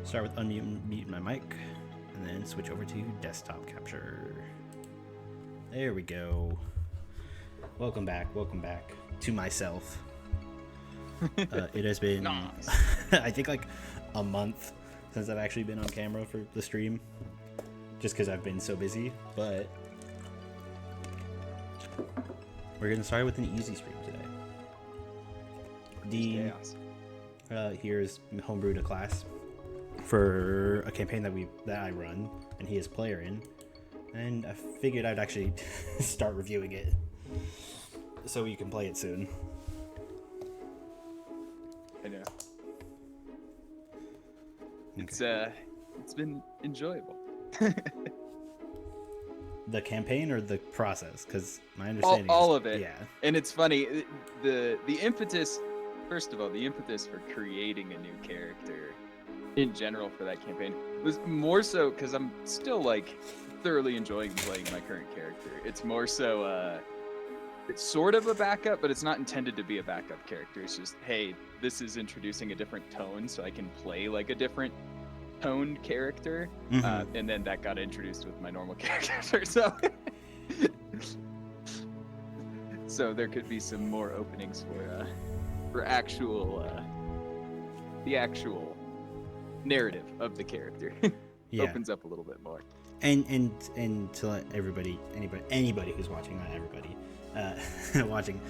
Start with unmuting my mic, and then switch over to desktop capture. There we go. Welcome back to myself. It has been, nice. I think, like a month since I've actually been on camera for the stream, just because I've been so busy. But we're gonna start with an easy stream today. Here's homebrew to class for a campaign that I run, and he is player in, and I figured I'd actually start reviewing it so you can play it soon. I know. Okay. It's been enjoyable. The campaign or the process? Because my understanding all is, of it. Yeah. And it's funny, the impetus, first of all, the impetus for creating a new character in general for that campaign was more so because I'm still like thoroughly enjoying playing my current character. It's more so it's sort of a backup, but it's not intended to be a backup character. It's just, hey, this is introducing a different tone so I can play like a different toned character. Mm-hmm. And then that got introduced with my normal character. So there could be some more openings for actual the actual narrative of the character. Yeah. Opens up a little bit more. And to let anybody who's watching, not everybody watching,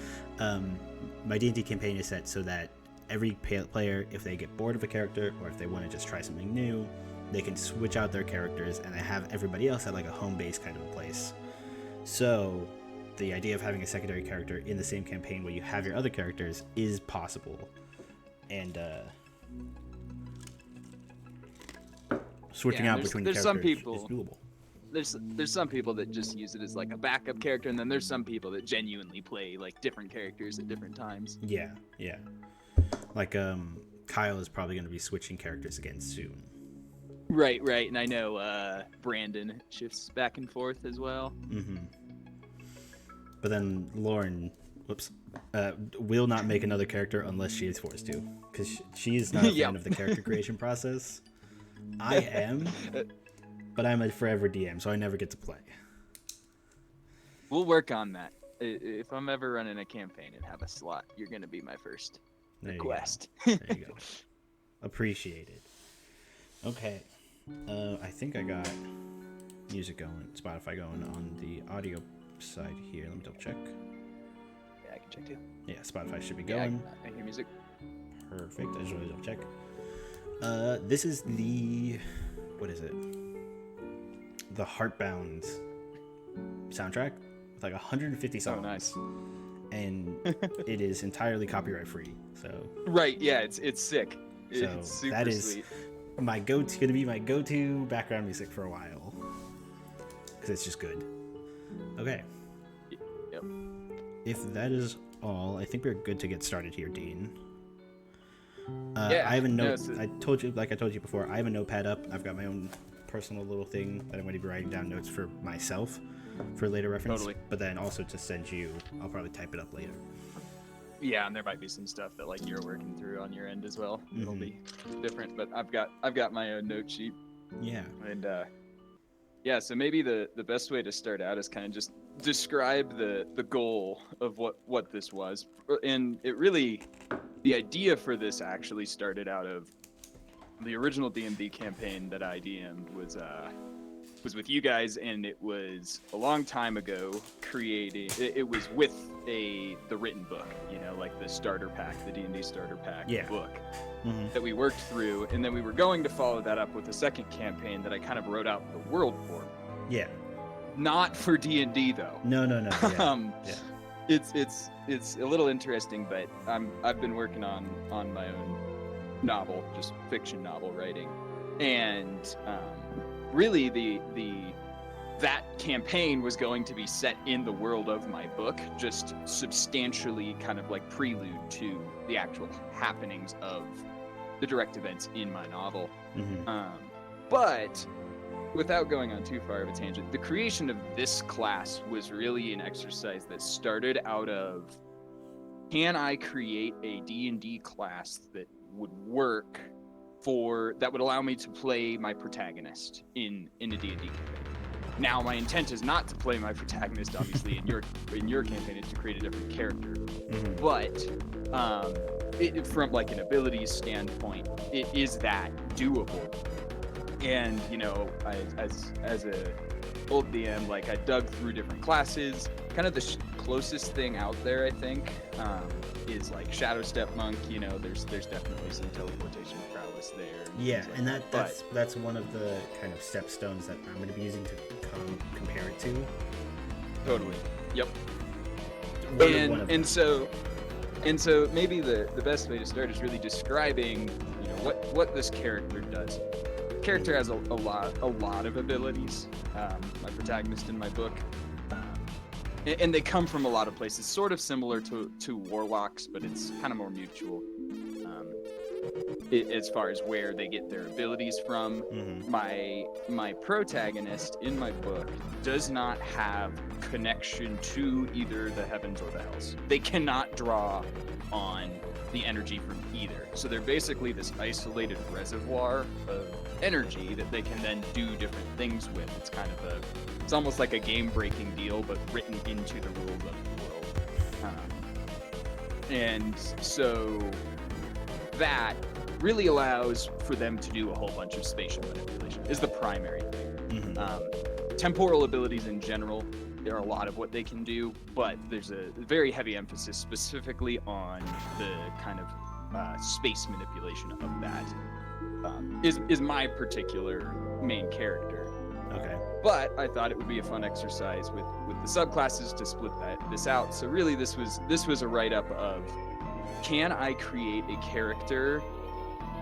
my D&D campaign is set so that every player, if they get bored of a character or if they want to just try something new, they can switch out their characters, and I have everybody else at like a home base kind of a place. So the idea of having a secondary character in the same campaign where you have your other characters is possible, and switching out between characters is doable. There's some people that just use it as like a backup character, and then there's some people that genuinely play like different characters at different times. Yeah. Like Kyle is probably going to be switching characters again soon. Right, and I know Brandon shifts back and forth as well. Mm-hmm. But then Lauren, will not make another character unless she is forced to, because she's not a fan of the character creation process. I am, but I'm a forever DM, so I never get to play. We'll work on that. If I'm ever running a campaign and have a slot, you're going to be my first request. There you go. Appreciated. Okay. I think I got music going, Spotify going on the audio side here. Let me double check. Yeah, I can check too. Yeah, Spotify should be going. I hear music. Perfect. I just wanted to double check. This is what is it? The Heartbound soundtrack, with like 150 songs. Oh, nice. And it is entirely copyright free. So right, yeah, it's sick. So it's super that is sweet. going to be my go-to background music for a while because it's just good. Okay. Yep. If that is all, I think we're good to get started here, Dean. Yeah, I have a note. no, I told you before, I have a notepad up. I've got my own personal little thing that I'm going to be writing down notes for myself for later reference. Totally. But then also to send you, I'll probably type it up later. Yeah, and there might be some stuff that like you're working through on your end as well. It'll Mhm. be different, but I've got my own note sheet. Yeah. And yeah, so maybe the best way to start out is kind of just describe the goal of what this was. And it really, the idea for this actually started out of the original D&D campaign that I DM'd was with you guys, and it was a long time ago creating. It was with the written book, like the starter pack, the D&D starter pack book that we worked through, and then we were going to follow that up with a second campaign that I kind of wrote out the world for. Yeah. Not for D&D though. No. Yeah. It's a little interesting, but I've been working on my own novel, just fiction novel writing, and really that campaign was going to be set in the world of my book, just substantially kind of like prelude to the actual happenings of the direct events in my novel. But without going on too far of a tangent, the creation of this class was really an exercise that started out of, can I create a D&D class that would work that would allow me to play my protagonist in a D&D campaign. Now, my intent is not to play my protagonist, obviously, in your campaign. It's to create a different character. But from like an abilities standpoint, it is that doable. And as a old DM, like I dug through different classes. Kind of the closest thing out there, I think, is like Shadow Step Monk. There's definitely some teleportation prowess there. Yeah, and that's one of the kind of stepstones that I'm going to be using to compare it to. Totally. Yep. And so maybe the best way to start is really describing what this character does. The character has a lot of abilities. My protagonist in my book. And they come from a lot of places, sort of similar to warlocks, but it's kind of more mutual as far as where they get their abilities from. My protagonist in my book does not have connection to either the heavens or the hells. They cannot draw on the energy from either. So they're basically this isolated reservoir of energy that they can then do different things with. It's kind of it's almost like a game-breaking deal, but written into the rules of the world. And so that really allows for them to do a whole bunch of spatial manipulation, is the primary thing. Temporal abilities in general, there are a lot of what they can do, but there's a very heavy emphasis specifically on the kind of space manipulation of that. Is my particular main character. Okay. But I thought it would be a fun exercise with the subclasses to split this out. So really, this was a write-up of, can I create a character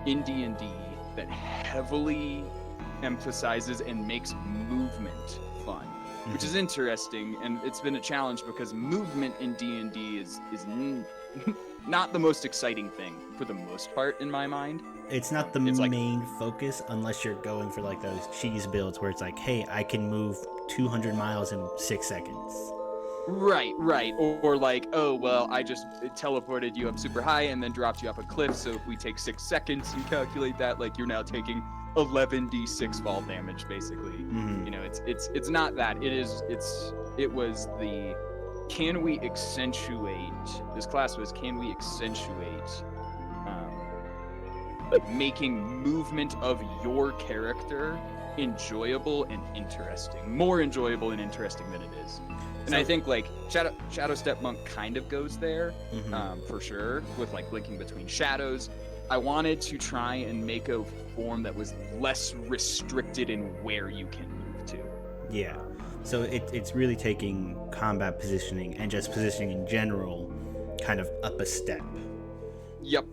in D&D that heavily emphasizes and makes movement fun, which is interesting, and it's been a challenge because movement in D&D is not the most exciting thing for the most part in my mind. It's not the main focus unless you're going for like those cheese builds where it's like, hey, I can move 200 miles in 6 seconds. Right. Or like, oh, well, I just teleported you up super high and then dropped you off a cliff, so if we take 6 seconds and calculate that, like, you're now taking 11d6 fall damage, basically. It's not that. It was the, can we accentuate, this class was, can we accentuate making movement of your character enjoyable and interesting, more enjoyable and interesting than it is. And I think like Shadow Step Monk kind of goes there, for sure, with like linking between shadows. I wanted to try and make a form that was less restricted in where you can move to. Yeah. So it's really taking combat positioning and just positioning in general kind of up a step. Yep.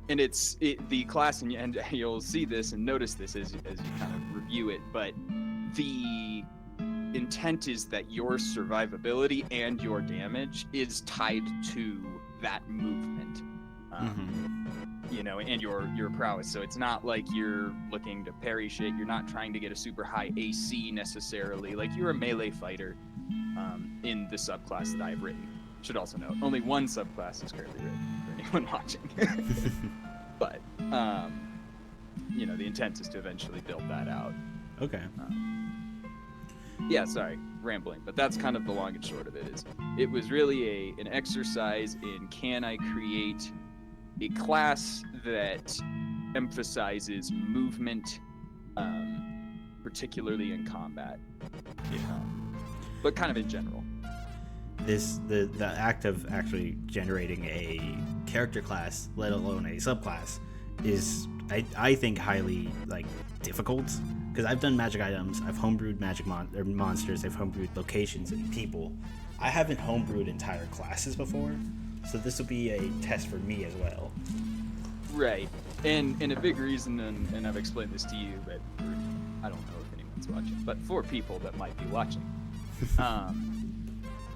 And the class, and you'll see this and notice this as you kind of review it, but the intent is that your survivability and your damage is tied to that movement. You know, and your prowess. So it's not like you're looking to parry shit. You're not trying to get a super high AC necessarily. Like, you're a melee fighter in the subclass that I've written. Should also note, only one subclass is currently written for anyone watching. But you know, the intent is to eventually build that out. Okay. Yeah, sorry, rambling, but that's kind of the long and short of it. It was really an exercise in, can I create a class that emphasizes movement, particularly in combat, but kind of in general. The act of actually generating a character class, let alone a subclass, is I think highly like difficult, because I've done magic items, I've homebrewed magic monsters, I've homebrewed locations and people. I haven't homebrewed entire classes before, so this will be a test for me as well. Right, and a big reason, and I've explained this to you, but I don't know if anyone's watching, but for people that might be watching,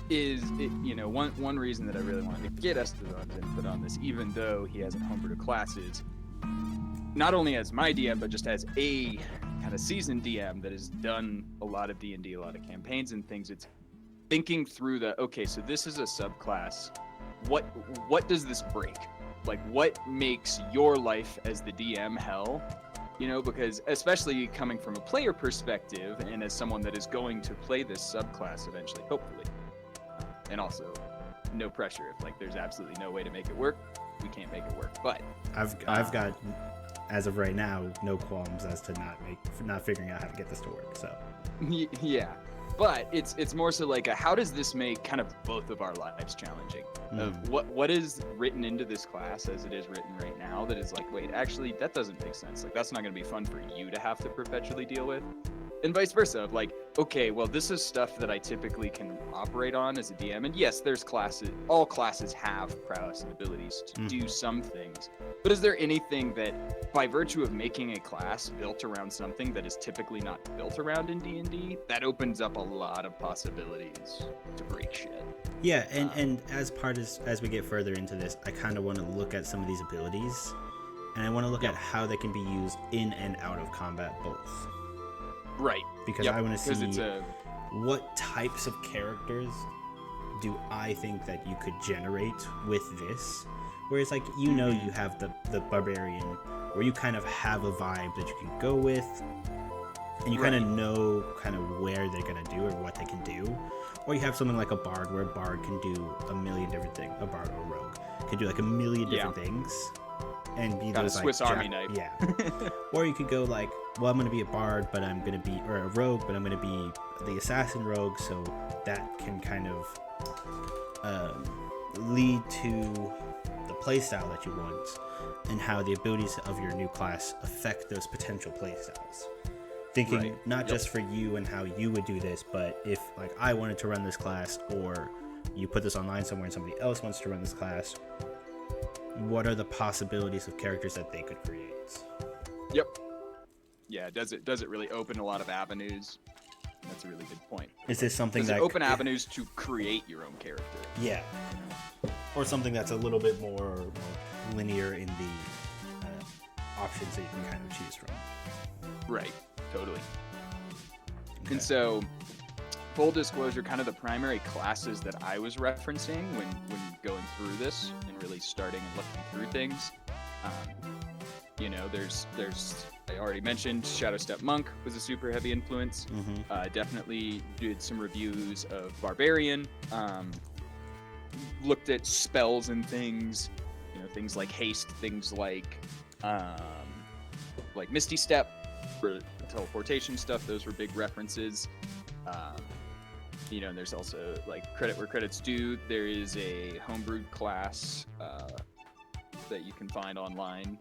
you know, one reason that I really wanted to get Esteban's input on this, even though he hasn't homebrewed classes, not only as my DM, but just as a kind of seasoned DM that has done a lot of D&D, a lot of campaigns and things, it's thinking through okay, so this is a subclass. What does this break? Like, what makes your life as the DM hell? You know, because especially coming from a player perspective and as someone that is going to play this subclass eventually, hopefully, and also no pressure if like there's absolutely no way to make it work, we can't make it work. But I've got, as of right now, no qualms as to not figuring out how to get this to work. So yeah, but it's more so like how does this make kind of both of our lives challenging? Of what is written into this class as it is written right now that is like, wait, actually that doesn't make sense. Like, that's not going to be fun for you to have to perpetually deal with. And vice versa, of like, okay, well, this is stuff that I typically can operate on as a DM. And yes, there's classes, all classes have prowess and abilities to do some things. But is there anything that, by virtue of making a class built around something that is typically not built around in D&D, that opens up a lot of possibilities to break shit? Yeah, and as we get further into this, I kind of want to look at some of these abilities, and I want to look at how they can be used in and out of combat both. Right. Because I want to see what types of characters do I think that you could generate with this. Whereas, like, you know, you have the barbarian, where you kind of have a vibe that you can go with, and you kind of know kind of where they're going to do or what they can do. Or you have something like a bard, where a bard can do a million different things. A bard or a rogue can do like a million different things. And be got those a Swiss like Army knife. Yeah. Or you could go like, well, I'm going to be a bard, but I'm going to be, or a rogue, but I'm going to be the assassin rogue, so that can kind of lead to the playstyle that you want and how the abilities of your new class affect those potential playstyles. Thinking not just for you and how you would do this, but if like I wanted to run this class, or you put this online somewhere and somebody else wants to run this class, what are the possibilities of characters that they could create? Yep. Yeah, does it really open a lot of avenues? That's a really good point. Is this something that open avenues to create your own character? Yeah. Or something that's a little bit more linear in the options that you can kind of choose from. Right. Totally. Okay. And so, full disclosure, kind of the primary classes that I was referencing when going through this and really starting and looking through things, you know, there's I already mentioned Shadow Step Monk was a super heavy influence. Definitely did some reviews of Barbarian. Looked at spells and things, you know, things like haste, things like Misty Step for teleportation stuff. Those were big references. You know, and there's also, like, credit where credit's due. There is a homebrewed class that you can find online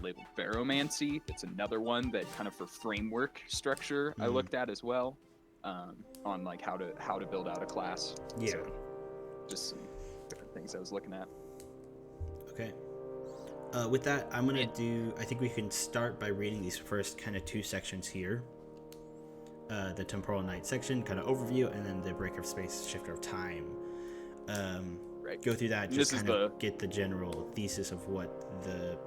labeled Baromancy. It's another one that kind of for framework structure I looked at as well. on like how to build out a class. Yeah. So just some different things I was looking at. Okay. With that, I think we can start by reading these first kind of 2 sections here. The Temporal Night section, kind of overview, and then the Breaker of Space, Shifter of Time. Right. Go through that, just kind of get the general thesis of what the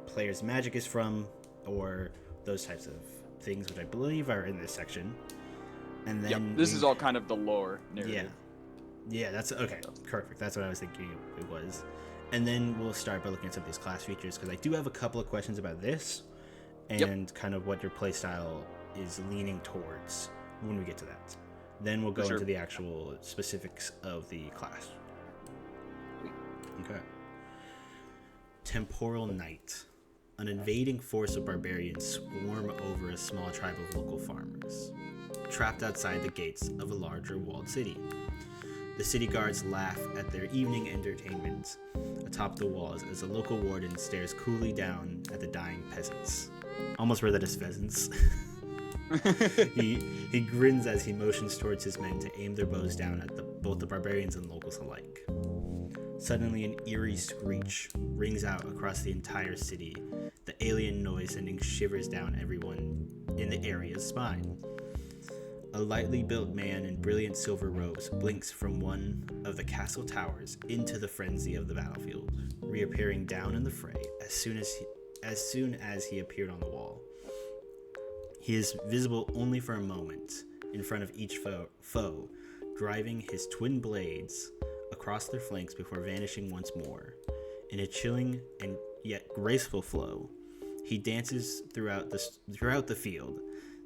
player's magic is from, or those types of things, which I believe are in this section. And then this is all kind of the lore narrative. Yeah, that's okay. Perfect. That's what I was thinking it was. And then we'll start by looking at some of these class features, because I do have a couple of questions about this and kind of what your playstyle is leaning towards when we get to that. Then we'll go into the actual specifics of the class. Okay. Temporal Night. An invading force of barbarians swarm over a small tribe of local farmers, trapped outside the gates of a larger walled city. The city guards laugh at their evening entertainment atop the walls as a local warden stares coolly down at the dying peasants. Almost read that as pheasants. He grins as he motions towards his men to aim their bows down at both the barbarians and locals alike. Suddenly, an eerie screech rings out across the entire city, the alien noise sending shivers down everyone in the area's spine. A lightly built man in brilliant silver robes blinks from one of the castle towers into the frenzy of the battlefield, reappearing down in the fray as soon as he appeared on the wall. He is visible only for a moment in front of each foe, driving his twin blades across their flanks before vanishing once more. In a chilling and yet graceful flow, he dances throughout the field,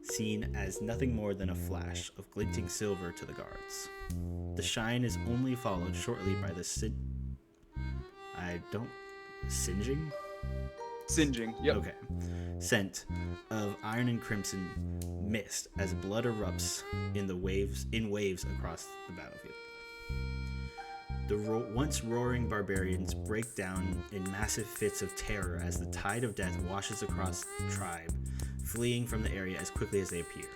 seen as nothing more than a flash of glinting silver to the guards. The shine is only followed shortly by the Singeing, yep. Okay. Scent of iron and crimson mist as blood erupts in waves across the battlefield. The once roaring barbarians break down in massive fits of terror as the tide of death washes across the tribe, fleeing from the area as quickly as they appeared.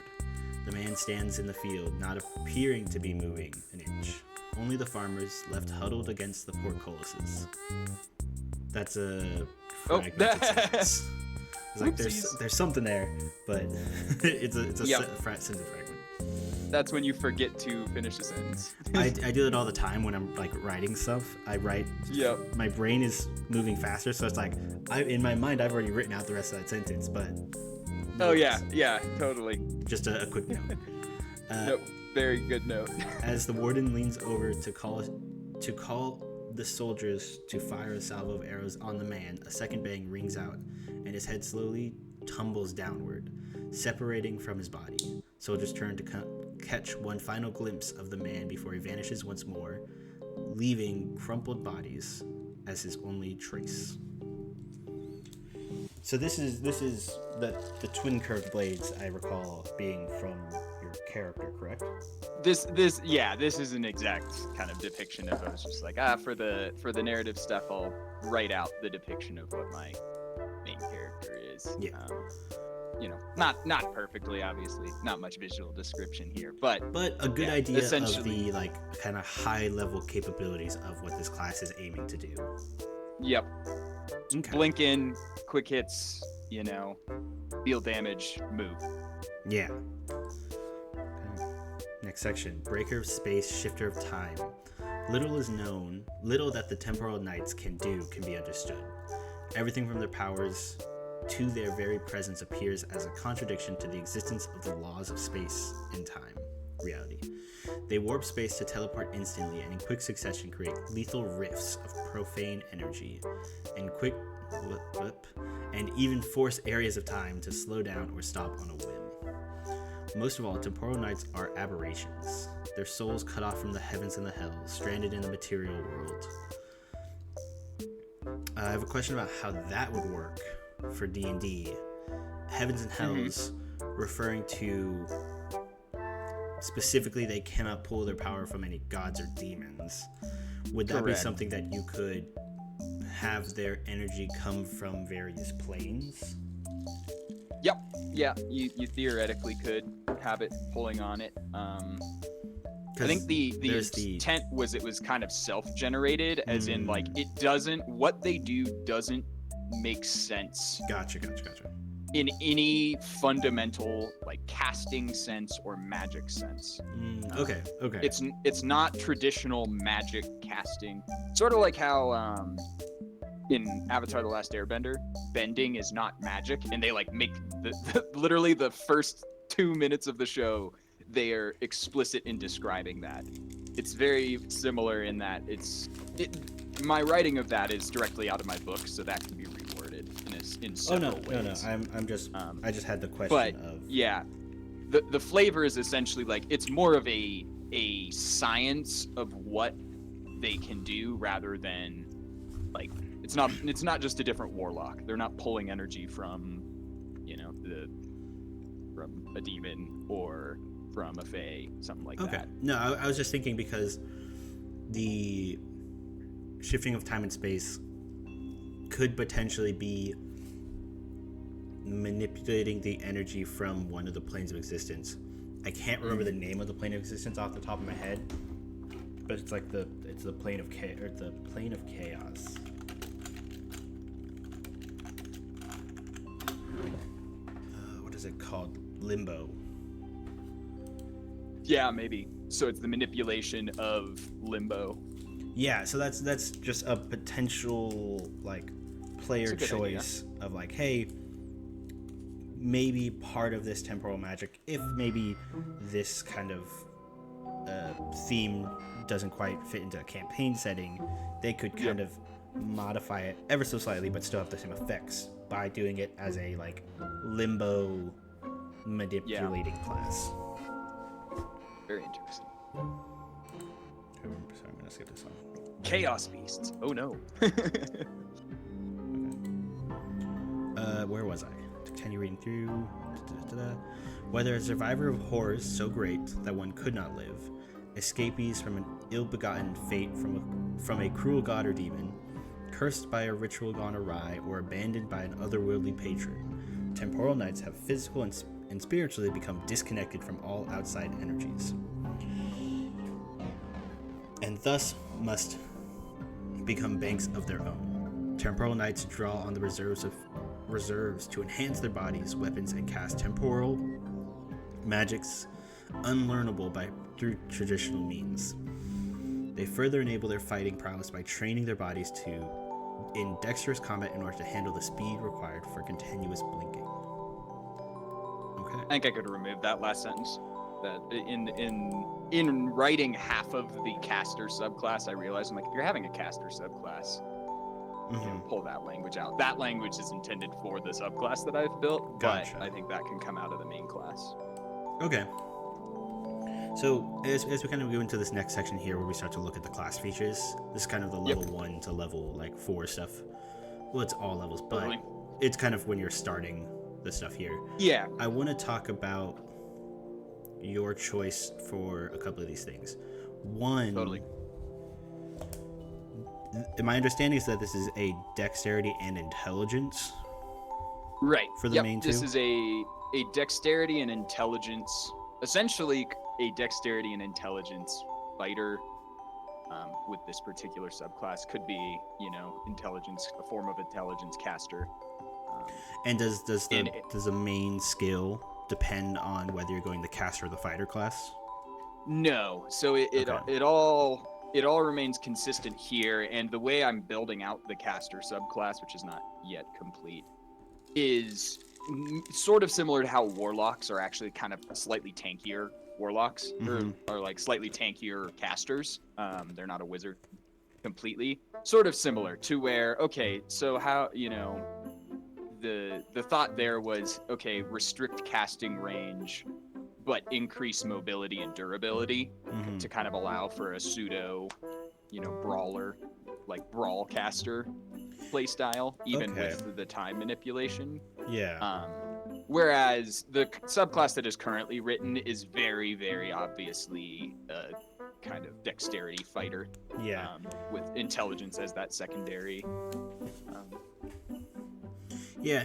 The man stands in the field, not appearing to be moving an inch. Only the farmers left huddled against the portcullises. That's a fragmented sentence. It's like there's something there, but it's a sentence fragment. That's when you forget to finish a sentence. I do it all the time when I'm like writing stuff. I write. Yep. My brain is moving faster, so it's like in my mind I've already written out the rest of that sentence, but. Oh yeah, totally. Just a quick note. Nope, very good note. As the warden leans over to call the soldiers to fire a salvo of arrows on the man, a second bang rings out, and his head slowly tumbles downward, separating from his body. Soldiers turn to catch one final glimpse of the man before he vanishes once more, leaving crumpled bodies as his only trace. So this is the twin curved blades, I recall being from your character, correct? This is an exact kind of depiction of it. I was just like, for the narrative stuff, I'll write out the depiction of what my main character is. Yeah. Not perfectly, obviously, not much visual description here, but a good idea of the like kind of high level capabilities of what this class is aiming to do. Yep. Okay. Blink in, quick hits, deal damage, move. Yeah. Okay. Next section, Breaker of Space, Shifter of Time. Little that the Temporal Knights can do can be understood. Everything from their powers to their very presence appears as a contradiction to the existence of the laws of space and time, reality. They warp space to teleport instantly and in quick succession create lethal rifts of profane energy, and even force areas of time to slow down or stop on a whim. Most of all, Temporal Knights are aberrations, their souls cut off from the heavens and the hells, stranded in the material world. I have a question about how that would work for D&D. Heavens and hells, referring to specifically they cannot pull their power from any gods or demons. Would that Correct. be something that you could have their energy come from various planes? Yep. Yeah, you theoretically could. have it pulling on it. I 'Cause think the there's the- intent was it was kind of self-generated, as in like Mm. it doesn't, what they do doesn't make sense Gotcha. in any fundamental like casting sense or magic sense. Okay. It's not traditional magic casting. Sort of like how in Avatar: The Last Airbender, bending is not magic, and they like make literally the first 2 minutes of the show they are explicit in describing that. It's very similar in that my writing of that is directly out of my book, so that can be reworded in several ways. No. I just had the question But of. yeah, the flavor is essentially like it's more of a science of what they can do rather than like it's not just a different warlock. They're not pulling energy from from a demon or from a fae, something like that. No, I was just thinking because the shifting of time and space could potentially be manipulating the energy from one of the planes of existence. I can't remember the name of the plane of existence off the top of my head, but it's like the plane of the plane of chaos. What is it called? Limbo. Yeah, maybe. So it's the manipulation of limbo. Yeah, so that's just a potential like player choice of like, hey, maybe part of this temporal magic, if maybe this kind of theme doesn't quite fit into a campaign setting, they could kind of modify it ever so slightly but still have the same effects by doing it as a like limbo manipulating class. Very interesting. Sorry, I'm gonna skip this one. Chaos beasts. Oh no. Where was I? Continue reading through. Whether a survivor of horrors so great that one could not live, escapees from an ill-begotten fate from a cruel god or demon, cursed by a ritual gone awry, or abandoned by an otherworldly patron, temporal knights have physical and spiritually become disconnected from all outside energies, and thus must become banks of their own. Temporal knights draw on the reserves to enhance their bodies, weapons, and cast temporal magics unlearnable through traditional means. They further enable their fighting prowess by training their bodies in dexterous combat in order to handle the speed required for continuous blinking. Okay. I think I could remove that last sentence. That in writing half of the caster subclass, I realized I'm like, if you're having a caster subclass, pull that language out. That language is intended for the subclass that I've built, Gotcha. but I think that can come out of the main class. Okay. So as we kind of go into this next section here, where we start to look at the class features, this is kind of the level 1 to level 4 stuff. Well, it's all levels, but Totally. It's kind of when you're starting the stuff here. Yeah. I want to talk about your choice for a couple of these things. One, Totally. My understanding is that this is a dexterity and intelligence. Right. For the main two? This is a dexterity and intelligence, essentially a dexterity and intelligence fighter. With this particular subclass, could be intelligence, a form of intelligence caster. And does the main skill depend on whether you're going the caster or the fighter class? No. So it all remains consistent here, and the way I'm building out the caster subclass, which is not yet complete, is sort of similar to how warlocks are actually kind of slightly tankier warlocks, or like slightly tankier casters. They're not a wizard completely. Sort of similar to where, okay, so how, the thought there was, okay, restrict casting range, but increase mobility and durability to kind of allow for a pseudo, brawler, like brawl caster playstyle, even with the time manipulation. Yeah. Whereas the subclass that is currently written is very, very obviously a kind of dexterity fighter. Yeah. With intelligence as that secondary. Yeah,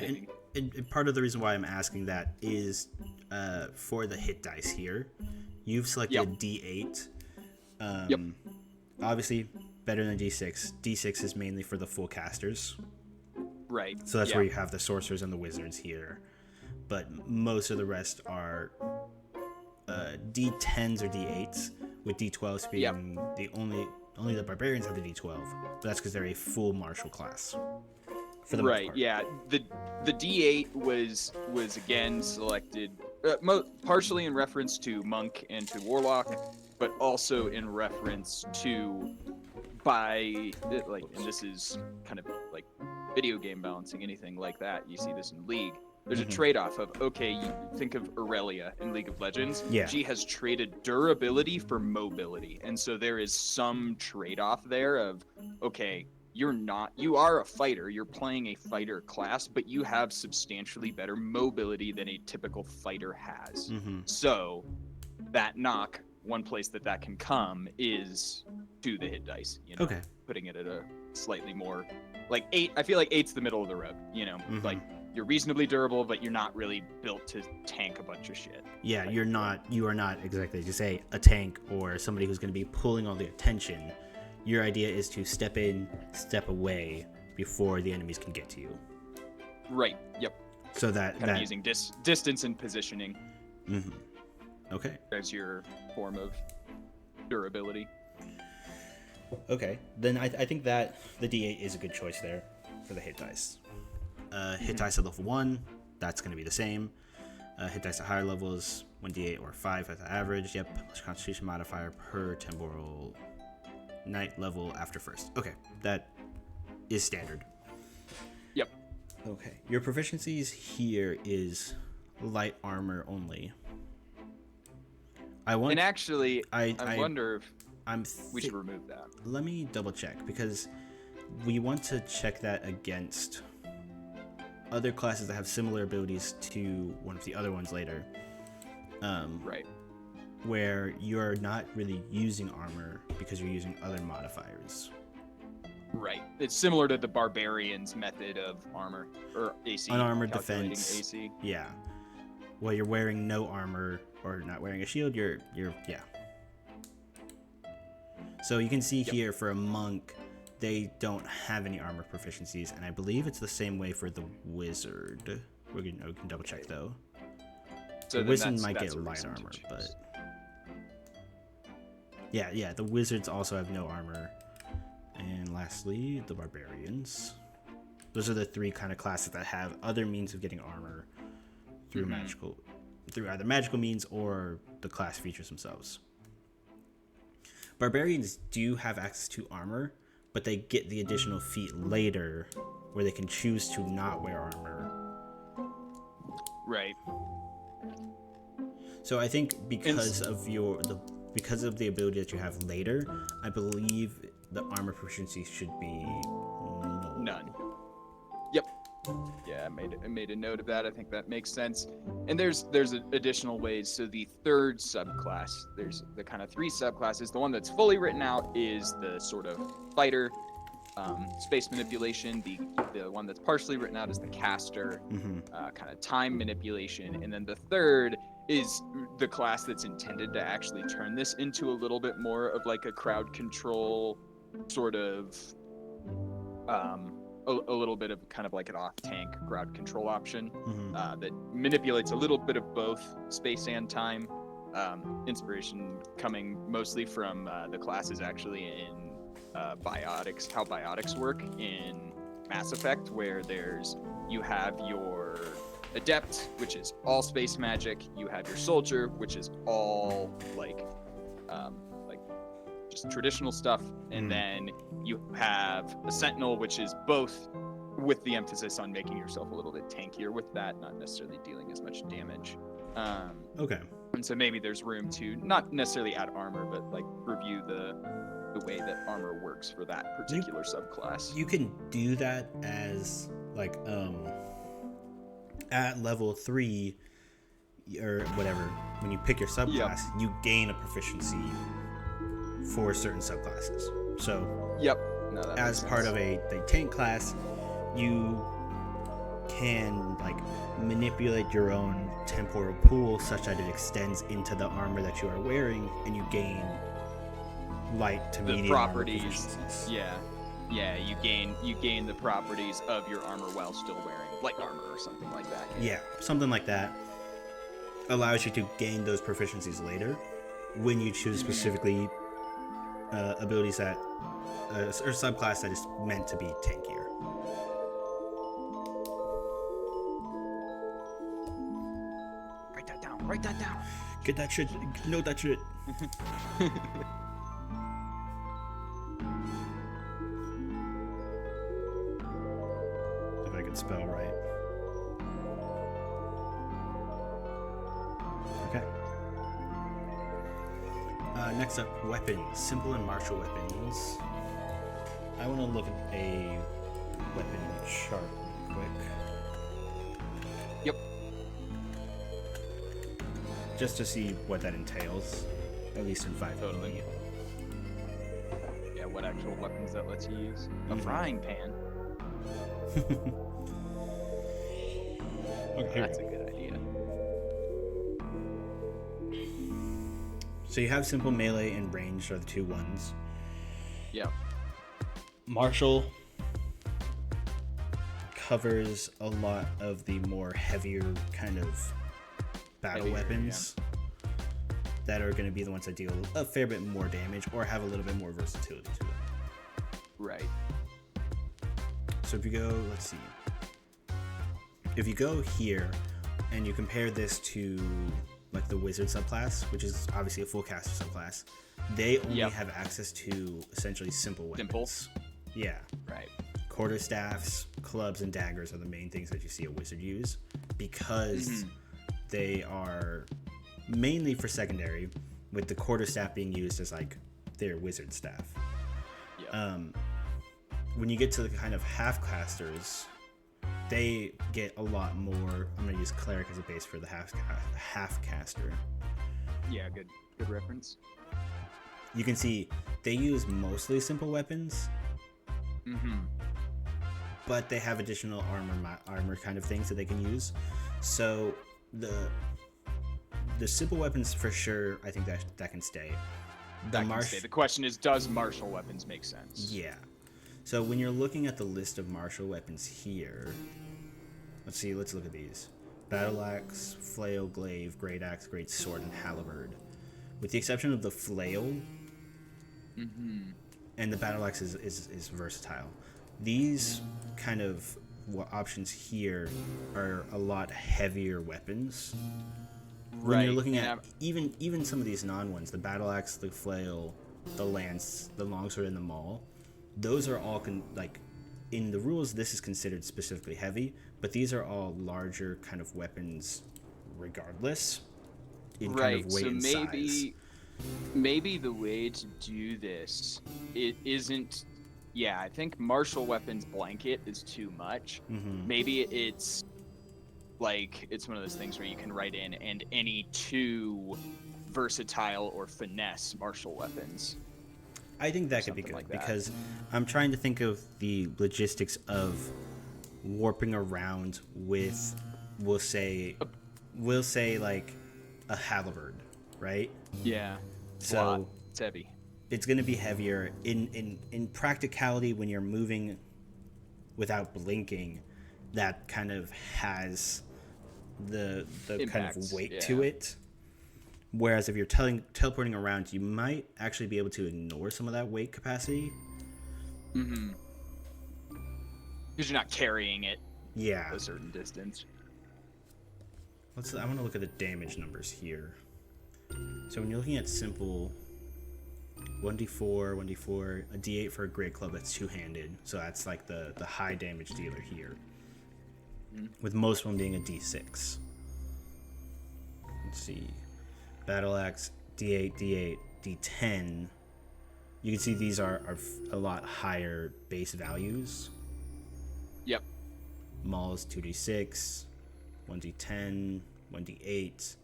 and part of the reason why I'm asking that is for the hit dice here, you've selected Yep. D8. Yep. Obviously, better than D6. D6 is mainly for the full casters. Right. So that's yeah. where you have the sorcerers and the wizards here. But most of the rest are D10s or D8s, with D12s being the only the barbarians have the D12. But that's because they're a full martial class. For the most part. Yeah. The D8 was again selected partially in reference to monk and to warlock, but also in reference to and this is kind of like video game balancing, anything like that. You see this in League. There's a trade-off of, okay, you think of Aurelia in League of Legends. Yeah. She has traded durability for mobility. And so there is some trade-off there of, okay, you are a fighter, you're playing a fighter class, but you have substantially better mobility than a typical fighter has. So that knock, one place that can come is to the hit dice, Okay. Putting it at a slightly more, like 8, I feel like 8's the middle of the road, like you're reasonably durable, but you're not really built to tank a bunch of shit. Yeah, you are not exactly, as you say, a tank or somebody who's going to be pulling all the attention. Your idea is to step in, step away before the enemies can get to you. Right. Yep. So that kind of using distance and positioning. Okay. As your form of durability. Okay. Then I think that the D8 is a good choice there for the hit dice. Hit dice at level 1, that's going to be the same. Hit dice at higher levels, 1d8 or 5 as the average. Yep. Plus Constitution modifier per temporal night level after first. Okay. That is standard. Yep. Okay. Your proficiencies here is light armor only. I wonder if we should remove that. Let me double check, because we want to check that against other classes that have similar abilities to one of the other ones later. Right. Where you're not really using armor because you're using other modifiers. Right. It's similar to the barbarian's method of armor or AC. Unarmored defense. AC. Yeah. Well, you're wearing no armor or not wearing a shield. You're yeah. So you can see here for a monk, they don't have any armor proficiencies, and I believe it's the same way for the wizard. We can double check though. So the wizard might get light armor, but yeah, the wizards also have no armor. And lastly, the barbarians. Those are the 3 kind of classes that have other means of getting armor through through either magical means or the class features themselves. Barbarians do have access to armor, but they get the additional feat later where they can choose to not wear armor. Right. So I think because of the ability that you have later, I believe the armor proficiency should be none. Yep. Yeah, I made a note of that. I think that makes sense. And there's additional ways. So the third subclass, there's the kind of 3 subclasses. The one that's fully written out is the sort of fighter, space manipulation. The one that's partially written out is the caster, kind of time manipulation. And then the third is the class that's intended to actually turn this into a little bit more of like a crowd control sort of a little bit of kind of like an off-tank crowd control option that manipulates a little bit of both space and time. Inspiration coming mostly from the classes actually in biotics, how biotics work in Mass Effect, where you have your adept, which is all space magic. You have your soldier, which is all like just traditional stuff, and then you have a sentinel, which is both, with the emphasis on making yourself a little bit tankier with that, not necessarily dealing as much damage. Okay. And so maybe there's room to not necessarily add armor, but like review the way that armor works for that particular subclass. You can do that as like at level 3 or whatever. When you pick your subclass, you gain a proficiency for certain subclasses. So No, that as part of the tank class, you can like manipulate your own temporal pool such that it extends into the armor that you are wearing, and you gain light to The medium armor properties. proficiencies. Yeah, you gain the properties of your armor while still wearing light armor or something like that. Yeah, something like that allows you to gain those proficiencies later when you choose specifically abilities that or subclass that is meant to be tankier. Write that down. Get that shit. Note that shit. If I could spell right. Okay. Next up, weapons. Simple and martial weapons. I want to look at a weapon chart real quick. Yep. Just to see what that entails, at least in 5. Totally. Yeah, what actual weapons that lets you use? A Mhm. frying pan. Okay, That's a good idea. so you have simple, melee, and ranged are the two ones. Yeah. Martial covers a lot of the more heavier kind of battle Heavier, weapons that are going to be the ones that deal a fair bit more damage or have a little bit more versatility to them. Right. So if you go, let's see. If you go here and you compare this to like the wizard subclass, which is obviously a full caster subclass, they only Yep. have access to essentially simple weapons. Yeah. Right. Quarterstaffs, clubs, and daggers are the main things that you see a wizard use because they are mainly for secondary, with the quarterstaff being used as like their wizard staff. Yeah. When you get to the kind of half-casters, they get a lot more. I'm going to use cleric as a base for the half-caster. Yeah, good reference. You can see they use mostly simple weapons, but they have additional armor kind of things that they can use. So the simple weapons for sure, I think that can stay. The question is, does martial weapons make sense? Yeah. So when you're looking at the list of martial weapons here, let's look at these. Battle axe, flail, glaive, great axe, great sword, and halberd. With the exception of the flail, and the battle axe is versatile. These kind of options here are a lot heavier weapons. When you're looking at even some of these non-ones, the battle axe, the flail, the lance, the longsword, and the maul, those are all in the rules. This is considered specifically heavy, but these are all larger kind of weapons, regardless. In kind of weight and size. Maybe the way to do this, it isn't. Yeah, I think martial weapons blanket is too much. Maybe it's like it's one of those things where you can write in and any two versatile or finesse martial weapons. I think that could be good like that. because I'm trying to think of the logistics of warping around with, we'll say like a halberd, right? Yeah. So it's heavy. it's going to be heavier in practicality when you're moving without blinking. That kind of has the kind of weight to it. Whereas if you're teleporting around, you might actually be able to ignore some of that weight capacity. Because you're not carrying it Yeah. a certain distance. I want to look at the damage numbers here. So when you're looking at simple 1d4, 1d4, a d8 for a great club that's two-handed. So that's like the high damage dealer here. With most of them being a d6. Let's see. Battle axe, d8, d8, d10. You can see these are a lot higher base values. Yep. Maul's 2d6, 1d10, 1d8.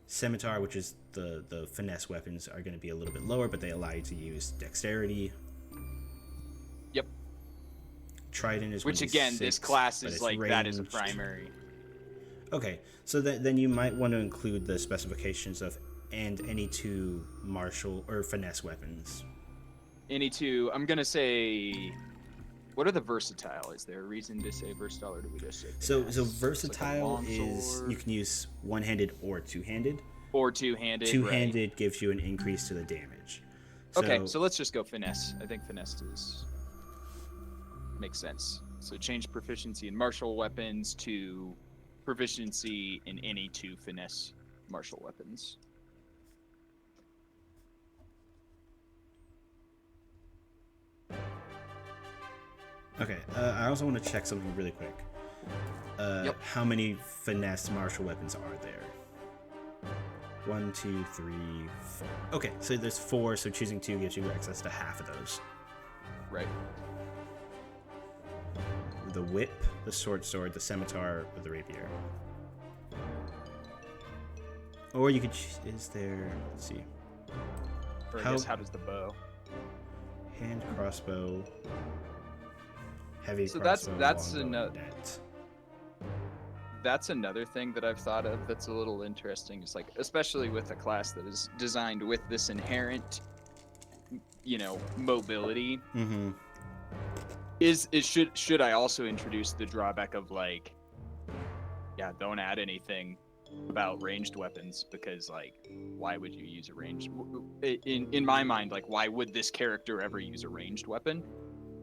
Scimitar, which is the finesse weapons, are going to be a little bit lower, but they allow you to use dexterity. Yep. Trident is Which 1d6, again, this class but is it's like that is a ranged. primary. Okay, so then you might want to include the specifications of and any 2 martial or finesse weapons. Any 2. I'm gonna say. What are the versatile? Is there a reason to say versatile, or do we just say So finesse? versatile Like is you can use one-handed or two-handed. or two-handed. Two-handed gives you an increase to the damage. Okay, so let's just go finesse. I think finesse makes sense. So change proficiency in martial weapons to proficiency in any 2 finesse martial weapons. Okay, I also want to check something really quick. How many finesse martial weapons are there? 1, 2, 3, 4. Okay, so there's 4, so choosing 2 gives you access to half of those. Right. The whip, the sword, the scimitar, or the rapier. Or you could. Is there? Let's see. Or I guess how does the bow? Hand crossbow. Heavy So crossbow. that's longbow, net. That's another thing that I've thought of that's a little interesting. It's like, especially with a class that is designed with this inherent, mobility. Mm-hmm. Should I also introduce the drawback of like, don't add anything about ranged weapons, because like, why would you use a ranged? In my mind, like, why would this character ever use a ranged weapon?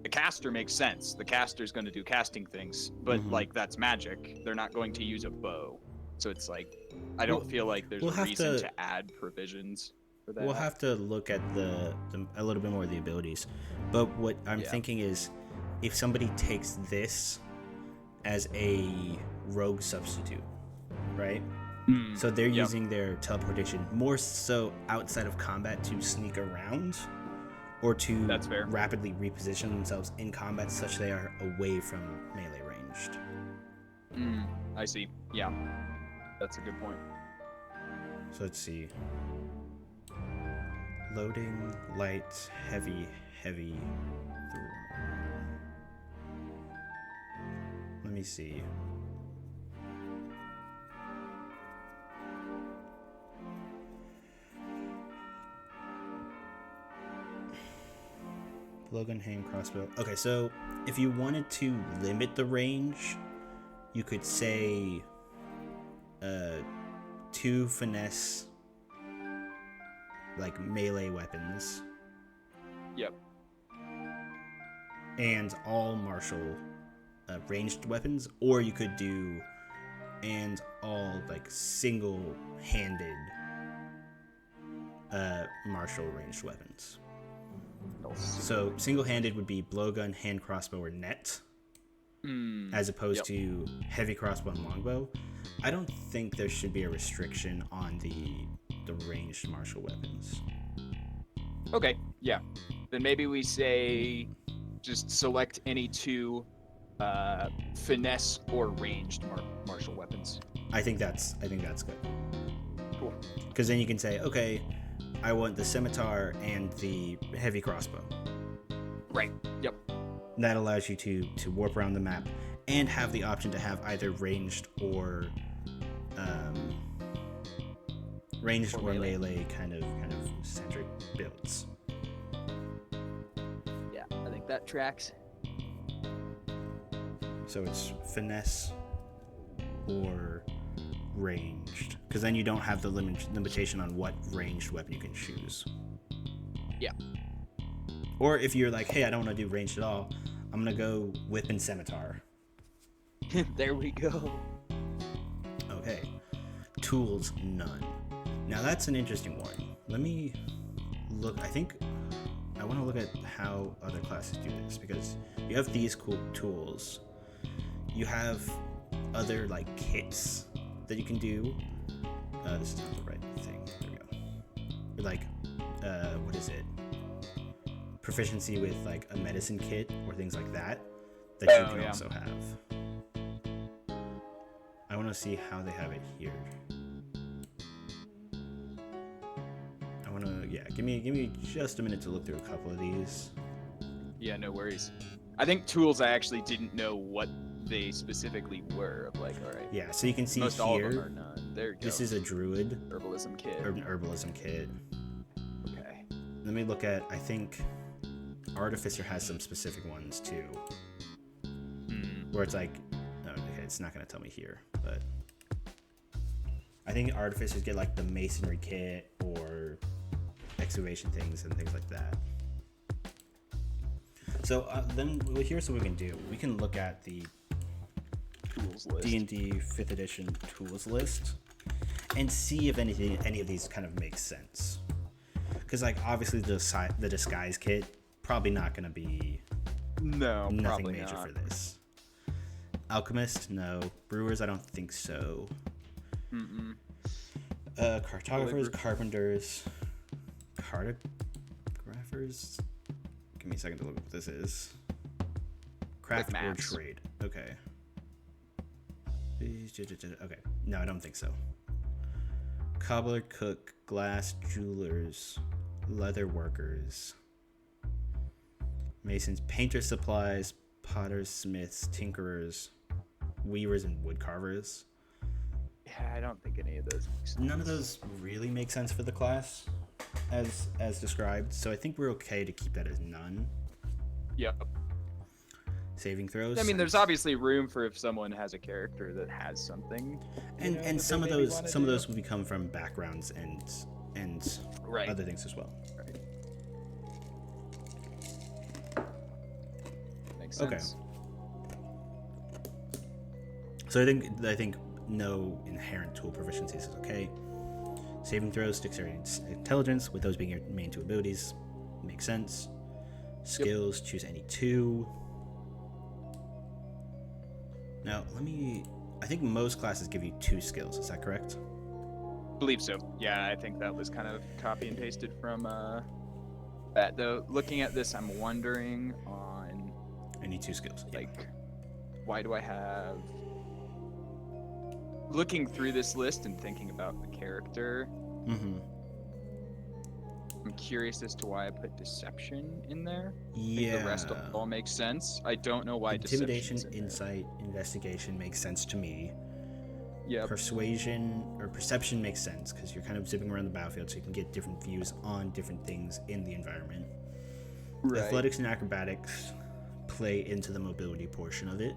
The caster makes sense. The caster's going to do casting things, but like that's magic. They're not going to use a bow, so it's like I don't feel like there's a reason to add provisions for that. We'll have to look at a little bit more of the abilities, but what I'm thinking is, if somebody takes this as a rogue substitute, right? So they're using their teleportation more so outside of combat to sneak around, or to rapidly reposition themselves in combat such they are away from melee ranged. I see. Yeah, that's a good point. So let's see. Loading, light, heavy. Let me see. Blowgun, hand crossbow. Okay, so if you wanted to limit the range, you could say 2 finesse, like melee weapons. Yep. And all martial ranged weapons, or you could do and all like single-handed martial ranged weapons. So single-handed would be blowgun, hand crossbow, or net, as opposed to heavy crossbow and longbow. I don't think there should be a restriction on the ranged martial weapons. Okay, yeah. Then maybe we say just select any 2 finesse or ranged martial weapons. I think that's good. Cool. Because then you can say, okay, I want the scimitar and the heavy crossbow. Right. Yep. That allows you to warp around the map and have the option to have either ranged or melee kind of centric builds. Yeah, I think that tracks. So it's finesse or ranged, because then you don't have the limitation on what ranged weapon you can choose. Yeah. Or if you're like, hey, I don't want to do ranged at all, I'm gonna go whip and scimitar. There we go. Okay. Tools, none. Now that's an interesting one. Let me look. I think I want to look at how other classes do this, because you have these cool tools. You have other like kits that you can do. This is not the right thing. There we go. Like, what is it? Proficiency with like a medicine kit or things like that you can also have. I want to see how they have it here. I want to, give me just a minute to look through a couple of these. Yeah, no worries. I think tools I actually didn't know what they specifically were. Of like, all right, Yeah, so you can see most all of them here, are none. There you go. this is a druid, Herbalism kit. or an herbalism kit. Okay. Let me look at, I think Artificer has some specific ones too. Where it's like, oh, okay, it's not going to tell me here, but I think Artificers get like the masonry kit or excavation things and things like that. So then here's what we can do. We can look at the Tools list. D&D 5th edition tools list and see if any of these kind of make sense. Because like obviously the disguise kit probably not going to be nothing probably major not. for this. Alchemist, no. Brewers, I don't think so. Cartographers, carpenters, cartographers. Give me a second to look what this is. Craft Like or maps. trade. Okay. Okay. No, I don't think so. Cobbler, cook, glass, jewelers, leather workers, masons, painter supplies, potters, smiths, tinkerers, weavers, and wood carvers. Yeah, I don't think any of those make sense. None of those really make sense for the class as described, so I think we're okay to keep that as none. Yep. Saving throws. I mean, there's obviously room for if someone has a character that has something. and some of those will become from backgrounds and Right. other things as well. Right. Makes Okay. sense. So I think no inherent tool proficiencies is okay. Saving throws, dexterity, and intelligence, with those being your main two abilities, makes sense. Skills, choose any two. Now, I think most classes give you 2 skills, is that correct? Believe so. Yeah, I think that was kind of copy and pasted from that. Though, looking at this, I'm wondering on Any 2 skills. Yeah. like, why do I have? Looking through this list and thinking about the character, Mm-hmm. I'm curious as to why I put deception in there. I Yeah. think the rest all makes sense. I don't know why Intimidation, deception's in there. insight, investigation makes sense to me. Yep. Persuasion or perception makes sense because you're kind of zipping around the battlefield, so you can get different views on different things in the environment. Right. Athletics and acrobatics play into the mobility portion of it,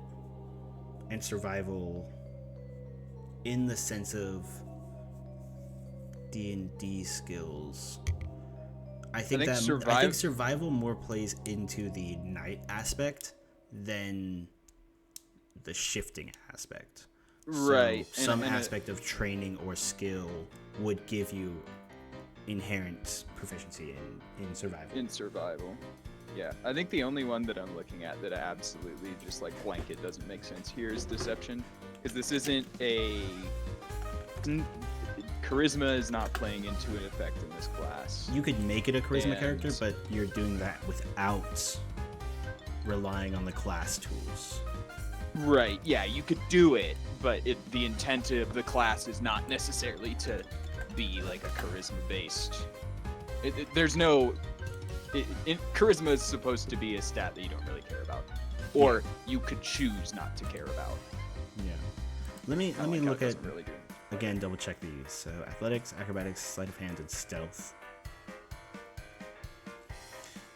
and survival in the sense of D&D skills. I think survival more plays into the night aspect than the shifting aspect. Right. So some aspect of training or skill would give you inherent proficiency in survival. In survival. Yeah. I think the only one that I'm looking at that absolutely just like blanket doesn't make sense here is deception. Because this isn't a... Charisma is not playing into an effect in this class. You could make it a charisma And- character, but you're doing that without relying on the class tools. Right, yeah, you could do it, but the intent of the class is not necessarily to be like a charisma-based. There's no... charisma is supposed to be a stat that you don't really care about. Or you could choose not to care about. Yeah. Let me Kinda like how look it at, doesn't really do. again, double check these. So athletics, acrobatics, sleight of hand, and stealth.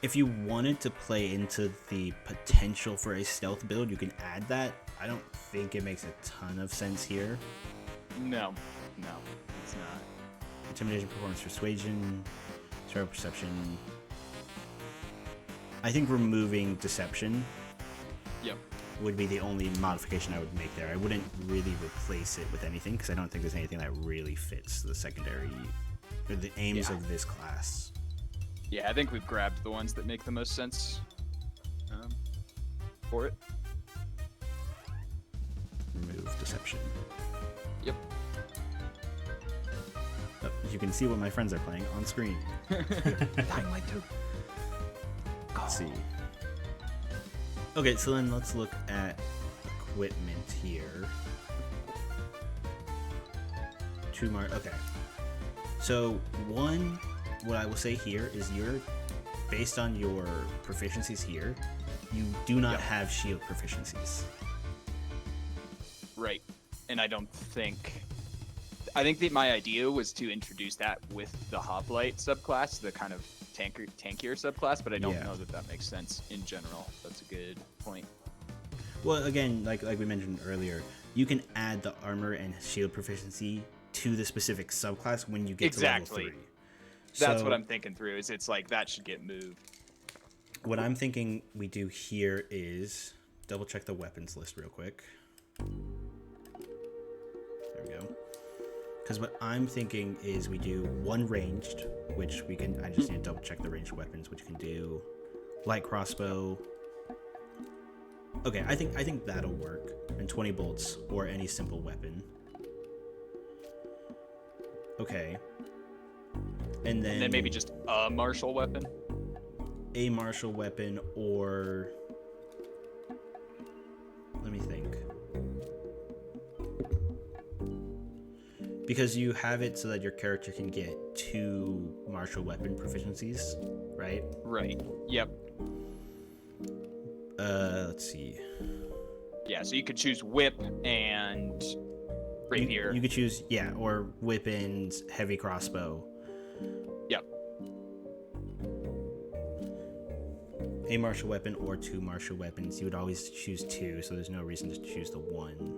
If you wanted to play into the potential for a stealth build, you can add that. I don't think it makes a ton of sense here. No, it's not. Intimidation, performance, persuasion, survival, perception. I think removing deception Yep. would be the only modification I would make there. I wouldn't really replace it with anything because I don't think there's anything that really fits the secondary or the aims Yeah. of this class. Yeah, I think we've grabbed the ones that make the most sense for it. Remove deception. Yep. Oh, you can see what my friends are playing on screen. Dynamite 2. Let's see. Okay, so then let's look at equipment here. Okay. So what I will say here is based on your proficiencies here, You do not Yep. have shield proficiencies. Right. And I think that my idea was to introduce that with the hoplite subclass, the kind of tankier subclass, but I don't know that makes sense in general. That's a good point. Well, again, like we mentioned earlier, you can add the armor and shield proficiency to the specific subclass when you get to level 3. That's what I'm thinking through. Is it's like that should get moved. What I'm thinking we do here is double check the weapons list real quick. There we go. Because what I'm thinking is we do one ranged, which we can. I just need to double check the ranged weapons, which can do light crossbow. Okay, I think that'll work. And 20 bolts or any simple weapon. Okay. And then maybe just a martial weapon. A martial weapon, or let me think. Because you have it so that your character can get 2 martial weapon proficiencies, right? Right. Yep. Let's see. Yeah, so you could choose whip and rapier. You could choose, or whip and heavy crossbow. Yep. A martial weapon or 2 martial weapons. You would always choose 2, so there's no reason to choose the 1.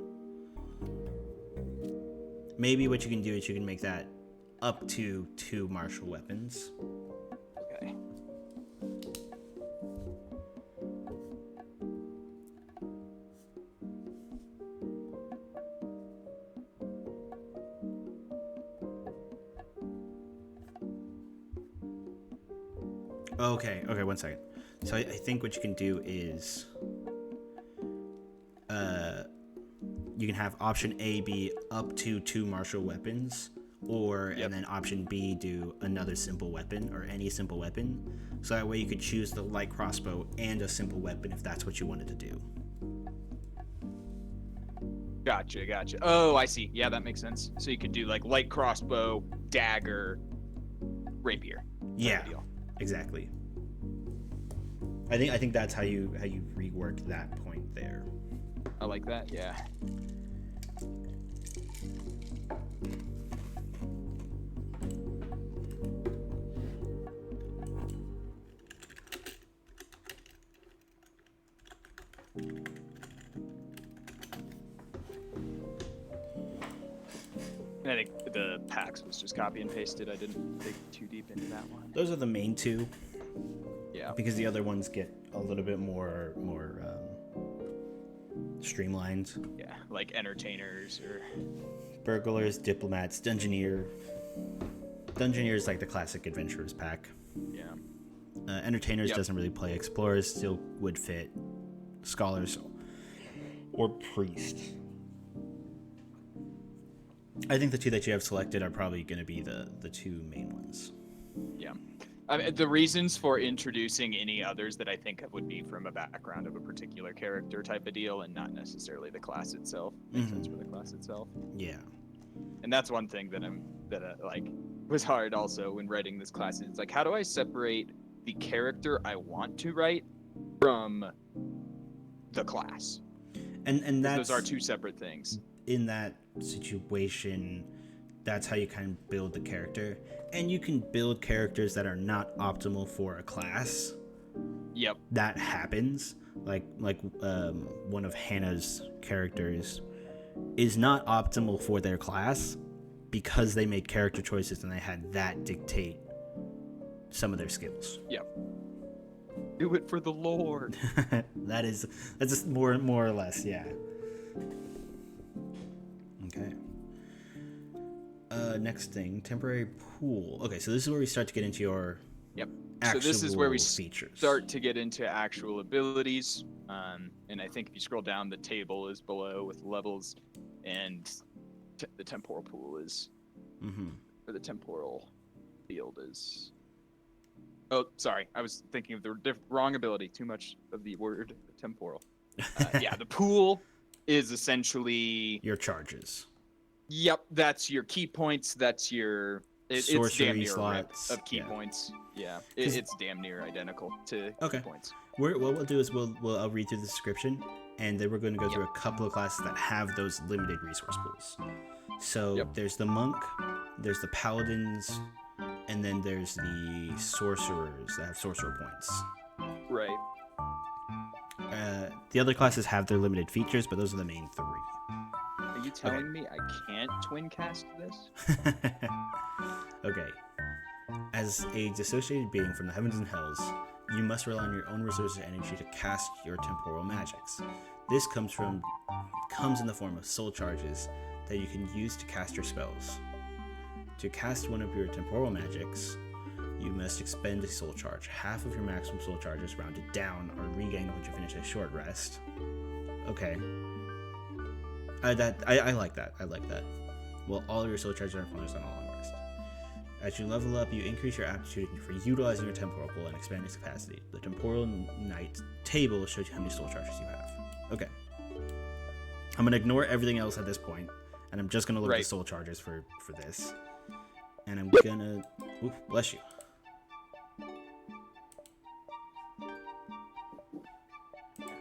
Maybe what you can do is you can make that up to 2 martial weapons. Okay. Okay, 1 second. So I think what you can do is you can have option A be up to 2 martial weapons, and then option B do another simple weapon or any simple weapon. So that way you could choose the light crossbow and a simple weapon if that's what you wanted to do. Gotcha. Oh, I see. Yeah, that makes sense. So you could do like light crossbow, dagger, rapier. Yeah, exactly. I think that's how you rework that point there. I like that. Yeah. I think the packs was just copy and pasted. I didn't dig too deep into that one. Those are the main 2. Yeah. Because the other ones get a little bit more streamlined. Yeah, like entertainers or burglars, diplomats, dungeoneer. Dungeoneer is like the classic adventurers pack. Yeah. Entertainers doesn't really play. Explorers still would fit. Scholars or priest. I think the 2 that you have selected are probably going to be the 2 main ones. Yeah. I mean, the reasons for introducing any others that I think of would be from a background of a particular character type of deal, and not necessarily the class itself. Makes sense for the class itself. Yeah. And that's one thing that was hard also when writing this class. It's like, how do I separate the character I want to write from the class? And those are 2 separate things. In that situation, that's how you kind of build the character. And you can build characters that are not optimal for a class. Yep. That happens. Like one of Hannah's characters is not optimal for their class because they made character choices and they had that dictate some of their skills. Yep. Do it for the Lord. That's just more or less, yeah. Okay. Next thing, temporary pool. Okay, so this is where we start to get into your So this is where we features. Start to get into actual abilities. And I think if you scroll down, the table is below with levels, and the temporal pool is, or the temporal field is. Oh, sorry, I was thinking of the wrong ability. Too much of the word temporal. The pool is essentially your charges. Yep, that's your key points. That's your it's damn near slots a rip of key points. Yeah, it's damn near identical to key points. What we'll do is I'll read through the description, and then we're going to go through a couple of classes that have those limited resource pools. So there's the monk, there's the paladins, and then there's the sorcerers that have sorcerer points. Right. The other classes have their limited features, but those are the main three. Are you telling me I can't twin cast this? Okay. As a dissociated being from the heavens and hells, you must rely on your own resources and energy to cast your temporal magics. This comes in the form of soul charges that you can use to cast your spells. To cast one of your temporal magics, you must expend a soul charge. Half of your maximum soul charges rounded down are regained once you finish a short rest. Okay. I like that. I like that. Well, all of your soul charges are influenced on all long rest. As you level up, you increase your aptitude for utilizing your temporal pool and expand its capacity. The temporal night table shows you how many soul charges you have. Okay. I'm gonna ignore everything else at this point, and I'm just gonna look at the soul charges for this. And I'm gonna... Ooh, bless you.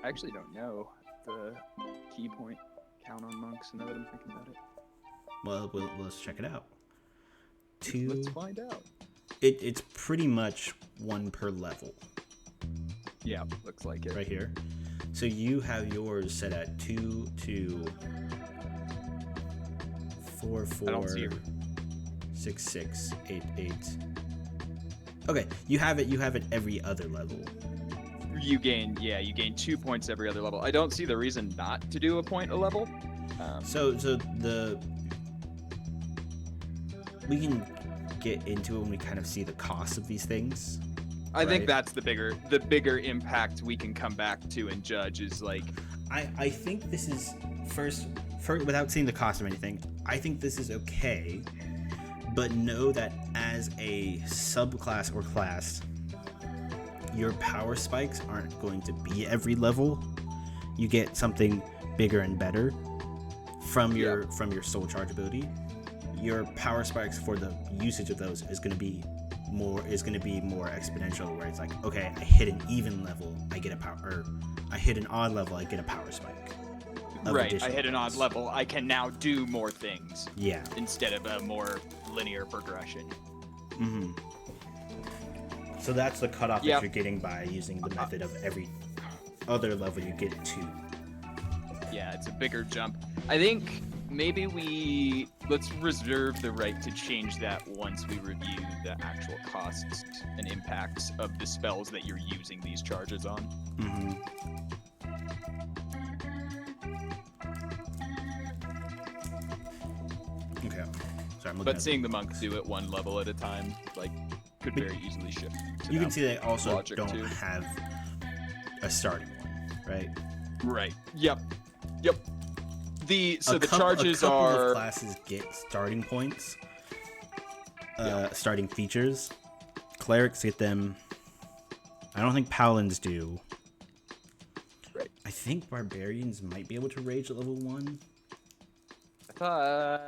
I actually don't know the key point count on monks now that I'm thinking about it. Well, let's check it out. Let's find out. It's pretty much one per level. Yeah, looks like it. Right here. So you have yours set at 2, 2, 4, 4, I don't see it. 6, 6, 8, 8. Okay, you have it every other level. You gain 2 points every other level. I don't see the reason not to do a point a level. We can get into it when we kind of see the cost of these things. I think that's the bigger impact we can come back to and judge is like. I think this is first without seeing the cost of anything. I think this is okay, but know that as a subclass or class, your power spikes aren't going to be every level. You get something bigger and better from your soul charge ability. Your power spikes for the usage of those is going to be more exponential, where it's like, okay, I hit an even level, I get a power, or I hit an odd level, I get a power spike. Right, I hit an odd level, I can now do more things. Yeah. Instead of a more linear progression. Mm-hmm. So that's the cutoff that you're getting by using the method of every other level you get 2. Yeah, it's a bigger jump. I think maybe let's reserve the right to change that once we review the actual costs and impacts of the spells that you're using these charges on. Mm-hmm. Okay. Sorry, but seeing the monks do it one level at a time, like, could very easily shift. You can see they also don't have a starting one, right? Right. Yep. The charges a couple are. Of classes get starting points, starting features. Clerics get them. I don't think paladins do. Right. I think barbarians might be able to rage at level 1. I thought.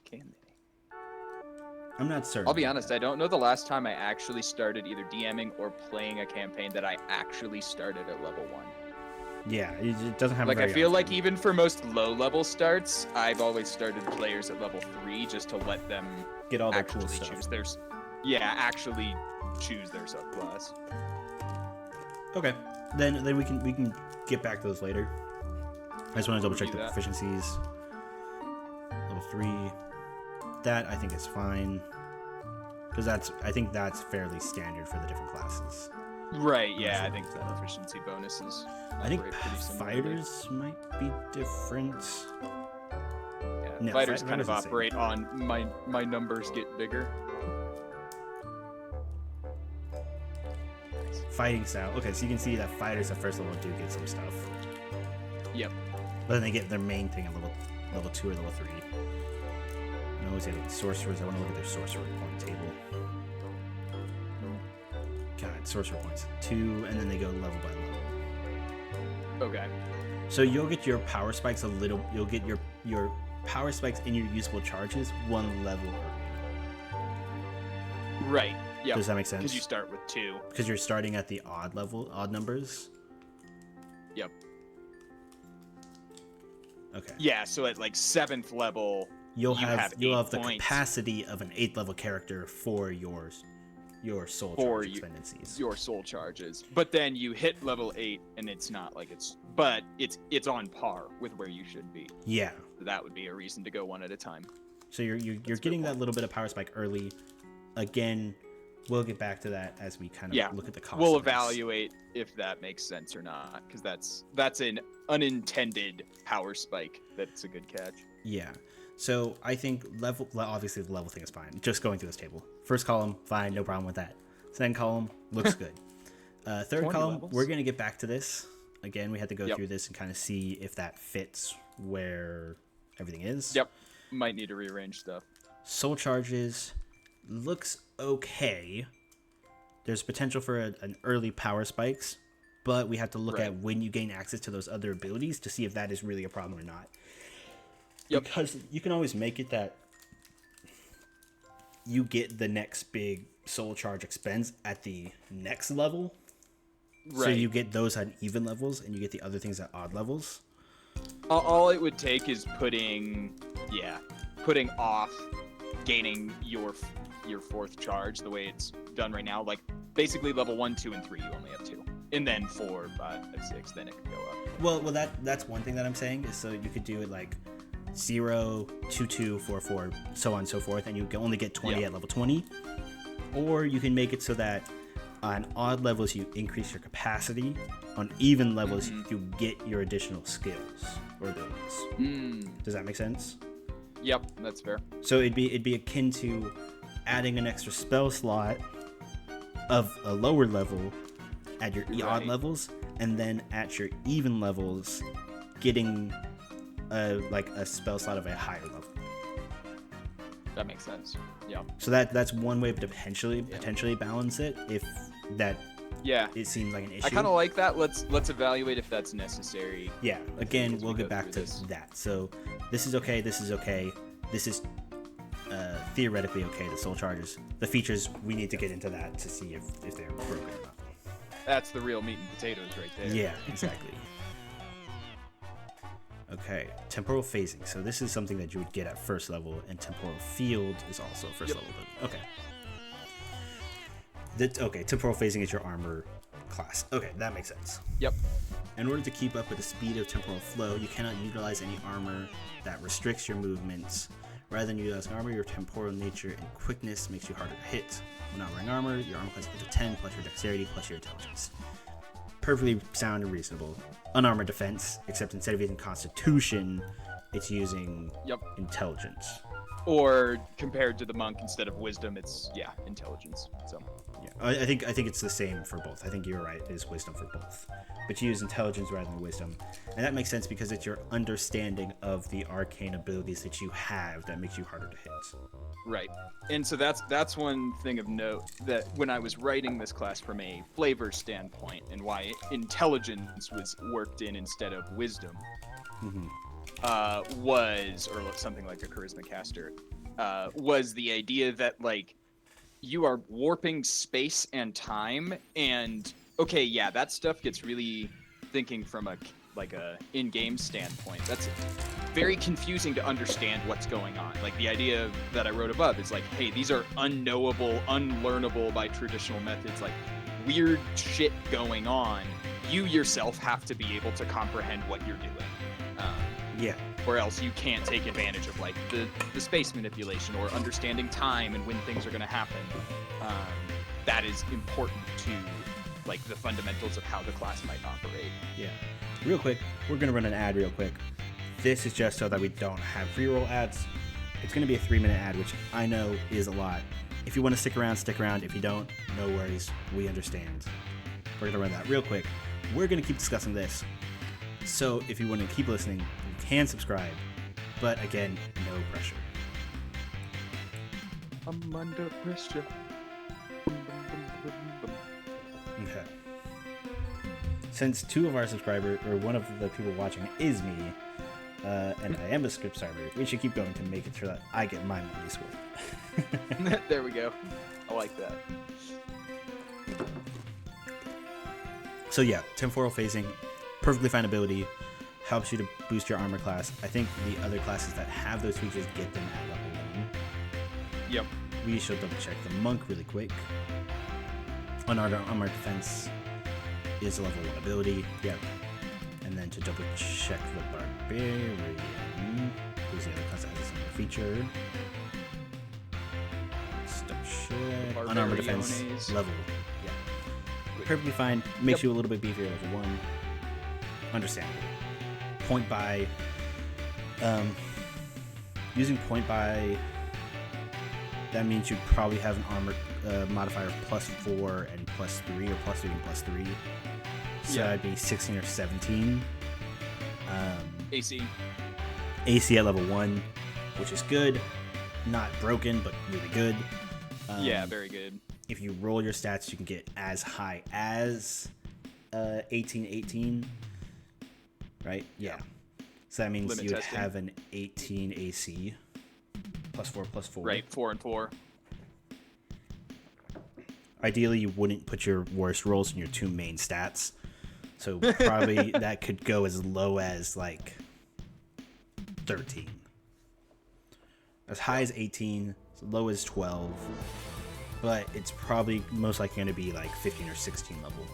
Can they? I'm not certain. I'll be honest, I don't know the last time I actually started either DMing or playing a campaign that I actually started at level 1. Yeah, it doesn't have. Like, I feel like even for most low-level starts, I've always started players at level 3 just to let them get all their actually cool stuff. choose their. Actually choose their subclass. Okay, then we can get back to those later. I just want to double check the proficiencies. Level 3. That I think is fine, because I think that's fairly standard for the different classes. Right. Yeah, I think the proficiency bonuses. I think fighters might be different. Yeah, no, fighters kind of operate on my numbers get bigger. Fighting style. Okay, so you can see that fighters at first level do get some stuff. Yep. But then they get their main thing at level 2 or level 3. And always have sorcerers. I want to look at their sorcerer point table. God, sorcerer points. 2, and then they go level by level. Okay. So you'll get your power spikes you'll get your power spikes in your usable charges 1 level early. Right. Yeah. Does that make sense? Because you start with 2. Because you're starting at the odd numbers. Yep. Okay. Yeah, so at like 7th level, you'll have the points. capacity of an 8th level character for your soul charge dependencies. Your soul charges. But then you hit level 8 and it's not like it's on par with where you should be. Yeah. So that would be a reason to go one at a time. So you're getting that little bit of power spike early. Again, we'll get back to that as we kind of look at the cost. We'll evaluate if that makes sense or not, because that's an unintended power spike. That's a good catch. Yeah. So I think obviously the level thing is fine. Just going through this table. First column, fine, no problem with that. Second column, looks good. Third column, levels. We're going to get back to this. Again, we had to go through this and kind of see if that fits where everything is. Yep. Might need to rearrange stuff. Soul charges looks okay. There's potential for an early power spikes, but we have to look at when you gain access to those other abilities to see if that is really a problem or not. Yep. Because you can always make it that you get the next big soul charge expense at the next level. Right. So you get those at even levels and you get the other things at odd levels. All it would take is putting off gaining your 4th charge the way it's done right now. Like basically level 1, 2, and 3 you only have 2. And then 4, 5, 6, then it can go up. Well that's one thing that I'm saying is so you could do it like 0, 2, 2, 4, 4, so on and so forth, and you can only get 20 at level 20. Or you can make it so that on odd levels you increase your capacity, on even levels you get your additional skills or abilities. Does that make sense? Yep, that's fair. So it'd be akin to adding an extra spell slot of a lower level at your odd levels, and then at your even levels getting a spell slot of a higher level. That makes sense. Yeah. So that's one way to potentially balance it if that it seems like an issue. I kind of like that. Let's evaluate if that's necessary. Yeah. Again, we'll get back to that. So this is okay. This is okay. This is theoretically okay. The soul charges, the features, we need to get into that to see if they're broken or not. That's the real meat and potatoes right there. Yeah, exactly. Okay, temporal phasing. So this is something that you would get at first level, and temporal field is also first level. Okay, temporal phasing is your armor class. Okay, that makes sense. Yep. In order to keep up with the speed of temporal flow, you cannot utilize any armor that restricts your movements. Rather than utilizing armor, your temporal nature and quickness makes you harder to hit. When not wearing armor, your armor class is equal to 10 plus your dexterity plus your intelligence. Perfectly sound and reasonable. Unarmored defense, except instead of using Constitution, it's using intelligence. Or compared to the monk, instead of wisdom, it's intelligence. So yeah, I think it's the same for both. I think you're right. It is wisdom for both, but you use intelligence rather than wisdom, and that makes sense because it's your understanding of the arcane abilities that you have that makes you harder to hit. Right, and so that's one thing of note that when I was writing this class from a flavor standpoint and why intelligence was worked in instead of wisdom. Was, or something like a charisma caster, was the idea that like you are warping space and time, and that stuff gets really thinking from a in-game standpoint. That's very confusing to understand what's going on. Like the idea that I wrote above is like, hey, these are unknowable, unlearnable by traditional methods, like weird shit going on. You yourself have to be able to comprehend what you're doing. Or else you can't take advantage of like the space manipulation or understanding time and when things are going to happen. That is important to like the fundamentals of how the class might operate. Yeah. Real quick, we're going to run an ad real quick. This is just so that we don't have reroll ads. It's going to be a 3-minute ad, which I know is a lot. If you want to stick around, stick around. If you don't, no worries. We understand. We're going to run that real quick. We're going to keep discussing this. So if you want to keep listening, you can subscribe. But again, no pressure. I'm under pressure. Okay. Since 2 of our subscribers, or one of the people watching is me, and I am a script writer, we should keep going to make it sure that I get my money's worth. There we go. I like that. So yeah, temporal phasing, perfectly fine ability, helps you to boost your armor class. I think the other classes that have those features get them at level 1. Yep. We should double check the monk really quick. Unarmed armor defense is a level 1 ability. Yep. And then to double check the barbarian, who's the other class that has a similar feature. Let's double check. Unarmored defense level. Yeah. Perfectly fine. Makes you a little bit beefier level 1. Understandable. Point buy. Using point buy, that means you'd probably have an armor modifier of +4 and +3, or +3 and +3. So that'd be 16 or 17. AC. AC at level 1, which is good. Not broken, but really good. Yeah, very good. If you roll your stats, you can get as high as 18. Right? Yeah. So that means you'd have an 18 AC. +4. Right, 4 and 4. Ideally, you wouldn't put your worst rolls in your 2 main stats. So probably that could go as low as like 13. As high as 18, as low as 12. But it's probably most likely going to be like 15 or 16 level 1.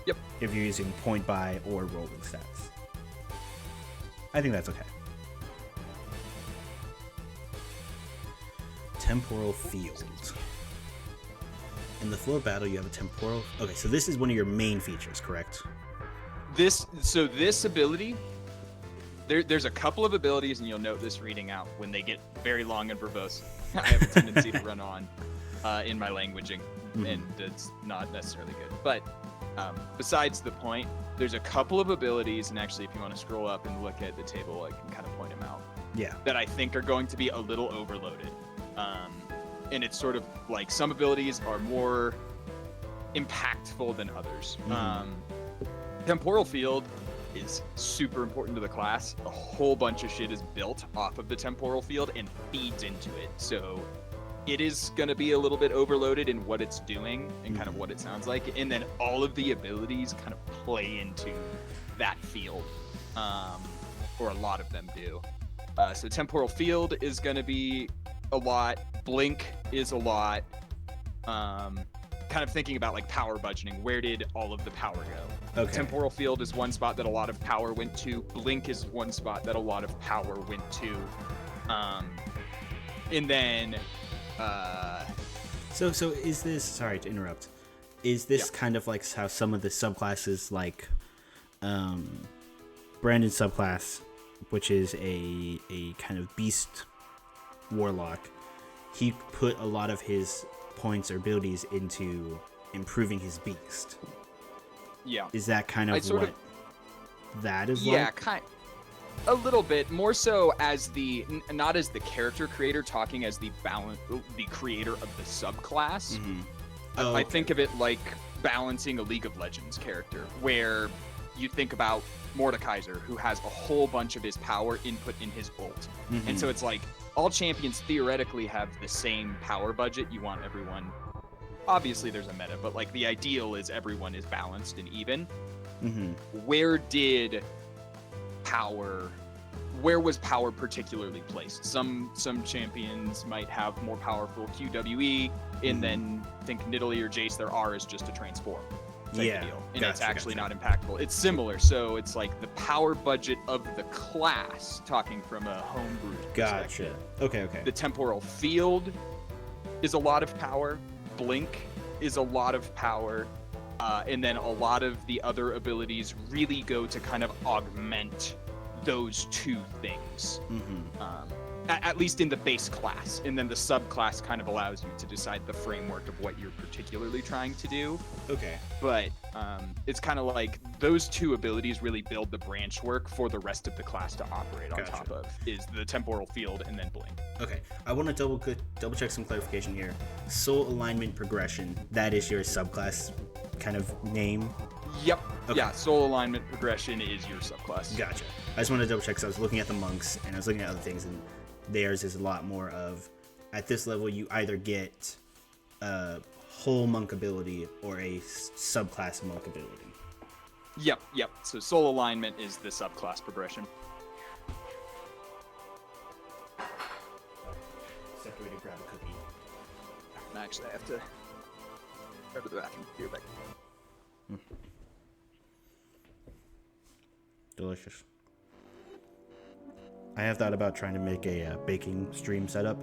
Yep. If you're using point buy or rolling stats. I think that's okay. Temporal field. In the floor battle, you have a temporal. Okay, so this is one of your main features, correct? This ability, there's a couple of abilities, and you'll note this reading out when they get very long and verbose. I have a tendency to run on in my languaging, and it's not necessarily good. But besides the point, there's a couple of abilities, and actually, if you want to scroll up and look at the table, I can kind of point them out. Yeah. That I think are going to be a little overloaded. And it's sort of like some abilities are more impactful than others. Temporal field is super important to the class. A whole bunch of shit is built off of the temporal field and feeds into it. So it is going to be a little bit overloaded in what it's doing and kind of what it sounds like. And then all of the abilities kind of play into that field, or a lot of them do. So temporal field is going to be a lot. Blink is a lot. Kind of thinking about like power budgeting. Where did all of the power go? Okay. Temporal field is one spot that a lot of power went to. Blink is one spot that a lot of power went to. And then So is this, sorry to interrupt, is this kind of like how some of the subclasses, like Brandon's subclass, which is a kind of beast warlock, he put a lot of his points or abilities into improving his beast. Yeah. Is that kind of what that is like? Yeah, a little bit more so as not as the character creator, talking as the creator of the subclass. I think of it like balancing a League of Legends character, where you think about Mordekaiser, who has a whole bunch of his power input in his ult. And so it's like all champions theoretically have the same power budget. You want everyone, obviously there's a meta, but like the ideal is everyone is balanced and even. Where was power particularly placed? Some champions might have more powerful QWE, and then think Nidalee or Jace, their R is just a transform type deal, and it's actually not impactful. It's similar, so it's like the power budget of the class, talking from a homebrew perspective. Okay. The temporal field is a lot of power. Blink is a lot of power. And then a lot of the other abilities really go to kind of augment those two things, at least in the base class. And then the subclass kind of allows you to decide the framework of what you're particularly trying to do. Okay. But it's kind of like those two abilities really build the branch work for the rest of the class to operate on top of, is the temporal field and then blink. Okay, I want to double check some clarification here. Soul alignment progression, that is your subclass kind of name? Yep. Okay. Yeah, soul alignment progression is your subclass. Gotcha. I just wanted to double check because I was looking at the monks and I was looking at other things, and theirs is a lot more of, at this level you either get whole monk ability or a subclass monk ability. Yep. So soul alignment is the subclass progression. Except way to grab a cookie. Actually, I have to go to the bathroom. Be right back. Delicious. I have thought about trying to make a baking stream setup.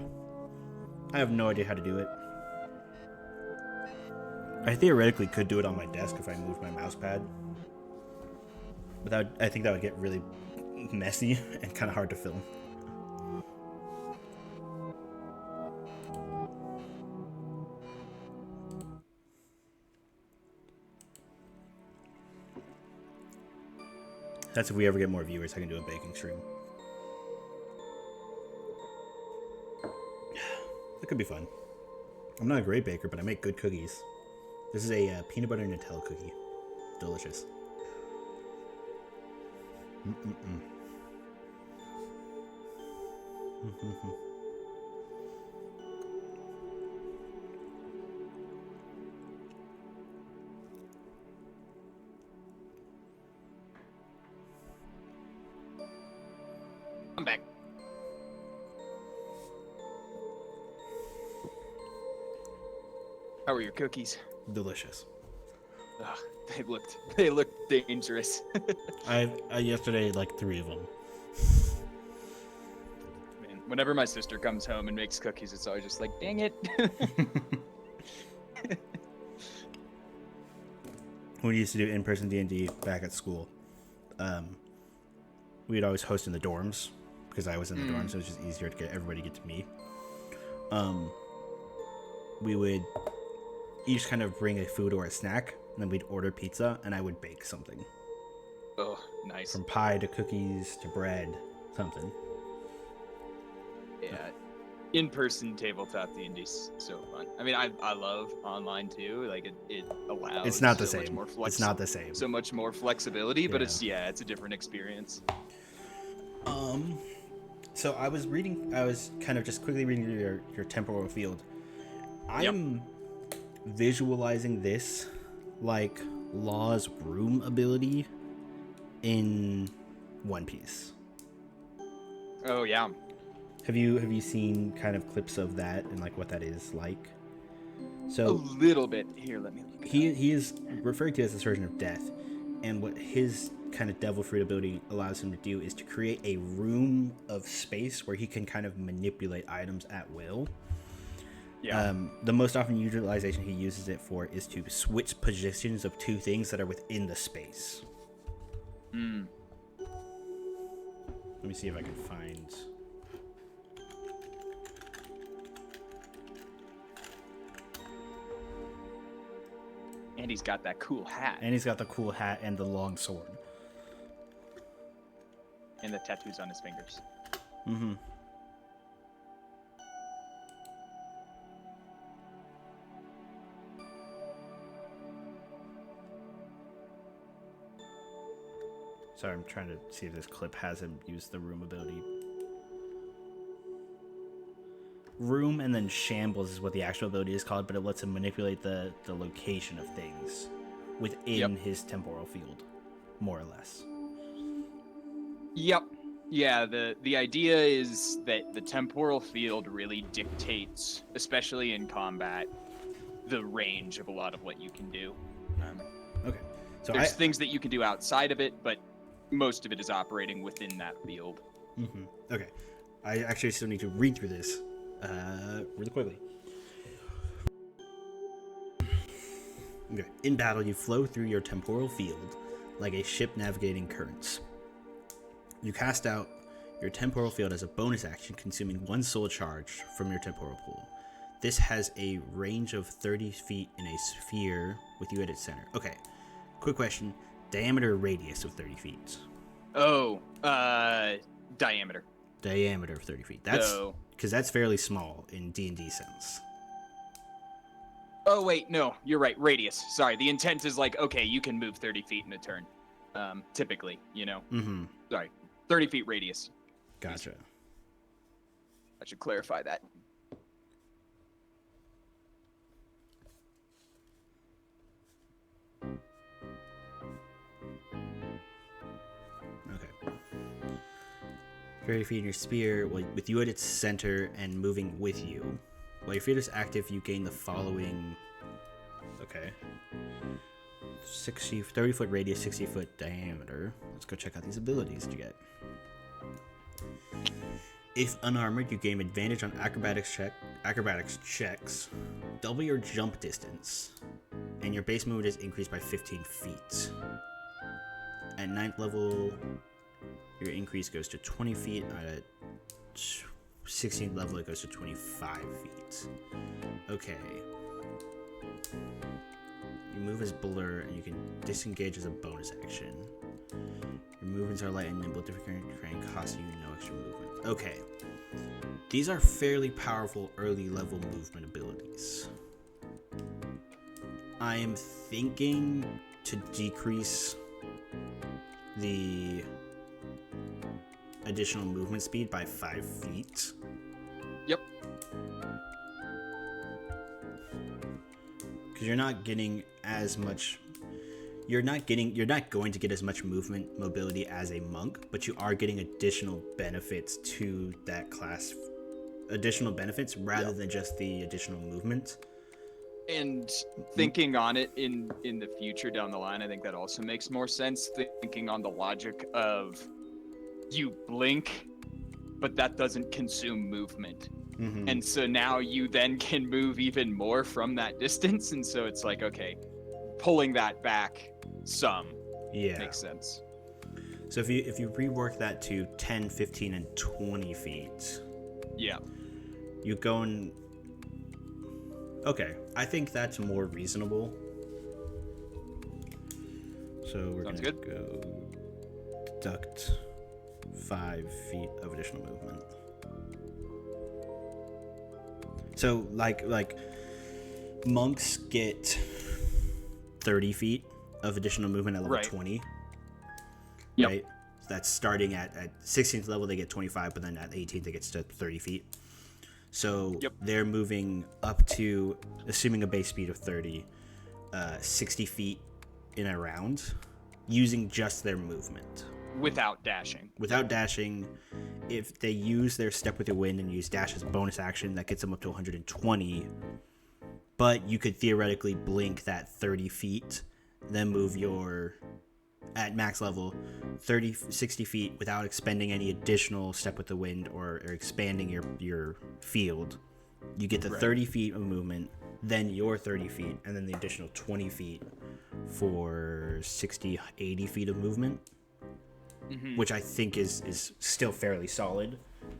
I have no idea how to do it. I theoretically could do it on my desk if I moved my mouse pad. But I think that would get really messy and kind of hard to film. That's if we ever get more viewers, I can do a baking stream. That could be fun. I'm not a great baker, but I make good cookies. This is a peanut butter Nutella cookie. Delicious. I'm back. How are your cookies? Delicious. Ugh, they looked dangerous. I yesterday like 3 of them. Man, whenever my sister comes home and makes cookies, it's always just like, dang it. When we used to do in-person D&D back at school, we'd always host in the dorms because I was in the dorms, so it was just easier to get everybody to get to me. We would each kind of bring a food or a snack, and then we'd order pizza, and I would bake something. Oh, nice. From pie to cookies to bread, something. Yeah, in-person tabletop D&D is so fun. I mean, I love online too. Like it allows. It's not the so much same. more It's not the same. So much more flexibility, but Yeah. it's a different experience. So I was kind of just quickly reading your temporal field. I'm visualizing this like Law's room ability in One Piece. Oh yeah. Have you seen kind of clips of that and like what that is like? A So little bit. Here, let me look. he is referred to as a surgeon of death, and what his kind of devil fruit ability allows him to do is to create a room of space where he can kind of manipulate items at will. Yeah. The most often utilization he uses it for is to switch positions of 2 things that are within the space. Let me see if I can find. And he's got that cool hat And he's got the cool hat and the long sword. and the tattoos on his fingers. Mm-hmm. Sorry, I'm trying to see if this clip has him use the room ability. Room and then shambles is what the actual ability is called, but it lets him manipulate the location of things within his temporal field, more or less. Yep. Yeah, the idea is that the temporal field really dictates, especially in combat, the range of a lot of what you can do. Okay. So There's things that you can do outside of it, but most of it is operating within that field. Okay. I actually still need to read through this really quickly. Okay. In battle, you flow through your temporal field like a ship navigating currents. You cast out your temporal field as a bonus action, consuming 1 soul charge from your temporal pool. This has a range of 30 feet in a sphere with you at its center. Okay. Quick question. Diameter or radius of 30 feet? Oh, diameter. Diameter of 30 feet. That's because that's fairly small in D&D sense. Oh, wait, no, you're right. Radius. Sorry, the intent is like, okay, you can move 30 feet in a turn. Typically, you know? Sorry, 30 feet radius. Gotcha. I should clarify that. 30 feet in your spear, with you at its center and moving with you. While your feat is active, you gain the following. Okay. 30-foot radius, 60-foot diameter. Let's go check out these abilities that you get. If unarmored, you gain advantage on acrobatics checks. Double your jump distance, and your base movement is increased by 15 feet. At 9th level, your increase goes to 20 feet. At 16th level, it goes to 25 feet. Okay. You move as Blur, and you can disengage as a bonus action. Your movements are light and nimble, different terrain costs you no extra movement. Okay. These are fairly powerful early level movement abilities. I am thinking to decrease the additional movement speed by 5 feet. Yep. Because you're not getting as much. You're not going to get as much mobility as a monk, but you are getting additional benefits to that class. Additional benefits rather than just the additional movement. And thinking on it in the future down the line, I think that also makes more sense. Thinking on the logic of you blink, but that doesn't consume movement. Mm-hmm. And so now you then can move even more from that distance. And so it's like, okay, pulling that back some makes sense. So if you rework that to 10, 15, and 20 feet, you go in. Okay, I think that's more reasonable. So we're going to go deduct 5 feet of additional movement. So like monks get 30 feet of additional movement at level 20. Yep. Right? So that's starting at 16th level, they get 25, but then at 18th, it gets to 30 feet. So they're moving up to, assuming a base speed of 30, 60 feet in a round, using just their movement. Without dashing. Without dashing. If they use their Step with the Wind and use dash as a bonus action, that gets them up to 120. But you could theoretically blink that 30 feet, then move your, at max level, 60 feet without expending any additional Step with the Wind or expanding your field. You get the 30 feet of movement, then your 30 feet, and then the additional 20 feet for 60, 80 feet of movement, which I think is still fairly solid.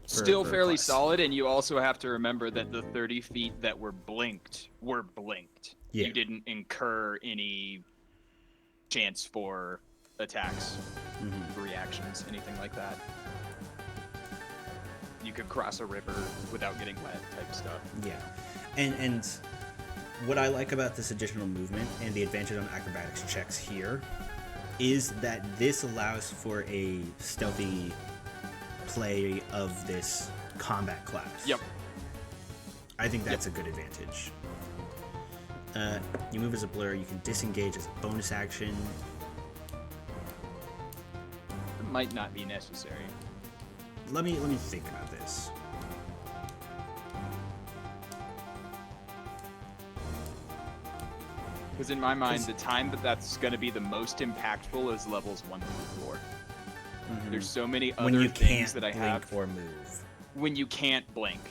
Still fairly solid, and you also have to remember that the 30 feet that were blinked. Yeah. You didn't incur any chance for attacks, reactions, anything like that. You could cross a river without getting wet type stuff. Yeah. And what I like about this additional movement and the advantage on acrobatics checks here is that this allows for a stealthy play of this combat class. Yep. I think that's a good advantage. You move as a Blur, you can disengage as a bonus action. It might not be necessary. Let me think about this. Because in my mind, the time that's going to be the most impactful is levels 1 through 4. There's so many other things that I have or move. When you can't blink.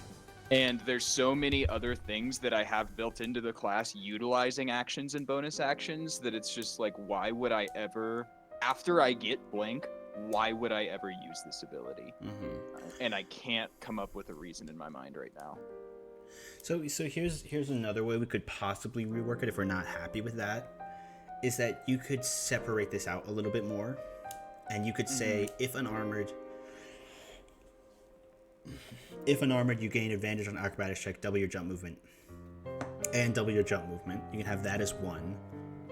And there's so many other things that I have built into the class utilizing actions and bonus actions that it's just like, why would I ever, after I get blink, why would I ever use this ability? And I can't come up with a reason in my mind right now. So here's another way we could possibly rework it if we're not happy with that, is that you could separate this out a little bit more, and you could say if unarmored, you gain advantage on acrobatics check, double your jump movement, and double your jump movement. You can have that as 1.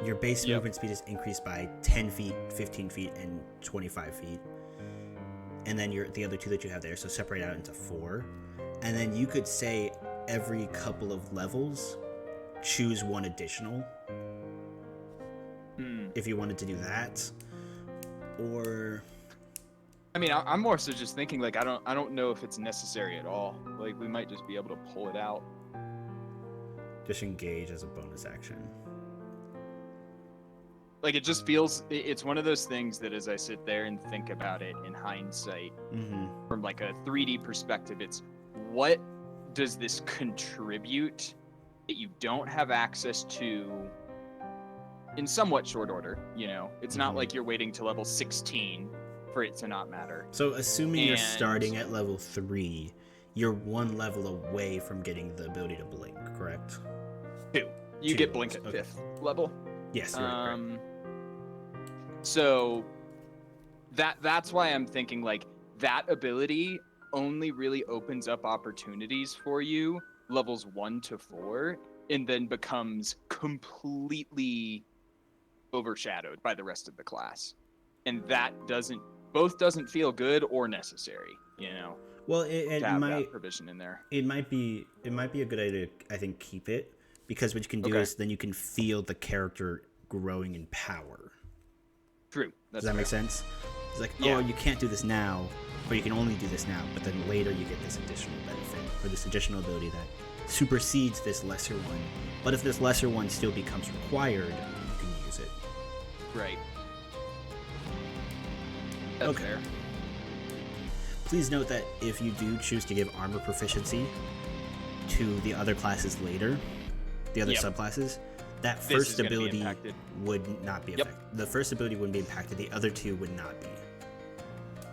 Your base movement speed is increased by 10 feet, 15 feet, and 25 feet. And then the other 2 that you have there, so separate out into 4. And then you could say every couple of levels, choose 1 additional. If you wanted to do that. Or I mean, I'm more so just thinking like I don't know if it's necessary at all. Like we might just be able to pull it out. Disengage as a bonus action. Like it just feels it's one of those things that as I sit there and think about it in hindsight from like a 3D perspective, it's what does this contribute that you don't have access to in somewhat short order, you know? It's not like you're waiting to level 16 for it to not matter. So assuming you're starting at level 3, you're one level away from getting the ability to blink, correct? 2. You get blink at 5th level. Yes, right. So that's why I'm thinking like that ability only really opens up opportunities for you levels 1 to 4 and then becomes completely overshadowed by the rest of the class. And that doesn't feel good or necessary, you know. Well, it have might that provision in there. It might be a good idea to, I think, keep it, because what you can do is then you can feel the character growing in power. True. Does that make sense? It's like, oh, you can't do this now, or you can only do this now, but then later you get this additional benefit, or this additional ability that supersedes this lesser one. But if this lesser one still becomes required, you can use it. Right. That's fair. Please note that if you do choose to give armor proficiency to the other classes later, the other subclasses, that first ability would not be affected. The first ability wouldn't be impacted. The other two would not be.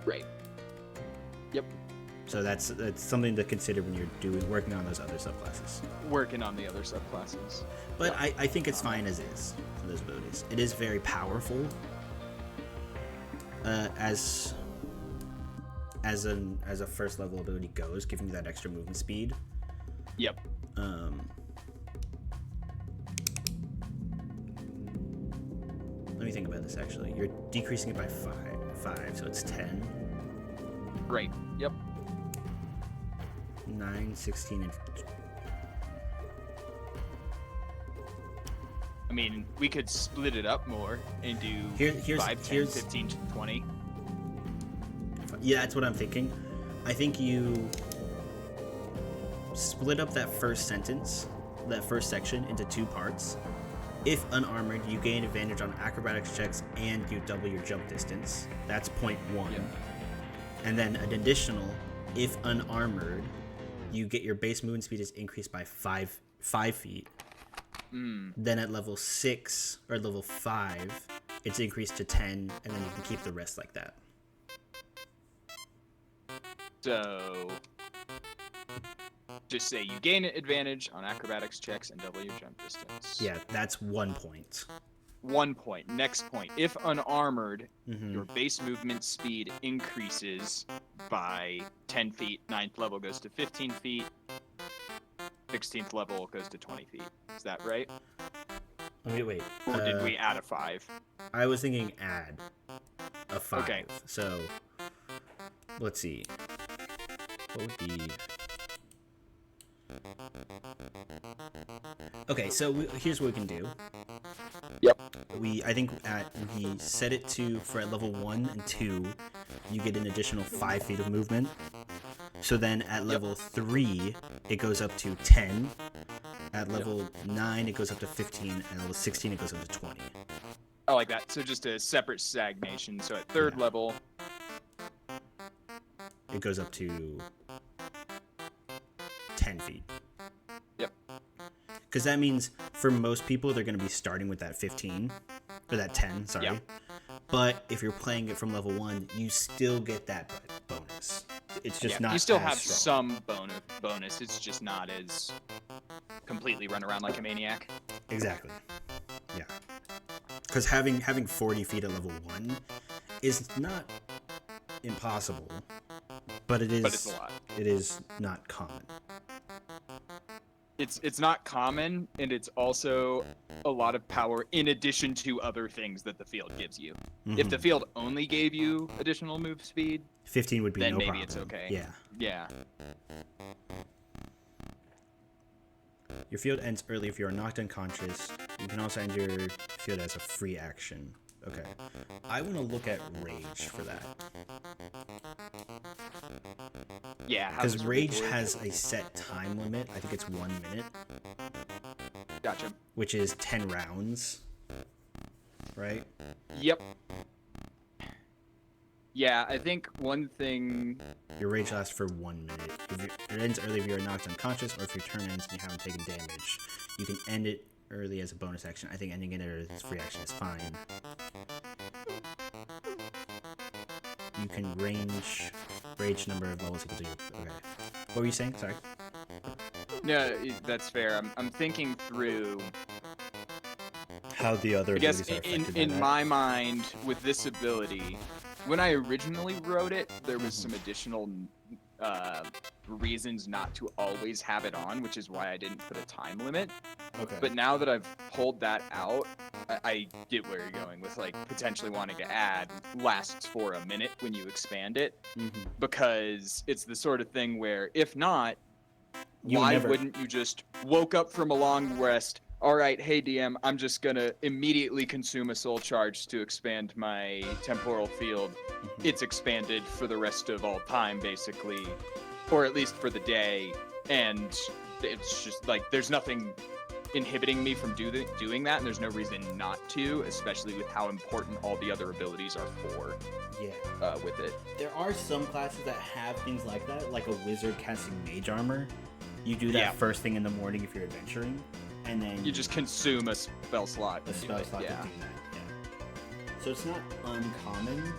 Right. Yep. So that's something to consider when you're working on those other subclasses. Working on the other subclasses. But I think it's fine as is for those abilities. It is very powerful. As a first level ability goes, giving you that extra movement speed. Yep. Let me think about this actually. You're decreasing it by 5, so it's 10. Right. Yep. 9, 16, and... I mean, we could split it up more and do 5, 10, 15, 20. Yeah, that's what I'm thinking. I think you split up that first section into 2 parts. If unarmored, you gain advantage on acrobatics checks and you double your jump distance. That's point 1. Yep. And then an additional, if unarmored, you get your base movement speed is increased by 5 feet. Then at level 6 or level 5, it's increased to 10, and then you can keep the rest like that. So, just say you gain advantage on acrobatics checks and double your jump distance. Yeah, that's 1 point. 1 point. Next point. If unarmored, your base movement speed increases by 10 feet. 9th level goes to 15 feet. 16th level goes to 20 feet. Is that right? Wait. Or did we add a 5? I was thinking add a 5. Okay. So, let's see. What would be... Okay, so here's what we can do. Yep. I think we set it to, for at level 1 and 2, you get an additional 5 feet of movement. So then at level 3, it goes up to 10. At level 9, it goes up to 15. And at level 16, it goes up to 20. I like that. So just a separate stagnation. So at 3rd level, it goes up to 10 feet. Yep. Because that means for most people, they're going to be starting with that 15. Or that 10, sorry. Yep. But if you're playing it from level 1, you still get that bonus. It's just not. You still as have strong. some bonus. It's just not as completely run around like a maniac. Exactly. Yeah. Because having 40 feet at level 1 is not impossible, but it is. But it's a lot. It is not common. It's not common, and it's also a lot of power in addition to other things that the field gives you. If the field only gave you additional move speed, 15 would be then no maybe problem. it's okay. Yeah. Yeah. Your field ends early if you are knocked unconscious. You can also end your field as a free action. Okay. I want to look at rage for that. Yeah, how Because does rage work? has a set time limit. I think it's 1 minute, Gotcha. which is 10 rounds, right? Yep. Yeah, I think one thing. Your rage lasts for 1 minute. If it ends early if you are knocked unconscious, or if your turn ends and you haven't taken damage. You can end it early as a bonus action. I think ending it as a free action is fine. You can rage number of levels equal to your. Okay. What were you saying? Sorry. No, that's fair. I'm thinking through. How the other I guess abilities are affected by in that. my mind, with this ability, when I originally wrote it, there was some additional reasons not to always have it on, which is why I didn't put a time limit. Okay. But now that I've pulled that out, I get where you're going with like potentially wanting to add lasts for a minute when you expand it, because it's the sort of thing where if not, why wouldn't you just woke up from a long rest? All right, hey DM, I'm just gonna immediately consume a soul charge to expand my temporal field. It's expanded for the rest of all time, basically, or at least for the day, and it's just like there's nothing inhibiting me from doing that, and there's no reason not to, especially with how important all the other abilities are for. Yeah. With it. There are some classes that have things like that, like a wizard casting mage armor. You do that first thing in the morning if you're adventuring, and then you just consume a spell slot. A spell slot to do that. Yeah. So it's not uncommon,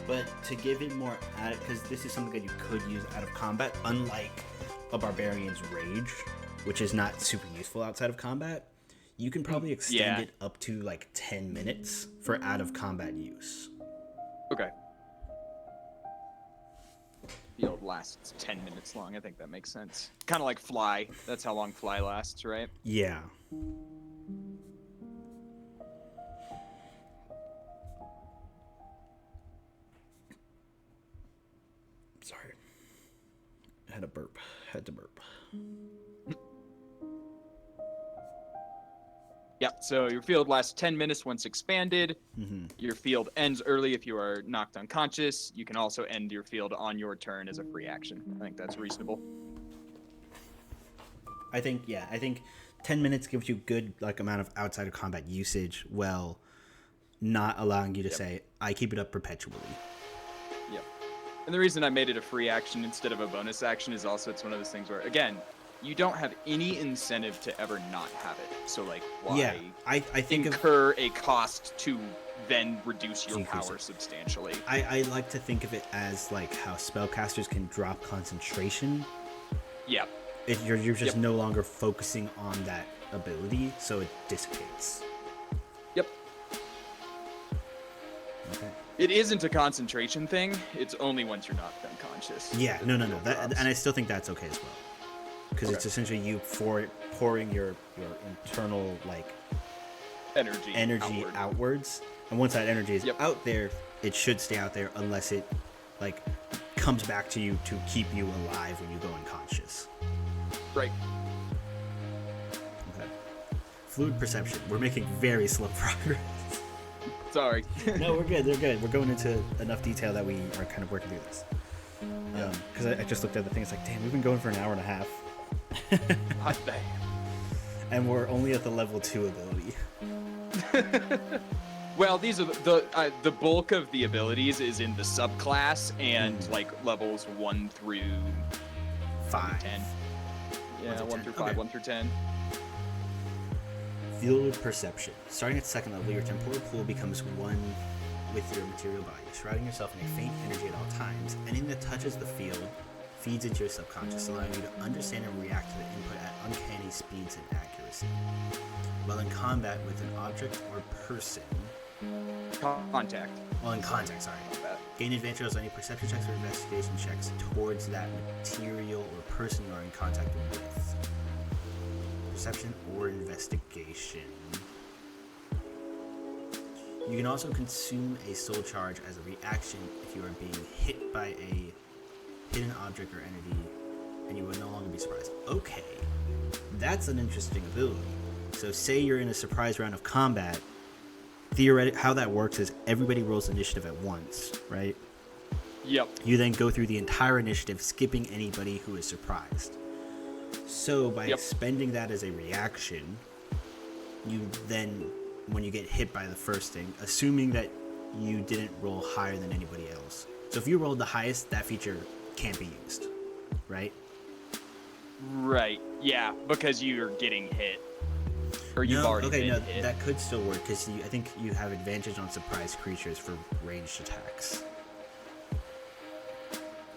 but to give it more because this is something that you could use out of combat, unlike a barbarian's rage, which is not super useful outside of combat. You can probably extend it up to like 10 minutes for out of combat use. Okay. Field lasts 10 minutes long. I think that makes sense. Kind of like Fly. That's how long Fly lasts, right? Yeah. Sorry. I had a burp. Had to burp. Yep, so your field lasts 10 minutes once expanded. Your field ends early if you are knocked unconscious. You can also end your field on your turn as a free action. I think that's reasonable. I think 10 minutes gives you good like amount of outside of combat usage while not allowing you to say, I keep it up perpetually. Yep. And the reason I made it a free action instead of a bonus action is also it's one of those things where, again, you don't have any incentive to ever not have it. So, like, why I think incur a cost to then reduce your power substantially? I like to think of it as, like, how spellcasters can drop concentration. Yeah. You're just no longer focusing on that ability, so it dissipates. Yep. Okay. It isn't a concentration thing. It's only once you're knocked unconscious. Yeah, no. And I still think that's okay as well. Because it's essentially you pouring your internal like energy outwards, and once that energy is out there, it should stay out there unless it like comes back to you to keep you alive when you go unconscious. Right. Okay. Fluid perception. We're making very slow progress. Sorry. No, we're good. They're good. We're going into enough detail that we are kind of working through this. Because I just looked at the thing. It's like, damn, we've been going for an hour and a half. Hot damn. And we're only at the level 2 ability. Well, these are the bulk of the abilities is in the subclass and like levels 1 through 5. 10. Yeah, 1 through 5, 1 through 10. Fluid perception. Starting at second level, your temporal pool becomes one with your material body, shrouding yourself in a faint energy at all times. Anything that touches the field feeds into your subconscious, allowing you to understand and react to the input at uncanny speeds and accuracy. While in combat with an object or person... Contact. Well, in contact, sorry. Gain advantage on any perception checks or investigation checks towards that material or person you are in contact with. Perception or investigation. You can also consume a soul charge as a reaction if you are being hit by a hidden object or entity, and you will no longer be surprised. Okay, that's an interesting ability. So say you're in a surprise round of combat, how that works is everybody rolls initiative at once, right? Yep. You then go through the entire initiative, skipping anybody who is surprised. So by spending that as a reaction, you then, when you get hit by the first thing, assuming that you didn't roll higher than anybody else. So if you rolled the highest, that feature can't be used, right? Right. Yeah, because you're getting hit. Or you've already been hit. That could still work because I think you have advantage on surprise creatures for ranged attacks.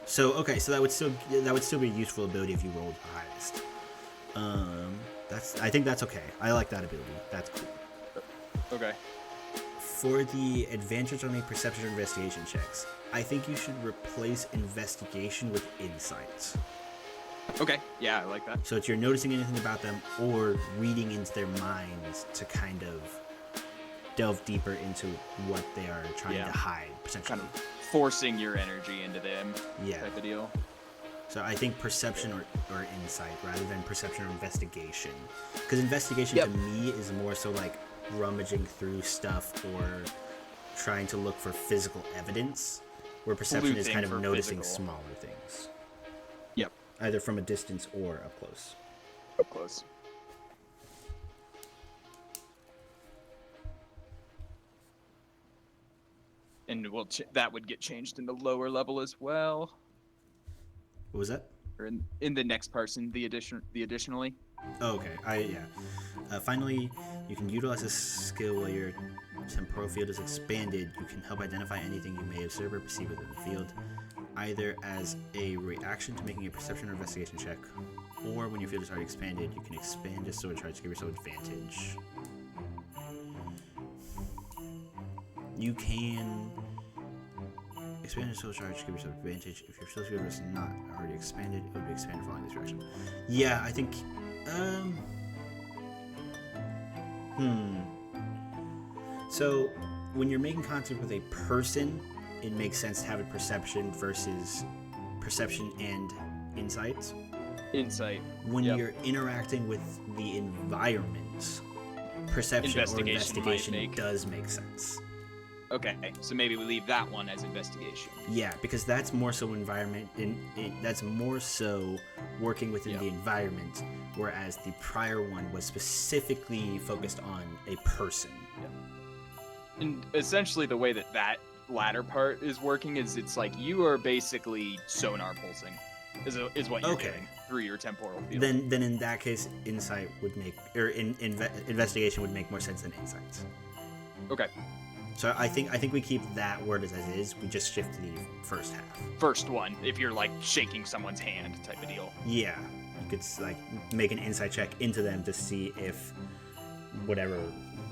So so that would still be a useful ability if you rolled the highest. I think that's okay. I like that ability. That's cool. Okay. For the advantage on the perception or investigation checks, I think you should replace investigation with insight. Okay, yeah, I like that. So it's you're noticing anything about them or reading into their minds to kind of delve deeper into what they are trying to hide, potentially. Kind of forcing your energy into them type of deal. So I think perception or insight rather than perception or investigation. Because investigation to me is more so like rummaging through stuff or trying to look for physical evidence, where perception is kind of noticing smaller things. Yep. Either from a distance or up close. Up close. And that would get changed in the lower level as well. What was that? Or in the next person, the additionally. Oh, okay. Finally, you can utilize this skill while your temporal field is expanded. You can help identify anything you may observe or perceive within the field, either as a reaction to making a perception or investigation check, or when your field is already expanded, you can expand your sword charge to give yourself advantage. You can expand your sword charge to give yourself advantage. If your sword field is not already expanded, it would be expanded following this direction. Yeah, I think. So, when you're making contact with a person, it makes sense to have a perception versus perception and insight. Insight. When you're interacting with the environment, perception or investigation does make sense. Okay, so maybe we leave that one as investigation. Yeah, because that's more so environment, that's more so working within the environment, whereas the prior one was specifically focused on a person. Yeah. And essentially the way that latter part is working is it's like you are basically sonar pulsing, is what you're doing through your temporal field. Then in that case, insight would make, or investigation would make more sense than insight. Okay. So I think we keep that word as is. We just shift to the first half. First one, if you're like shaking someone's hand type of deal. Yeah, you could like make an insight check into them to see if whatever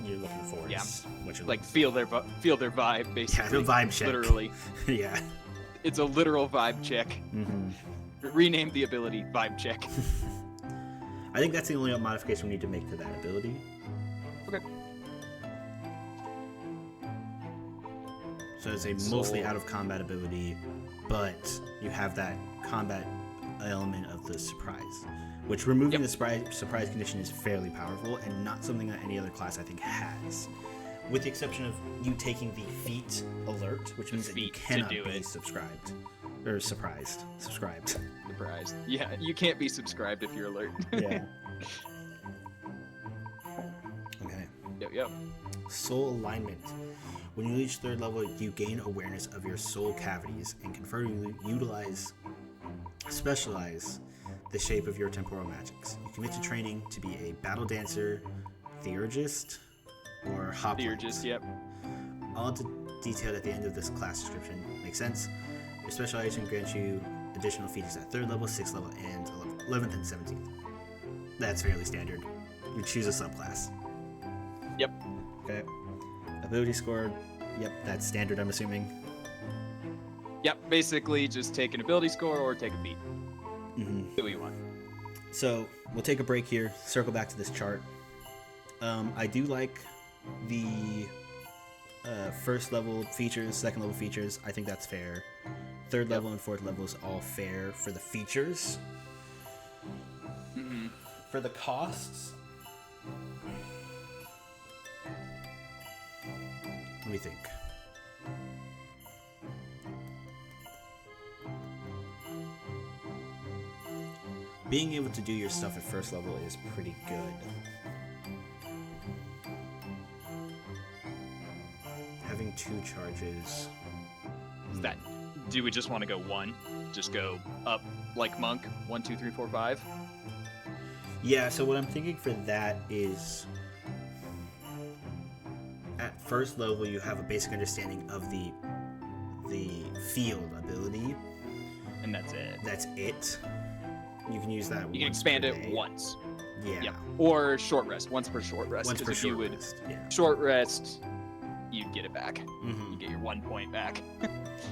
you're looking for is what you're like feel their vibe basically. Yeah, the vibe check. Literally. Yeah. It's a literal vibe check. Mm-hmm. Rename the ability vibe check. I think that's the only modification we need to make to that ability. Okay. So it's a mostly out of combat ability, but you have that combat element of the surprise, which removing the surprise condition is fairly powerful and not something that any other class I think has, with the exception of you taking the feat alert, which means that you cannot be subscribed. Surprised. Yeah, you can't be subscribed if you're alert. Yeah. Okay. Yep. Soul alignment. When you reach third level, you gain awareness of your soul cavities and can further specialize the shape of your temporal magics. You commit to training to be a battle dancer, theurgist, or hoplite. Theurgist, yep. All detailed at the end of this class description. Makes sense? Your specialization grants you additional features at 3rd level, 6th level, and 11th and 17th. That's fairly standard. You choose a subclass. Yep. Okay. Ability score, yep, that's standard, I'm assuming. Yep, basically just take an ability score or take a feat. Mm-hmm. Do what you want. So, we'll take a break here, circle back to this chart. I do like the first level features, second level features. I think that's fair. Third level and fourth level is all fair for the features. Mm-hmm. For the costs, Let me think. Being able to do your stuff at first level is pretty good. Having 2 charges. Is that? Do we just want to go 1? Just go up like monk? 1, 2, 3, 4, 5. Yeah. So what I'm thinking for that is, at first level, you have a basic understanding of the field ability. And that's it. That's it. You can use that. You can once expand per it day. once. Yeah. Yep. Or short rest. Once per short rest. Once per 'cause if you short would rest. Yeah. short rest, you'd get it back. Mm-hmm. You get your 1 point back.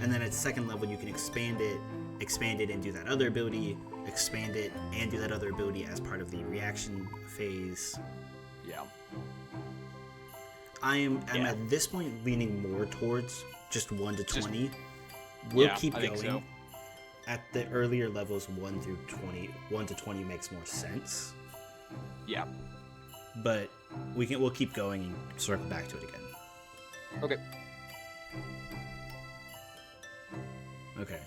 And then at second level, you can expand it and do that other ability, expand it and do that other ability as part of the reaction phase. Yeah. I'm Yeah. at this point leaning more towards just 1 to 20. We'll keep I going. think so. At the earlier levels, 1 through 20, 1 to 20 makes more sense. Yeah. But we'll keep going and circle back to it again. Okay. Okay.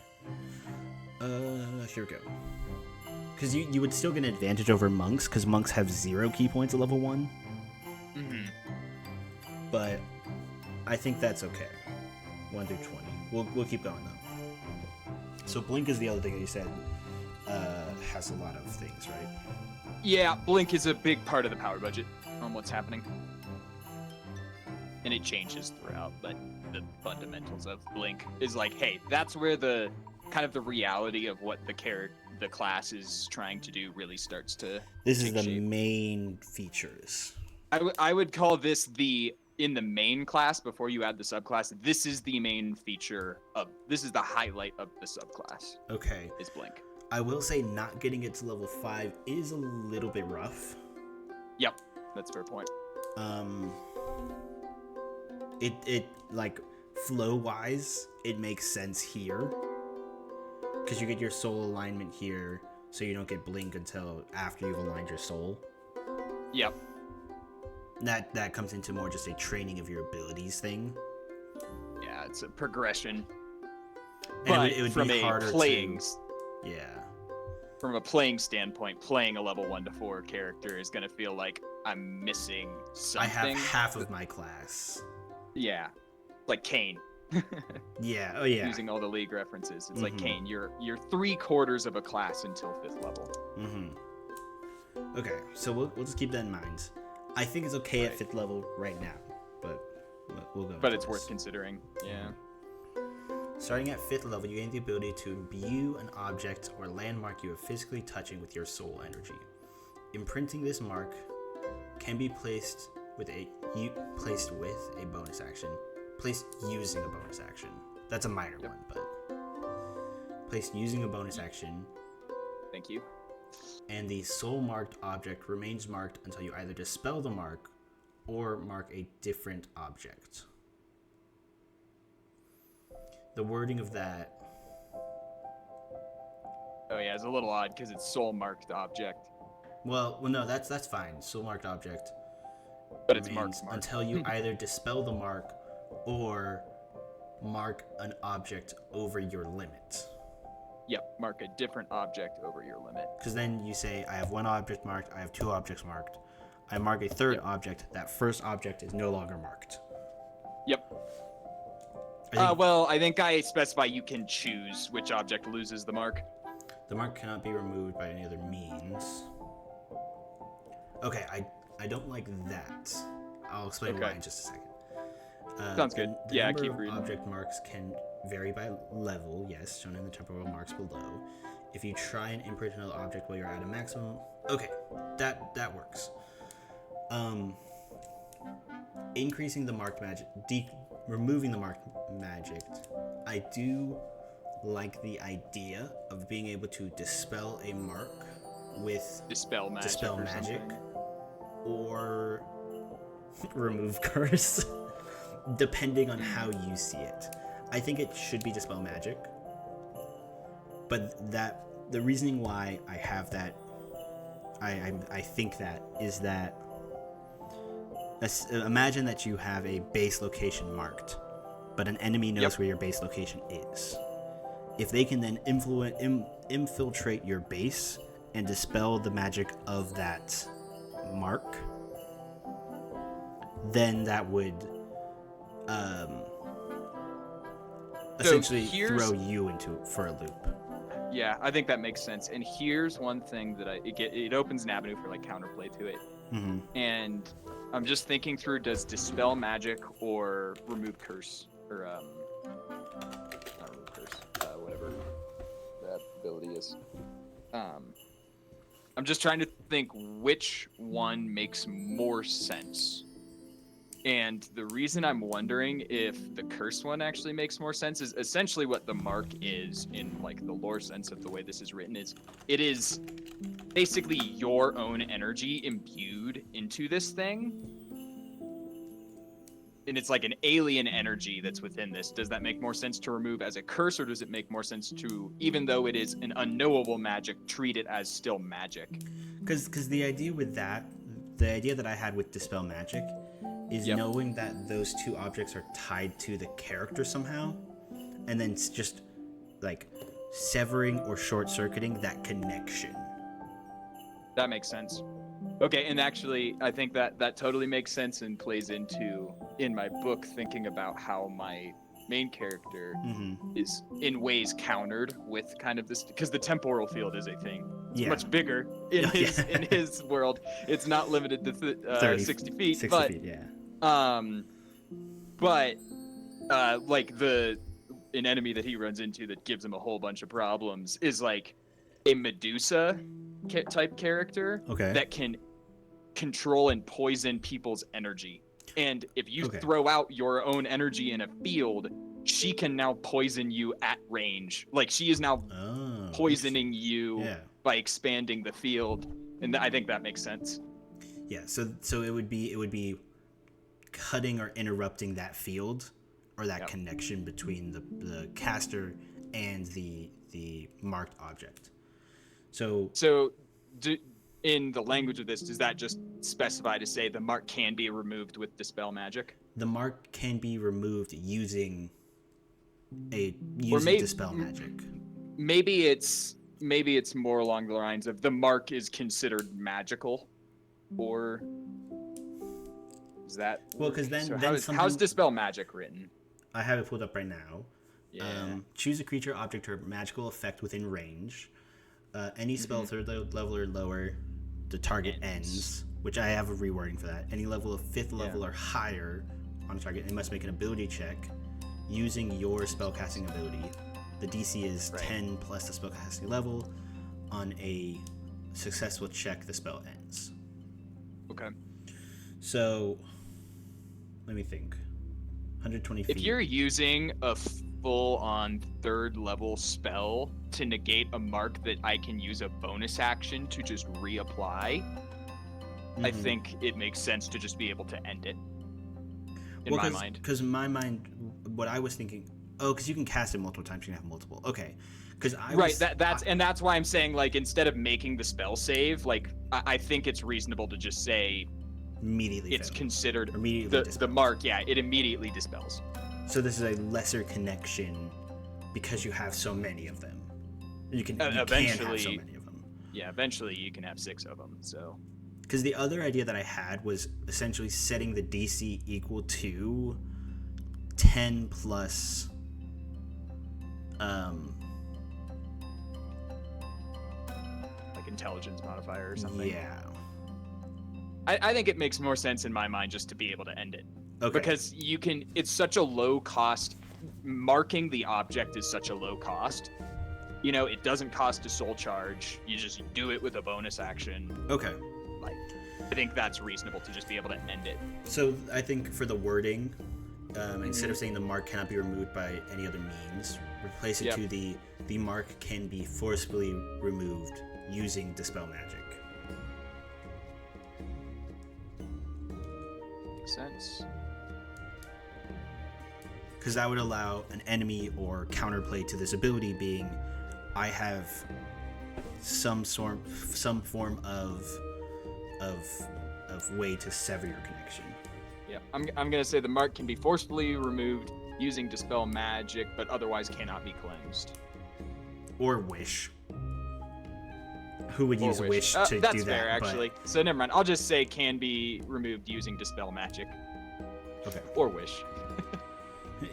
Here we go. Because you would still get an advantage over monks, because monks have 0 key points at level 1. Mm-hmm. But I think that's okay. 1 through 20. We'll keep going though. So blink is the other thing that you said has a lot of things, right? Yeah, blink is a big part of the power budget on what's happening. And it changes throughout, but the fundamentals of blink is like, hey, that's where the kind of the reality of what the class is trying to do really starts to This is take the shape. main features. I would call this in the main class before you add the subclass. This is the main feature this is the highlight of the subclass. Okay. Is blink. I will say not getting it to level 5 is a little bit rough. Yep, that's a fair point. It like flow wise, it makes sense here. Because you get your soul alignment here, so you don't get blink until after you've aligned your soul. Yep. That comes into more just a training of your abilities thing. Yeah, it's a progression. And But it would from be a harder playing to... Yeah. From a playing standpoint, playing a level 1 to 4 character is going to feel like I'm missing something. I have half of my class. Yeah. Like Kane. Yeah, oh yeah. Using all the league references. It's like Mhm. Kane, you're 3/4 of a class until 5th level. Mm-hmm. Okay, so we'll just keep that in mind. I think it's okay at Right. 5th level right now, but we'll go. But into it's this. worth considering. Yeah. Starting at 5th level, you gain the ability to imbue an object or landmark you are physically touching with your soul energy. Imprinting this mark can be placed with a bonus action. Placed using a bonus action. That's a minor one, but placed using a bonus action, Thank you. and the soul marked object remains marked until you either dispel the mark or mark a different object. The wording of that... Oh yeah, it's a little odd because it's soul marked object. Well, no, that's fine. Soul marked object But it's remains marked. until you either dispel the mark or mark an object over your limit. Yep, mark a different object over your limit. Because then you say, I have 1 object marked, I have 2 objects marked. I mark a 3rd object, that first object is no longer marked. Yep. I think I specify you can choose which object loses the mark. The mark cannot be removed by any other means. Okay, I don't like that. I'll explain why in just a second. Sounds good. The Yeah, number keep of reading. object marks can vary by level, yes, shown in the temporal marks below. If you try and imprint another object while you're at a maximum... Okay, that works. Increasing the marked magic... removing the marked magic. I do like the idea of being able to dispel a mark with Dispel magic. dispel or magic something. or remove curse, depending on how you see it. I think it should be dispel magic, but the reasoning why I have that, I think that is that Imagine that you have a base location marked, but an enemy knows where your base location is. If they can then infiltrate your base and dispel the magic of that mark, then that would essentially throw you for a loop. Yeah, I think that makes sense. And here's one thing that it opens an avenue for like counterplay to it. Mm-hmm. And I'm just thinking through: does dispel magic or remove curse, or not remove curse, whatever that ability is. I'm just trying to think which one makes more sense. And the reason I'm wondering if the curse one actually makes more sense is essentially what the mark is in like the lore sense of the way this is written is it is basically your own energy imbued into this thing. And it's like an alien energy that's within this. Does that make more sense to remove as a curse, or does it make more sense to, even though it is an unknowable magic, treat it as still magic? Because the idea that I had with dispel magic is knowing that those two objects are tied to the character somehow, and then it's just like severing or short-circuiting that connection. That makes sense. Okay, and actually, I think that totally makes sense and plays into, in my book, thinking about how my main character is in ways countered with kind of this, because the temporal field is a thing. It's much bigger in his world. It's not limited to 60 feet. 60 but, feet, yeah. But like an enemy that he runs into that gives him a whole bunch of problems is like a Medusa type character that can control and poison people's energy. And if you throw out your own energy in a field, she can now poison you at range. Like she is now poisoning you by expanding the field. And I think that makes sense. Yeah, so it would be cutting or interrupting that field or that connection between the caster and the marked object. So in the language of this, does that just specify to say the mark can be removed with dispel magic? The mark can be removed using dispel magic. Maybe it's more along the lines of the mark is considered magical, or is that because then, so how's dispel magic written? I have it pulled up right now. Yeah. Choose a creature, object, or magical effect within range. Any spell third level or lower, the target ends, which I have a rewording for that. Any level of 5th level or higher on a target, it must make an ability check using your spellcasting ability. The DC is 10 plus the spellcasting level. On a successful check, the spell ends. Okay. So, let me think. 120 feet. If you're using a full-on 3rd level spell to negate a mark that I can use a bonus action to just reapply, I think it makes sense to just be able to end it. In my mind. Because in my mind, what I was thinking, because you can cast it multiple times, you can have multiple. Okay. That's why I'm saying, like, instead of making the spell save, like, I think it's reasonable to just say immediately it's considered immediately the mark. Yeah, it immediately dispels. So this is a lesser connection because you have so many of them. You can have so many of them. Yeah, eventually you can have 6 of them. So. Because the other idea that I had was essentially setting the DC equal to 10 plus like intelligence modifier or something. Yeah. I think it makes more sense in my mind just to be able to end it. Okay. Because it's such a low cost. Marking the object is such a low cost. You know, it doesn't cost a soul charge. You just do it with a bonus action. Okay. Like, I think that's reasonable to just be able to end it. So I think for the wording, instead of saying the mark cannot be removed by any other means, replace it to the mark can be forcibly removed using dispel magic. Makes sense. Because that would allow an enemy or counterplay to this ability being, I have some form of way to sever your connection. I'm gonna say the mark can be forcefully removed using dispel magic, but otherwise cannot be cleansed. Or wish. Who would use wish to do that? That's fair, actually. So never mind. I'll just say can be removed using dispel magic. Okay. Or wish.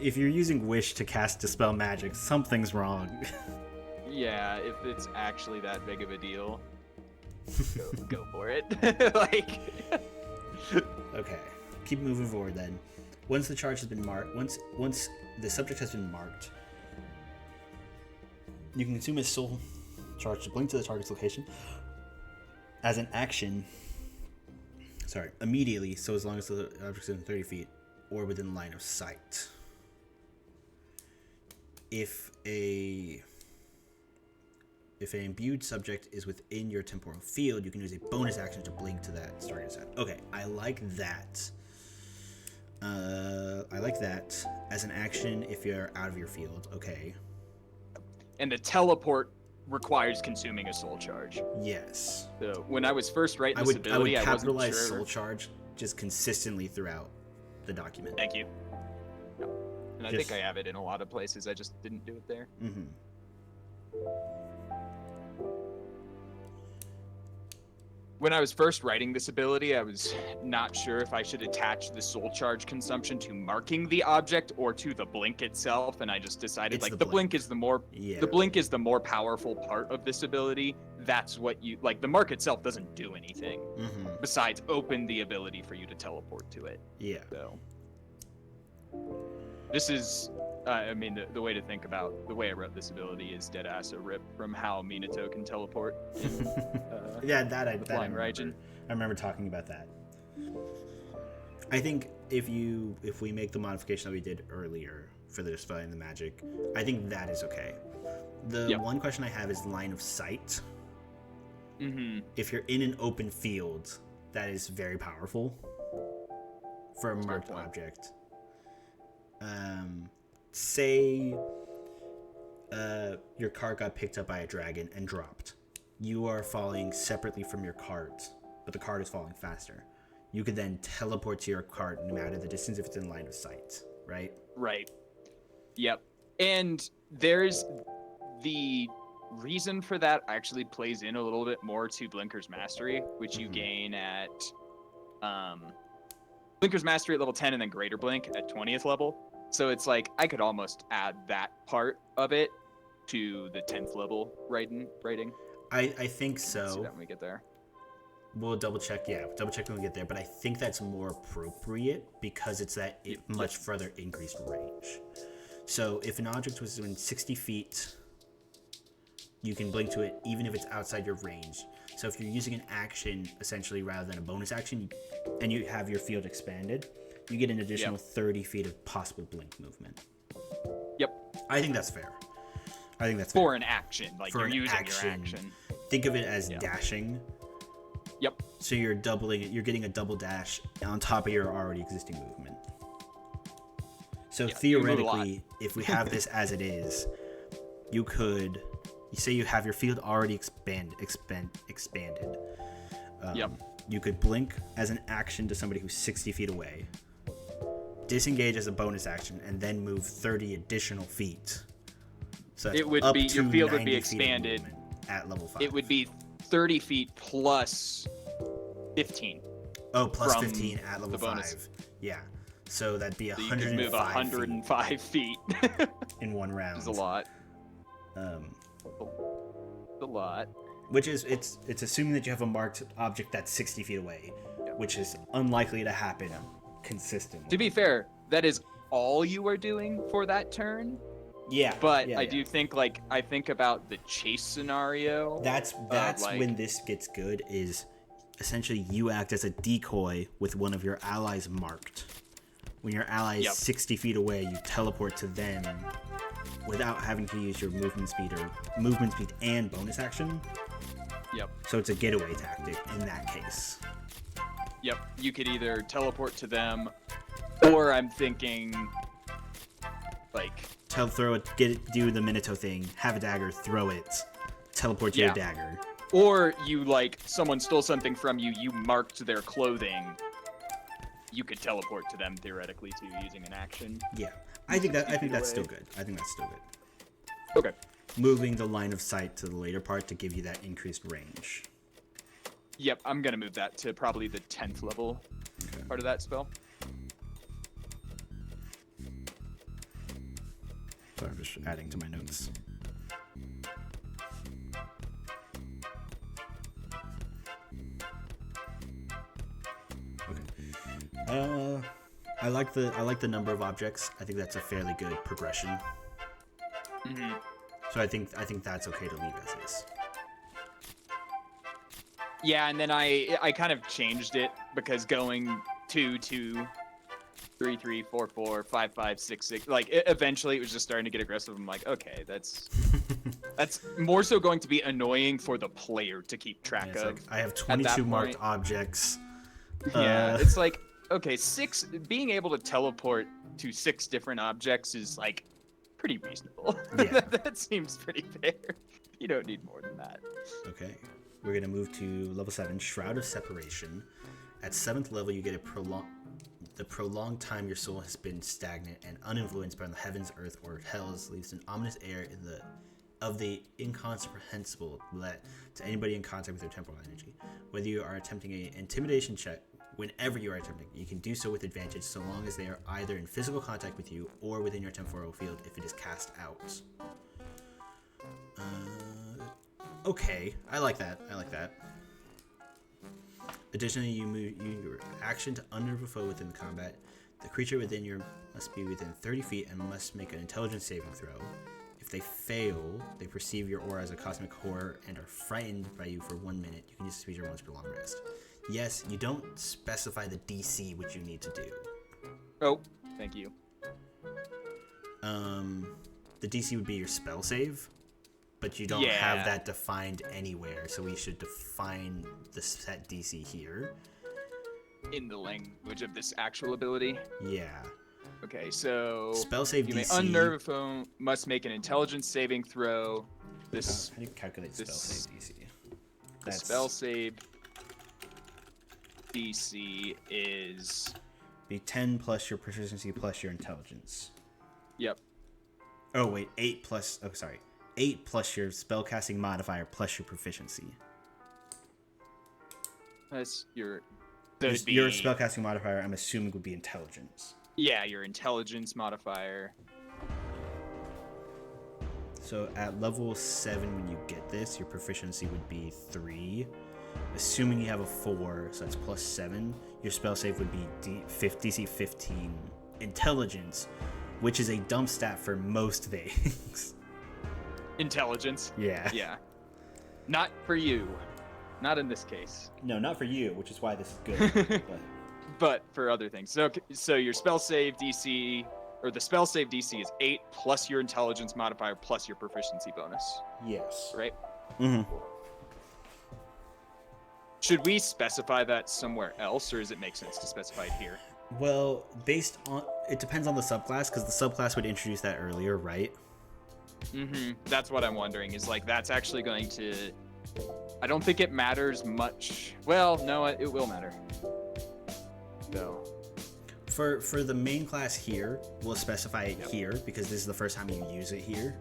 If you're using wish to cast dispel magic, something's wrong. Yeah, if it's actually that big of a deal, go for it. Like. Okay. Keep moving forward then. Once the charge has been marked, once the subject has been marked, you can consume a soul charge to blink to the target's location as an action. Immediately. So as long as the object's within 30 feet or within line of sight. If an imbued subject is within your temporal field, you can use a bonus action to blink to that target's side. Okay, I like that. As an action if you're out of your field. Okay. And the teleport requires consuming a soul charge. Yes. So when I was first writing this I would ability, I wasn't capitalize sure. soul charge just consistently throughout the document. Thank you. And I think I have it in a lot of places. I just didn't do it there. Mm-hmm. When I was first writing this ability, I was not sure if I should attach the soul charge consumption to marking the object or to the blink itself, and I just decided It's the the blink is the more Yeah. the blink is the more powerful part of this ability. That's what you like. The mark itself doesn't do anything Mm-hmm. besides open the ability for you to teleport to it. Yeah. So this is, I mean, the way to think about the way I wrote this ability is dead ass a rip from how Minato can teleport. Yeah, that I Flying remember. Raijin. I remember talking about that. I think if we make the modification that we did earlier for the dispelling the magic, I think that is okay. The one question I have is line of sight. Mm-hmm. If you're in an open field, that is very powerful for a marked object. Say your cart got picked up by a dragon and dropped. You are falling separately from your cart, but the cart is falling faster. You could then teleport to your cart no matter the distance if it's in line of sight, right? Right. Yep. And there's the reason for that actually plays in a little bit more to Blinker's Mastery, which you gain at Blinker's Mastery at level 10 and then Greater Blink at 20th level. So it's like I could almost add that part of it to the 10th level rating. I think so. See that when we get there. We'll double check when we get there, but I think that's more appropriate because it's that much further increased range. So if an object was within 60 feet, you can blink to it even if it's outside your range. So if you're using an action essentially rather than a bonus action and you have your field expanded, you get an additional 30 feet of possible blink movement. Yep. I think that's fair. For an action, like For you're an using action. your action. Think of it as dashing. Yep. So you're doubling it. You're getting a double dash on top of your already existing movement. So theoretically, if we have this as it is, you say you have your field already expanded. You could blink as an action to somebody who's 60 feet away, disengage as a bonus action, and then move 30 additional feet. So that's It would up be to your field would 90 be feet of expanded. movement at level 5. It would be 30 feet plus 15. Oh, plus from 15 at level the bonus. 5. Yeah. So that'd be So you could move 105 feet 105 feet. in one round. Which is a lot. Um, A lot. which is it's assuming that you have a marked object that's 60 feet away, which is unlikely to happen consistently. To be fair, that is all you are doing for that turn. Yeah. But yeah, I yeah. do think I think about the chase scenario. That's when this gets good, is essentially you act as a decoy with one of your allies marked. When your ally is 60 feet away, you teleport to them without having to use your movement speed and bonus action. Yep. So it's a getaway tactic in that case. Yep. You could either teleport to them, or I'm thinking like Throw it, do the Minato thing, have a dagger, throw it, teleport to your dagger. Or you someone stole something from you, you marked their clothing, you could teleport to them theoretically too using an action. Yeah, I think that's away. still good. I think that's still good. Okay. Moving the line of sight to the later part to give you that increased range. Yep, I'm gonna move that to probably the 10th level part of that spell. Sorry, I'm just adding to my notes. Okay. I like the number of objects. I think that's a fairly good progression. Mm-hmm. So I think that's okay to leave as is. Yeah, and then I kind of changed it because going 2, 2, 3, 3, 4, 4, 5, 5, 6, 6. Like eventually, it was just starting to get aggressive. I'm like, okay, that's more so going to be annoying for the player to keep track Yeah, of. like, I have 22 marked point. objects. Yeah, it's like, okay, 6. Being able to teleport to 6 different objects is like pretty reasonable. Yeah. That seems pretty fair. You don't need more than that. Okay, we're gonna move to level 7, Shroud of Separation. At 7th level, you get the prolonged time your soul has been stagnant and uninfluenced by the heavens, earth, or hells leaves an ominous air of the incomprehensible to anybody in contact with your temporal energy. Whether you are attempting an intimidation check, whenever you are attempting, you can do so with advantage so long as they are either in physical contact with you or within your temporal field if it is cast out. Okay, I like that. Additionally, you move your action to unnerve a foe within the combat. The creature within you must be within 30 feet and must make an intelligence saving throw. If they fail, they perceive your aura as a cosmic horror and are frightened by you for 1 minute. You can use this feature once per long rest. Yes, you don't specify the DC which you need to do. Oh, thank you. The DC would be your spell save, but you don't have that defined anywhere, so we should define the set DC here. In the language of this actual ability? Yeah. Okay, so Spell save you may DC. unnerve a foe, must make an intelligence saving throw. This How do you calculate spell save DC? the spell save DC is be 10 plus your proficiency plus your intelligence. Yep. Oh wait, 8 plus. Oh sorry, 8 plus your spellcasting modifier plus your proficiency. That's your. Your spellcasting modifier, I'm assuming, would be intelligence. Yeah, your intelligence modifier. So at level 7, when you get this, your proficiency would be 3. Assuming you have a 4, so that's plus 7. Your spell save would be DC 15 intelligence, which is a dumb stat for most things. Intelligence? Yeah. Yeah. Not for you. Not in this case. No, not for you, which is why this is good. But for other things. So your spell save DC, or the spell save DC is 8 plus your intelligence modifier plus your proficiency bonus. Yes. Right? Mm-hmm. Should we specify that somewhere else, or does it make sense to specify it here? Well, it depends on the subclass, because the subclass would introduce that earlier, right? Mm-hmm. That's what I'm wondering, is like that's actually going to... I don't think it matters much. Well, no, it will matter. So... For the main class here, we'll specify it here, because this is the first time you use it here.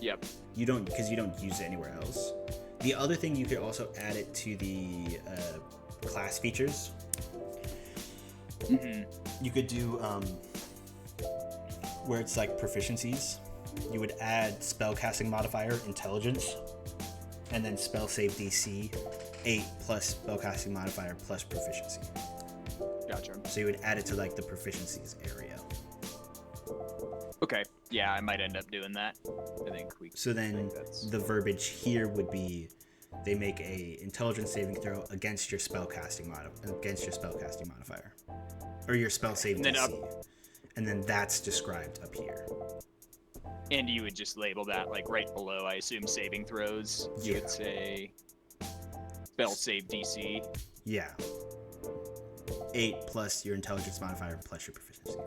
Yep. Because you don't use it anywhere else. The other thing, you could also add it to the class features. Mm-hmm. You could do where it's like proficiencies. You would add spellcasting modifier intelligence, and then spell save DC 8 plus spellcasting modifier plus proficiency. Gotcha. So you would add it to like the proficiencies area. Okay. Yeah, I might end up doing that. I think we. So then the verbiage here would be, they make a intelligence saving throw against your spellcasting modifier, or your spell save DC, and then that's described up here. And you would just label that like right below, I assume, saving throws. You would say spell save DC. Yeah. 8 plus your intelligence modifier plus your proficiency.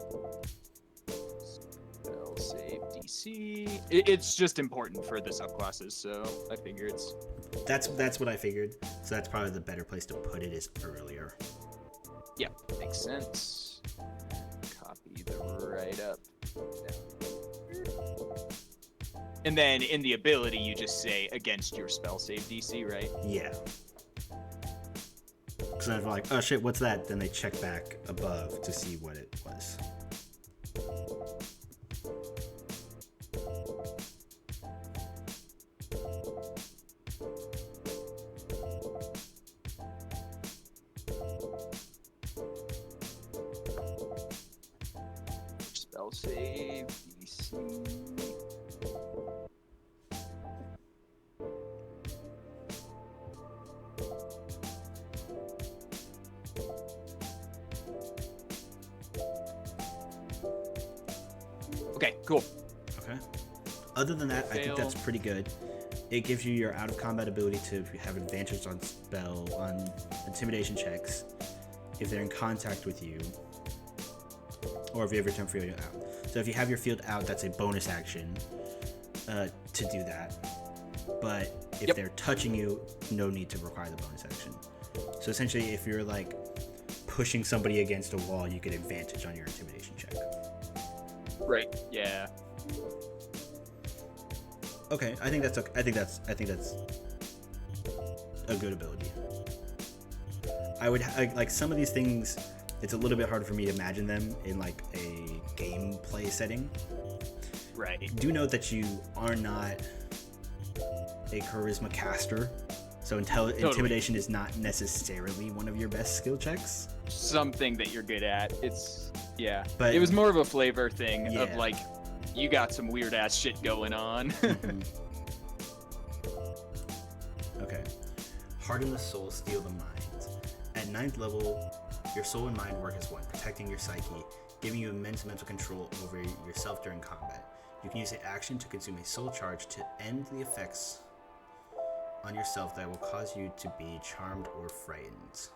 Spell save DC. It's just important for the subclasses, so I figure it's... That's what I figured. So that's probably the better place to put it, is earlier. Yeah, makes sense. Copy the write-up. And then in the ability, you just say against your spell save DC, right? Yeah. Because I'm like, oh shit, what's that? Then they check back above to see what it was. Spell save DC. Okay, cool. Okay. Other than that, I think that's Fail. pretty good. It gives you your out of combat ability to have advantage on intimidation checks if they're in contact with you, or if you ever turn field out. So if you have your field out, that's a bonus action to do that. But if they're touching you, no need to require the bonus action. So essentially, if you're like pushing somebody against a wall, you get advantage on your intimidation check. Right. Yeah. Okay, I think that's okay. I think that's a good ability. Like some of these things, it's a little bit harder for me to imagine them in like a gameplay setting. Right. Do note that you are not a charisma caster, so intimidation is not necessarily one of your best skill checks. Something that you're good at. Yeah. But it was more of a flavor thing of yeah. like, you got some weird ass shit going on. Mhm. Okay. Harden the soul, steal the mind. At 9th level, your soul and mind work as one, protecting your psyche, giving you immense mental control over yourself during combat. You can use the action to consume a soul charge to end the effects on yourself that will cause you to be charmed or frightened.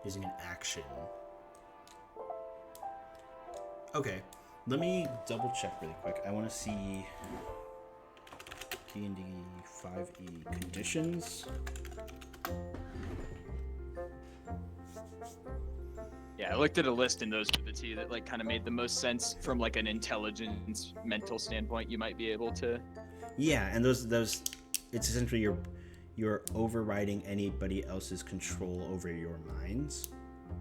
Using an action. Okay, let me double check really quick. I want to see D&D 5e conditions. Yeah, I looked at a list and those were the two that like kind of made the most sense from like an intelligence mental standpoint. You might be able to. Yeah, and those it's essentially you're overriding anybody else's control over your minds.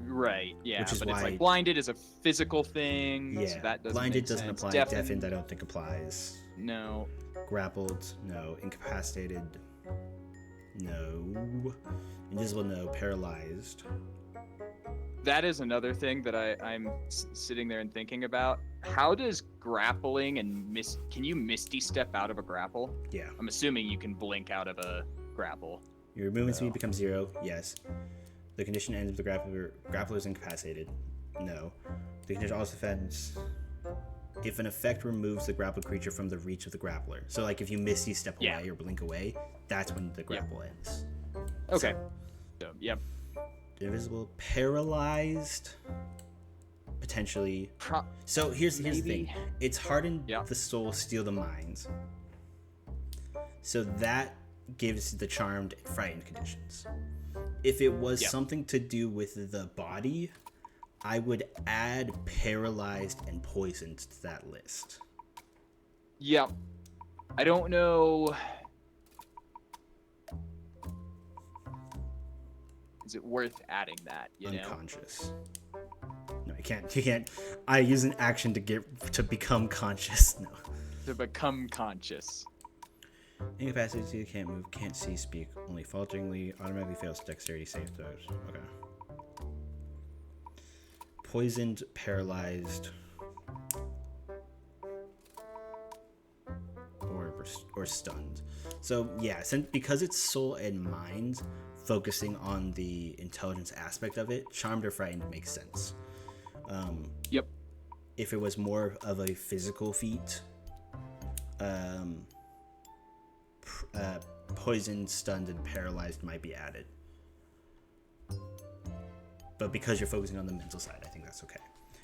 Right. Yeah. Which is but why it's like blinded is a physical thing. Yeah, So that doesn't blinded make doesn't sense. apply. Deafened, I don't think applies. No. Grappled, no. Incapacitated, no. Invisible, no. Paralyzed. That is another thing that I'm sitting there and thinking about. How does grappling and can you misty step out of a grapple? Yeah. I'm assuming you can blink out of a grapple. Your movement speed becomes 0. Yes. The condition ends with the grappler is incapacitated. No. The condition also offends if an effect removes the grappled creature from the reach of the grappler. So like if you misty step away or blink away, that's when the grapple ends. Okay. So, yep. Invisible, paralyzed, potentially. So here's the thing. It's hardened the soul, steal the mind. So that gives the charmed and frightened conditions. If it was something to do with the body, I would add paralyzed and poisoned to that list. Yep. I don't know. Is it worth adding that? You Unconscious. No, you can't. I use an action to become conscious. No. To become conscious. Incapacity, can't move, can't see, speak, only falteringly, automatically fails dexterity save throws. Okay. Poisoned, paralyzed, or stunned. So yeah, because it's soul and mind, focusing on the intelligence aspect of it, charmed or frightened makes sense. Yep. If it was more of a physical feat, poisoned, stunned, and paralyzed might be added. But because you're focusing on the mental side, I think that's okay.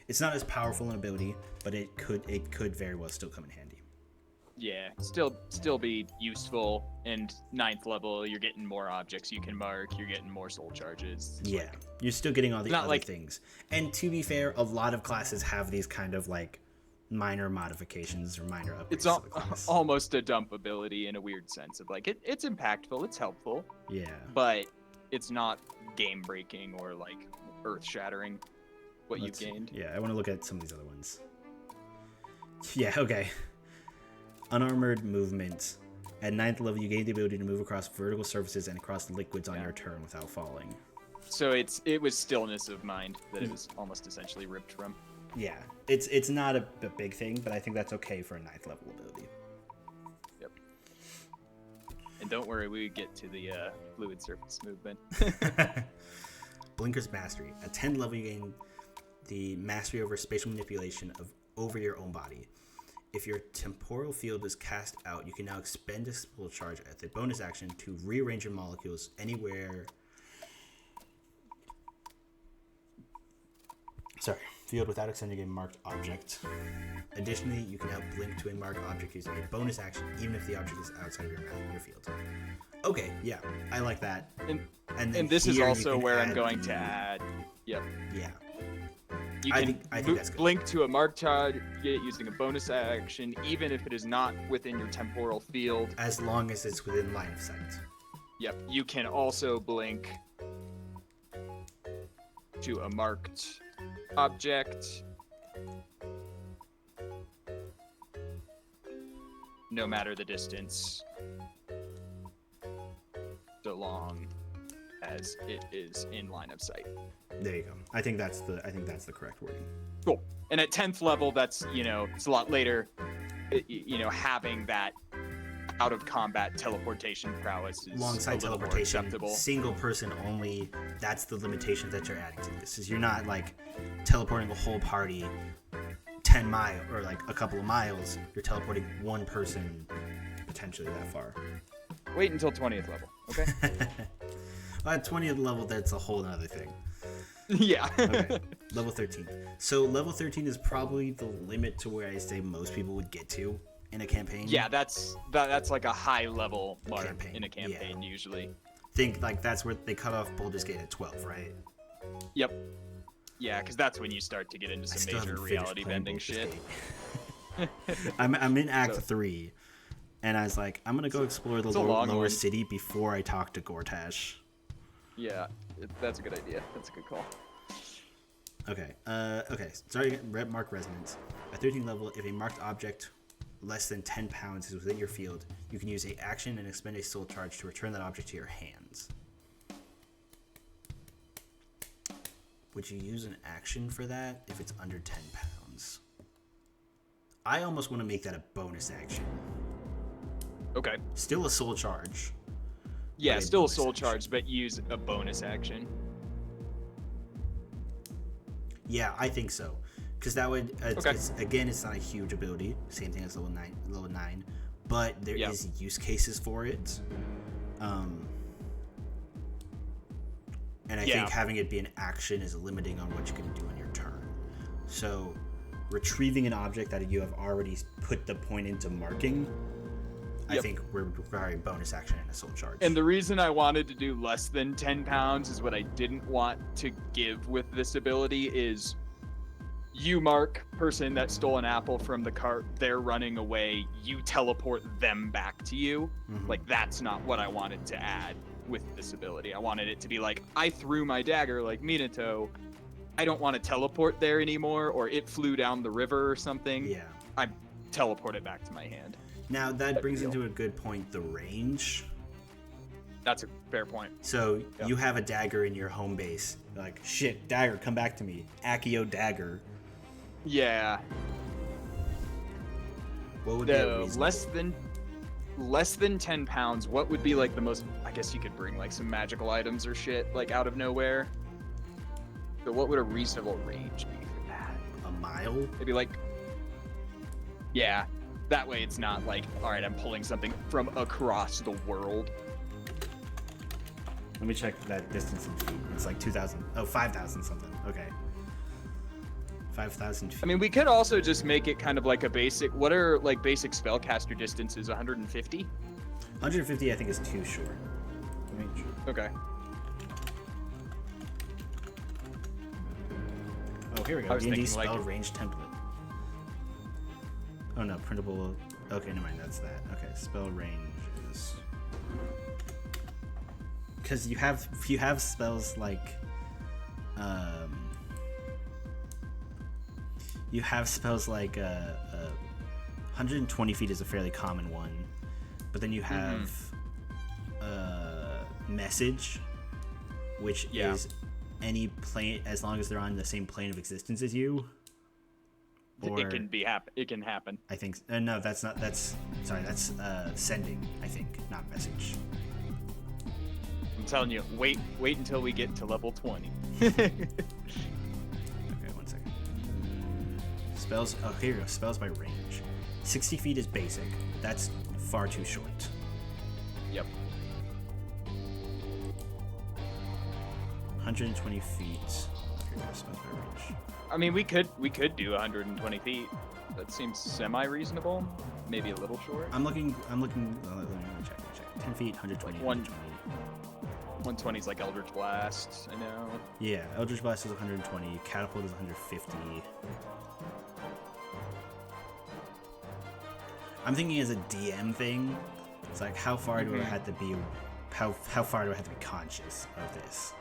It's not as powerful an ability, but it could very well still come in handy. Yeah, still be useful. And 9th level, you're getting more objects you can mark. You're getting more soul charges. It's Yeah, like, you're still getting all the not other like- things. And to be fair, a lot of classes have these kind of like minor modifications or minor upgrades it's to the class. almost a dump ability in a weird sense of like it's impactful, it's helpful, Yeah. but it's not game breaking or like earth shattering what Let's you've see. gained. Yeah, I want to look at some of these other ones. Yeah, okay. Unarmored movement. At 9th level, you gain the ability to move across vertical surfaces and across liquids on your turn without falling. So it was stillness of mind that it was almost essentially ripped from. Yeah, it's not a big thing, but I think that's okay for a 9th level ability. Yep. And don't worry, we get to the fluid surface movement. Blinker's Mastery. At 10th level, you gain the mastery over spatial manipulation over your own body. If your temporal field is cast out, you can now expend a spell charge as a bonus action to rearrange your molecules anywhere. Sorry, field without extending a marked object. Additionally, you can now blink to a marked object using a bonus action, even if the object is outside of your field. Okay, yeah, I like that. And then this is here you also can where I'm add going the- to add. Yep. Yeah, You I can think that's good. blink to a marked target using a bonus action, even if it is not within your temporal field. as long as it's within line of sight. Yep. You can also blink to a marked object, no matter the distance, so long as it is in line of sight. There you go. I think that's the correct wording. Cool. And at 10th level, that's, it's a lot later. Having that out of combat teleportation prowess is Alongside a little more teleportation, acceptable. single person only. That's the limitation that you're adding to this. Is you're not like teleporting a whole party 10 miles or like a couple of miles. You're teleporting one person potentially that far. Wait until 20th level, okay? Well, at 20th level, that's a whole other thing. Yeah. Okay, level 13. So level 13 is probably the limit to where I say most people would get to in a campaign. Yeah, that's like a high level mark Campaign, in a campaign usually. Think like that's where they cut off Baldur's Gate at 12, right? Yep. Yeah, because that's when you start to get into I some still major haven't finished reality playing bending Baldur's shit. Gate. I'm in Act So- 3, and I was like, I'm gonna go explore the it's a long lower one. city before I talk to Gortash. Yeah, that's a good idea. That's a good call. Okay. Okay. Sorry. Mark resonance. At 13th level, if a marked object less than 10 pounds is within your field, you can use a action and expend a soul charge to return that object to your hands. Would you use an action for that if it's under 10 pounds? I almost want to make that a bonus action. Okay. Still a soul charge. Yeah, But a still a bonus soul action. charge, but use a bonus action. Yeah, I think so. Because that would, Okay. it's not a huge ability. Same thing as level 9. But there is Yeah. use cases for it. And I Yeah. think having it be an action is limiting on what you can do on your turn. So retrieving an object that you have already put the point into marking, I Yep. think we're requiring bonus action and a soul charge. And the reason I wanted to do less than 10 pounds is what I didn't want to give with this ability is you mark person that stole an apple from the cart, they're running away, you teleport them back to you. Mhm. Like, that's not what I wanted to add with this ability. I wanted it to be like, I threw my dagger like Minato, I don't want to teleport there anymore, or it flew down the river or something. Yeah. I teleport it back to my hand. Now that brings deal. into a good point the range. That's a fair point. So Yep. you have a dagger in your home base. You're like, shit, dagger, come back to me. Accio dagger. Yeah. What would be a No, reasonable... less than 10 pounds. What would be like the most? I guess you could bring like some magical items or shit like out of nowhere. So what would a reasonable range be for that? a mile? Maybe like, yeah. That way it's not like, all right, I'm pulling something from across the world. Let me check that distance in feet. It's like 2,000. Oh, 5,000 something. Okay. 5,000 feet. I mean, we could also just make it kind of like a basic. What are like basic spellcaster distances? 150. 150, I think, is too short. Range. Okay. Oh, here we go. I was D&D thinking, like, spell range template. Oh no, printable. Okay, never mind. That's that. Okay, spell range is because you have spells like you have spells like 120 feet is a fairly common one, but then you have message, which is any plane as long as they're on the same plane of existence as you. Or, it can happen. I think no, that's not. That's sorry. That's sending. I think, not message. I'm telling you, wait until we get to level 20. Okay, 1 second. Spells. Oh, here you go. Spells by range. 60 feet is basic. That's far too short. Yep. 120 feet. Here you go. Spells by range. I mean, we could do 120 feet. That seems semi-reasonable. Maybe a little short. I'm looking. Let me check. 10 feet, 120. 120 is like Eldritch Blast. I know. Yeah, Eldritch Blast is 120. Catapult is 150. I'm thinking as a DM thing. It's like how far do I have to be? How far do I have to be conscious of this?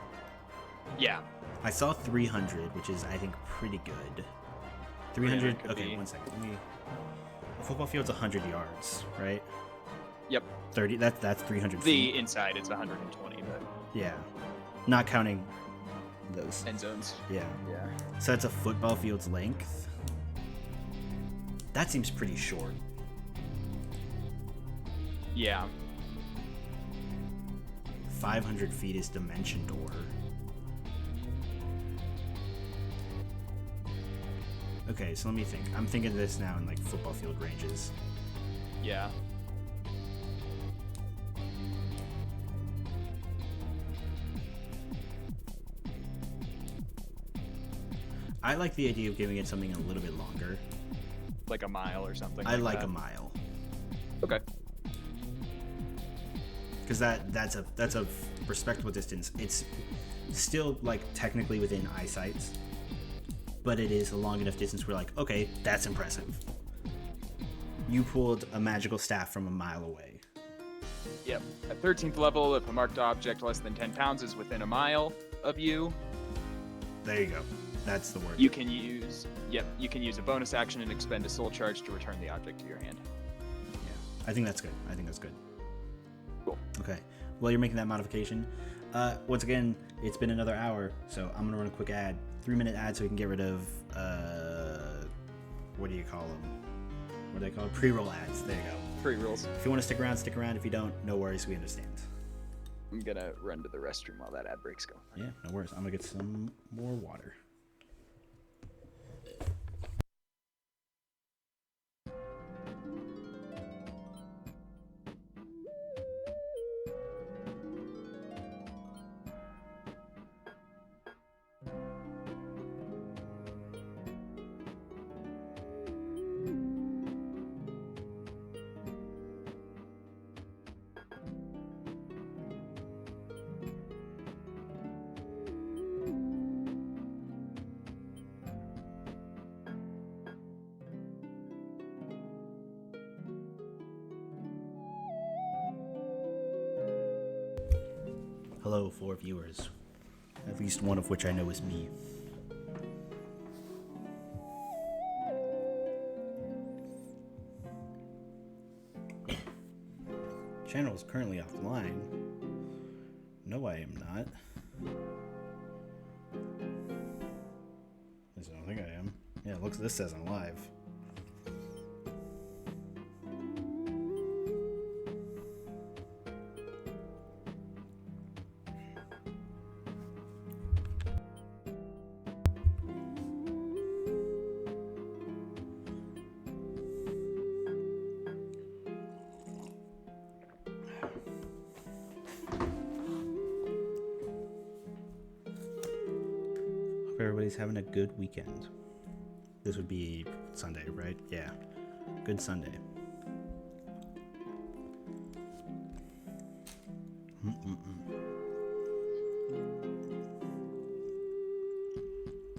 Yeah. I saw 300, which is I think pretty good. 300. Okay, be. 1 second. A football field's 100 yards, right? Yep. 30. That's 300 feet. The inside is 120, but Yeah, not counting those. end zones. Yeah. Yeah. So that's a football field's length. That seems pretty short. Yeah. 500 feet is Dimension Door. Okay, so let me think. I'm thinking of this now in like football field ranges. Yeah. I like the idea of giving it something a little bit longer. Like a mile or something. I like that. a mile. Okay. Because that's a respectable distance. It's still like technically within eyesight, but it is a long enough distance where like, okay, that's impressive. You pulled a magical staff from a mile away. Yep. At 13th level, if a marked object less than 10 pounds is within a mile of you, There you go. That's the word. you can use a bonus action and expend a soul charge to return the object to your hand. I think that's good. Cool. Okay. Well, you're making that modification. Once again, it's been another hour, so I'm gonna run a quick ad, 3-minute ad, so we can get rid of what do you call them? What do they call it? Pre-roll ads. There you go. Free rules. If you want to stick around, stick around. If you don't, no worries. We understand. I'm gonna run to the restroom while that ad break's going. Yeah, no worries. I'm gonna get some more water. Hello, 4 viewers. At least one of which I know is me. Channel is currently offline. No, I am not. At least I don't think I am. Yeah, this says I'm live. Hope everybody's having a good weekend. This would be Sunday, right? Yeah. Good Sunday.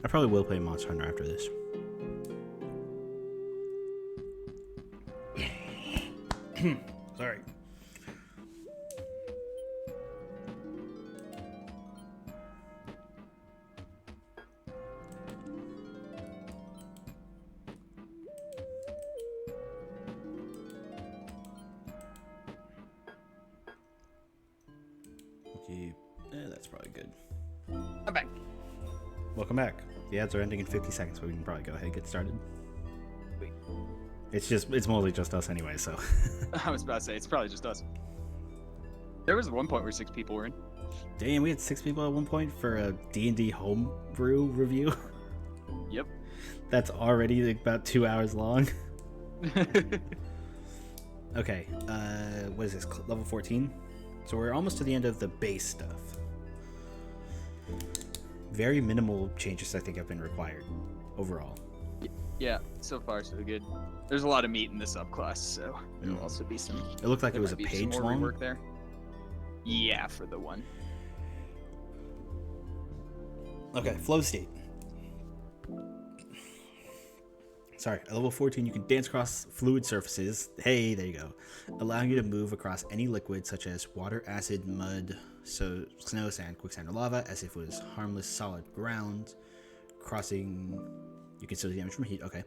I probably will play Monster Hunter after this. Sorry. Okay, that's probably good. I'm back. Welcome back. The ads are ending in 50 seconds, but we can probably go ahead and get started. Wait. It's mostly just us anyway, so. I was about to say, it's probably just us. There was one point where 6 people were in. Damn, we had 6 people at one point for a D&D homebrew review. Yep. That's already like about 2 hours long. Okay, what is this, level 14? So we're almost to the end of the base stuff. Very minimal changes I think have been required overall. Yeah, so far so good. There's a lot of meat in this subclass, so there'll also be some. It looked like it was a might be some page more long. rework there. Yeah, for the one. Okay, flow state. Sorry, at level 14 you can dance across fluid surfaces. Hey, there you go. Allowing you to move across any liquid such as water, acid, mud, so snow, sand, quicksand, or lava as if it was harmless solid ground. Crossing, you can still damage from heat, okay.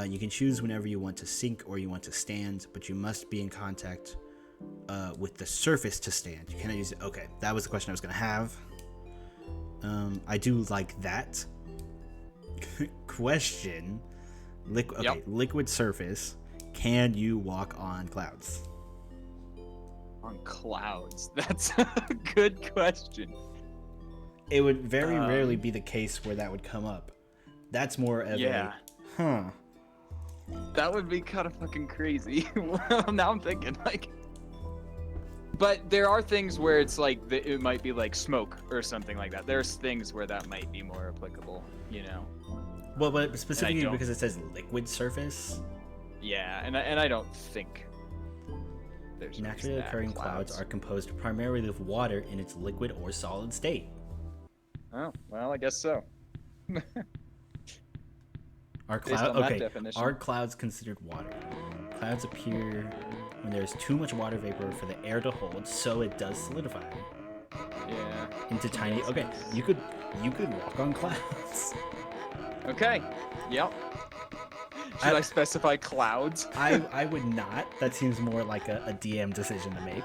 You can choose whenever you want to sink or you want to stand, but you must be in contact with the surface to stand. You cannot use it. Okay, that was the question I was going to have. I do like that. Question. Liquid surface. Can you walk on clouds? On clouds? That's a good question. It would very rarely be the case where that would come up. That's more of That would be kind of fucking crazy. Now I'm thinking, like... But there are things where it's like, it might be like smoke or something like that. There's things where that might be more applicable, you know? Well, but specifically because it says liquid surface. Yeah, and I don't think there's naturally occurring clouds are composed primarily of water in its liquid or solid state. Oh, well, I guess so. Are clouds considered water? Clouds appear when there's too much water vapor for the air to hold, so it does solidify Yeah. into tiny. Okay, you could walk on clouds. Okay. Yep. Should I specify clouds? I would not. That seems more like a DM decision to make.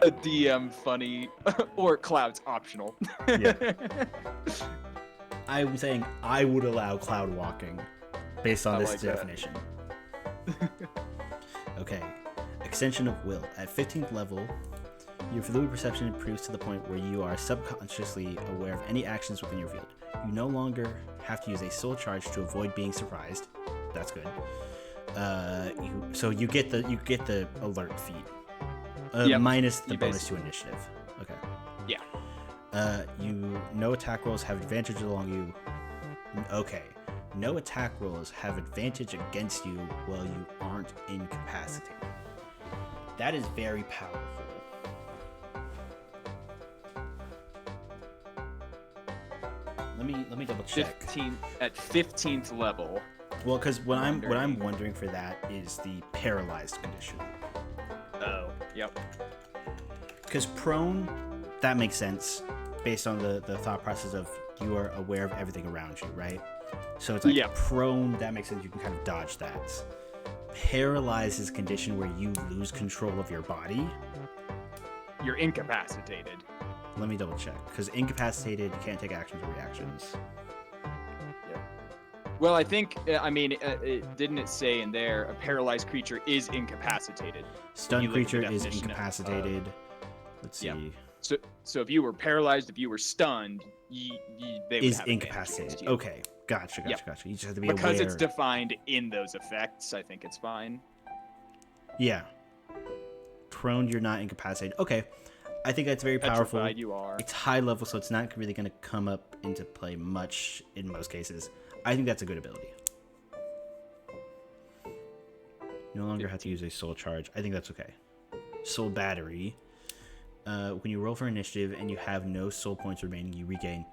A DM funny or clouds optional. Yeah. I'm saying I would allow cloud walking based on this like definition. Okay. Extension of will. At 15th level, your fluid perception improves to the point where you are subconsciously aware of any actions within your field. You no longer have to use a soul charge to avoid being surprised. That's good. You get the alert feat. Minus the bonus to initiative. Okay. Yeah. No attack rolls have advantage along you. Okay. No attack rolls have advantage against you while you aren't incapacitated. That is very powerful. Let me double check. 15th level. Well, because what I'm wondering for that is the paralyzed condition. Oh. Yep. Because prone, that makes sense based on the thought process of you are aware of everything around you, right? So it's like prone, that makes sense. You can kind of dodge that. Paralyzed is a condition where you lose control of your body. You're incapacitated. Let me double check. Because incapacitated, you can't take actions or reactions. Well, I think, didn't it say in there, a paralyzed creature is incapacitated? Stunned creature is incapacitated. Let's see. Yeah. So if you were paralyzed, if you were stunned, they would is have incapacitated. Okay, gotcha. You just have to be aware. Because it's defined in those effects, I think it's fine. Yeah. Prone, you're not incapacitated. Okay. I think that's very powerful. Petrified, you are. It's high level, so it's not really going to come up into play much in most cases. I think that's a good ability. no longer have to use a soul charge. I think that's okay. Soul battery. When you roll for initiative and you have no soul points remaining, you regain.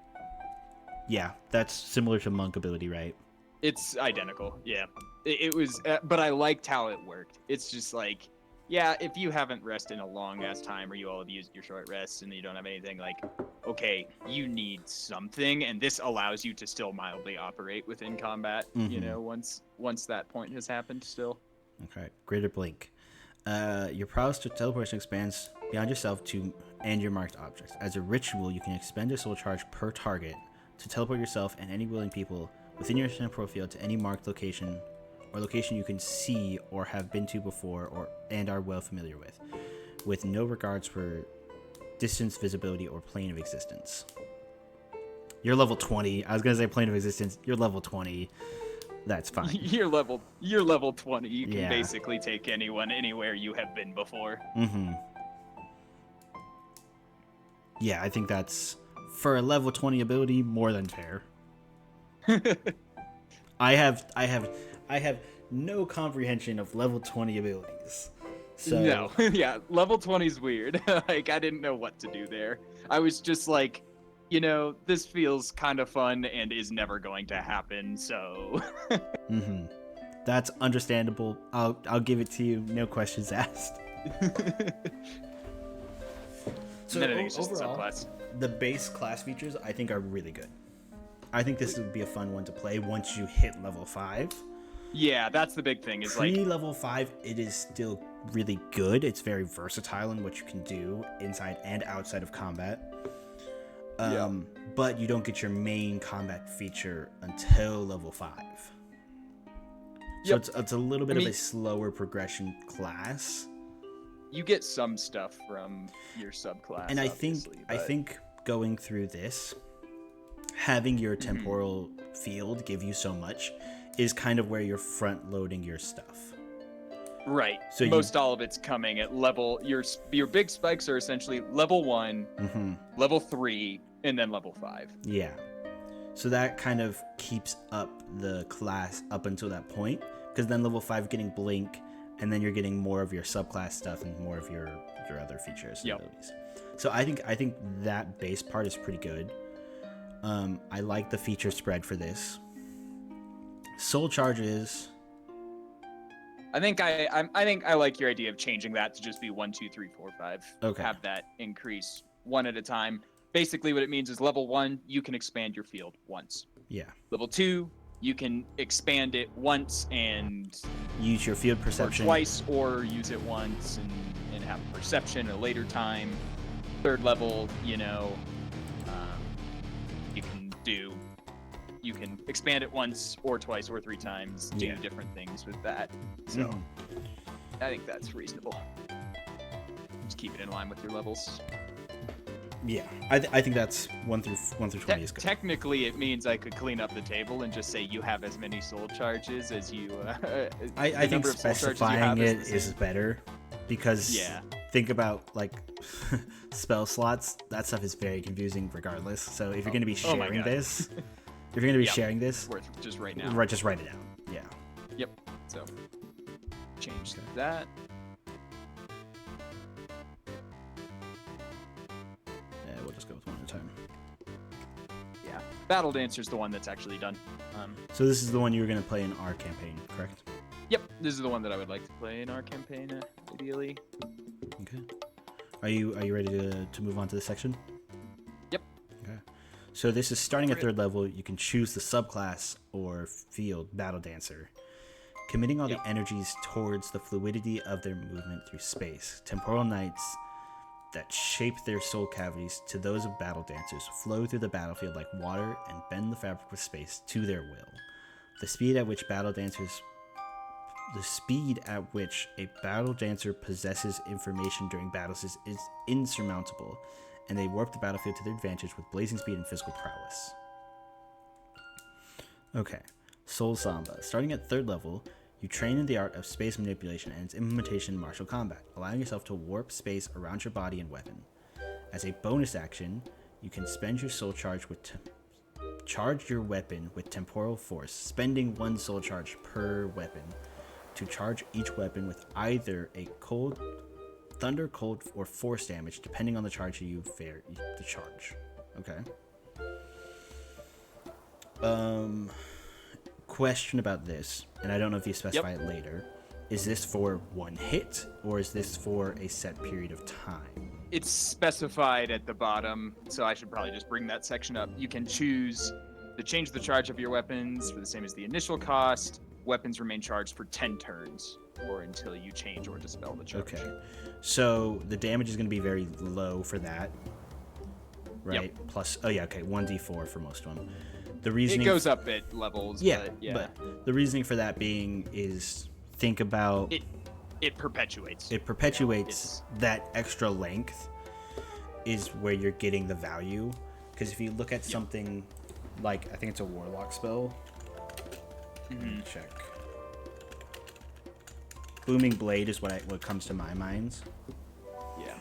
Yeah, that's similar to monk ability, right? It's identical. Yeah. It was, but I liked how it worked. It's just like, yeah, if you haven't rested in a long ass time, or you all have used your short rests and you don't have anything, like, okay, you need something, and this allows you to still mildly operate within combat. You know, once that point has happened, still. Okay, greater blink. Your prowess to teleportation expands beyond yourself to and your marked objects. As a ritual, you can expend a soul charge per target to teleport yourself and any willing people within your temporal field to any marked location or location you can see or have been to before and are well familiar with no regards for distance, visibility, or plane of existence. You're level 20. I was gonna say plane of existence. You're level 20. That's fine. You're level 20. You can basically take anyone anywhere you have been before. Yeah, I think that's, for a level 20 ability, more than fair. I have no comprehension of level 20 abilities. So No. Yeah, level 20 is weird. Like, I didn't know what to do there. I was just like, you know, this feels kind of fun and is never going to happen, so... That's understandable. I'll give it to you. No questions asked. So overall, the base class features I think are really good. I think this would be a fun one to play once you hit level 5. Yeah, that's the big thing. Is like level 5, it is still really good. It's very versatile in what you can do inside and outside of combat. But you don't get your main combat feature until level 5. So it's a little bit of a slower progression class. You get some stuff from your subclass, and I think going through this, having your temporal field give you so much is kind of where you're front loading your stuff. Right. So most all of it's coming at level. Your big spikes are essentially level 1, level 3, and then level 5. Yeah. So that kind of keeps up the class up until that point, because then level 5 getting blink, and then you're getting more of your subclass stuff and more of your other features and abilities. So I think that base part is pretty good. I like the feature spread for this. Soul charges. I think I like your idea of changing that to just be 1, 2, 3, 4, 5. Okay. Have that increase one at a time. Basically, what it means is level 1, you can expand your field once. Yeah. Level 2, you can expand it once and use your field perception. Or twice, or use it once and have perception at a later time. Third level, you can expand it once or twice or 3 times, do different things with that. So I think that's reasonable. Just keep it in line with your levels. Yeah, I think that's 1 through 20 is good. Technically, it means I could clean up the table and just say you have as many soul charges as you. I think specifying it is better, because think about like spell slots. That stuff is very confusing, regardless. So if you're going to be sharing this, just write now. Right, just write it down. Yeah. Yep. So change that. We'll just go with one at a time. Yeah, Battle Dancer is the one that's actually done. So this is the one you were going to play in our campaign, correct? Yep, this is the one that I would like to play in our campaign, ideally. Okay. Are you ready to move on to this section? Yep. Okay. So this is starting at 3rd level. You can choose the subclass or field Battle Dancer, committing all the energies towards the fluidity of their movement through space. Temporal knights that shape their soul cavities to those of battle dancers flow through the battlefield like water and bend the fabric of space to their will. The speed at which a battle dancer possesses information during battles is insurmountable, and they warp the battlefield to their advantage with blazing speed and physical prowess. Okay, Soul Samba. Starting at 3rd level, you train in the art of space manipulation and its implementation in martial combat, allowing yourself to warp space around your body and weapon. As a bonus action, you can spend your soul charge charge your weapon with temporal force, spending 1 soul charge per weapon. to charge each weapon with either a cold, thunder, cold, or force damage, depending on the charge you fare the charge. Okay. Question about this, and I don't know if you specify it later. Is this for one hit, or is this for a set period of time? It's specified at the bottom, so I should probably just bring that section up. You can choose to change the charge of your weapons for the same as the initial cost. Weapons remain charged for 10 turns, or until you change or dispel the charge. Okay. So the damage is going to be very low for that, right? Yep. Plus, 1d4 for most of them. The reasoning It goes up at levels, but the reasoning for that being is think about it perpetuates. It perpetuates that extra length is where you're getting the value. Because if you look at something like, I think it's a warlock spell. Check. Booming Blade is what comes to my mind. Yeah.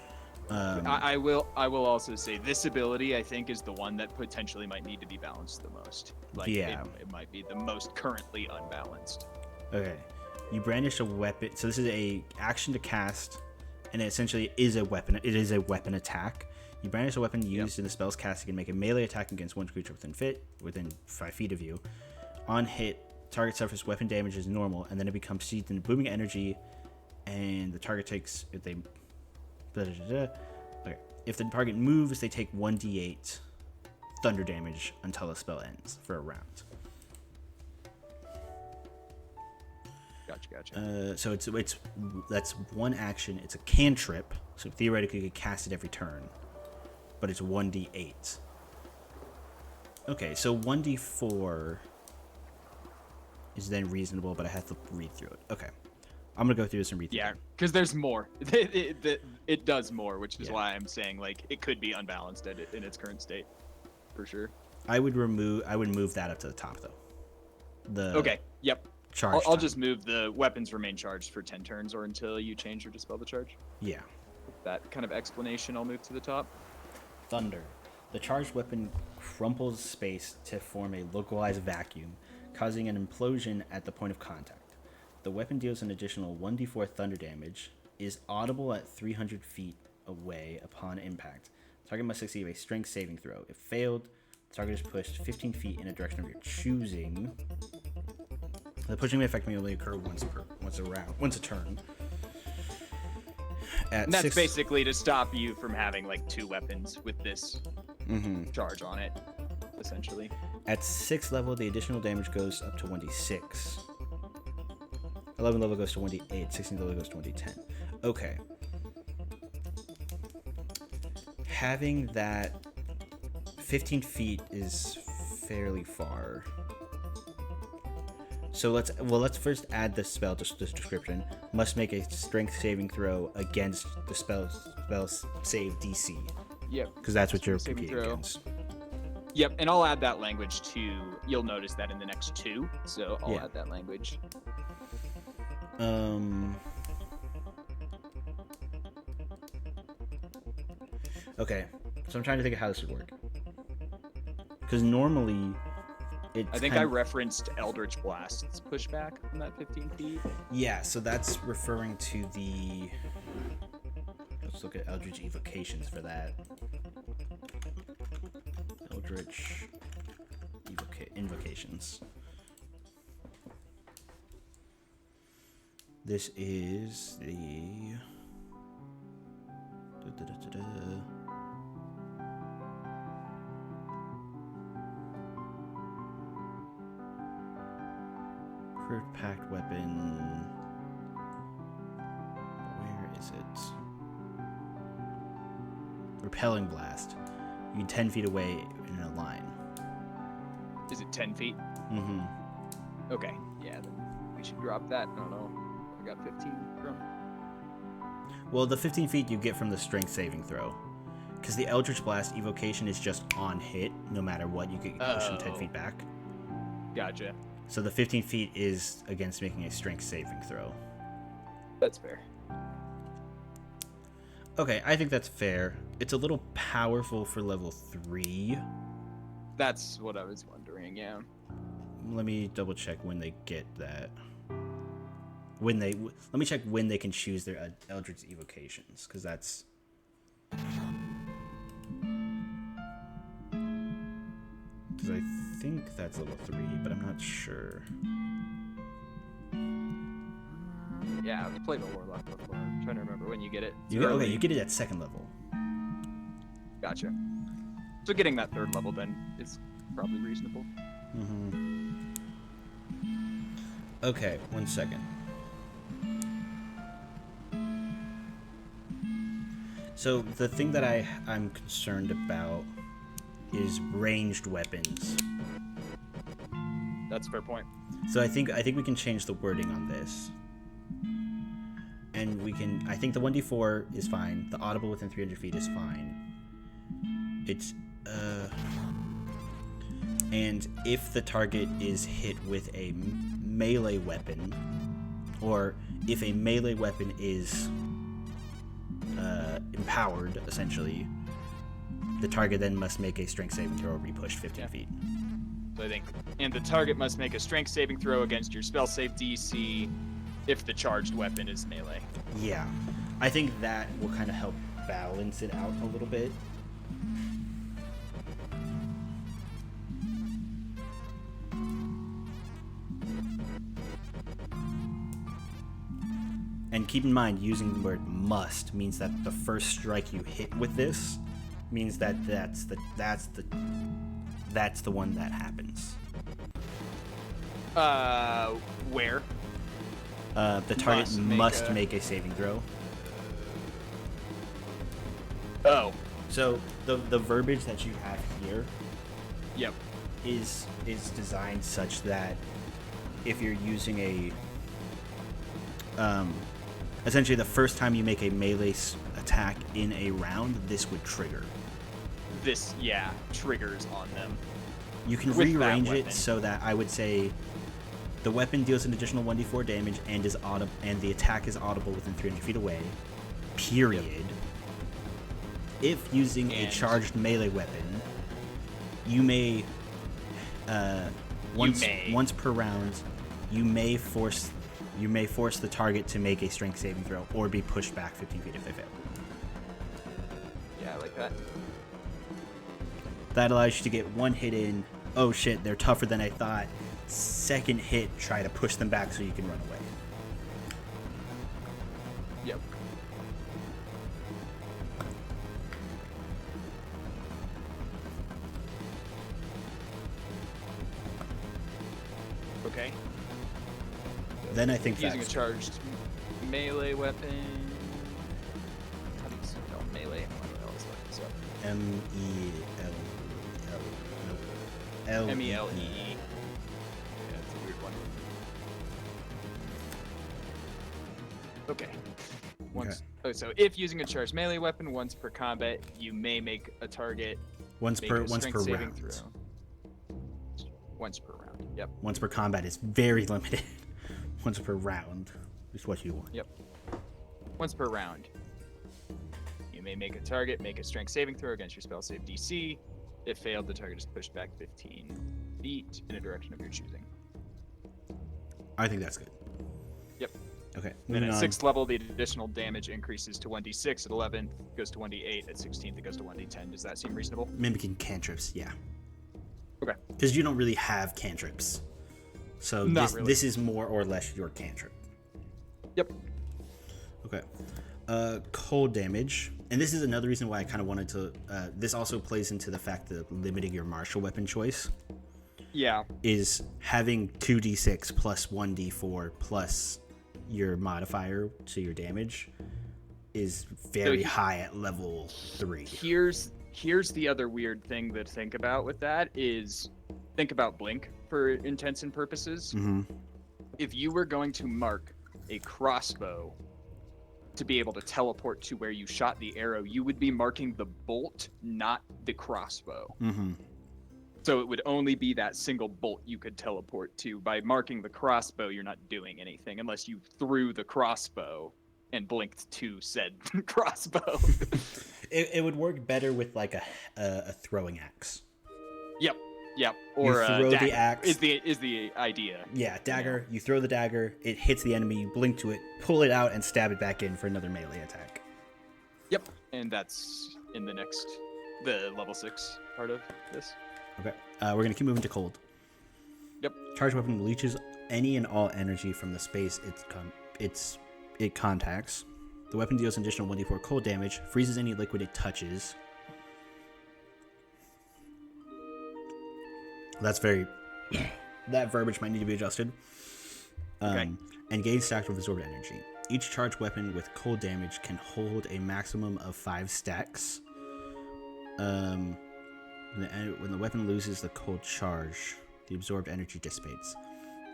I will also say this ability, I think, is the one that potentially might need to be balanced the most. It might be the most currently unbalanced. Okay. You brandish a weapon. So this is a action to cast, and it essentially is a weapon. It is a weapon attack. You brandish a weapon used in the spell's casting and make a melee attack against one creature within 5 feet of you. On hit, target suffers weapon damage as normal, and then it becomes seized in booming energy, and the target takes Okay. If the target moves, they take 1d8 thunder damage until the spell ends for a round. Gotcha. So that's one action. It's a cantrip, so theoretically you could cast it every turn, but it's 1d8. Okay, so 1d4 is then reasonable, but I have to read through it. Okay, I'm gonna go through this and read through it. Yeah, because there's more. It does more, which is why I'm saying like it could be unbalanced in its current state, for sure. I would move that up to the top though. Okay. Yep. I'll just move the weapons remain charged for 10 turns or until you change or dispel the charge. Yeah. With that kind of explanation, I'll move to the top. Thunder. The charged weapon crumples space to form a localized vacuum, causing an implosion at the point of contact. The weapon deals an additional 1d4 thunder damage, is audible at 300 feet away upon impact. Target must succeed a strength saving throw. If failed, the target is pushed 15 feet in a direction of your choosing. The pushing may effect may only occur once a turn. And that's basically to stop you from having like 2 weapons with this charge on it, essentially. At 6th level, the additional damage goes up to 1d6. 11th level goes to 1d8. 16th level goes to 1d10. Okay. Having that 15 feet is fairly far. So let's first add the spell to this description. Must make a strength saving throw against the spell save DC. Yep. Because that's what you're competing against. Yep, and I'll add that language too. You'll notice that in the next 2, so I'll add that language. Okay, so I'm trying to think of how this would work. Because normally, I think I referenced Eldritch Blast's pushback from that 15 feet. Yeah, so that's referring to the... Let's look at Eldritch Evocations for that. Eldritch Invocations. This is the... Crit packed weapon. Where is it? Repelling blast. You 10 feet away in a line. Is it 10 feet? Mm-hmm. Okay. Yeah, then we should drop that. I don't know. I got 15 from. Well, the 15 feet you get from the strength saving throw. Because the Eldritch Blast evocation is just on hit, no matter what, you get pushed them 10 feet back. Gotcha. So the 15 feet is against making a strength saving throw. That's fair. Okay, I think that's fair. It's a little powerful for level 3. That's what I was wondering, yeah. Let me double check when they get that. let me check when they can choose their Eldritch evocations, because that's. Because I think that's level 3, but I'm not sure. Yeah, I've played a Warlock before. I'm trying to remember when you get it. You get it at 2nd level. Gotcha. So getting that 3rd level then is probably reasonable. Mm-hmm. Okay, 1 second. So the thing that I'm concerned about is ranged weapons. That's a fair point. So I think we can change the wording on this. And I think the 1d4 is fine. The audible within 300 feet is fine. It's, and if the target is hit with a melee weapon, or if a melee weapon is empowered, essentially, the target then must make a strength saving throw or be pushed 15 feet. So I think, and the target must make a strength saving throw against your spell save DC if the charged weapon is melee. Yeah, I think that will kind of help balance it out a little bit. And keep in mind, using the word "must" means that the first strike you hit with this means that that's the one that happens. Where? The target must make a saving throw. Oh. So the verbiage that you have here, Yep. is designed such that if you're using essentially the first time you make a melee attack in a round, this would trigger. This, yeah, triggers on them. You can With that rearrange it weapon. so that I would say the weapon deals an additional 1d4 damage and is audible, and the attack is audible within 300 feet away. Period. Yep. If using a charged melee weapon, you may once per round, you may force the target to make a strength saving throw or be pushed back 15 feet if they fail. Yeah, I like that. That allows you to get one hit in. Oh shit, they're tougher than I thought. Second hit, try to push them back so you can run away. Yep. Okay. Then I think Using a that's charged melee weapon. How do you spell melee? I always look this up. M-E-L-E-L. M-E-L-E-E. Yeah, it's a weird one. Okay. So if using a charged melee weapon once per combat, you may make a target Once make per a strength saving round. throw. Once per round. Yep. Once per combat is very limited. Once per round is what you want. Yep. Once per round. You may make a target, make a strength saving throw against your spell save DC. If failed, the target is pushed back 15 feet in a direction of your choosing. I think that's good. Yep. Okay. Then moving at on. 6th level, the additional damage increases to 1d6. At 11th, goes to 1d8. At 16th, it goes to 1d10. Does that seem reasonable? Mimicking cantrips, yeah. Okay. Because you don't really have cantrips. So Not really. this is more or less your cantrip. Yep. Okay. Cold damage. And this is another reason why I kind of wanted to... this also plays into the fact that limiting your martial weapon choice Yeah. is having 2d6 plus 1d4 plus your modifier to your damage is very high at level 3. Here's the other weird thing to think about with that is think about blink for intents and purposes. Mm-hmm. If you were going to mark a crossbow to be able to teleport to where you shot the arrow, you would be marking the bolt, not the crossbow. Mm-hmm. So it would only be that single bolt you could teleport to. By marking the crossbow, you're not doing anything unless you threw the crossbow and blinked to said crossbow. It would work better with like a throwing axe. Yep. Yep. Or throw the dagger axe. is the idea. Yeah, dagger. You throw the dagger. It hits the enemy. You blink to it, pull it out, and stab it back in for another melee attack. Yep. And that's in the level 6 part of this. Okay. We're gonna keep moving to cold. Yep. Charged weapon leeches any and all energy from the space it contacts. The weapon deals an additional 1d4 cold damage, freezes any liquid it touches. That's very... that verbiage might need to be adjusted. Okay. And gains stacked with absorbed energy. Each charged weapon with cold damage can hold a maximum of 5 stacks. When the weapon loses the cold charge, the absorbed energy dissipates.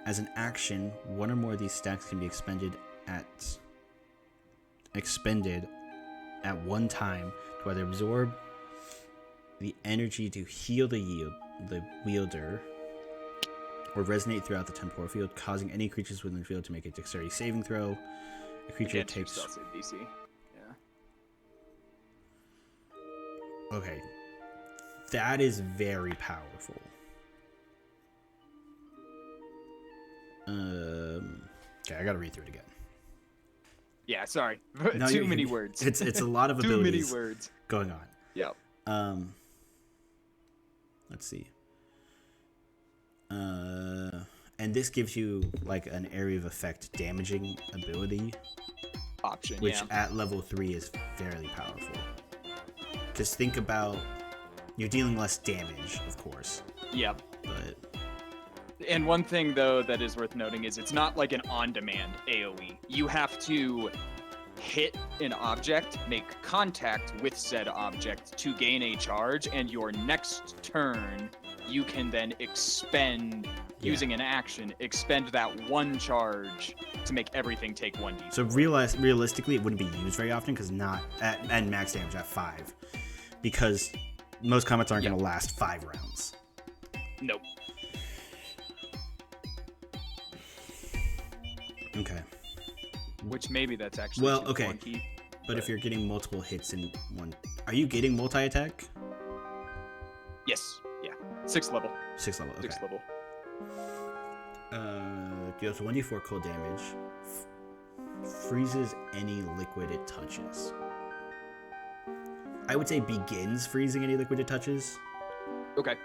As an action, one or more of these stacks can be expended at one time to either absorb the energy to heal the wielder, or resonate throughout the temporal field, causing any creatures within the field to make a dexterity saving throw. A creature takes... DC. Yeah. Okay. That is very powerful. Okay, I gotta read through it again. Yeah, sorry. No, Too many words. It's a lot of Too abilities many words going on. Yep. Let's see. And this gives you like an area of effect damaging ability Option, which yeah. at level 3 is fairly powerful. Just think about, you're dealing less damage, of course, Yep. but And one thing, though, that is worth noting is it's not like an on-demand AoE. You have to hit an object, make contact with said object to gain a charge, and your next turn, you can then expend, using an action, expend that one charge to make everything take 1d4. so realistically, it wouldn't be used very often because not at max damage at 5, because most combats aren't going to last 5 rounds. Nope. Okay. Which maybe that's actually Well, too okay. clunky. But if you're getting multiple hits in one, are you getting multi-attack? Yes. Yeah. 6th level. 6th level. Okay. 6th level. Deals 1d4 cold damage. Freezes any liquid it touches. I would say begins freezing any liquid it touches. Okay.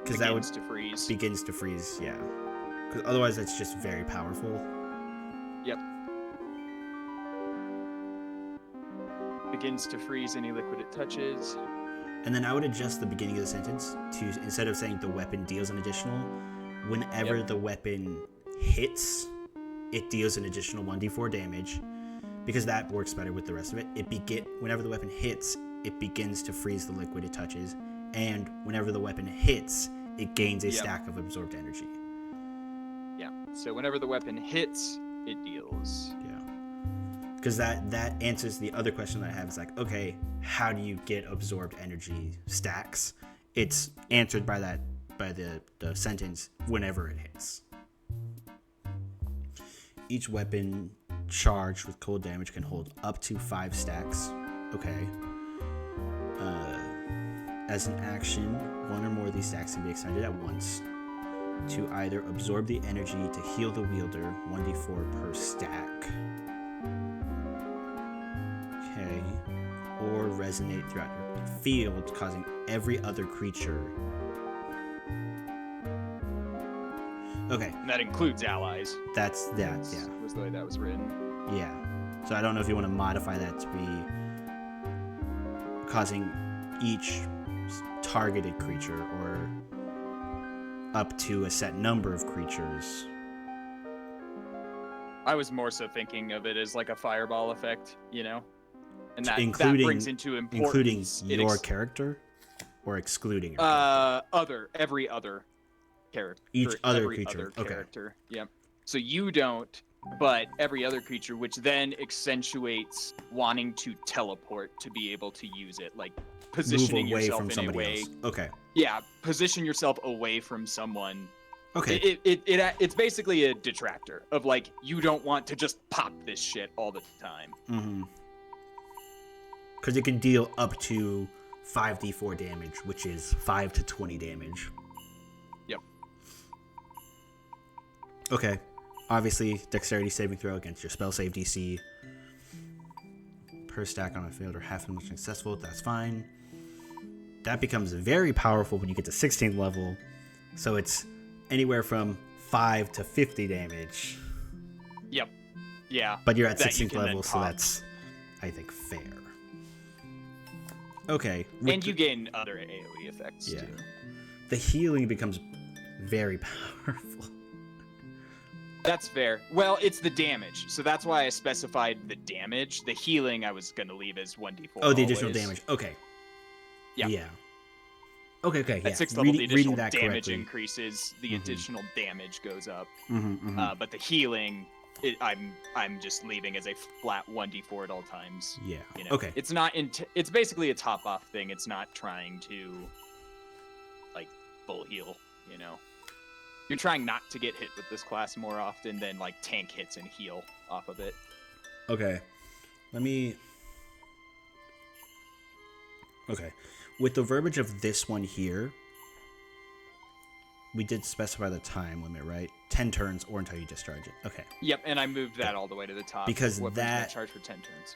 Because that would to freeze. begins to freeze. Yeah. Because otherwise, that's just very powerful. Yep. Begins to freeze any liquid it touches. And then I would adjust the beginning of the sentence to, instead of saying the weapon deals an additional, whenever the weapon hits, it deals an additional 1d4 damage, because that works better with the rest of it. Whenever the weapon hits, it begins to freeze the liquid it touches, and whenever the weapon hits, it gains a stack of absorbed energy. Yeah. So whenever the weapon hits, it deals. Yeah. Because that answers the other question that I have. Is like, okay, how do you get absorbed energy stacks? It's answered by the sentence whenever it hits. Each weapon charged with cold damage can hold up to 5 stacks. Okay. As an action, one or more of these stacks can be expended at once to either absorb the energy to heal the wielder, 1d4 per stack. Okay. Or resonate throughout your field, causing every other creature. Okay. And that includes allies. That's that, Was the way that was written. Yeah. So I don't know if you want to modify that to be causing each targeted creature or up to a set number of creatures. I was more so thinking of it as like a fireball effect, you know? And that brings into importance. Including your character or excluding your character? Every other character. Each other every creature. Other character. Yep. So you don't, but every other creature, which then accentuates wanting to teleport to be able to use it, like positioning Move away yourself from in somebody a way. else. Okay. Yeah, position yourself away from someone. Okay. It's basically a detractor of like, you don't want to just pop this shit all the time. Mm-hmm. Because it can deal up to 5d4 damage, which is 5 to 20 damage. Yep. Okay. Obviously, dexterity saving throw against your spell save DC. Per stack on a failed or half much successful, that's fine. That becomes very powerful when you get to 16th level. So it's anywhere from 5 to 50 damage. Yep. Yeah. But you're at that you 16th can level, then so pop. that's, I think, fair. Okay. And you gain other AoE effects Yeah. too. The healing becomes very powerful. That's fair. Well, it's the damage, so that's why I specified the damage. The healing I was gonna leave as 1d4. Oh, the additional always. damage. Okay. Yeah. Yeah. Okay, yeah. At 6th level, the reading additional that damage correctly. increases. The additional damage goes up. Mm-hmm. But the healing, I'm just leaving as a flat 1d4 at all times. Yeah. You know? Okay. It's not. It's basically a top off thing. It's not trying to like full heal. You know, you're trying not to get hit with this class more often than like tank hits and heal off of it. Okay. Let me... Okay. With the verbiage of this one here, we did specify the time limit, right? 10 turns or until you discharge it. Okay. Yep, and I moved that all the way to the top. Because Weapons that- may charge for 10 turns.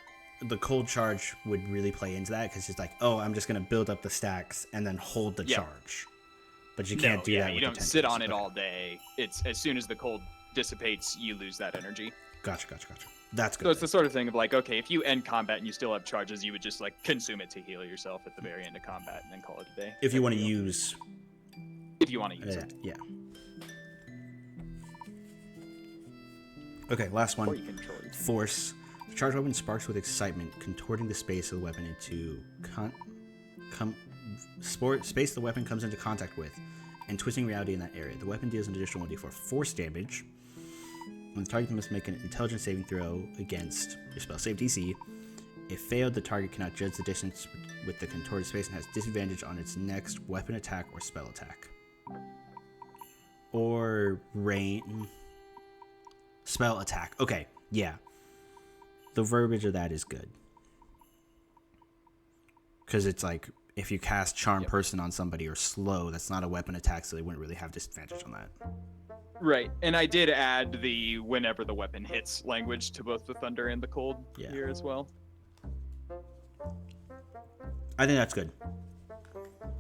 The cold charge would really play into that because it's like, oh, I'm just going to build up the stacks and then hold the Yeah. charge. But you can't do that with you the don't 10 sit turns. on it Okay. all day. It's as soon as the cold dissipates, you lose that energy. Gotcha. That's So good. it's the sort of thing of like, okay, if you end combat and you still have charges, you would just like consume it to heal yourself at the very end of combat and then call it a day. If you Type want to deal. use... If you want to use it. Yeah. Okay, last Or one. you control it. Force. The charged weapon sparks with excitement, contorting the space of the weapon into space the weapon comes into contact with, and twisting reality in that area. The weapon deals an additional 1d4 force damage, and the target must make an intelligence saving throw against your spell save DC. If failed, the target cannot judge the distance with the contorted space and has disadvantage on its next weapon attack or spell attack. Or rain. Spell attack. Okay, yeah. The verbiage of that is good. Because it's like, if you cast Charm Person on somebody or slow, that's not a weapon attack, so they wouldn't really have disadvantage on that. Right, and I did add the whenever the weapon hits language to both the thunder and the cold Yeah. here as well. I think that's good.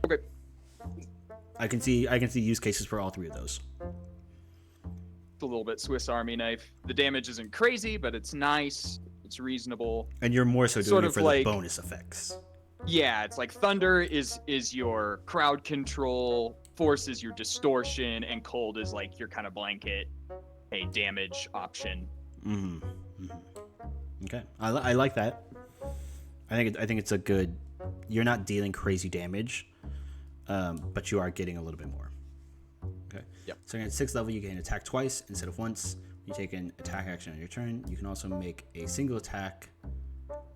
Okay. I can see use cases for all three of those. It's a little bit Swiss Army knife. The damage isn't crazy, but it's nice. It's reasonable. And you're more so doing Sort it of for like- the bonus effects. Yeah, it's like thunder is your crowd control, force is your distortion, and cold is like your kind of blanket, hey, damage option. Okay, I like that. I think it's a good. You're not dealing crazy damage, but you are getting a little bit more. Okay. Yep. So at 6th level, you can attack twice instead of once. You take an attack action on your turn. You can also make a single attack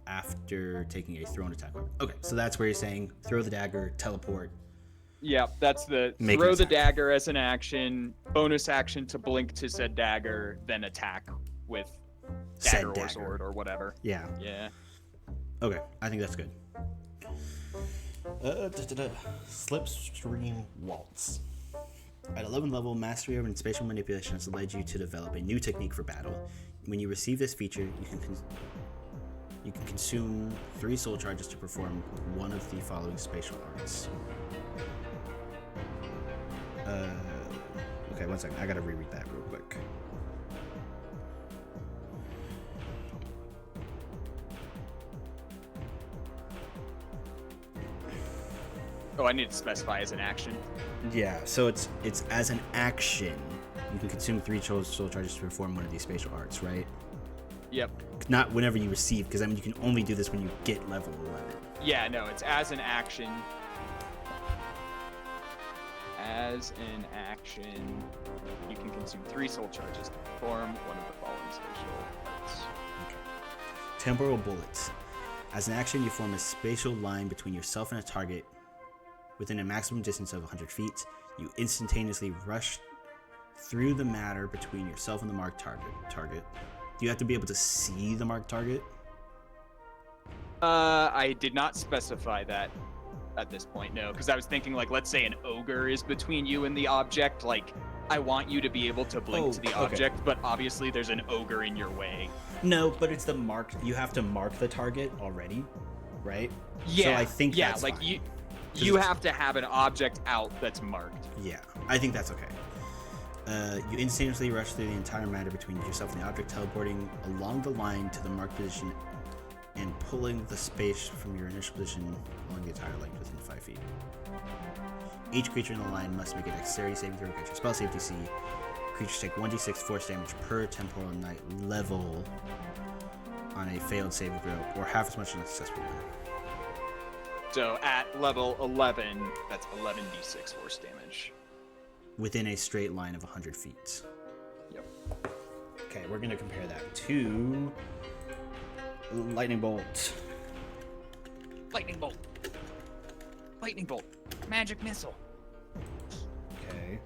after taking a thrown attack weapon. Okay, so that's where you're saying throw the dagger, teleport. Yeah, that's the Make throw an the attack. dagger as an action, bonus action to blink to said dagger, then attack with Said dagger or dagger. sword or whatever. Yeah. Yeah. Okay, I think that's good. Slipstream Waltz. At 11 level, mastery over spatial manipulation has led you to develop a new technique for battle. When you receive this feature, you can consume 3 soul charges to perform one of the following spatial arts. Okay, one second. I gotta reread that real quick. Oh, I need to specify as an action. Yeah, so it's as an action. You can consume 3 soul charges to perform one of these spatial arts, right? Yep. Not whenever you receive, because I mean you can only do this when you get level 11. Yeah, no, it's as an action. As an action, you can consume 3 soul charges to perform one of the following spatial arts. Temporal bullets. As an action, you form a spatial line between yourself and a target within a maximum distance of 100 feet. You instantaneously rush through the matter between yourself and the marked target. Do you have to be able to see the marked target? I did not specify that. at this point, no. Because I was thinking, like, let's say an ogre is between you and the object. Like, I want you to be able to blink to the okay. object, but obviously there's an ogre in your way. No, but it's the mark. You have to mark the target already, right? Yeah. So I think yeah, that's like fine. you have to have an object out that's marked. Yeah, I think that's okay. You instantaneously rush through the entire matter between yourself and the object, teleporting along the line to the marked position and pulling the space from your initial position along the entire length within 5 feet. Each creature in the line must make a dexterity saving throw against your spell save DC. Creatures take 1d6 force damage per temporal night level on a failed saving throw, or half as much on a successful one. So at level 11, that's 11d6 force damage. Within a straight line of 100 feet. Yep. Okay, we're going to compare that to Lightning Bolt. Lightning bolt. Lightning bolt. Magic missile. Okay.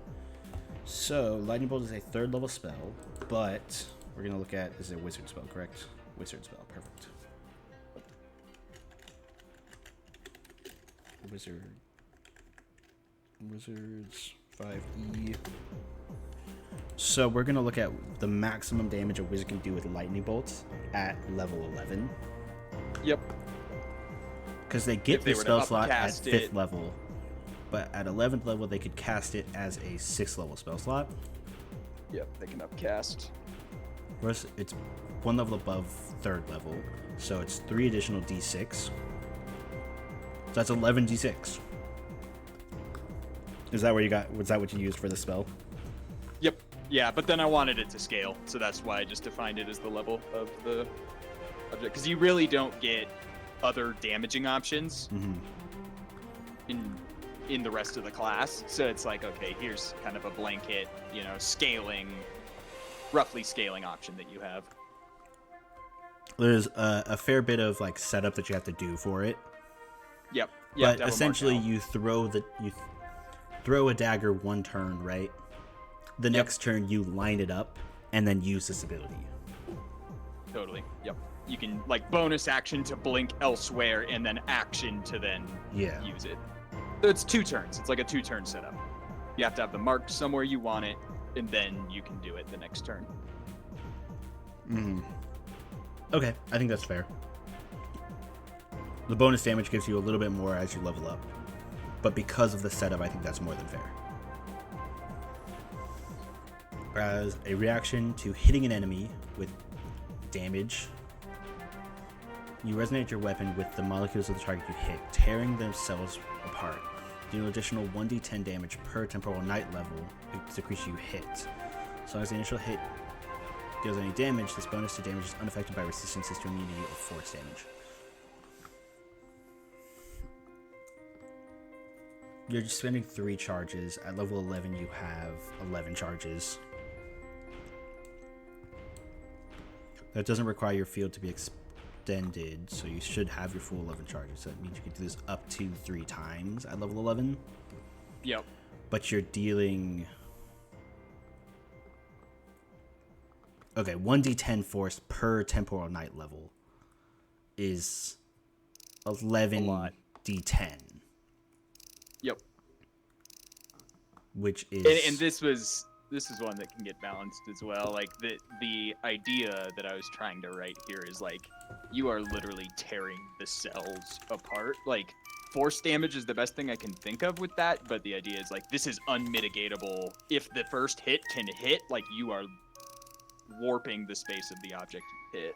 So, Lightning Bolt is a 3rd level spell, but we're going to look at, this is a wizard spell, correct? Wizard spell, perfect. Wizards 5e. So we're going to look at the maximum damage a wizard can do with lightning bolts at level 11. Yep. Because they get If they the were to spell slot at upcast 5th it. level, but at 11th level they could cast it as a 6th level spell slot. Yep, they can upcast. Whereas it's 1 level above 3rd level, so it's 3 additional d6. So that's 11 d6. Is that where you got? Was that what you used for the spell? Yep. Yeah, but then I wanted it to scale, so that's why I just defined it as the level of the object. Because you really don't get other damaging options in the rest of the class. So it's like, okay, here's kind of a blanket, roughly scaling option that you have. There's a fair bit of like setup that you have to do for it. Yep. But essentially, you throw a dagger 1 turn, right? The next turn you line it up and then use this ability. Totally. Yep. You can like bonus action to blink elsewhere and then action to then use it. So it's 2 turns. It's like a 2-turn setup. You have to have the mark somewhere you want it, and then you can do it the next turn. Okay, I think that's fair. The bonus damage gives you a little bit more as you level up. But because of the setup, I think that's more than fair. As a reaction to hitting an enemy with damage, you resonate your weapon with the molecules of the target you hit, tearing themselves apart. Deal additional 1d10 damage per temporal night level to the creature you hit. So as the initial hit deals any damage, this bonus to damage is unaffected by resistances to immunity or force damage. You're just spending 3 charges. At level 11, you have 11 charges. That doesn't require your field to be extended, so you should have your full 11 charges. So that means you can do this up to 3 times at level 11. Yep. But you're dealing... Okay, 1d10 force per temporal night level is 11 d10. Yep. Which is... And this is one that can get balanced as well. Like the idea that I was trying to write here is like you are literally tearing the cells apart. Like force damage is the best thing I can think of with that, but the idea is like this is unmitigatable. If the first hit can hit, like you are warping the space of the object you hit.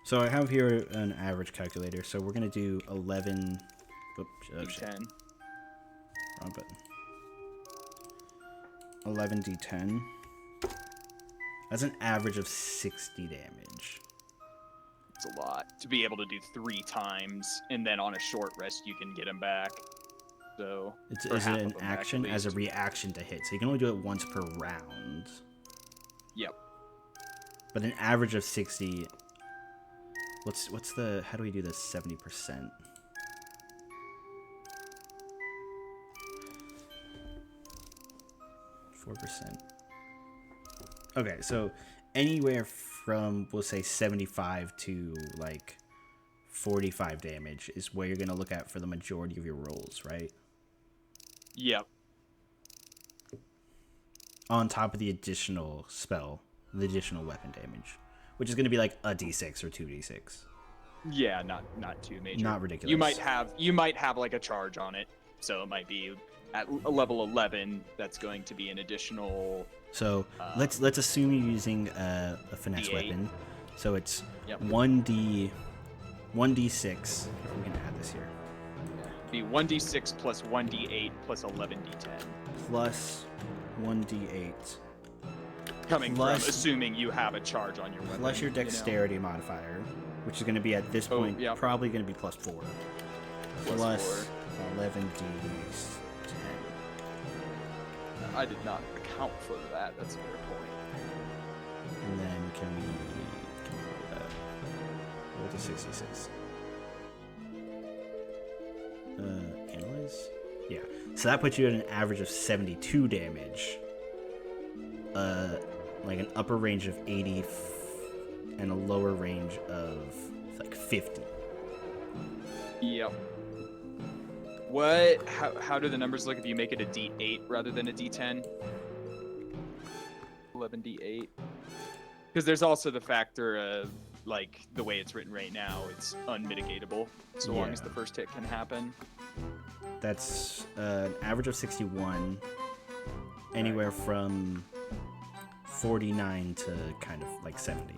So I have here an average calculator. So we're gonna do 11. D10. Wrong button. 11 d10. That's an average of 60 damage. It's a lot to be able to do 3 times, and then on a short rest you can get them back. So Is it an action as a reaction to hit? So you can only do it once per round. Yep. But an average of 60. What's the? How do we do this? 70%. %. Okay, so anywhere from we'll say 75 to like 45 damage is where you're going to look at for the majority of your rolls, right? Yep. On top of the additional spell, the additional weapon damage, which is going to be like a d6 or 2d6. Yeah, not too major. Not ridiculous. You might have like a charge on it, so it might be at a level 11. That's going to be an additional. So let's assume you're using a finesse D8. weapon. So it's Yep. 1d6. We can add this here. Be 1d6 plus 1d8 plus 11d10. Plus 1d8. Coming Plus- from assuming you have a charge on your weapon. Plus your you know? dexterity modifier, which is going to be at this Oh, point yeah. probably going to be plus 4. Plus 11d10. I did not account for that. That's a fair point. And then can we roll that? Roll to 66. Analyze? Yeah. So that puts you at an average of 72 damage. Like an upper range of 80 and a lower range of like 50. Yep. How do the numbers look if you make it a D8 rather than a D10? 11D8. Because there's also the factor of like the way it's written right now, it's unmitigatable so long as Yeah. the first hit can happen. That's an average of 61, anywhere from 49 to kind of like 70.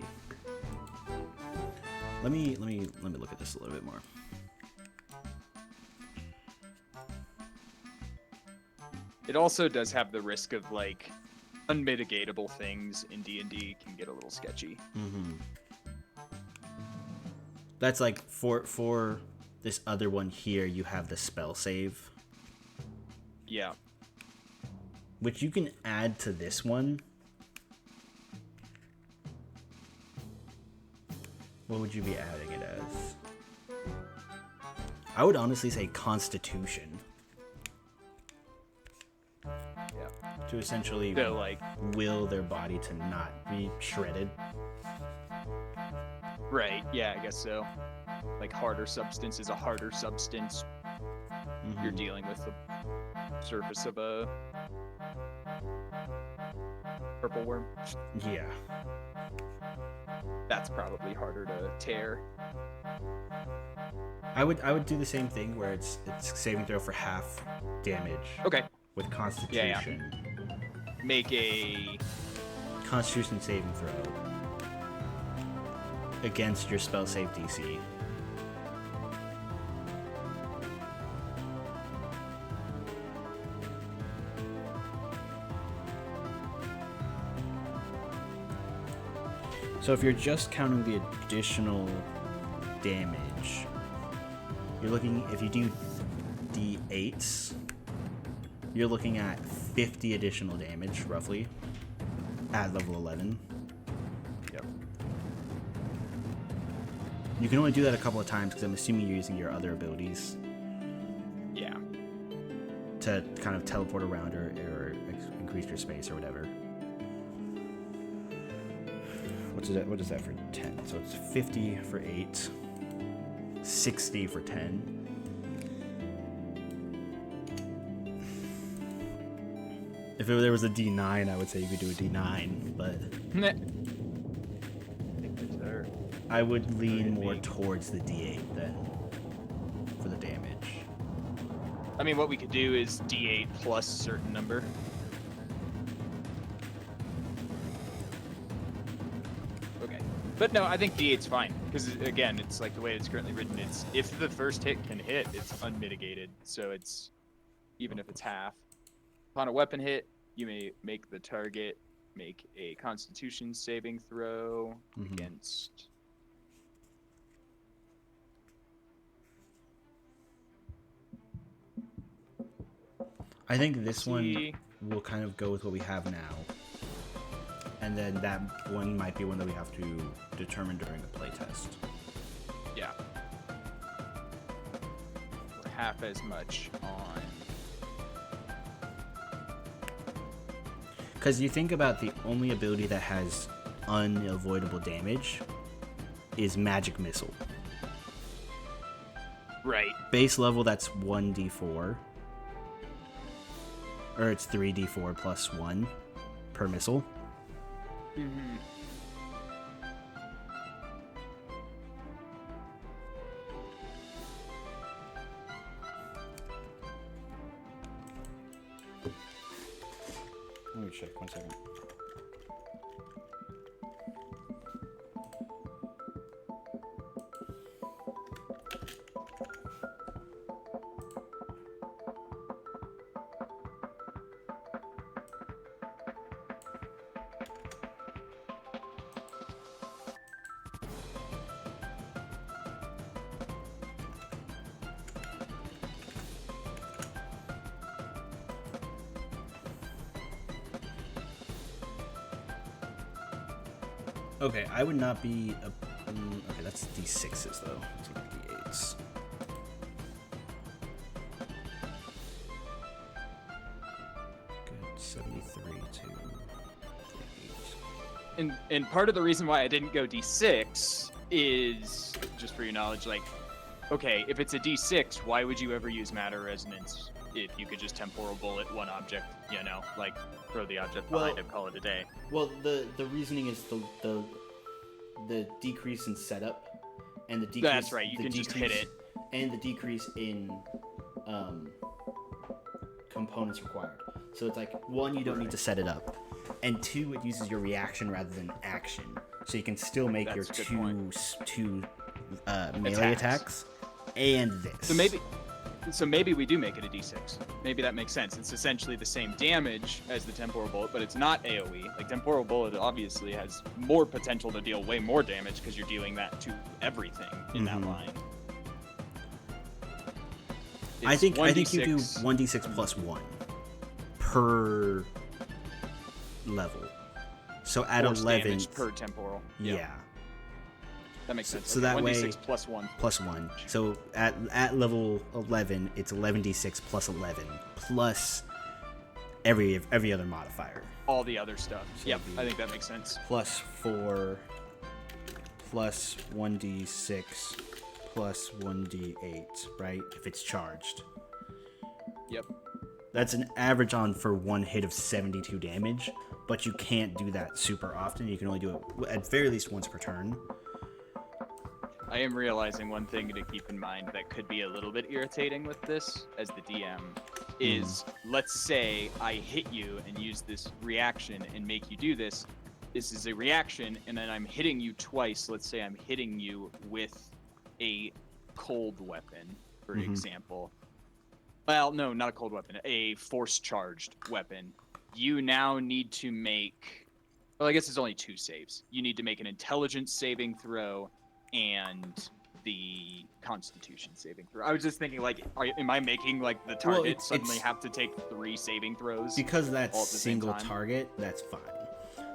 Let me look at this a little bit more. It also does have the risk of like unmitigatable things in D&D can get a little sketchy. Mm-hmm. That's like for this other one here, you have the spell save, Yeah. which you can add to this one. What would you be adding it as? I would honestly say Constitution. Yeah. To essentially So like will their body to not be shredded. right, yeah, I guess so. Like harder substance is a harder substance. Mhm. You're dealing with the surface of a purple worm. Yeah. That's probably harder to tear. I would do the same thing where it's saving throw for half damage Okay. with Constitution. Make a Constitution saving throw against your spell save DC. So if you're just counting the additional damage, you're looking, if you do D8s, you're looking at 50 additional damage, roughly, at level 11. Yep. You can only do that a couple of times because I'm assuming you're using your other abilities Yeah. to kind of teleport around or increase your space or whatever. What is that for 10? So it's 50 for 8, 60 for 10. If there was a D9, I would say you could do a D9, but Meh. I think it's there. I would lean Maybe. more towards the D8 then for the damage. I mean, what we could do is D8 plus certain number. Okay. But no, I think D8's fine. Because, again, it's like the way it's currently written. It's if the first hit can hit, it's unmitigated. So it's, even if it's half. Upon a weapon hit, you may make the target make a Constitution saving throw Mhm. against... I think this See. one will kind of go with what we have now. And then that one might be one that we have to determine during the playtest. Yeah. Or half as much on... Because you think about the only ability that has unavoidable damage is Magic Missile. Right. Base level, that's 1d4. Or it's 3d4 plus 1 per missile. Mm-hmm. Let me check 1 second. Okay, I would not be a. Okay, that's d6s though. Let's look at d8s. Good, 73 to 38. And part of the reason why I didn't go D6 is, just for your knowledge, like, okay, if it's a D6, why would you ever use matter resonance if you could just temporal bullet one object, you know, like throw the object behind it, call it a day? Well, the reasoning is the decrease in setup and the decrease. That's right. You can just hit it. And the decrease in components required. So it's like, one, you don't need to set it up, and two, it uses your reaction rather than action. So you can still make your two melee attacks and this. So maybe we do make it a D6. Maybe that makes sense. It's essentially the same damage as the temporal bullet, but it's not AoE. Like, temporal bullet obviously has more potential to deal way more damage because you're dealing that to everything in that line. I think you do 1d6. 1d6 plus 1 per level. So at Force 11 damage per temporal. Yeah. That makes sense. So Okay, that 1d6 way plus 1. Plus 1. So at level 11, it's 11d6 plus 11 plus every other modifier. All the other stuff. So Yep, it'd be I think that makes sense. Plus 4 plus 1d6 plus 1d8, right? If it's charged. Yep. That's an average on for one hit of 72 damage, but you can't do that super often. You can only do it at very least once per turn. I am realizing one thing to keep in mind that could be a little bit irritating with this as the DM is, let's say I hit you and use this reaction and make you do this. This is a reaction, and then I'm hitting you twice. Let's say I'm hitting you with a cold weapon, for example. Well, no, not a cold weapon. A force-charged weapon. You now need to make... Well, I guess it's only 2 saves. You need to make an intelligence saving throw and the Constitution saving throw. I was just thinking, like, am I making, like, the target suddenly have to take 3 saving throws? Because that's single target, that's fine.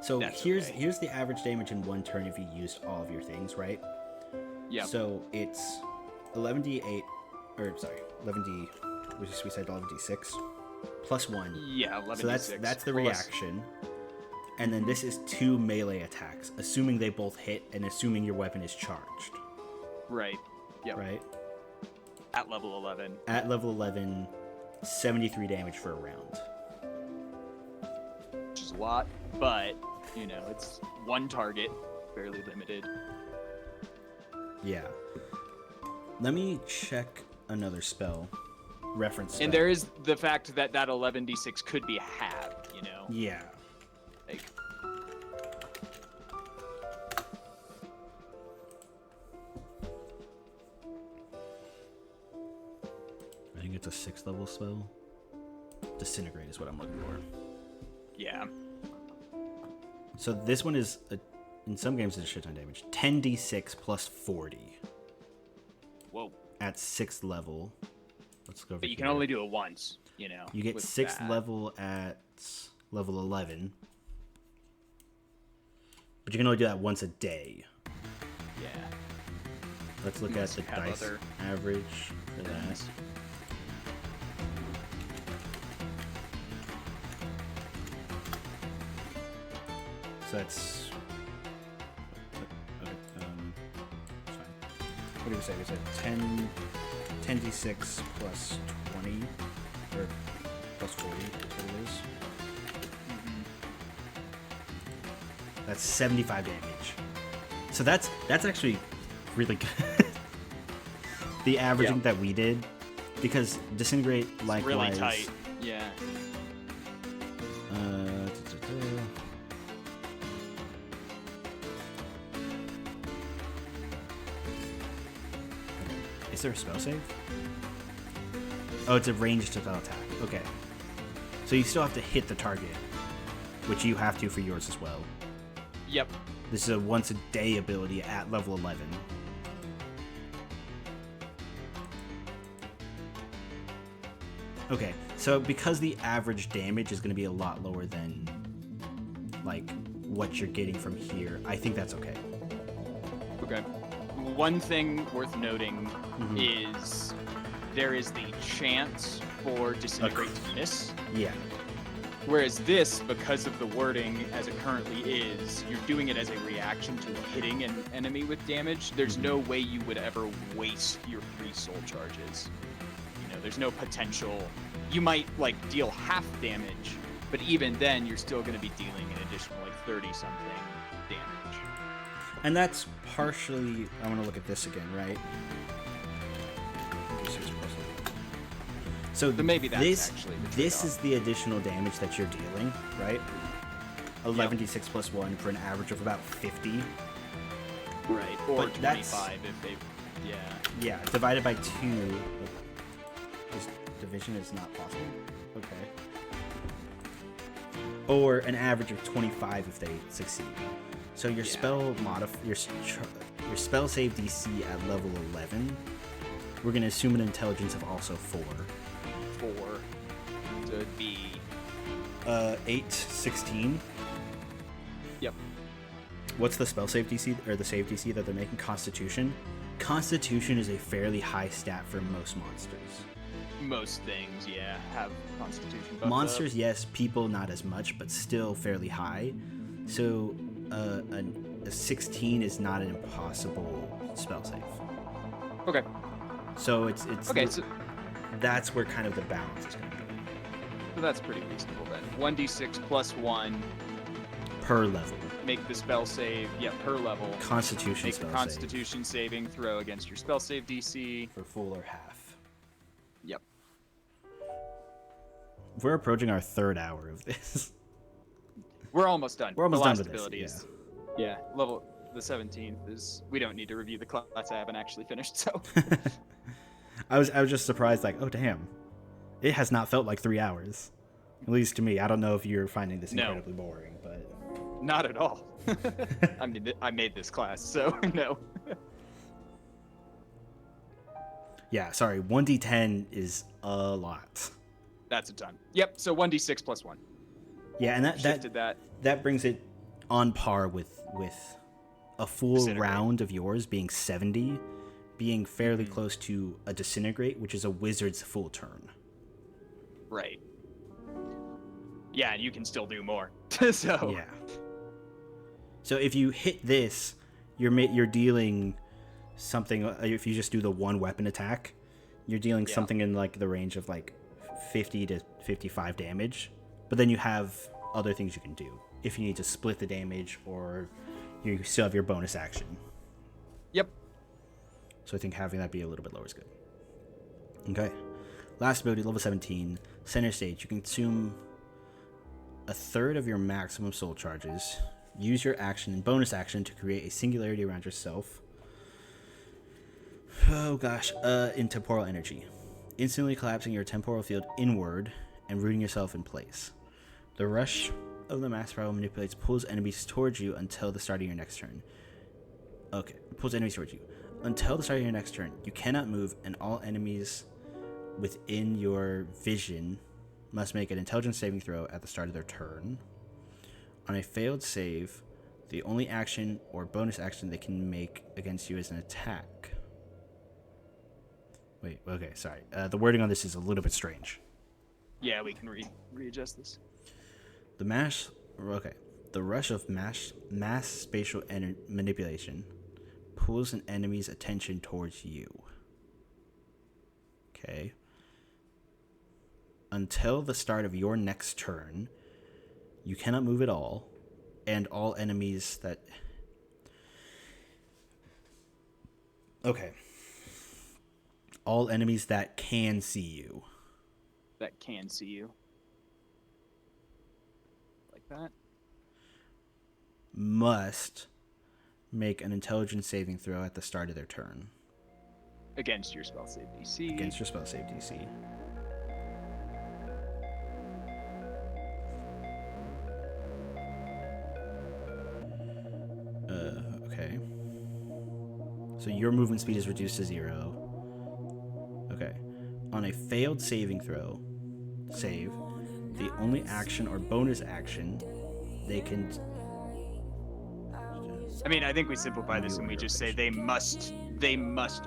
So here's the average damage in one turn if you used all of your things, right? Yeah. So it's 11d8, or sorry, 11d. We said 11d6 plus 1. Yeah, 11d6. So that's the reaction. And then this is 2 melee attacks, assuming they both hit and assuming your weapon is charged. Right. Yep. Right? At level 11. At level 11, 73 damage for a round. Which is a lot, but, you know, it's one target, fairly limited. Yeah. Let me check another spell. Reference spell. And there is the fact that that 11d6 could be halved, you know? Yeah. Like, I think it's a 6th level spell. Disintegrate is what I'm looking for. yeah. So this one is, in some games, it's a shit ton of damage. 10d6 plus 40. Whoa. At 6th level. Let's go over But you here. can only do it once, you know? You get with 6th that. level at level 11. But you can only do that once a day. Yeah. Let's look at Unless the you have dice other average for that. things. So that's... Okay, it's fine. What did we say? We said 10... 10d6 plus 20, or plus 40, whatever it is. That's 75 damage. So that's actually really good. The averaging that we did, because disintegrate likewise. Really tight. Yeah. Is there a spell save? Oh, it's a ranged spell attack. Okay. So you still have to hit the target, which you have to for yours as well. Yep. This is a once a day ability at level 11. Okay, so because the average damage is going to be a lot lower than like what you're getting from here, I think that's okay. Okay. One thing worth noting is there is the chance for disintegrate to miss. Yeah. Whereas this, because of the wording as it currently is, you're doing it as a reaction to hitting an enemy with damage. There's no way you would ever waste your 3 soul charges. You know, there's no potential. You might like deal half damage, but even then you're still going to be dealing an additional like 30 something damage. And that's partially, I want to look at this again, right? So maybe that's this actually the this trade-off. is the additional damage that you're dealing, right? 11d6 plus 1 for an average of about 50. Right, or But that's- 25 if they, yeah. Yeah, divided by 2. This division is not possible. Okay. Or an average of 25 if they succeed. So your spell your spell save DC at level 11, we're going to assume an intelligence of also 4. 4. So it'd be 8, 16. Yep. What's the spell save DC, or the save DC that they're making? Constitution. Constitution is a fairly high stat for most monsters. Most things, yeah, have Constitution buffed Monsters, up. yes. People, not as much, but still fairly high. So a 16 is not an impossible spell save. Okay. So it's Okay, so that's where kind of the balance is going to be that's pretty reasonable then. 1d6 plus 1, per level. make the spell save, per level. Constitution Make the spell Constitution saving throw against your spell save DC. save for full or half. Yep. We're approaching our 3rd hour of this. We're almost done. We're almost the done last with this, ability is, yeah, level the 17th is. We don't need to review the class I haven't actually finished. So I was just surprised, like, oh damn, it has not felt like 3 hours, at least to me. I don't know if you're finding this No. incredibly boring, but not at all. I mean, I made this class, so no. yeah, sorry, 1d10 is a lot. That's a ton. Yep. So 1d6 plus 1. Yeah, and Shifted that. that brings it on par with a full Disintegrate. round of yours being 70, being fairly close to a disintegrate, which is a wizard's full turn. Right. Yeah, and you can still do more. So Yeah. So if you hit this, you're dealing something. If you just do the one weapon attack, you're dealing something in like the range of like 50 to 55 damage. But then you have other things you can do if you need to split the damage, or you still have your bonus action. Yep. So I think having that be a little bit lower is good. Okay. Last ability, level 17, center stage. You consume a third of your maximum soul charges. Use your action and bonus action to create a singularity around yourself. Oh gosh, in temporal energy. Instantly collapsing your temporal field inward and rooting yourself in place. The rush of the mass spiral manipulates, pulls enemies towards you until the start of your next turn. Okay, pulls enemies towards you. Until the start of your next turn, you cannot move, and all enemies within your vision must make an intelligence saving throw at the start of their turn. On a failed save, the only action or bonus action they can make against you is an attack. Wait, okay, sorry. The wording on this is a little bit strange. Yeah, we can readjust this. The rush of mass spatial manipulation pulls an enemy's attention towards you. Okay. Until the start of your next turn, you cannot move at all, and all enemies that... Okay. All enemies that can see you. That can see you. Like that? Must make an intelligence saving throw at the start of their turn. Against your spell save DC. Against your spell save DC. Okay. So your movement speed is reduced to 0. Okay. On a failed saving throw, save, the only action or bonus action they can... I mean, I think we simplify this and we just say they must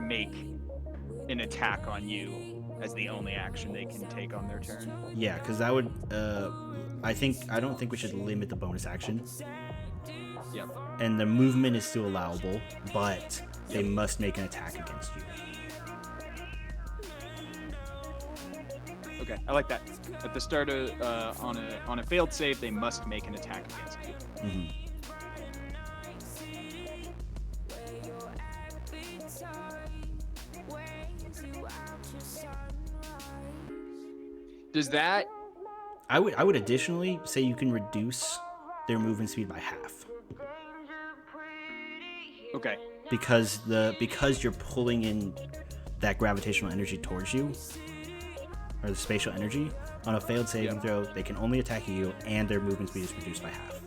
make an attack on you as the only action they can take on their turn. Yeah, because that would... I don't think we should limit the bonus action. Yep. And the movement is still allowable, but they must make an attack against you. Okay, I like that. At the start of on a failed save, they must make an attack against you. Mm-hmm. Does that? I would additionally say you can reduce their movement speed by half. Okay. Because you're pulling in that gravitational energy towards you, or the spatial energy, on a failed saving throw, they can only attack you, and their movement speed is reduced by half.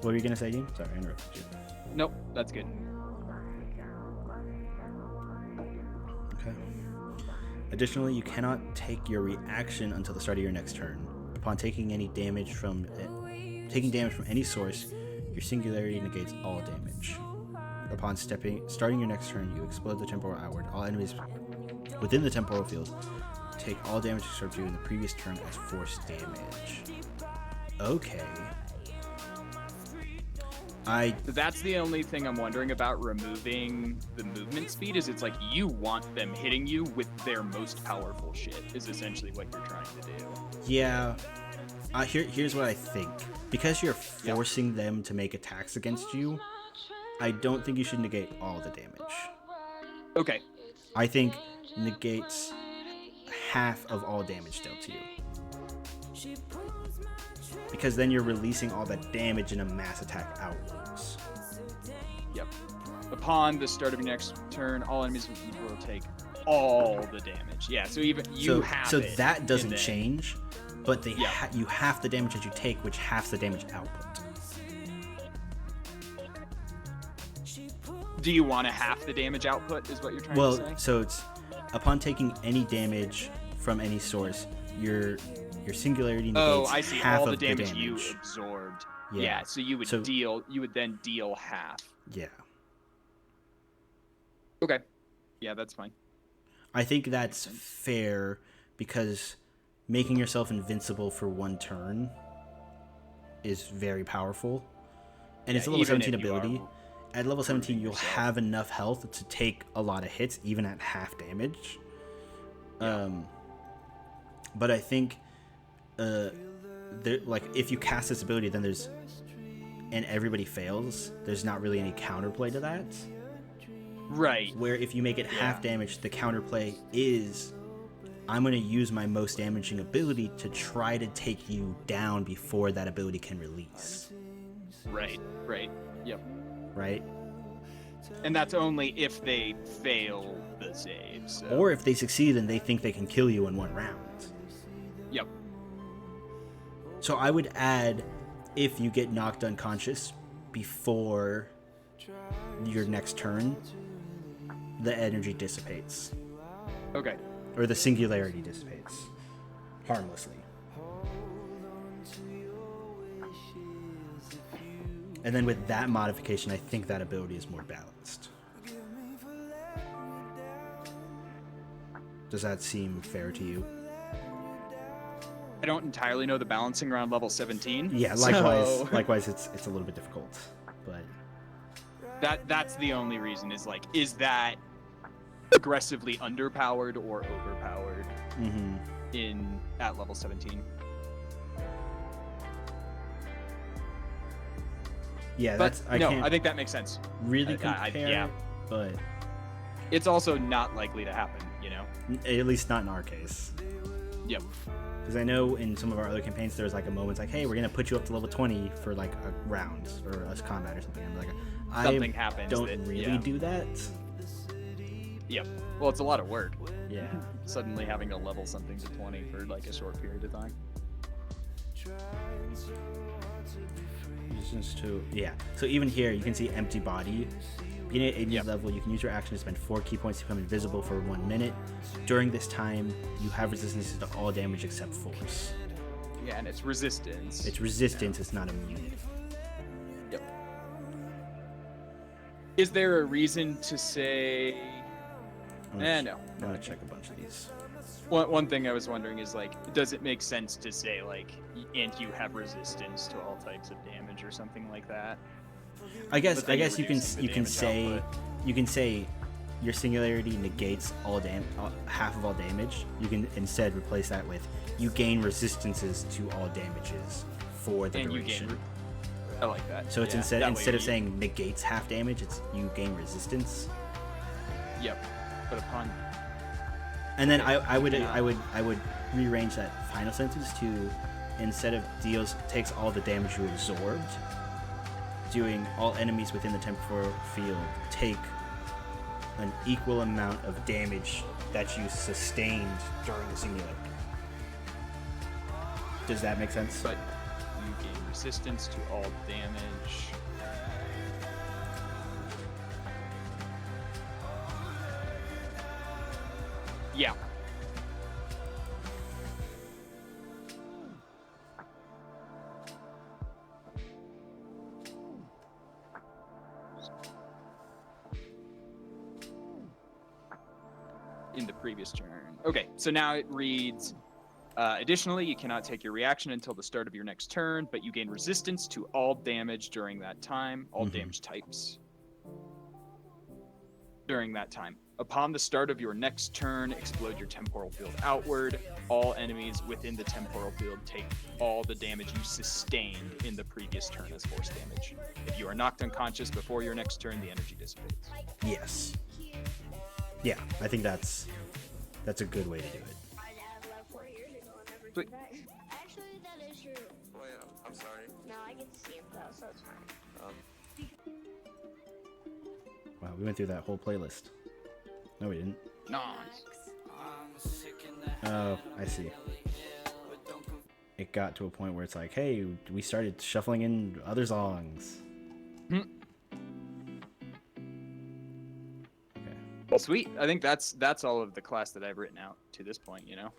What were you gonna say, Dean? Sorry, I interrupted you. Nope, that's good. Okay. Additionally, you cannot take your reaction until the start of your next turn. Upon taking damage from any source, your singularity negates all damage. Upon starting your next turn, you explode the temporal outward. All enemies within the temporal field take all damage except you in the previous turn as force damage. Okay. That's the only thing I'm wondering about removing the movement speed is it's like you want them hitting you with their most powerful shit is essentially what you're trying to do. Yeah. Here's what I think. Because you're forcing them to make attacks against you, I don't think you should negate all the damage. Okay. I think negates half of all damage dealt to you. Because then you're releasing all that damage in a mass attack outwards. Yep. Upon the start of your next turn, all enemies will take all the damage. Yeah, so even you have so it. So that doesn't change, but you half the damage that you take, which halves the damage output. Do you want to half the damage output is what you're trying to say? Well, so it's upon taking any damage from any source, your singularity negates half all the of damage you absorbed. Yeah, so you would then deal half. Yeah. Okay. Yeah, that's fine. I think that's fair because making yourself invincible for one turn is very powerful. And it's a level 17 ability. At level 17, you'll have enough health to take a lot of hits, even at half damage. Yeah. But I think, if you cast this ability, then and everybody fails, there's not really any counterplay to that. Right. Where if you make it half damage, the counterplay is, I'm going to use my most damaging ability to try to take you down before that ability can release. Right. Yep. Right? And that's only if they fail the save. So. Or if they succeed and they think they can kill you in one round. Yep. So I would add, if you get knocked unconscious before your next turn, the energy dissipates. Okay. Or the singularity dissipates. Harmlessly. And then with that modification, I think that ability is more balanced. Does that seem fair to you? I don't entirely know the balancing around level 17. Yeah, so likewise, it's a little bit difficult, but that's the only reason is that aggressively underpowered or overpowered at level 17. Yeah, But I can't I think that makes sense. really compare, yeah. but It's also not likely to happen, you know? at least not in our case. Yep. Because I know in some of our other campaigns, there's like a moment like, hey, we're going to put you up to level 20 for like a round or a combat or something. I'm like, Something happens don't that- really yeah. do that. Yep. Well, it's a lot of work. Yeah. Suddenly having to level something to 20 for like a short period of time. Resistance to, yeah. So even here, you can see empty body. Beginning at 80th Yep. level, you can use your action to spend 4 key points to become invisible for 1 minute. During this time, you have resistance to all damage except force. Yeah, and it's resistance. It's resistance, it's not immune. Yep. Is there a reason to say? No. I'm gonna check a bunch of these. One thing I was wondering is like, does it make sense to say like, and you have resistance to all types of damage or something like that? I guess But then you're you can reducing the you can damage say output. you can say your singularity negates all half of all damage. You can instead replace that with you gain resistances to all damages for the And you duration. gain. I like that. So it's Yeah, that way instead of you- saying negates half damage, it's you gain resistance. Yep. But upon. And then I would Yeah. rearrange that final sentence to instead of takes all the damage you absorbed, doing all enemies within the temporal field take an equal amount of damage that you sustained during the singularity. Does that make sense? But you gain resistance to all damage. Yeah. In the previous turn. Okay, so now it reads, additionally, you cannot take your reaction until the start of your next turn, but you gain resistance to all damage during that time, all damage types. During that time. Upon the start of your next turn, explode your temporal field outward. All enemies within the temporal field take all the damage you sustained in the previous turn as force damage. If you are knocked unconscious before your next turn, the energy dissipates. Yes. Yeah, I think that's a good way to do it. My dad left 4 years ago and never Sweet. came back. Actually, that is true. Oh yeah, I'm sorry. No, I get to see him though, so it's fine. Wow, we went through that whole playlist. No, we didn't. Nice. Oh, I see. It got to a point where it's like, hey, we started shuffling in other songs. Hmm. Okay. Well, sweet. I think that's all of the class that I've written out to this point, you know?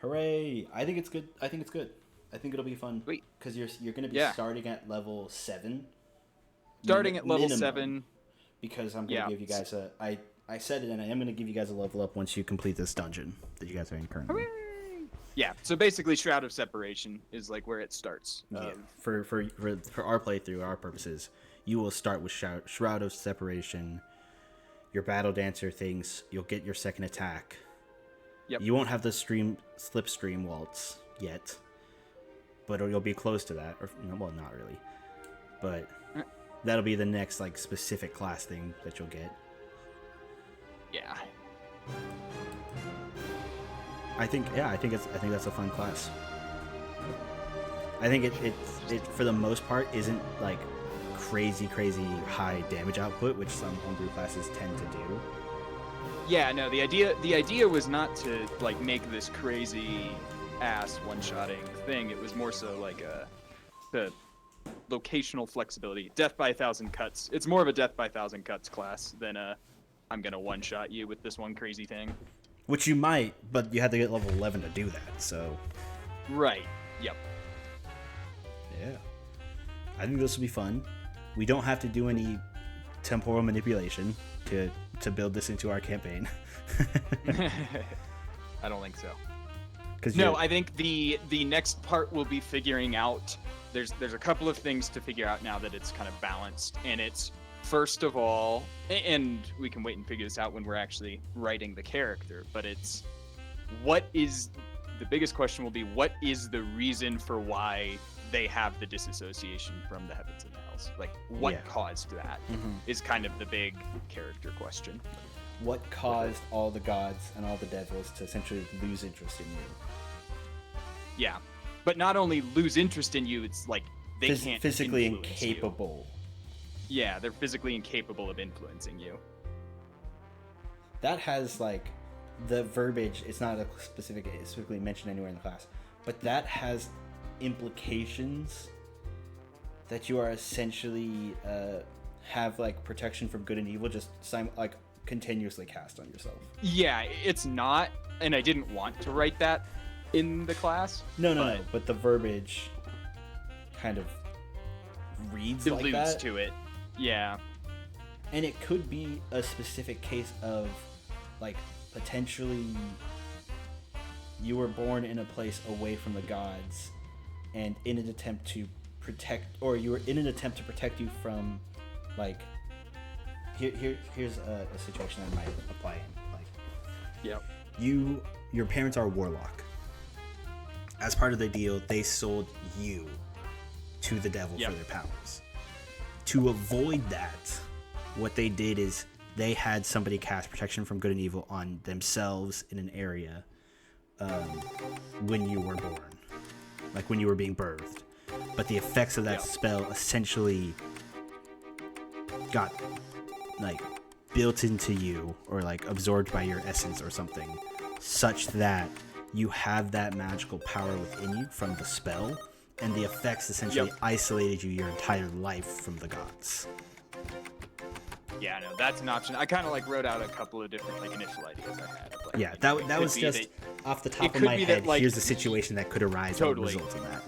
Hooray! I think it's good. I think it'll be fun. Sweet. Because you're going to be Yeah. starting at level 7. Starting at level Minimum, 7. Because I'm going to Yeah. give you guys I said it, and I am going to give you guys a level up once you complete this dungeon that you guys are in currently. Yeah, so basically Shroud of Separation is like where it starts. Yeah. For our playthrough, our purposes, you will start with Shroud of Separation, your Battle Dancer things. You'll get your second attack. Yep. You won't have the Slipstream Waltz yet, but you'll be close to that. Or well, not really, but that'll be the next like specific class thing that you'll get. Yeah. I think that's a fun class. I think it for the most part isn't like crazy high damage output, which some homebrew classes tend to do. Yeah, no, the idea was not to like make this crazy ass one-shotting thing. It was more so like the locational flexibility. Death by 1,000 cuts. It's more of a death by 1,000 cuts class than I'm gonna one-shot you with this one crazy thing. Which you might, but you have to get level 11 to do that, so... Right. Yep. Yeah. I think this will be fun. We don't have to do any temporal manipulation to build this into our campaign. I don't think so. No, I think the next part will be figuring out. There's a couple of things to figure out now that it's kind of balanced, and it's first of all, and we can wait and figure this out when we're actually writing the character. But it's what is the biggest question will be what is the reason for why they have the disassociation from the heavens and the hells? Like what caused that is kind of the big character question. What caused all the gods and all the devils to essentially lose interest in you? Yeah, but not only lose interest in you, it's like they can't physically influence incapable. You. Yeah, they're physically incapable of influencing you. That has like the verbiage. It's not specifically mentioned anywhere in the class, but that has implications that you are essentially have like protection from good and evil, just continuously cast on yourself. Yeah, it's not, and I didn't want to write that in the class. No. But the verbiage kind of reads like that. Alludes to it. Yeah. And it could be a specific case of, like, potentially you were born in a place away from the gods, and in an attempt to protect, or you were in an attempt to protect you from, like, here's a situation that might apply in. Like, yep. Your parents are a warlock. As part of the deal, they sold you to the devil for their powers. To avoid that, what they did is they had somebody cast protection from good and evil on themselves in an area when you were born, like when you were being birthed. But the effects of that spell essentially got like built into you, or like absorbed by your essence or something, such that you have that magical power within you from the spell, and the effects essentially isolated you your entire life from the gods. Yeah, no, that's an option. I kind of like wrote out a couple of different like initial ideas I had. Of, like, that was just off the top of my head. Like, here's a situation that could arise as a result of that.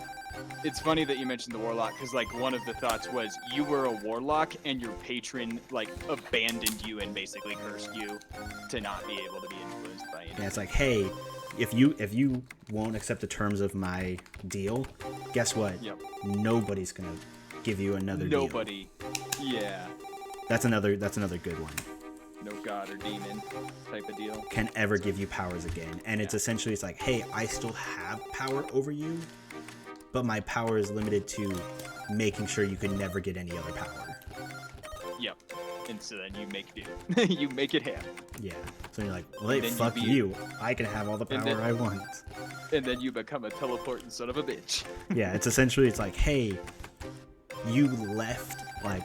It's funny that you mentioned the warlock, because like one of the thoughts was you were a warlock and your patron like abandoned you and basically cursed you to not be able to be influenced by anything. Yeah, it's like, hey, if you won't accept the terms of my deal, guess what? Yep. Nobody's gonna give you another deal. Nobody. Yeah. That's another good one. No god or demon type of deal. Can ever give you powers again. And it's essentially, it's like, hey, I still have power over you, but my power is limited to making sure you can never get any other power. Yep. And so then you make do. You make it happen. Yeah. So you're like, well, hey, fuck you. I can have all the power I want. And then you become a teleporting son of a bitch. Yeah, it's essentially, it's like, hey, you left, like,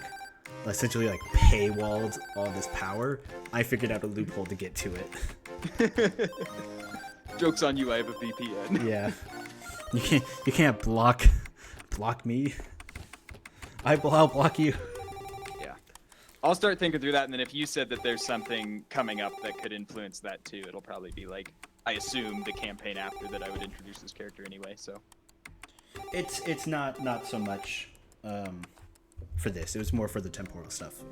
essentially, like, paywalled all this power. I figured out a loophole to get to it. Joke's on you, I have a VPN. Yeah. You can't block me. I'll block you. Yeah. I'll start thinking through that, and then if you said that there's something coming up that could influence that too, it'll probably be like, I assume, the campaign after that I would introduce this character anyway, so. It's not so much for this. It was more for the temporal stuff.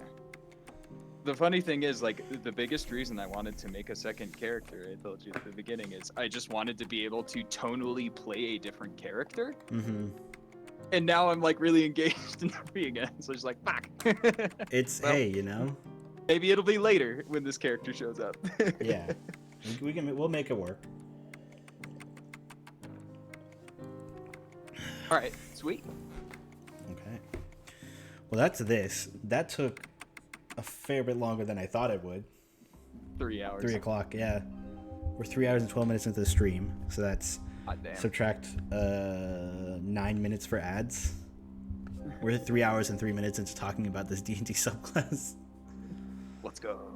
The funny thing is, like, the biggest reason I wanted to make a second character, I told you at the beginning, is I just wanted to be able to tonally play a different character. Mm-hmm. And now I'm, like, really engaged in RP again, so it's like, fuck. It's, well, hey, you know? Maybe it'll be later when this character shows up. Yeah. We'll make it work. Alright, sweet. Okay. Well, that's this. That took a fair bit longer than I thought it would. 3 hours. 3 o'clock, yeah. We're 3 hours and 12 minutes into the stream, so that's subtract 9 minutes for ads. We're 3 hours and 3 minutes into talking about this D&D subclass. Let's go.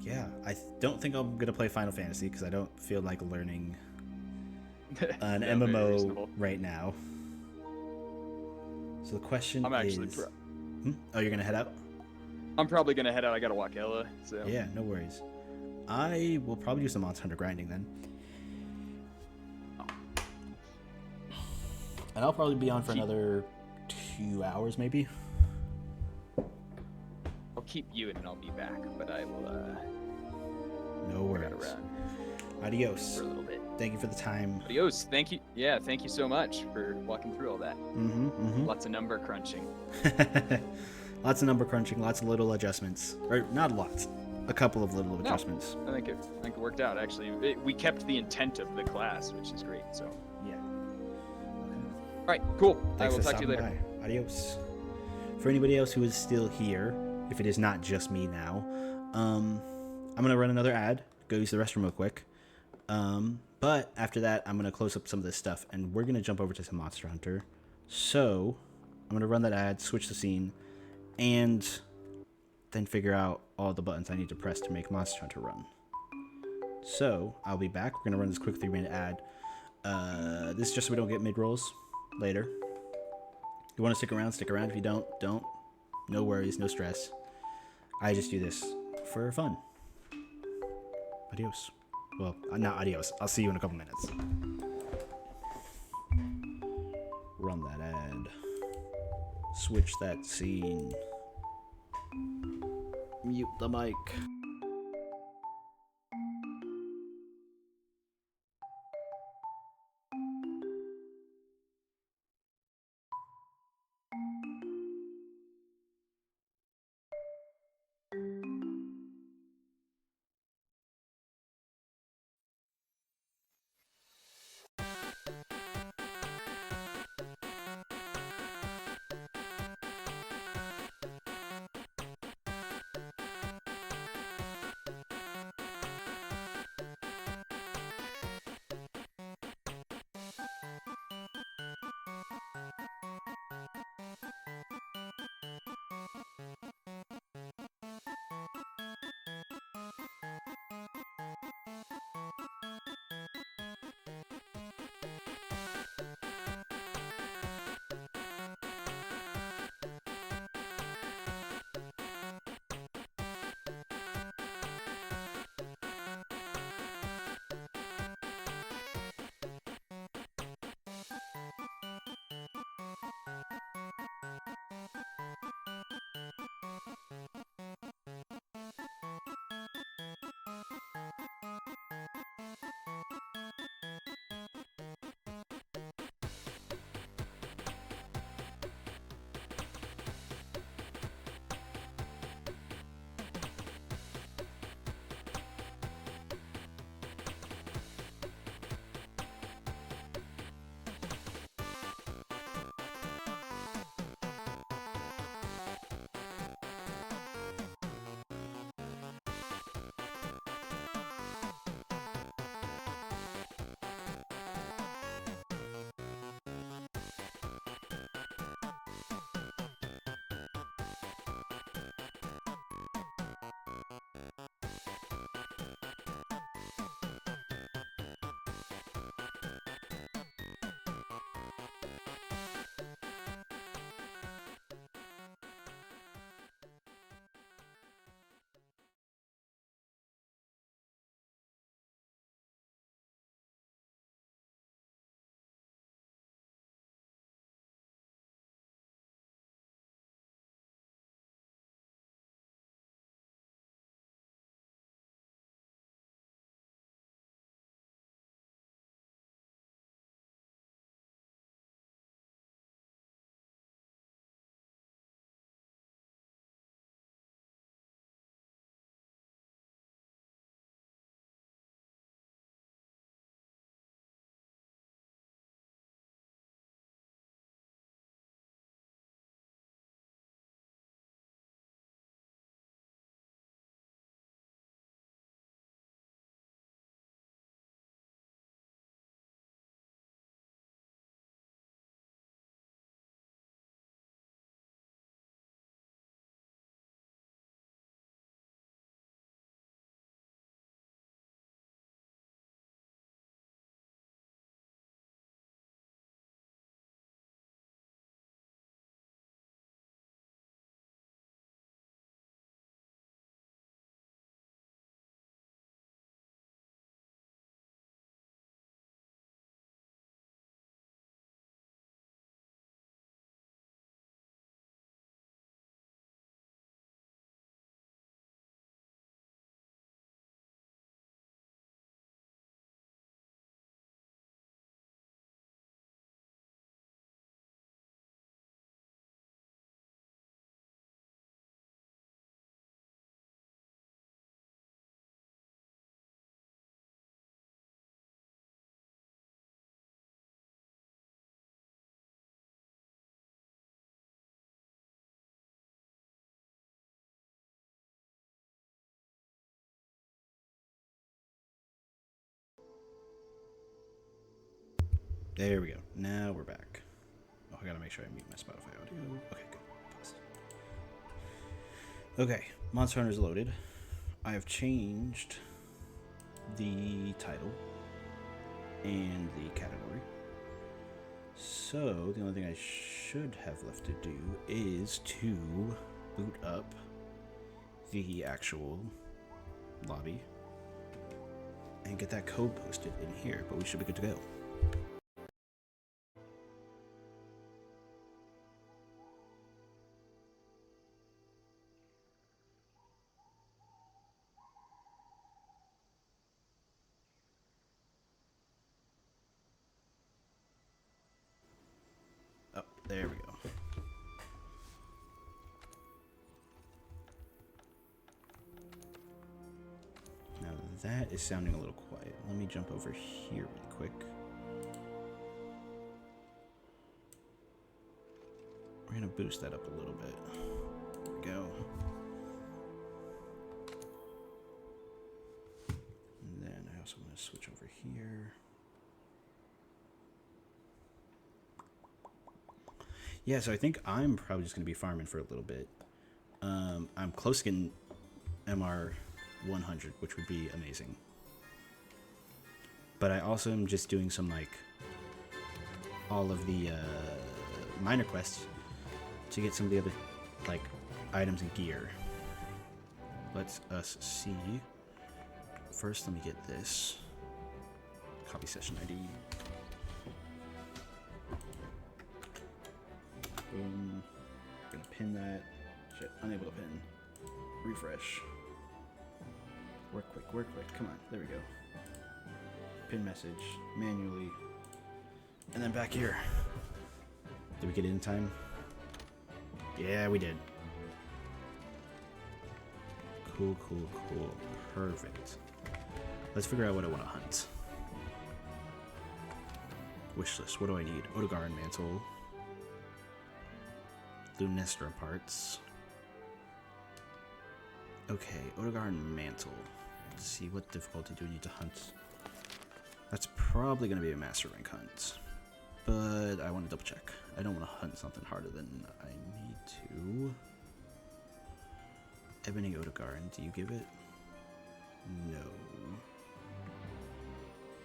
Yeah, I don't think I'm gonna play Final Fantasy because I don't feel like learning an MMO right now. So the question is... Oh, you're gonna head out? I'm probably gonna head out. I gotta walk Ella, so... Yeah, no worries. I will probably do some Monster Hunter grinding then. And I'll probably be on for another 2 hours, maybe. I'll keep you and I'll be back, but I will, No I worries. gotta run Adios. for a little bit. Thank you for the time. Adios. Thank you. Yeah, thank you so much for walking through all that. Mm-hmm. Lots of number crunching. Lots of number crunching, lots of little adjustments. Or not lots. A couple of little No. adjustments. I think it worked out actually. We kept the intent of the class, which is great. So, Yeah. Okay. all right, cool. I Thanks will for talk to you stopping later. by. Adios. For anybody else who is still here, if it is not just me now, I'm gonna run another ad. Go use the restroom real quick. But after that, I'm gonna close up some of this stuff, and we're gonna jump over to some Monster Hunter. So I'm gonna run that ad, switch the scene, and then figure out all the buttons I need to press to make Monster Hunter run. So I'll be back. We're gonna run this quick 3-minute ad. This is just so we don't get mid rolls later. If you want to stick around, stick around. If you don't, don't. No worries, no stress. I just do this for fun. Adios. Well, not adios. I'll see you in a couple minutes. Run that ad. Switch that scene. Mute the mic. There we go. Now we're back. Oh, I gotta make sure I mute my Spotify audio. Okay, good. Pause. Okay, Monster Hunter's loaded. I have changed the title and the category. So, the only thing I should have left to do is to boot up the actual lobby and get that code posted in here, but we should be good to go. Oh, there we go. Now that is sounding a little quiet. Let me jump over here really quick. We're gonna boost that up a little bit. There we go. And then I also want to switch over here. Yeah, so I think I'm probably just gonna be farming for a little bit. I'm close to getting MR 100, which would be amazing. But I also am just doing some like all of the minor quests to get some of the other like items and gear. Let's us see. First, let me get this. Copy session ID. Boom. Gonna pin that. Shit, unable to pin. Refresh. Work quick, work quick. Come on, there we go. Pin message manually. And then back here. Did we get it in time? Yeah, we did. Cool, cool, cool. Perfect. Let's figure out what I want to hunt. Wishlist. What do I need? Odogar and Mantle. Lunestra parts. Okay, Odogar and Mantle. Let's see, what difficulty do we need to hunt? That's probably going to be a Master Rank hunt. But I want to double check. I don't want to hunt something harder than I need to. Ebony Odogar, and do you give it? No.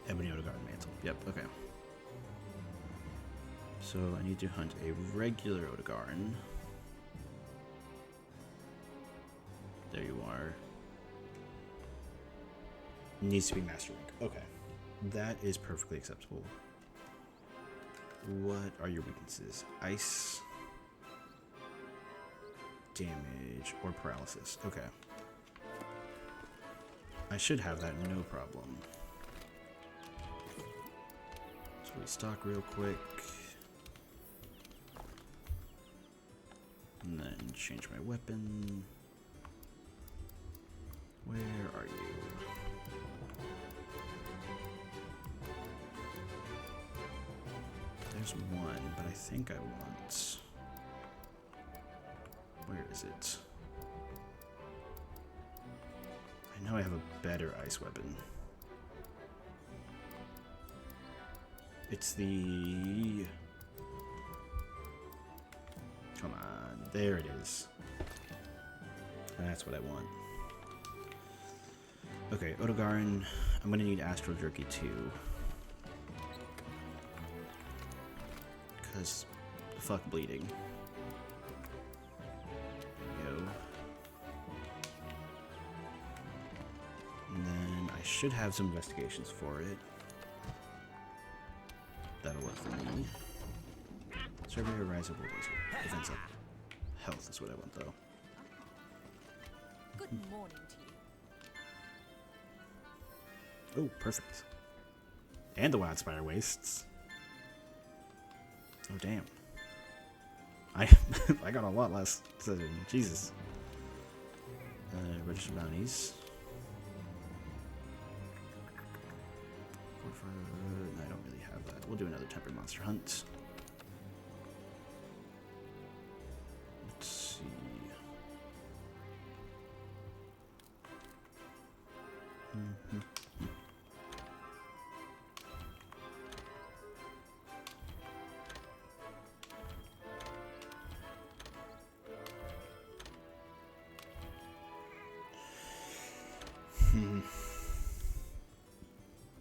Ebony Odogar and Mantle. Yep, okay. So I need to hunt a regular Odogaron. There you are. Needs to be Master Rank. Okay. That is perfectly acceptable. What are your weaknesses? Ice, damage, or paralysis. Okay. I should have that, no problem. So restock real quick. And then change my weapon. Where are you? There's one, but I think I want... Where is it? I know I have a better ice weapon. It's the... Come on, there it is. That's what I want. Okay, Odogaron, I'm gonna need Astral Jerky too. Because, fuck bleeding. There we go. And then I should have some investigations for it. That'll work for me. Survey or rise of laser. Defense up. Health is what I want though. Good morning to you. Oh, perfect. And the Wildspire Wastes. Oh, damn. I got a lot less. Jesus. Register bounties. I don't really have that. We'll do another tempered monster hunt. Let's see.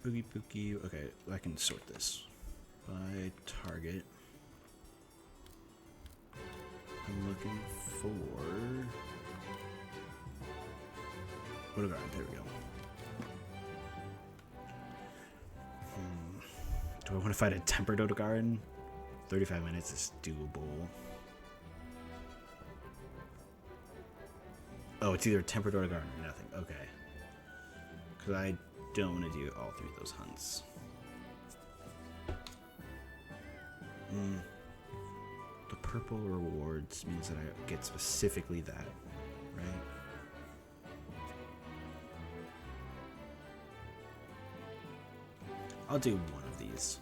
Boogie Boogie. Okay, I can sort this by target. I'm looking for. Odegaard. There we go. Do I want to fight a tempered Odegaard? 35 minutes is doable. Oh, it's either tempered Odegaard or nothing. Okay. Because I don't want to do all three of those hunts. The purple rewards means that I get specifically that, right? I'll do one of these.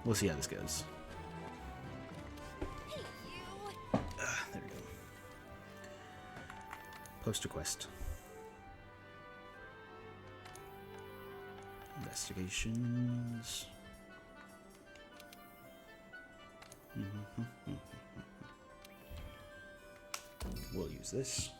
We'll see how this goes. There we go. Poster quest. Investigations. We'll use this.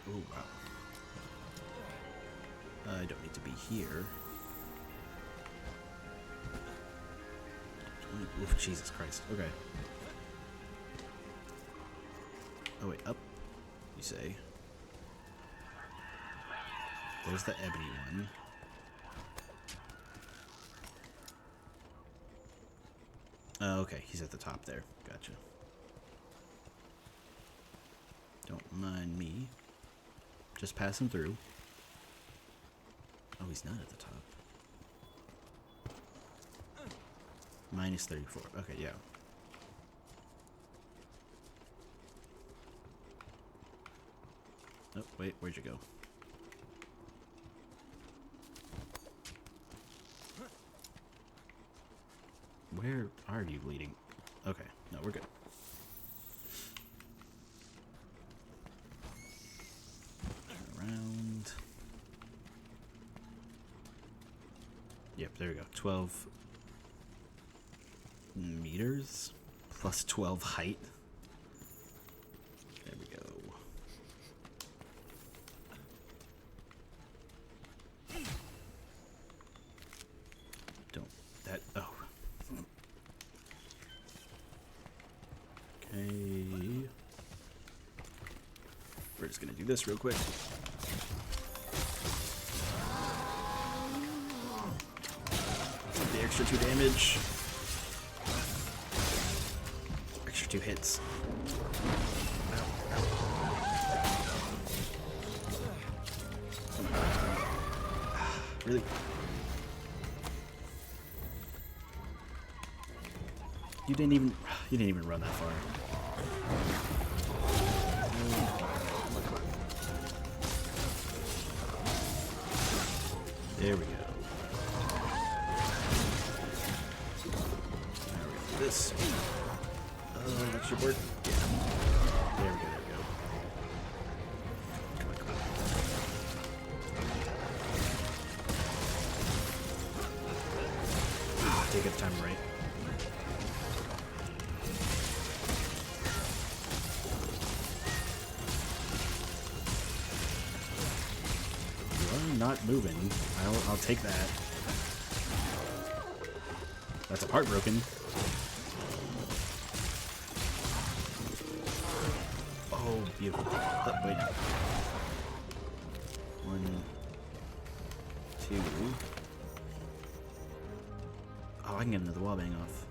Oh, wow. I don't need to be here. Oof, Jesus Christ. Okay. Oh, wait, up, you say. There's the ebony one. Oh, okay, he's at the top there. Gotcha. Don't mind me. Just passing through. Oh, he's not at the top. Minus 34. Okay, yeah. Oh, wait, where'd you go? Where are you leading? Okay, no, we're good. Around. Yep, there we go. 12 meters plus 12 height. There we go. Don't that. Oh. Okay. We're just gonna do this real quick. The extra 2 damage. Extra 2 hits. Ow, ow. Really? You didn't even run that far. There we go. Now we're gonna do this. That should work. Yeah. There we go, there we go. Come on, come on. Take it time right. Not moving. I'll take that. That's a part broken. Oh, beautiful. Oh, wait. 1, 2. Oh, I can get another wall bang off.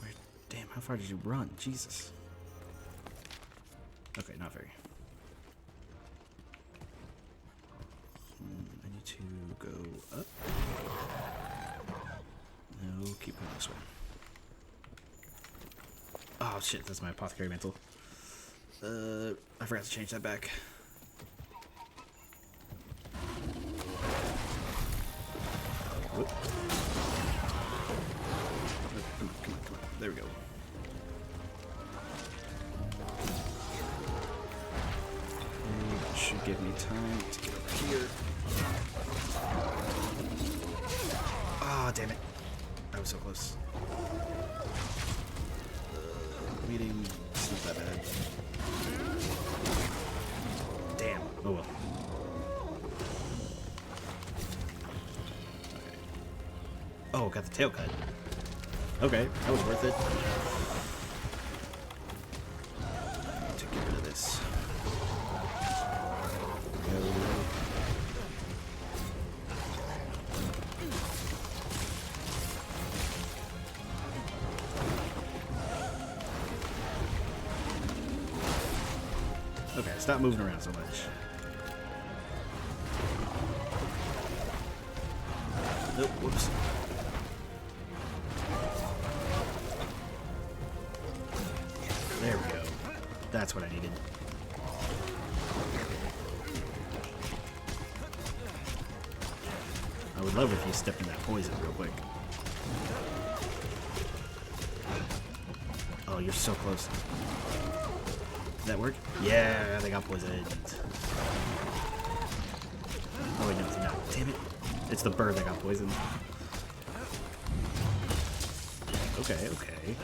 Where? Damn, how far did you run? Jesus. Okay, not very. I need to go up. No, keep going this way. Oh shit, that's my apothecary mantle. I forgot to change that back. Whoop. give me time to get over here. Oh, damn it. That was so close. Meeting. It's not that bad. Damn. Oh well. Okay. Oh, got the tail cut. Okay, that was worth it. To get rid of this. Okay, stop moving around so much. Nope, whoops. There we go. That's what I needed. I would love if you stepped in that poison real quick. Oh, you're so close. Did that work? Yeah, they got poisoned. Oh wait, no, it's not. Damn it. It's the bird that got poisoned. Okay, okay.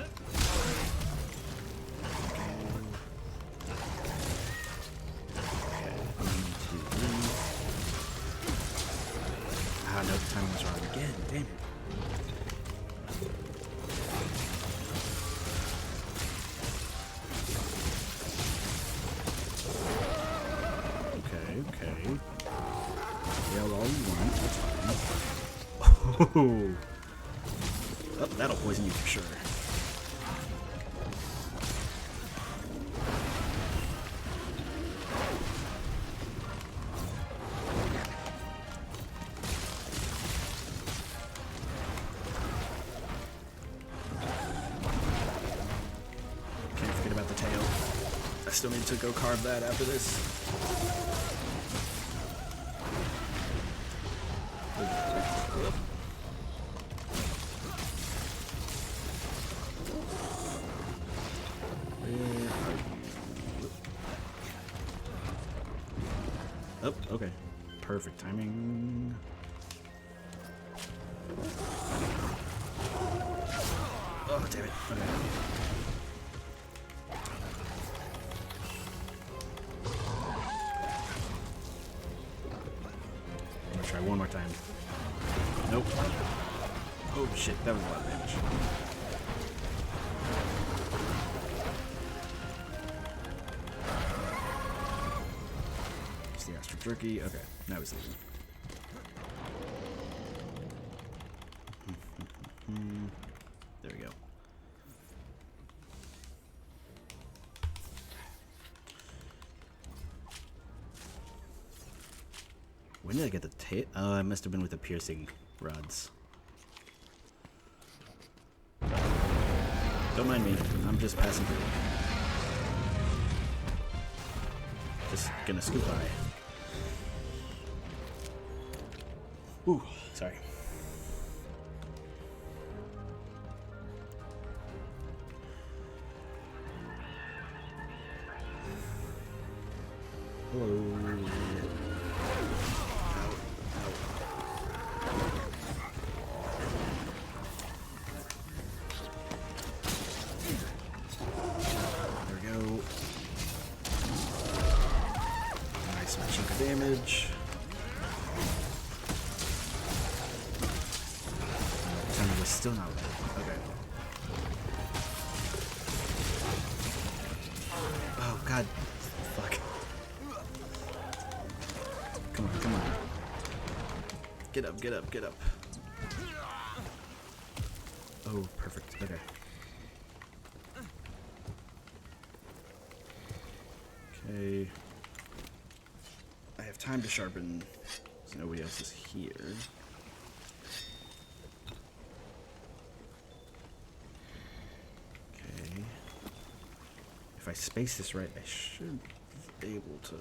Ah, no, the timing was wrong again. Damn it. Okay. Yell all you want, that's fine. Oh, that'll poison you for sure. Can't forget about the tail. I still need to go carve that after this. Oh, okay. Perfect timing. Oh, damn it. Okay. I'm gonna try one more time. Nope. Oh shit, that was a lot of damage. It's the extra jerky. Okay, now he's leaving. There we go. When did I get the tail? Oh, I must have been with the piercing rods. Don't mind me. I'm just passing through. Just gonna scoop by. Ooh, sorry. Hello. There we go. Nice chunk of damage. Timing was still not right. Okay. Oh god. Fuck. Come on, come on. Get up, get up, get up. Oh, perfect. Okay. Okay. I have time to sharpen, so nobody else is here. Okay. If I space this right, I should be able to.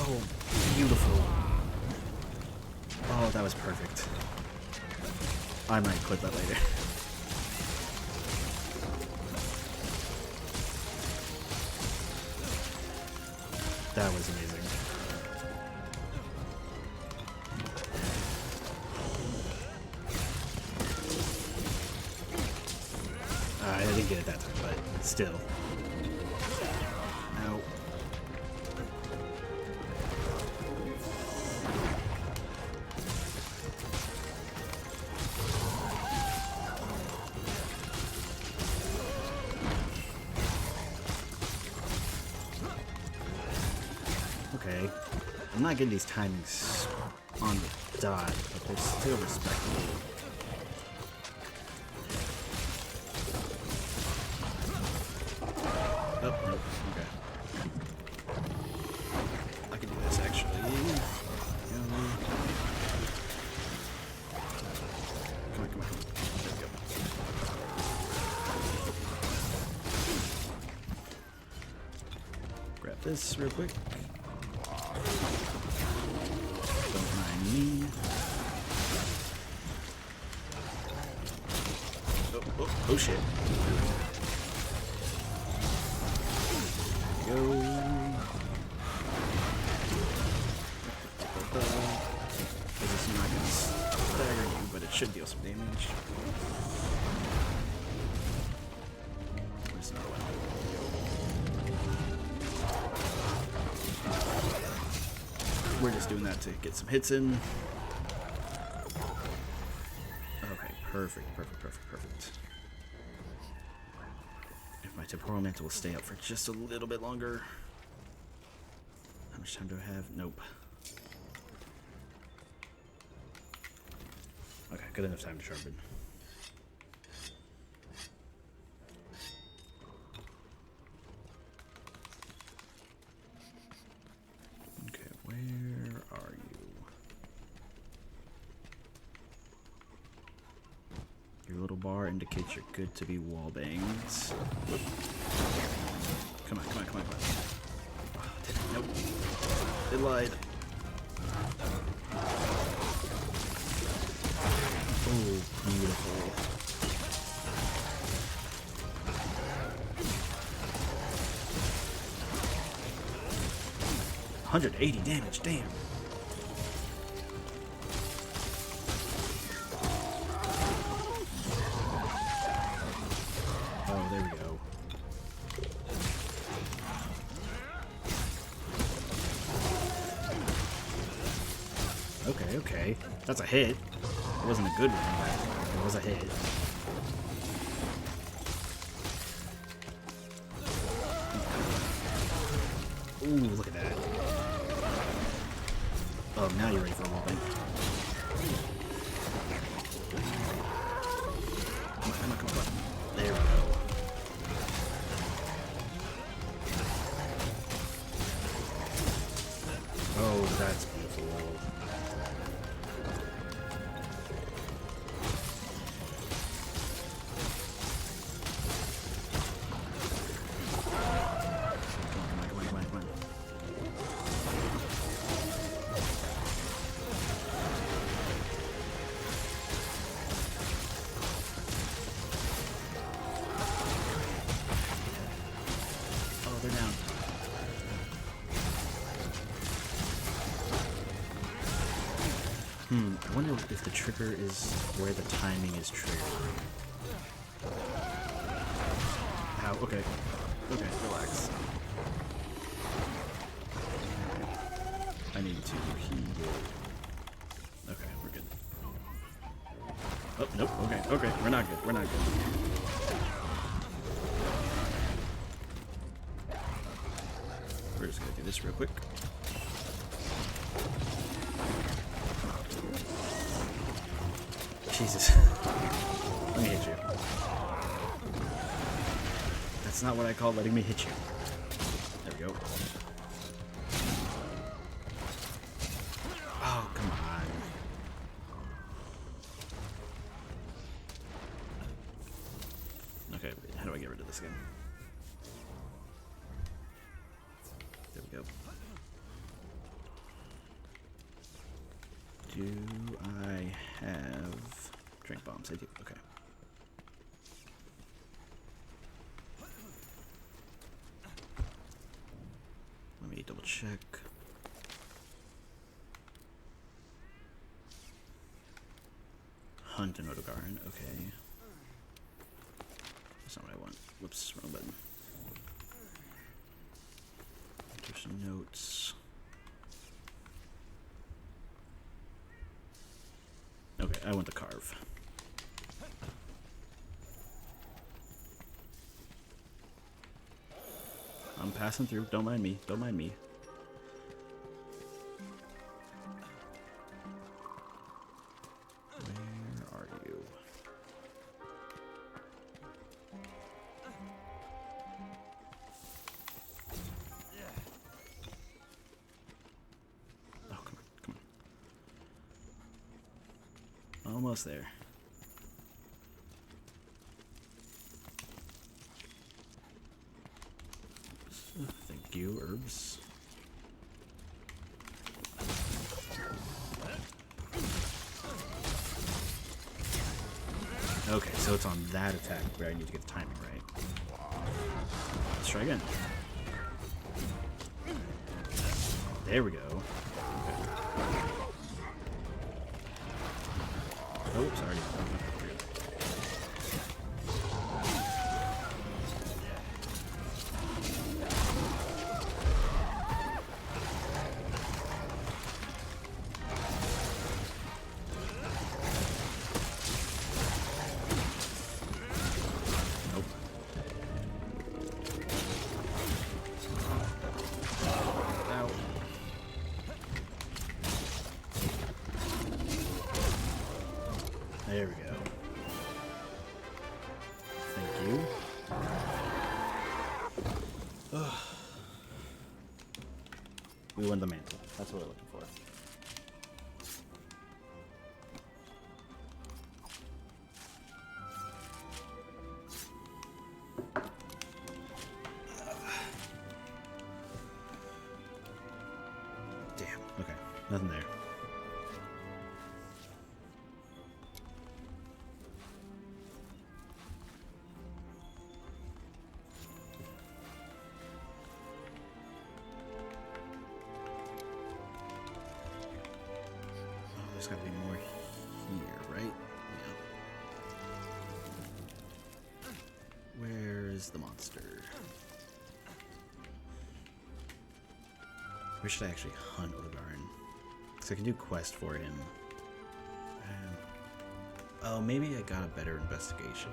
Oh, beautiful. Oh, that was perfect. I might clip that later. That was amazing. I didn't get it that time, but still. Ow. Okay. I'm not getting these timings on the dot, but they're still respectable. Oh, nope. Okay. I can do this actually. Come on, come on. There we go. Grab this real quick. Don't mind me. Oh shit. Go. This is not gonna stagger you, but it should deal some damage. There's another one. We're just doing that to get some hits in. Okay, perfect. If my temporal mantle will stay up for just a little bit longer. How much time do I have? Nope. Okay, good enough time to sharpen. Okay, where are you? Your little bar indicates you're good to be wall banged. Whoop. Come on. Oh, did it? Nope. It lied. Oh, beautiful. $180 damage, damn. Oh, there we go. Okay. That's a hit. It wasn't a good one, but it was a hit. Ooh, look at that. Oh, now you're ready for a wall bang. Come on. There we go. Oh, that's beautiful. Come on. Oh, they're down. I wonder if the trigger is where the timing is triggered. Ow, okay. Okay, relax. I need to heal. Okay, we're good. Oh, nope, okay, we're not good. We're just gonna do this real quick. Jesus. Let me hit you. That's not what I call letting me hit you. There we go. Oh, come on. Okay, how do I get rid of this again? There we go. Do I have drink bombs? I do. Okay. Let me double check. check. Hunt and Odogaron, okay. That's not what I want. Whoops, wrong button. There's some notes. Okay, I want the carve. I'm passing through. Don't mind me. Don't mind me. Where are you? Oh, come on. Come on. Almost there. Thank you, herbs. Okay, so it's on that attack where I need to get the timing right. Let's try again. There we go. Oh, sorry. There we go. Thank you. Ugh. We won the mantle. That's what we're looking for. Damn. Okay. Nothing there. There's gotta be more here, right? Yeah. Where is the monster? Where should I actually hunt Odogaron? Because I can do quest for him. Oh, maybe I got a better investigation.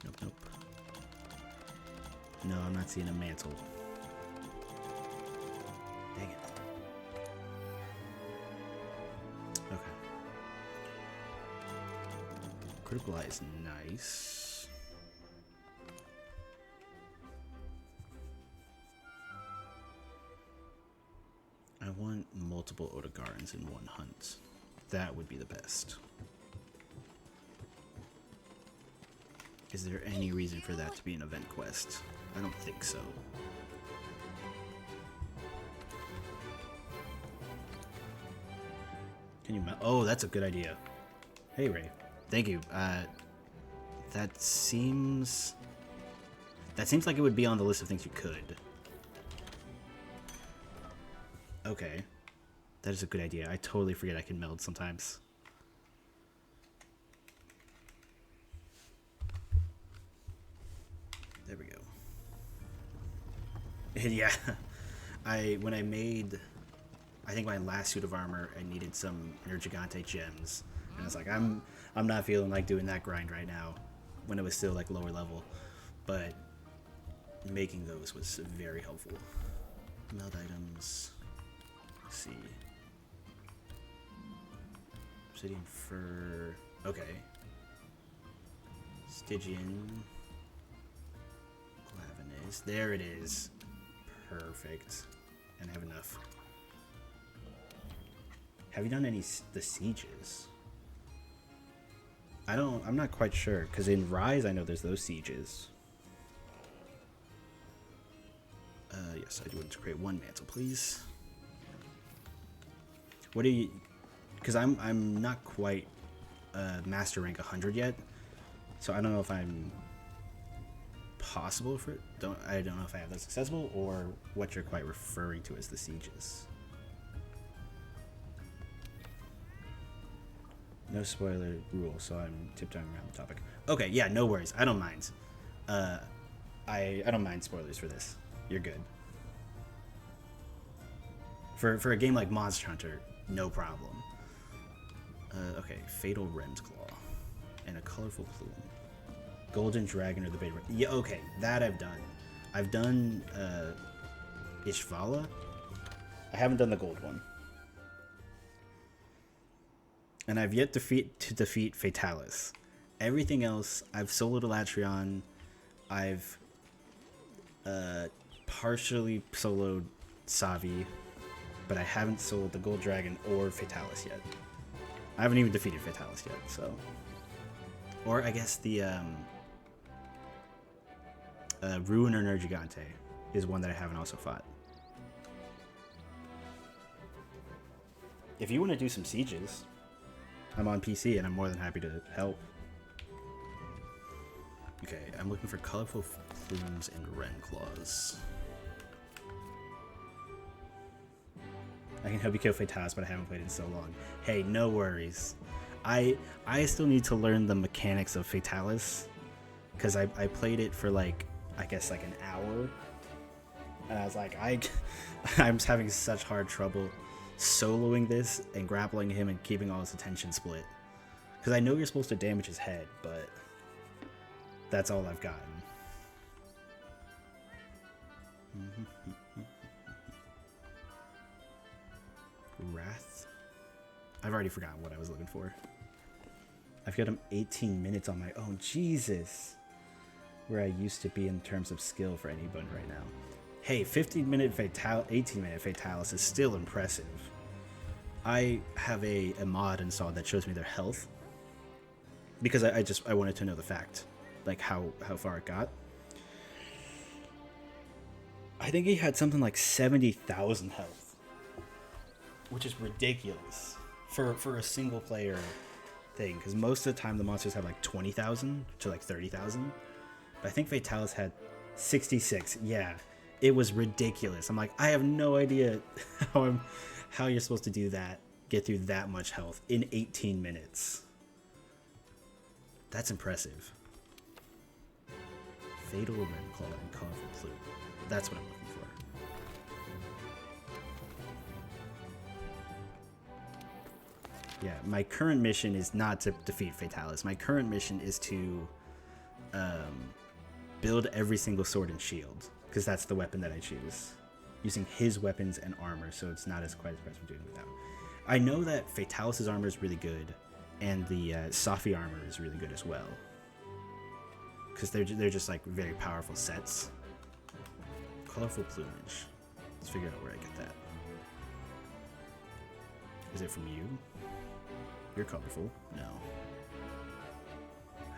Nope, nope. No, I'm not seeing a mantle. Dang it. Okay. Critical Eye is nice. I want multiple Odogarons in one hunt. That would be the best. Is there any reason for that to be an event quest? I don't think so. Can you oh, that's a good idea. Hey, Ray. Thank you. That seems like it would be on the list of things you could. Okay. That is a good idea. I totally forget I can meld sometimes. There we go. Yeah. When I made, I think my last suit of armor, I needed some Nergigante gems. And I was like, I'm not feeling like doing that grind right now when it was still like lower level. But making those was very helpful. Meld items. Let's see. Obsidian fur. Okay. Stygian. Glavenus. There it is. Perfect. And I have enough. Have you done any the sieges? I'm not quite sure, because in Rise I know there's those sieges. Yes, I do want to create one mantle, please. What do you? Because I'm not quite master rank 100 yet, so I don't know if I'm possible for it. I don't know if I have those accessible or what you're quite referring to as the sieges. No spoiler rule, so I'm tiptoeing around the topic. Okay, yeah, no worries. I don't mind. I don't mind spoilers for this. You're good. For a game like Monster Hunter, no problem. Okay, Fatal Wren's Claw. And a colorful plume. Golden Dragon or the Beta. Yeah, okay, that I've done. I've done Ishvala. I haven't done the gold one. And I've yet to defeat Fatalis. Everything else, I've soloed Elatrion. I've partially soloed Savi, but I haven't soloed the Gold Dragon or Fatalis yet. I haven't even defeated Fatalis yet, so. Or I guess the Ruin or Nergigante is one that I haven't also fought. If you want to do some sieges, I'm on PC and I'm more than happy to help. Okay, I'm looking for colorful plumes and Wren claws. I can help you kill Fatalis, but I haven't played in so long. Hey, no worries. I still need to learn the mechanics of Fatalis, because I played it for like, I guess like an hour. And I was like, I'm having such hard trouble soloing this and grappling him and keeping all his attention split. Because I know you're supposed to damage his head, but that's all I've gotten. Wrath? I've already forgotten what I was looking for. I've got him 18 minutes on my own. Jesus! Where I used to be in terms of skill for anyone right now. Hey, 18-minute Fatalis is still impressive. I have a mod installed that shows me their health. Because I wanted to know the fact. Like how far it got. I think he had something like 70,000 health. Which is ridiculous. For a single player thing. Because most of the time the monsters have like 20,000 to like 30,000. But I think Fatalis had 66. Yeah. It was ridiculous. I'm like, I have no idea how you're supposed to do that. Get through that much health in 18 minutes. That's impressive. Fatal Renclaw and Colorful Plume. That's what I'm looking for. Yeah, my current mission is not to defeat Fatalis. My current mission is to build every single sword and shield. Because that's the weapon that I choose. Using his weapons and armor, so it's not as quite as impressive doing it without. I know that Fatalis' armor is really good, and the Safi armor is really good as well. Because they're just like very powerful sets. Colorful plumage. Let's figure out where I get that. Is it from you? You're colorful. No.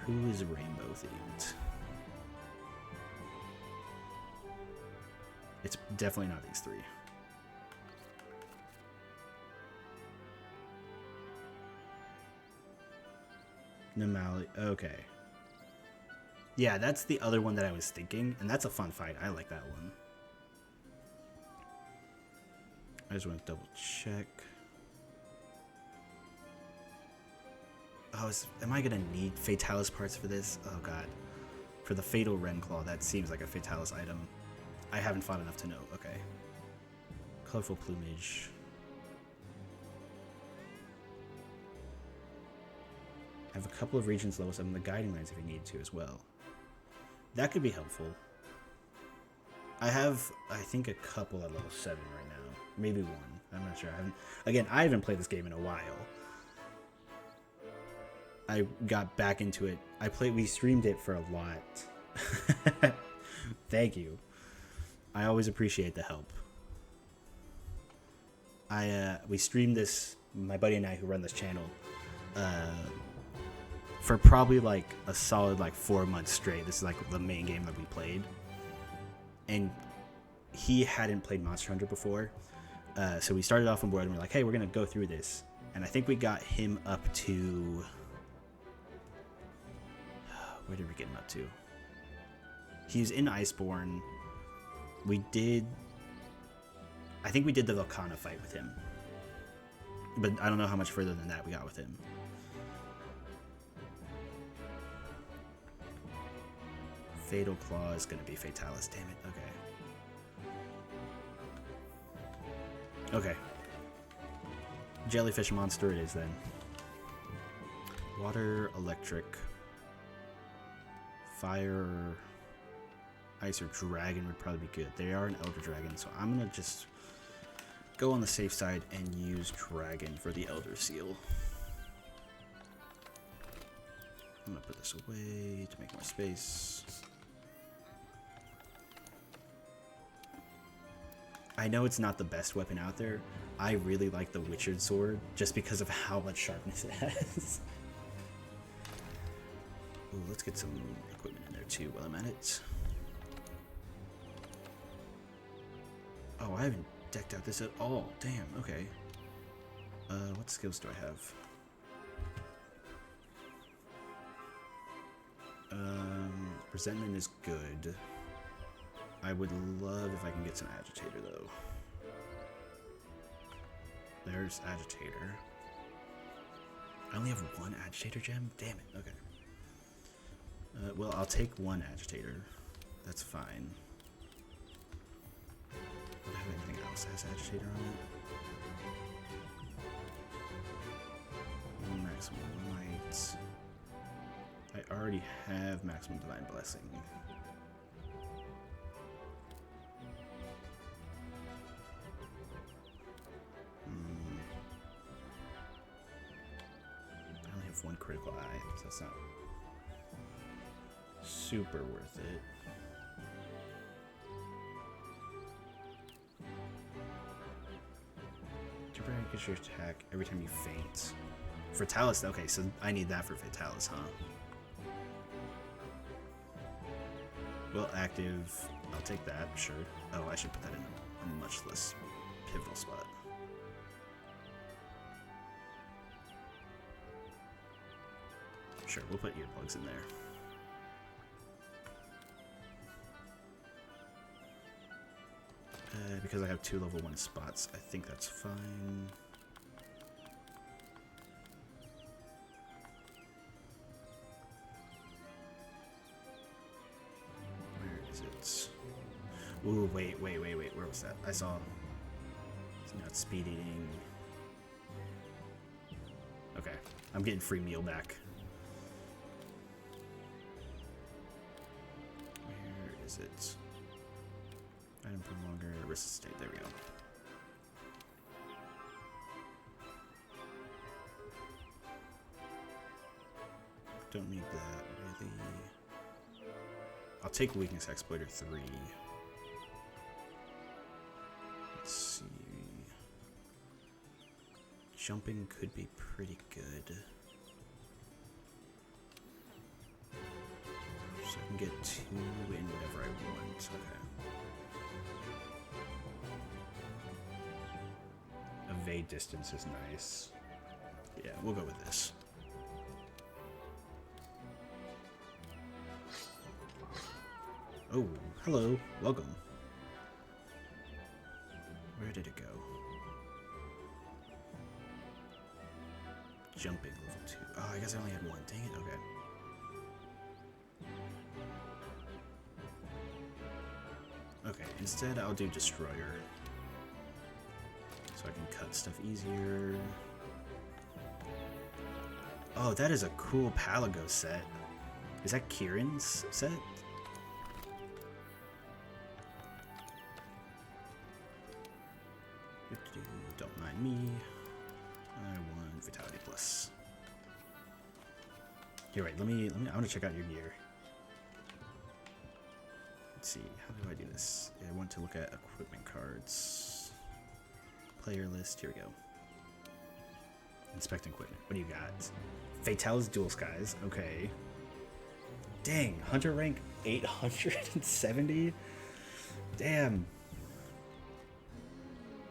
Who is rainbow themed? It's definitely not these three. Namali. Okay. Yeah, that's the other one that I was thinking, and that's a fun fight. I like that one. I just want to double check. Oh, am I gonna need Fatalis parts for this? Oh god. For the Fatal Renclaw, that seems like a Fatalis item. I haven't fought enough to know. Okay. Colorful plumage. I have a couple of regions level 7, the guiding lines if you need to as well. That could be helpful. I have, I think, a couple at level 7 right now. Maybe one. I'm not sure. I haven't played this game in a while. I got back into it. We streamed it for a lot. Thank you. I always appreciate the help. We streamed this, my buddy and I who run this channel, for probably like a solid 4 months straight. This is like the main game that we played. And he hadn't played Monster Hunter before. So we started off on board and we're like, hey, we're going to go through this. And I think we got him up to Where did we get him up to? He was in Iceborne. I think we did the Volcana fight with him. But I don't know how much further than that we got with him. Fatal Claw is going to be Fatalis. Damn it. Okay. Okay. Jellyfish monster it is then. Water, electric, fire, ice, or dragon would probably be good. They are an elder dragon, so I'm going to just go on the safe side and use dragon for the elder seal. I'm going to put this away to make more space. I know it's not the best weapon out there. I really like the Witchered sword just because of how much sharpness it has. Ooh, let's get some equipment in there too while I'm at it. Oh, I haven't decked out this at all. Damn, okay. What skills do I have? Resentment is good. I would love if I can get some Agitator, though. There's Agitator. I only have one Agitator gem? Damn it, okay. Well, I'll take one Agitator. That's fine. Do I have anything else that has Agitator on it? Maximum Light. I already have Maximum Divine Blessing. One critical eye, so that's not super worth it. Temporary increase your attack every time you faint. Fatalis, okay, so I need that for Fatalis, huh? Well, active, I'll take that, sure. Oh, I should put that in a much less pivotal spot. Sure, we'll put earplugs in there. Because I have 2 level 1 spots, I think that's fine. Where is it? Ooh, wait, where was that? I saw... It's not speed eating. Okay, I'm getting free meal back. Is it item prolonger, resuscitate? There we go. Don't need that really. I'll take weakness exploiter 3. Let's see. Jumping could be pretty good. So I can get 2 in whatever I want. Okay. Evade distance is nice. Yeah, we'll go with this. Oh, hello. Welcome. Where did it go? Jumping level 2. Oh, I guess I only had 1. Dang it. Okay. Okay, instead I'll do Destroyer. So I can cut stuff easier. Oh, that is a cool Palago set. Is that Kieran's set? Don't mind me. I want Vitality Plus. Here, wait, I want to check out your gear. Let's see, how do I do this? I want to look at equipment cards. Player list, here we go. Inspect equipment. What do you got? Fatalis Dual Skies, okay. Dang, Hunter rank 870? Damn.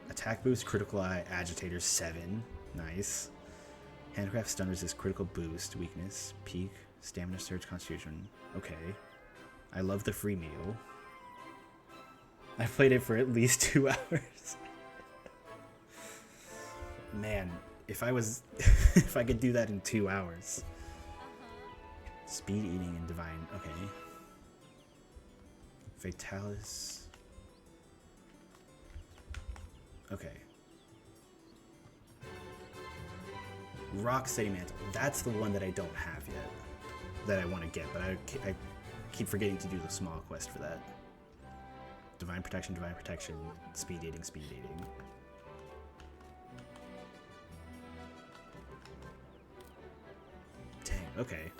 Attack boost, critical eye, agitator 7. Nice. Handcraft stun resist, critical boost, weakness, peak, Stamina surge, constitution. Okay. I love the free meal. I played it for at least 2 hours. Man, if I was, if I could do that in 2 hours. Speed eating and divine. Okay. Fatalis. Okay. Rock City Mantle. That's the one that I don't have yet. That I want to get, but I keep forgetting to do the small quest for that. Divine Protection, Speed Eating, Speed Eating. Dang, okay.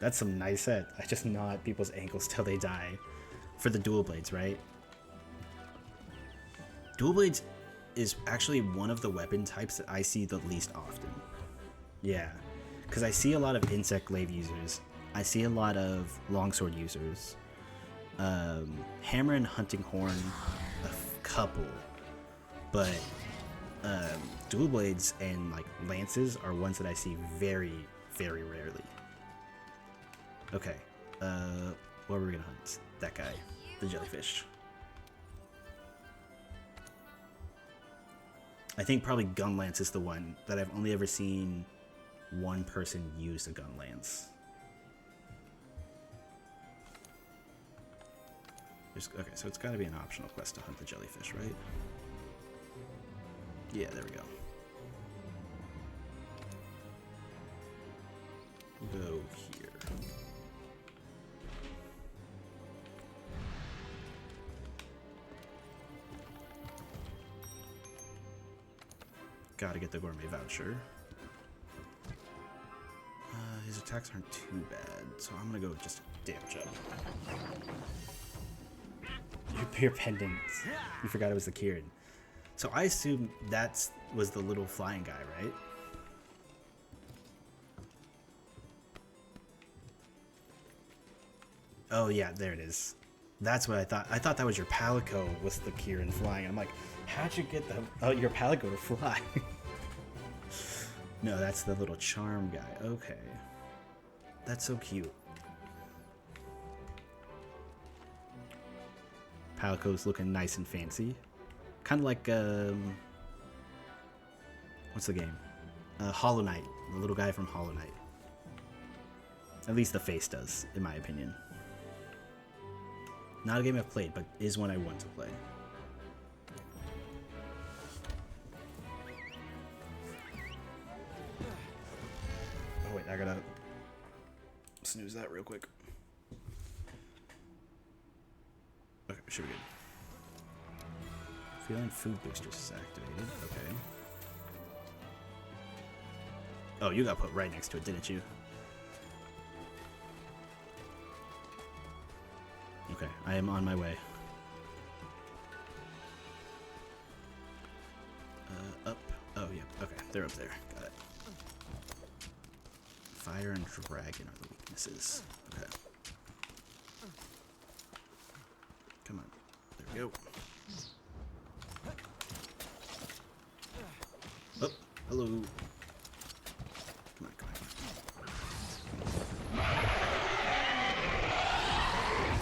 That's some nice set. I just gnaw at people's ankles till they die. For the dual blades, right? Dual blades is actually one of the weapon types that I see the least often. Yeah, because I see a lot of insect glaive users. I see a lot of longsword users. Hammer and hunting horn, a couple. But dual blades and like lances are ones that I see very, very rarely. Okay, what were we gonna hunt? That guy, the jellyfish. I think probably gun lance is the one that I've only ever seen one person use a gun lance. Okay, so it's got to be an optional quest to hunt the jellyfish, right? Yeah, there we go. We'll go here. Gotta get the gourmet voucher. His attacks aren't too bad, so I'm gonna go with just damage up. Your pendant. You forgot it was the Kieran. So I assume that was the little flying guy, right? Oh yeah, there it is. That's what I thought. I thought that was your Palico was the Kieran flying. I'm like, how'd you get your Palico to fly? No, that's the little charm guy. Okay. That's so cute. Palico's looking nice and fancy. Kind of like, what's the game? Hollow Knight. The little guy from Hollow Knight. At least the face does, in my opinion. Not a game I've played, but is one I want to play. Oh wait, I gotta snooze that real quick. Okay, should be good. Feeling food boosters is activated. Okay. Oh, you got put right next to it, didn't you? Okay, I am on my way. Up. Oh, yeah. Okay, they're up there. Got it. Fire and dragon are the weaknesses. Okay. Come on. There we go. Oh, hello. Come on, come on.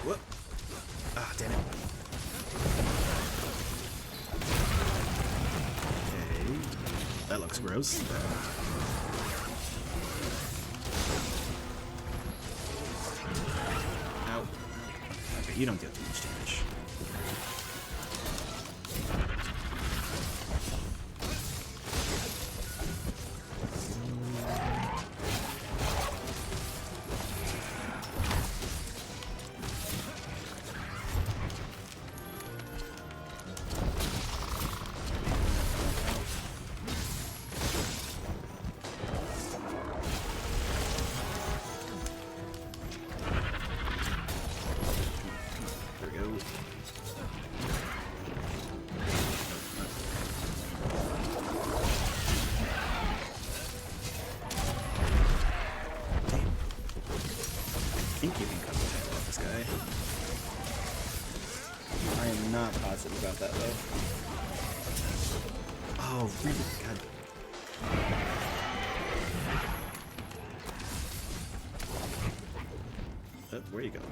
Whoop. Ah, damn it. Okay. That looks gross. Ow. Okay, you don't deal too much damage. About that though. Oh, really? God. Where are you going?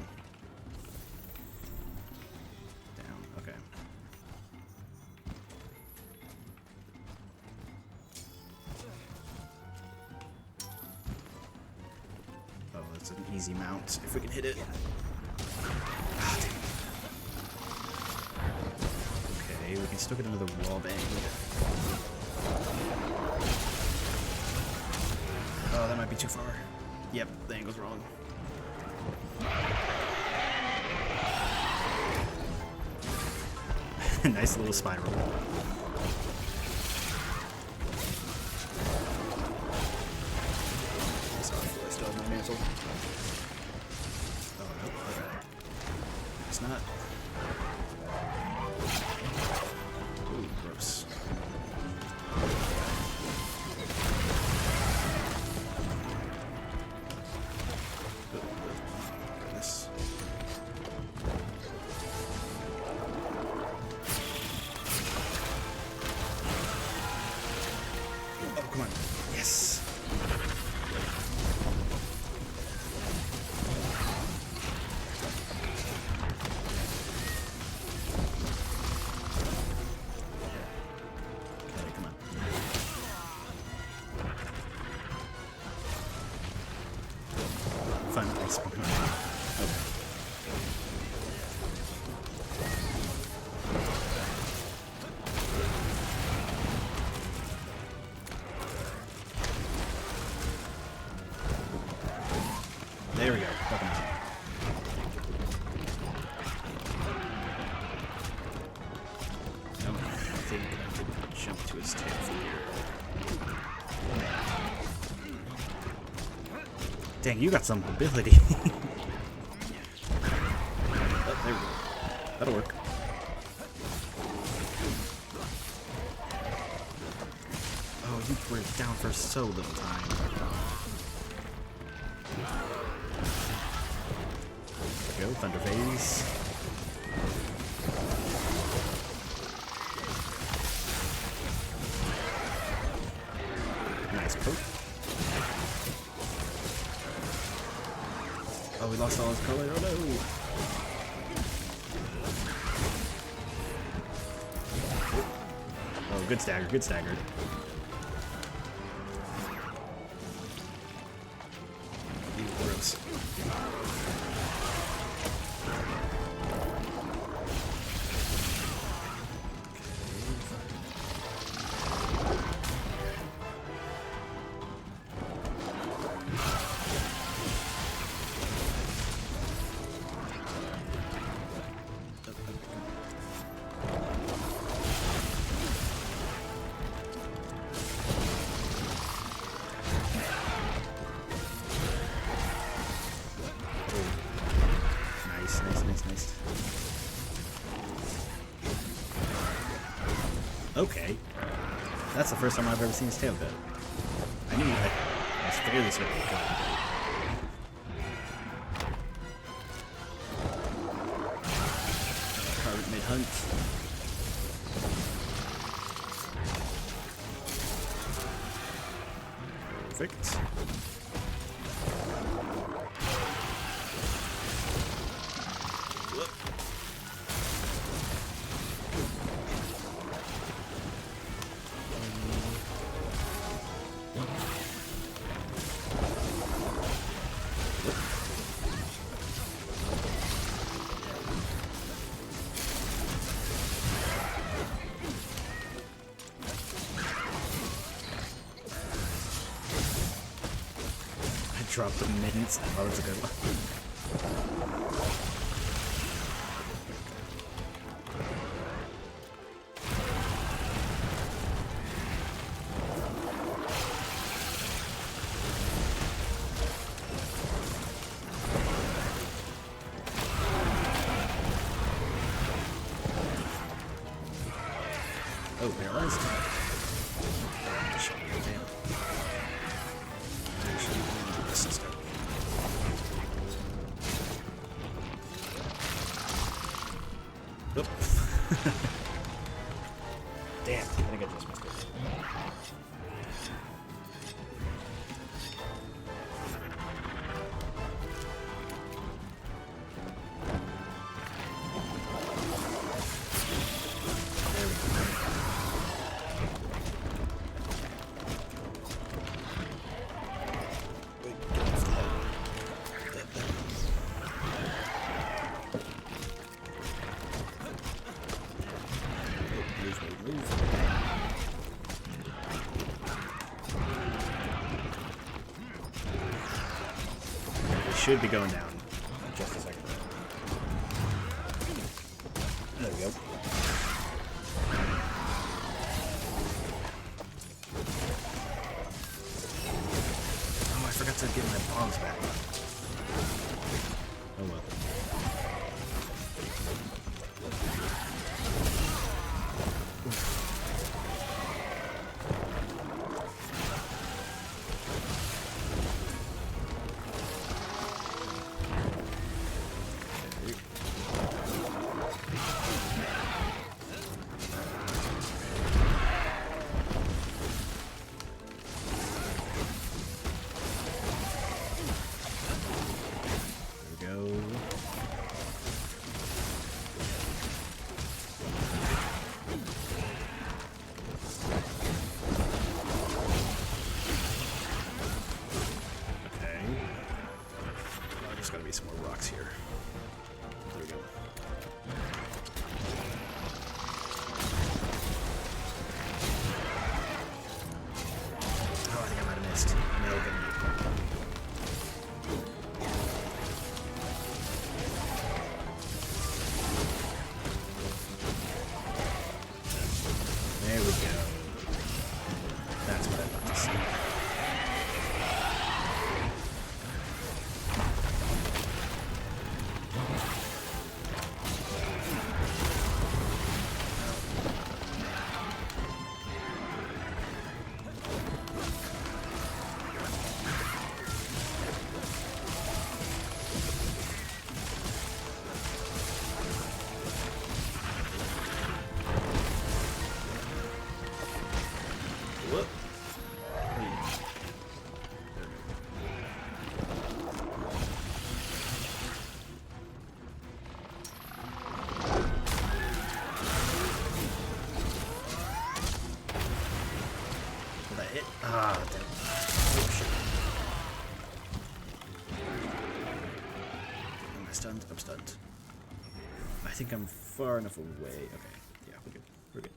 Down. Okay. Oh, that's an easy mount if we can hit it. Ah, damn. Okay, we can still get another wall bang. Oh, that might be too far. Yep, the angle's wrong. Nice little spiral. Sorry, I still have my mantle. Oh no, okay. It's not. Ooh, gross. This. Oh, come on. Yes. Okay, come on. Fine, I'll spawn. Okay. There we go. Fucking awesome. No, I think I could jump to his tail from here. Dang, you got some ability. Oh, there we go. That'll work. Oh, you were down for so little time. There we go, Thunder Phase. Nice poke. Oh, we lost all his color. Oh no! Oh, good stagger, good stagger. Ew, gross. Nice, nice, nice, nice. Okay. That's the first time I've ever seen his tail go. I knew I was fairly certain it could. Carved mid-hunt. Perfect. Dropped the mittens. Oh, that's a good one. Oh, paralyzed. Damn. Actually, this is good. Oop. Damn, I think I just missed it. should be going down in just a second. There we go. Oh, I forgot to get my bombs back. Oh well. Some more rocks here. There we go. Oh, I think I might have missed. No, okay. There we go. That's what I'd like to see. Ah, damn. Oh, shit. Am I stunned? I'm stunned. I think I'm far enough away. Okay. Yeah, we're good. We're good.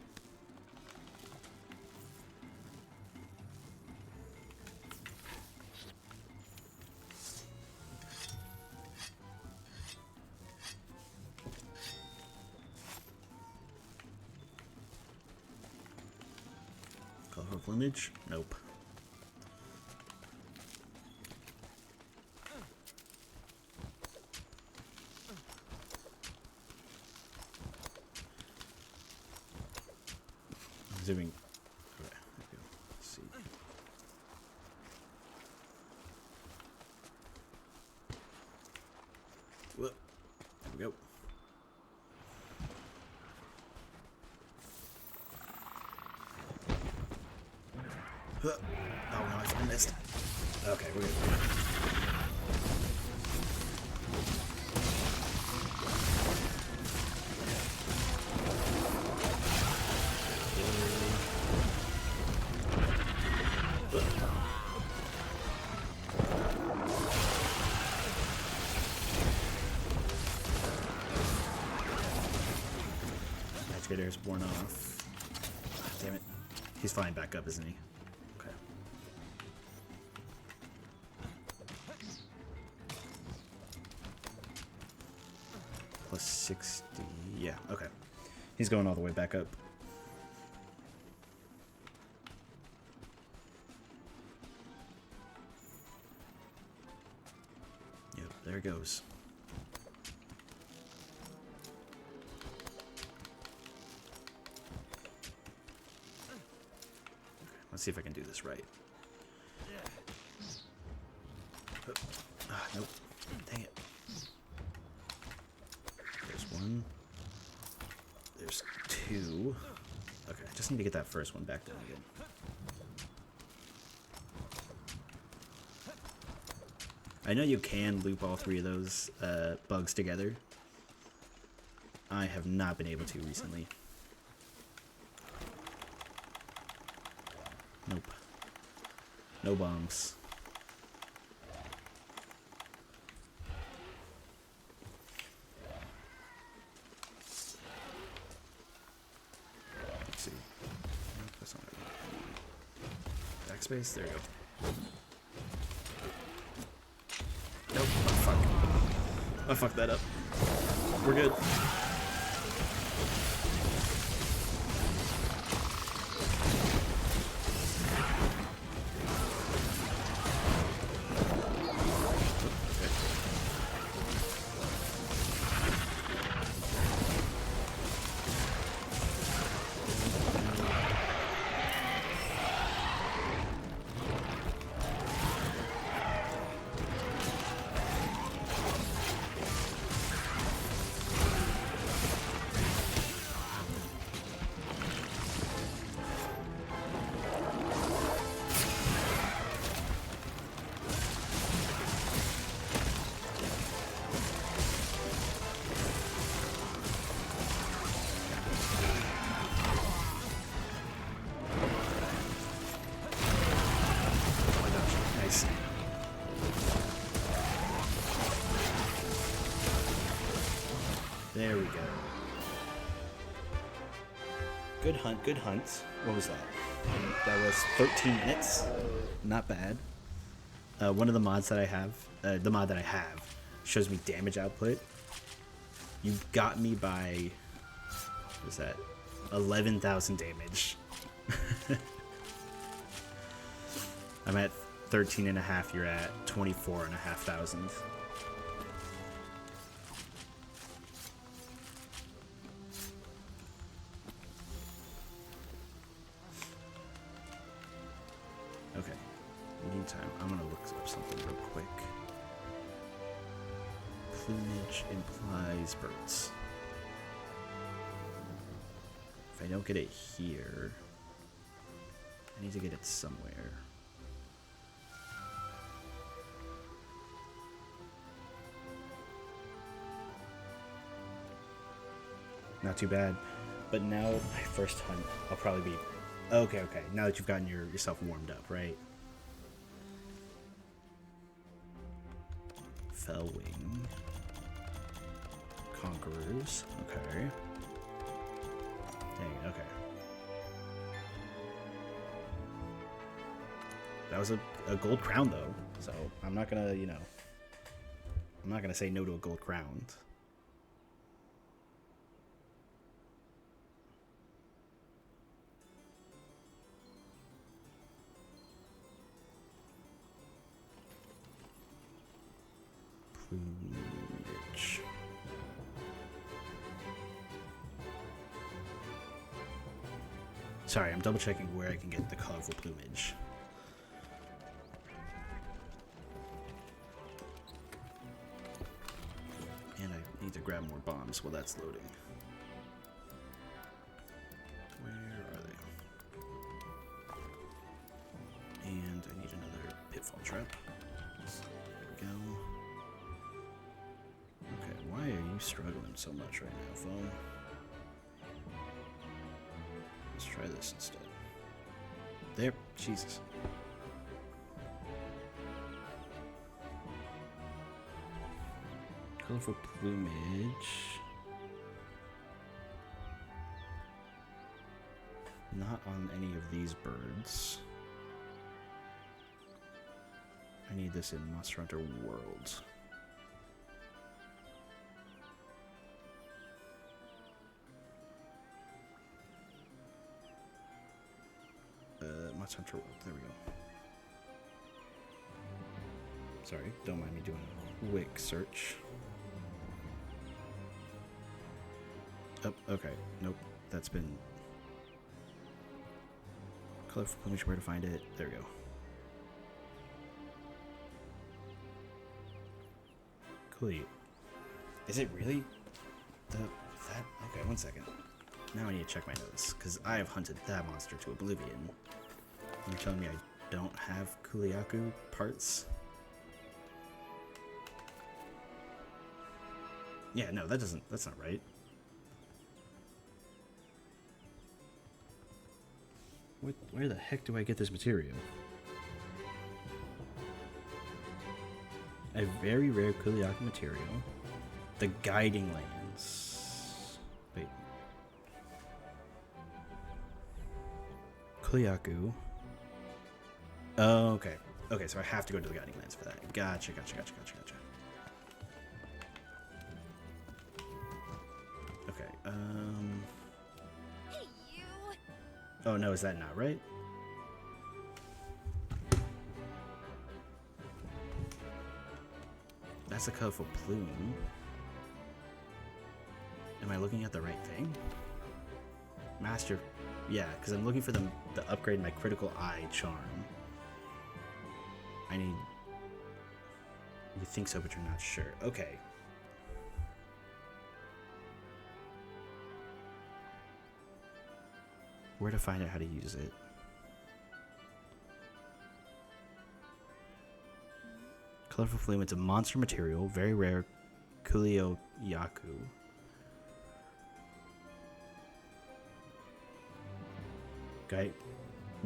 Colorful plumage? Nope. Zooming. Okay, let's see. Whoop. There we go. Oh no, I missed. Okay, we're good. Activator's worn off. Damn it. He's flying back up, isn't he? Okay. Plus 60. Yeah, okay. He's going all the way back up. Yep, there it goes. Let's see if I can do this right. Ah, nope. Dang it. There's one. There's two. Okay, I just need to get that first one back down again. I know you can loop all three of those bugs together. I have not been able to recently. Nope. No bombs. Let's see. Nope, that's not right. Backspace? There you go. Nope. I fucked that up. We're good. Nice. There we go. Good hunt, good hunt. What was that? That was 13 minutes. Not bad. One of the mods that I have, the mod that I have, shows me damage output. You got me by, what was that? 11,000 damage. I'm at 13 and a half, you're at 24 and a half thousand. Okay, meantime, I'm gonna look up something real quick. Plumage implies birds. If I don't get it here, I need to get it somewhere. Not too bad. But now, my first hunt, I'll probably be... Okay. Now that you've gotten yourself warmed up, right? Fellwing. Conquerors. Okay. Dang it, okay. That was a gold crown, though. So, I'm not gonna, you know... I'm not gonna say no to a gold crown. Plumage. Sorry, I'm double checking where I can get the colorful plumage. And I need to grab more bombs while that's loading. Where are they? And I need another pitfall trap. There we go. Okay, why are you struggling so much right now, phone? Let's try this instead. There, Jesus. Colorful plumage. Not on any of these birds. I need this in Monster Hunter World. Monster Hunter World, there we go. Sorry, don't mind me doing a quick search. Oh, okay, nope, that's been... Colorful plumage, where to find it, there we go. Cool. Is it really that? Okay, one second. Now I need to check my notes, because I have hunted that monster to oblivion. You're telling me I don't have Kuliaku parts? Yeah, no, that's not right. Where the heck do I get this material? A very rare Kuliaku material. The Guiding Lands. Wait. Kuliaku. Oh, okay. Okay, so I have to go to the Guiding Lands for that. Gotcha. Oh no, is that not right? That's a colorful plume. Am I looking at the right thing? Master, yeah, because I'm looking for the upgrade my critical eye charm. I need. You think so, but you're not sure. Okay. Where to find out how to use it? Colorful Flume, it's a monster material, very rare Coolio Yaku.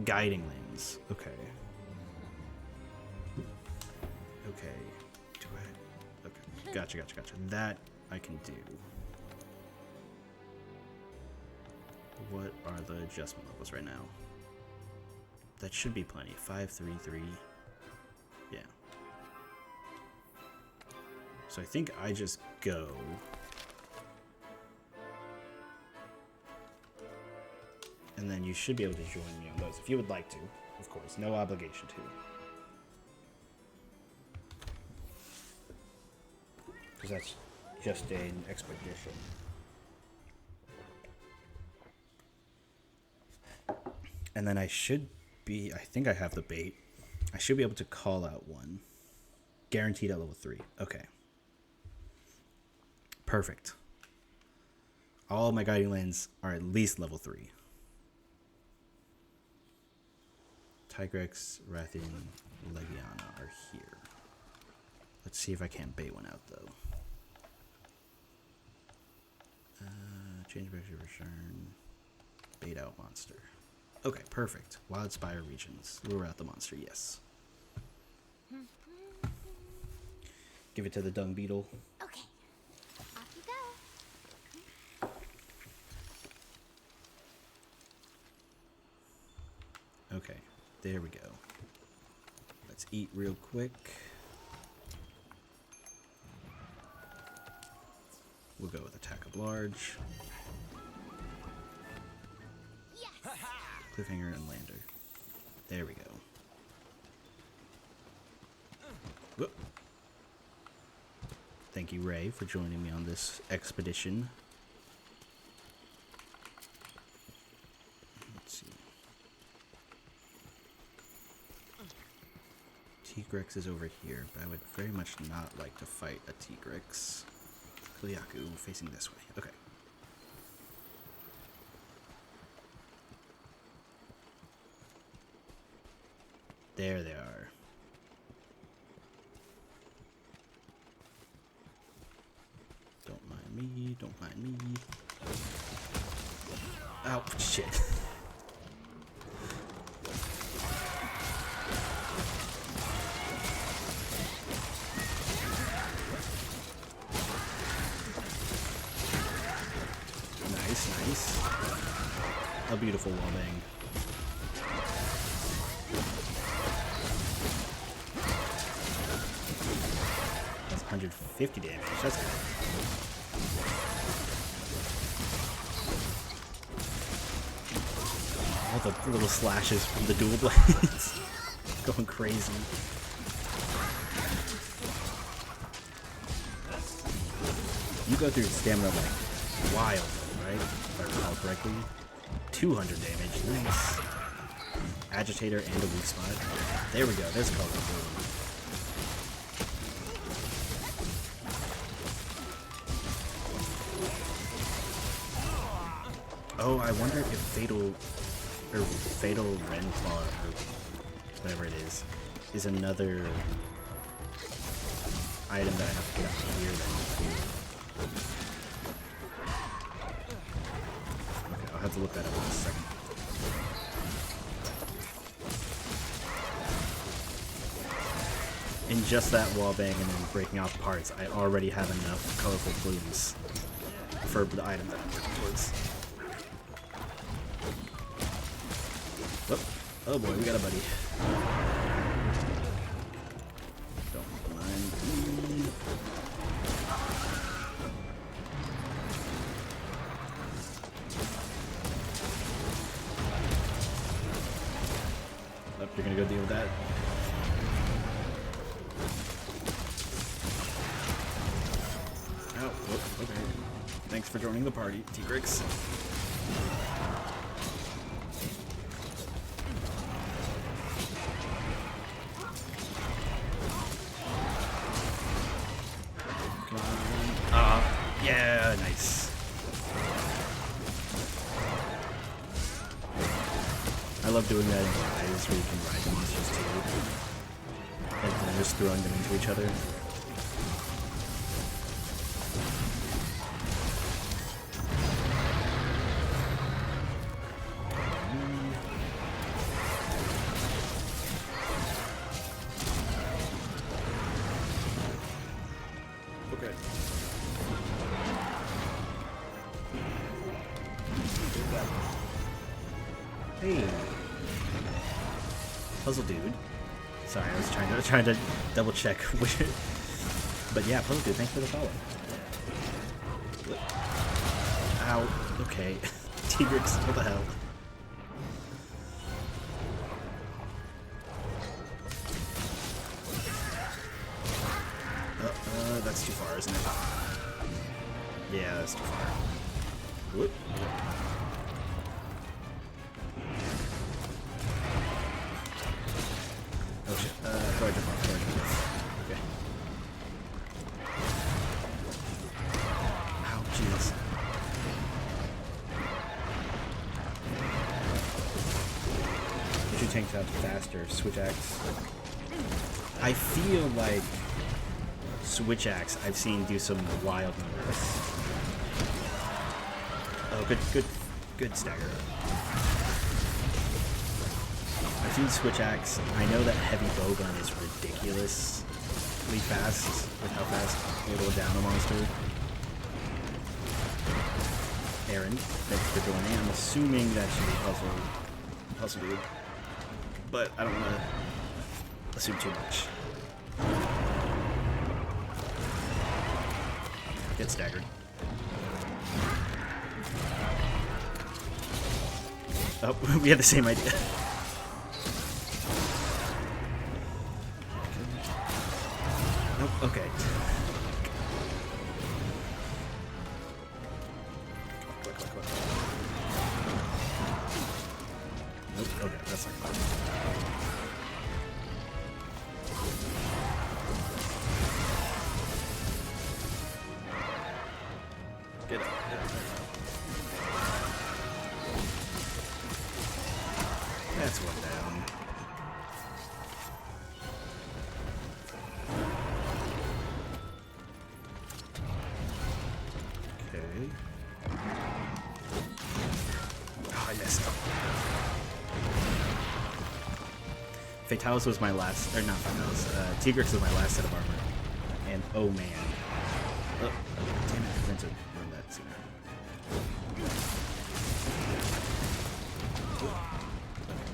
Guiding lens. Okay. Okay. Do I? Okay. Gotcha. That I can do. What are the adjustment levels right now? That should be plenty. 5, 3, 3. Yeah. So I think I just go. And then you should be able to join me on those if you would like to. Of course, no obligation to. Because that's just an expedition. And then I think I have the bait. I should be able to call out one. Guaranteed at level 3. Okay. Perfect. All of my guiding lands are at least level 3. Tigrex, Rathian, Legiana are here. Let's see if I can't bait one out, though. Change back to return. Bait out monster. Okay, perfect. Wildspire regions. Lure out the monster, yes. Give it to the dung beetle. Okay. Off you go. Okay, there we go. Let's eat real quick. We'll go with attack of large. Yes. Cliffhanger and lander. There we go. Whoop. Thank you, Ray, for joining me on this expedition. Let's see. Tigrex is over here, but I would very much not like to fight a Tigrex. Kuliaku facing this way. Okay. There they are. Don't mind me, don't mind me. Oh, shit. Nice. A beautiful wallbang. That's 150 damage. That's good. All the little slashes from the dual blades. Going crazy. You go through stamina like wild, right? If I recall correctly. 200 damage. Nice. Agitator and a weak spot. There we go. There's a color. Oh, I wonder if Fatal Renclaw, or whatever it is another item that I have to get up here that I need to. Okay, I'll have to look that up in a second. In just that wallbang and then breaking off parts, I already have enough colorful plumes for the item that I'm working towards. Whoop. Oh boy, we got a buddy. Don't mind me. Oh, you're gonna go deal with that. Oh, whoop, okay. Thanks for joining the party, Tigrex. Yeah, nice. I love doing that in Rise, where you can ride monsters too. And then just throwing them into each other. Okay. Hey, puzzle dude. Sorry, I was trying to double check which. But yeah, puzzle dude. Thanks for the follow. Ow. Okay. Tigrex, what the hell? That's too far, isn't it? Yeah, that's too far. Whoop. Oh shit. Go ahead, jump off. Go ahead, jump off. Okay. Ow, jeez. Get your tanks out faster. Switch axe. I feel like Switch axe I've seen do some wild numbers. Oh, good stagger. I've seen Switch axe. I know that heavy bowgun is ridiculously fast with how fast it'll down a monster. Aaron, thanks for joining. I'm assuming that should be puzzle dude, but I don't want to assume too much. Get staggered. Oh, we had the same idea. Nope, okay. Quick. Nope, okay, that's not good. Get up. That's one down. Okay. Oh, I messed up. Fatalis was my last, or not Fatalis, Tigrex was my last set of armor. And oh man. Oh, damn it, I meant to run that sooner.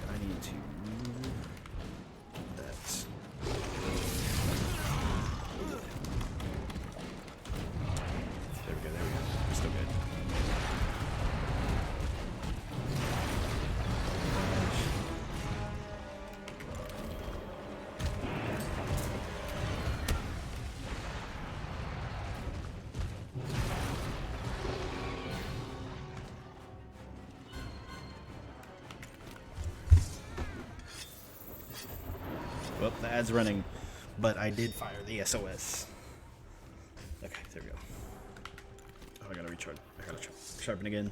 I need to move that. There we go. We're still good. Well, the ad's running, but I did fire the SOS. Okay, there we go. Oh, I gotta recharge. I gotta sharpen again.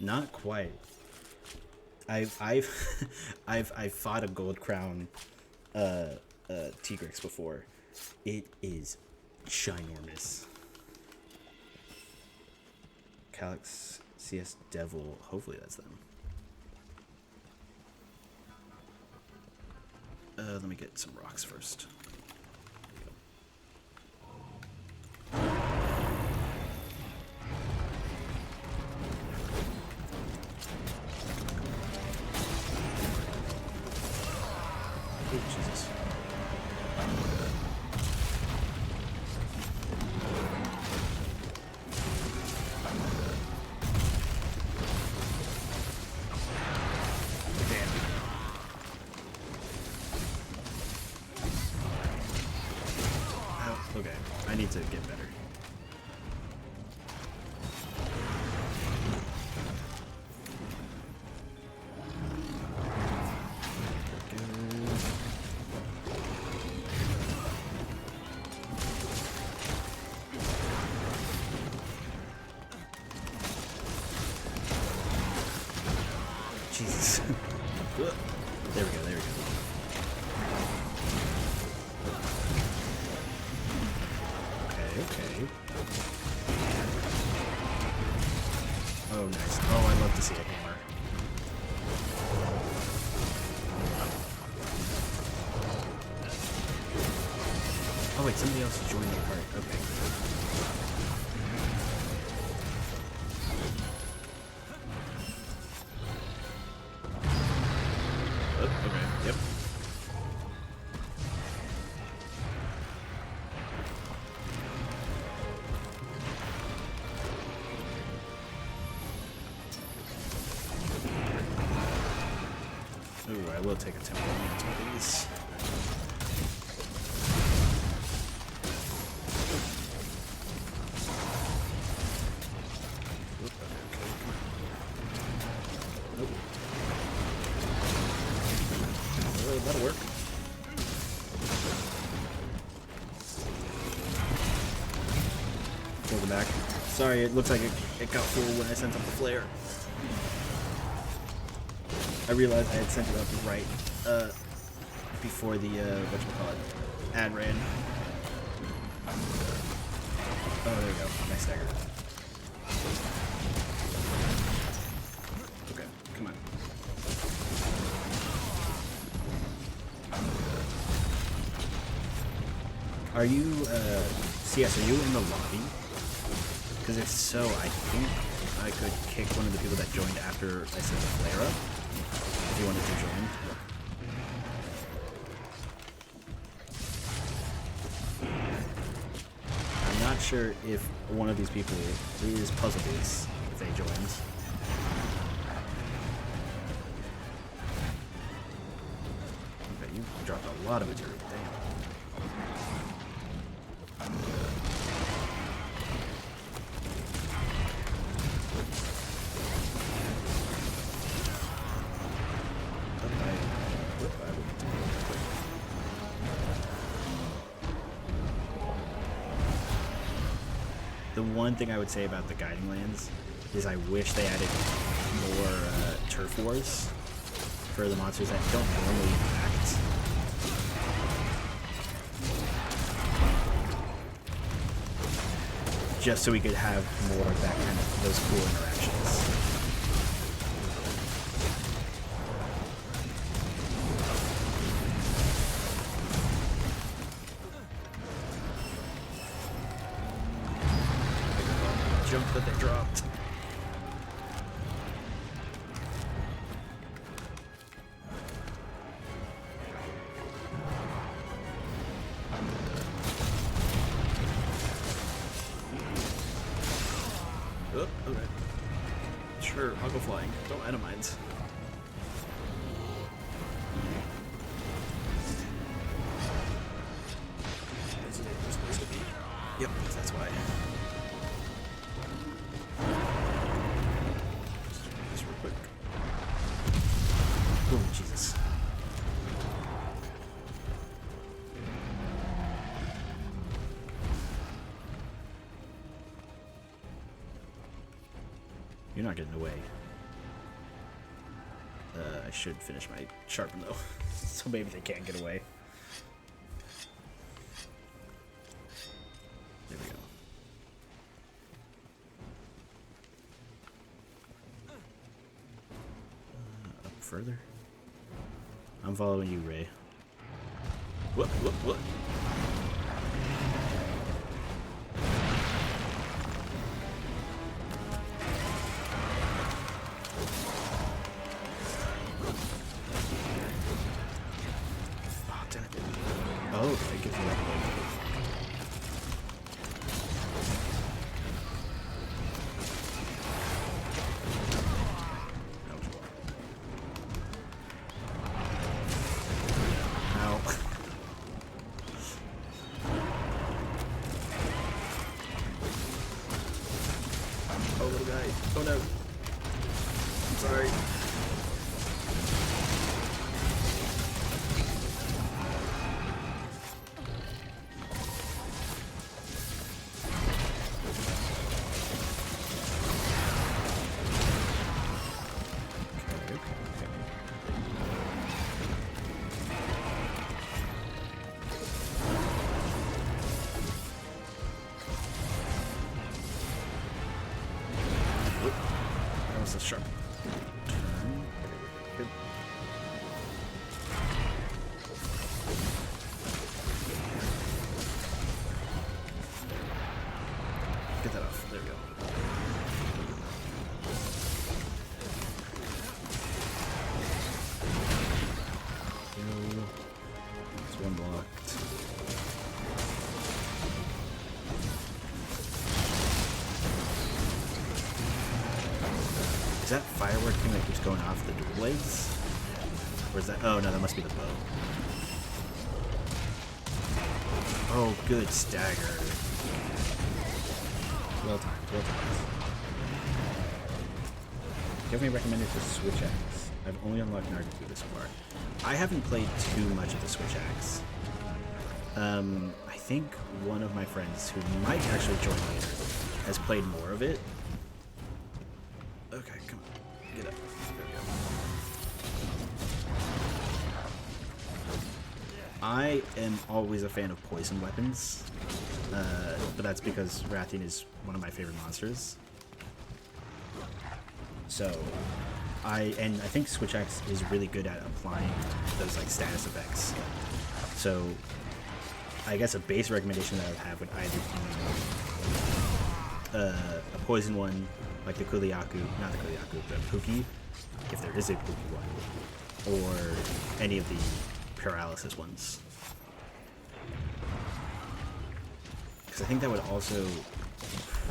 Not quite. I've fought a gold crown Tigrex before. It is ginormous. Calyx CS Devil. Hopefully that's them. Let me get some rocks first. to get better. Jesus. There we go, there we go. Okay. Oh, nice. Oh, I love to see a hammer. Oh, wait, somebody else joined the party. Okay. Oh, okay. Yep. Ooh, I will take a tempo into these. Oop, okay, come on. Nope. That'll work. Pull them back. Sorry, it looks like it got full when I sent up the flare. I realized I had sent it up right before the whatchamacallit ad ran. Oh, there we go. Nice dagger. Okay, come on. Are you CS? Are you in the lobby? Because if so, I think I could kick one of the people that joined after I sent the flare up. If you wanted to join. I'm not sure if one of these people is Puzzle Base if they joined. Okay, you dropped a lot of material. Damn. The one thing I would say about the guiding lands is I wish they added more turf wars for the monsters that don't normally act. Just so we could have more of that kind of those cool interactions. Jump that they dropped. Oh, okay. Sure, I'll go flying. Don't atomize. Is it supposed to be? Yep, that's why. Oh, Jesus. You're not getting away. I should finish my sharpen though, so maybe they can't get away. There we go. Up further. I'm following you, Ray. What? Oh, damn it. Oh, it gives you that. Is that firework thing that keeps going off the dual blades? Or is that... Oh, no, that must be the bow. Oh, good stagger. Well timed, well timed. Do you have any recommended for Switch Axe? I've only unlocked Nargacu this far. I haven't played too much of the Switch Axe. I think one of my friends, who might actually join later, has played more of it. Okay, come on. Get up. There we go. I am always a fan of poison weapons, but that's because Rathian is one of my favorite monsters. So, I think Switch Axe is really good at applying those like status effects. So, I guess a base recommendation that I would have would either be a poison one, like the Kuliaku, not the Kuliaku, the Pookie, if there is a Pookie one, or any of the paralysis ones. Because I think that would also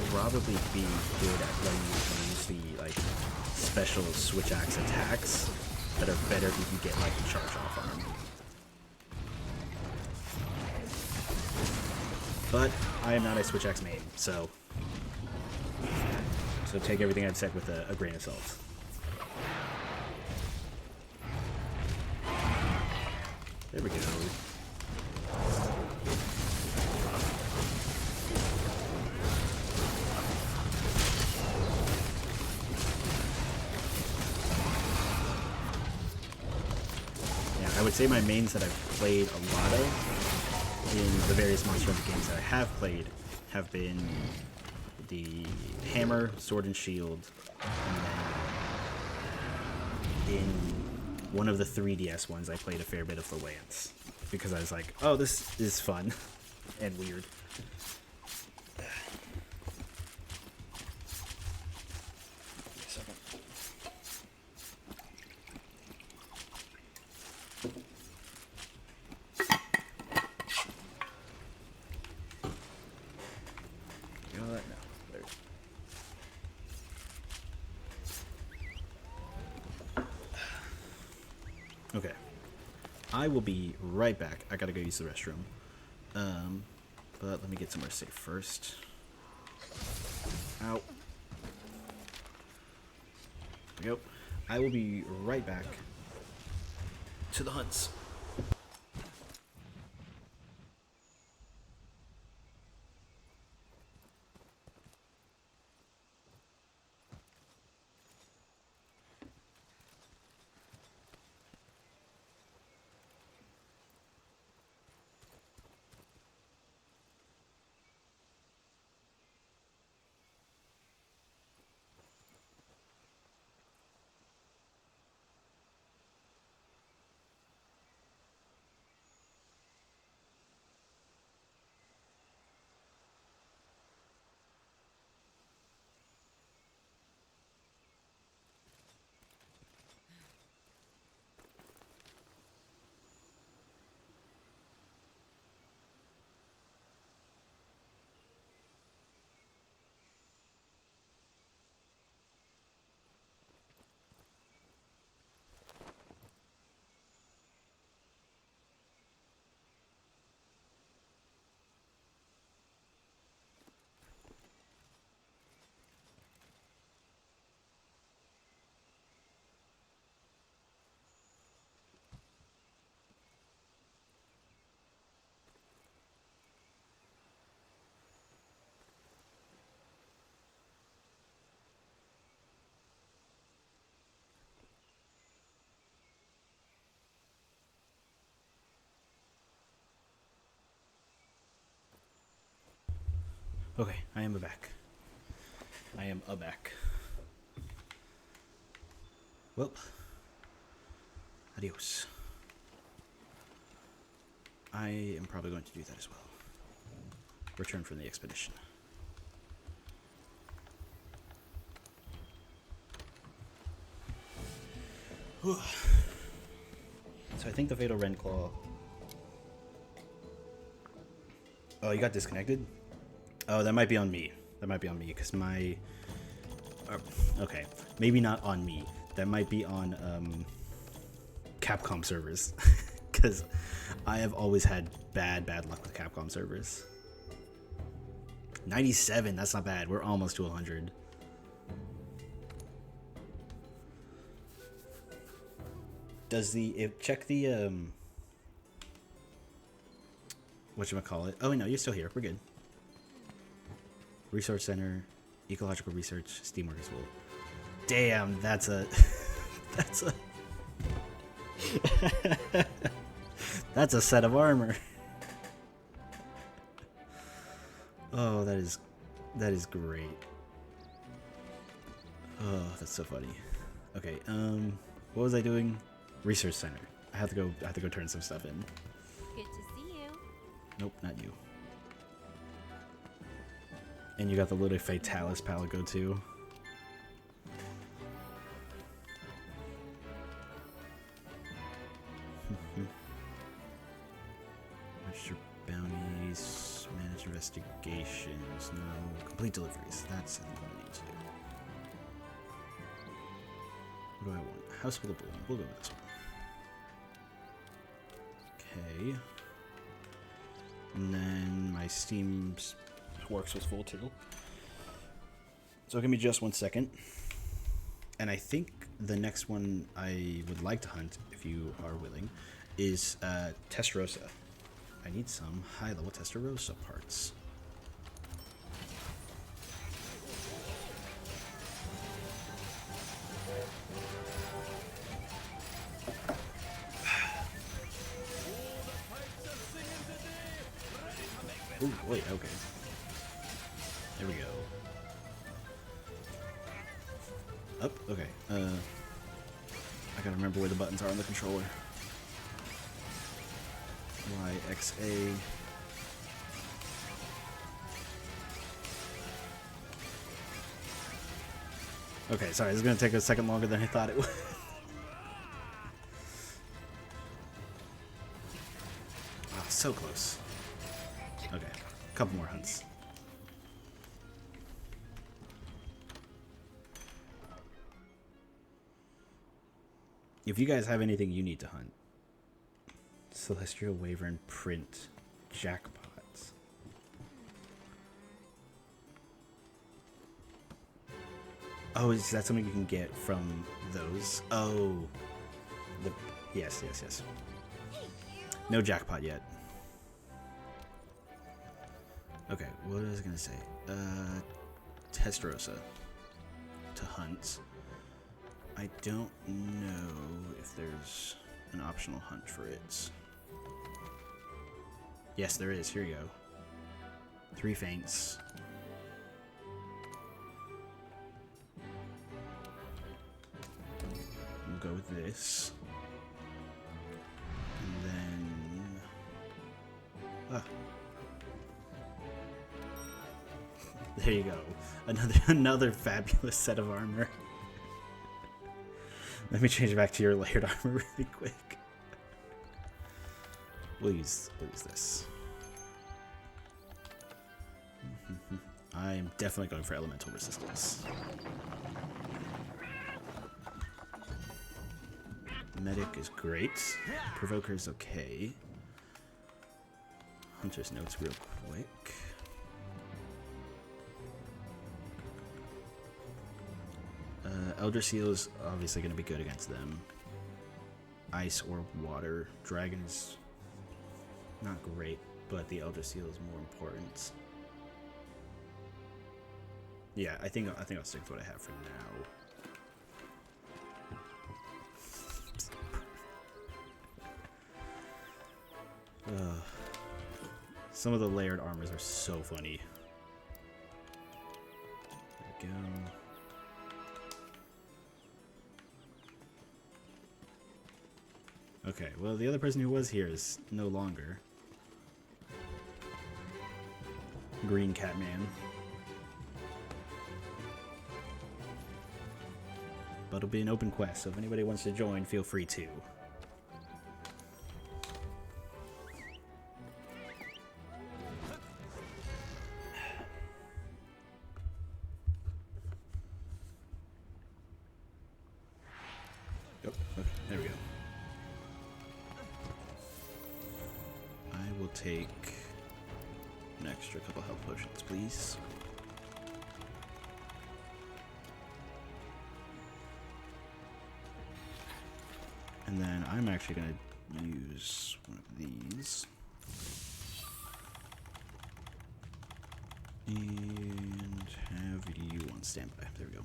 probably be good at letting you use the like special Switch Axe attacks that are better if you get like a charge off arm. But I am not a Switch Axe main, so take everything I've said with a grain of salt. There we go. Yeah, I would say my mains that I've played a lot of in the various Monster Hunter games that I have played have been the Hammer, Sword and Shield, and then in one of the 3DS ones I played a fair bit of the Lance, because I was like, oh, this is fun and weird. Okay, I will be right back. I gotta go use the restroom. But let me get somewhere safe first. Ow. There we go. I will be right back to the hunts. Okay, I am back. I am back. Well, adios. I am probably going to do that as well. Return from the expedition. So I think the Fatal Renclaw... Oh, you got disconnected? Oh, that might be on me. That might be on me, because my Okay, maybe not on me. That might be on Capcom servers, because I have always had bad luck with Capcom servers. 97, that's not bad. We're almost to 100. Does check the whatchamacallit? Oh no, you're still here. We're good. Resource Center, Ecological Research, Steamwork is full. Damn, that's a that's a that's a set of armor. Oh, that is great. Oh, that's so funny. Okay, what was I doing? Research Center. I have to go turn some stuff in. Good to see you. Nope, not you. And you got the little Fatalis Palago too. Register bounties, manage investigations, no. Complete deliveries. That's what I need to do. What do I want? House full of bloom. We'll go with this one. Okay. And then my Steam Works was full too. So give me just 1 second. And I think the next one I would like to hunt, if you are willing, is Testarossa. I need some high-level Testarossa parts. Ooh, wait, okay. There we go. Up, okay. I gotta remember where the buttons are on the controller. Y, X, A. Okay, sorry, this is gonna take a second longer than I thought it would. Oh, so close. Okay, a couple more hunts. If you guys have anything you need to hunt, Celestial Wyvern print jackpots. Oh, is that something you can get from those? Oh, yes. No jackpot yet. Okay, what was I gonna say? Testarossa to hunt. I don't know if there's an optional hunt for it. Yes, there is. Here you go. 3 feints. We'll go with this. And then... Ah. There you go. Another fabulous set of armor. Let me change it back to your layered armor really quick. We'll use this. I'm definitely going for elemental resistance. Medic is great. Provoker is okay. Hunter's notes real quick. Elder Seal is obviously going to be good against them. Ice or water. Dragon is not great, but the Elder Seal is more important. Yeah, I think I'll stick with what I have for now. Some of the layered armors are so funny. There we go. Okay, well, the other person who was here is no longer. Green Catman. But it'll be an open quest, so if anybody wants to join, feel free to. Oh, okay, there we go. I will take an extra couple health potions, please. And then I'm actually going to use one of these. And have you on standby. There we go.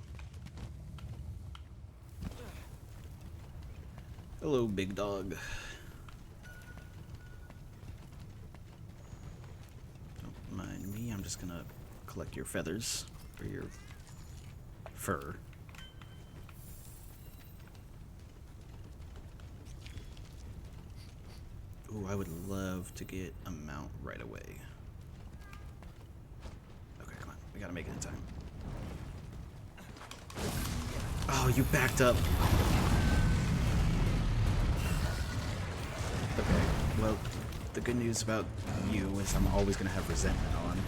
Hello, big dog. Don't mind me. I'm just going to collect your feathers or your fur. Ooh, I would love to get a mount right away. Okay, come on. We gotta make it in time. Oh, you backed up. Okay, well, the good news about you is I'm always gonna have resentment on.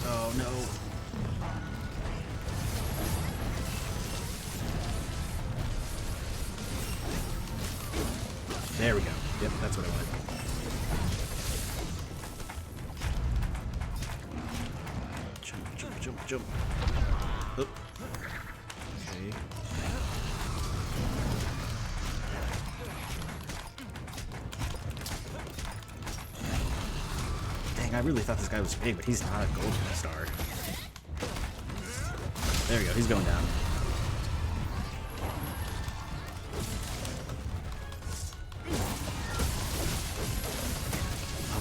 Oh, no. There we go. Yep, that's what I wanted. Jump, jump, jump, jump. Oh. Okay. Dang, I really thought this guy was big, but he's not a golden star. There we go, he's going down.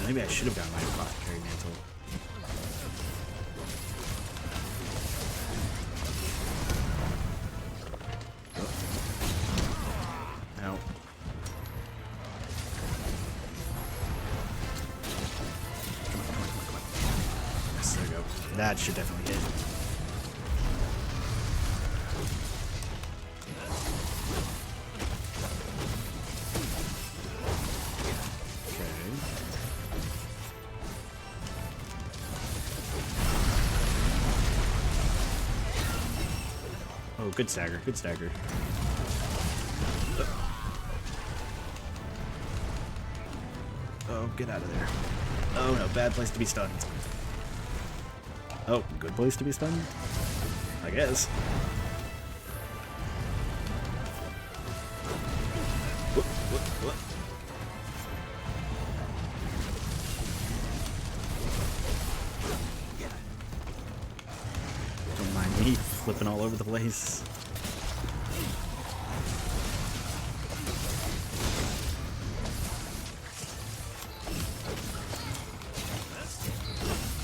Maybe I should have gotten my apothecary mantle. Ow. Come on, come on, come on, come on. Yes, there we go. That should definitely hit. Oh, good stagger, good stagger. Oh, get out of there. Oh no, bad place to be stunned. Oh, good place to be stunned? I guess. Whoop, whoop, whoop. Don't mind me flipping all over the place.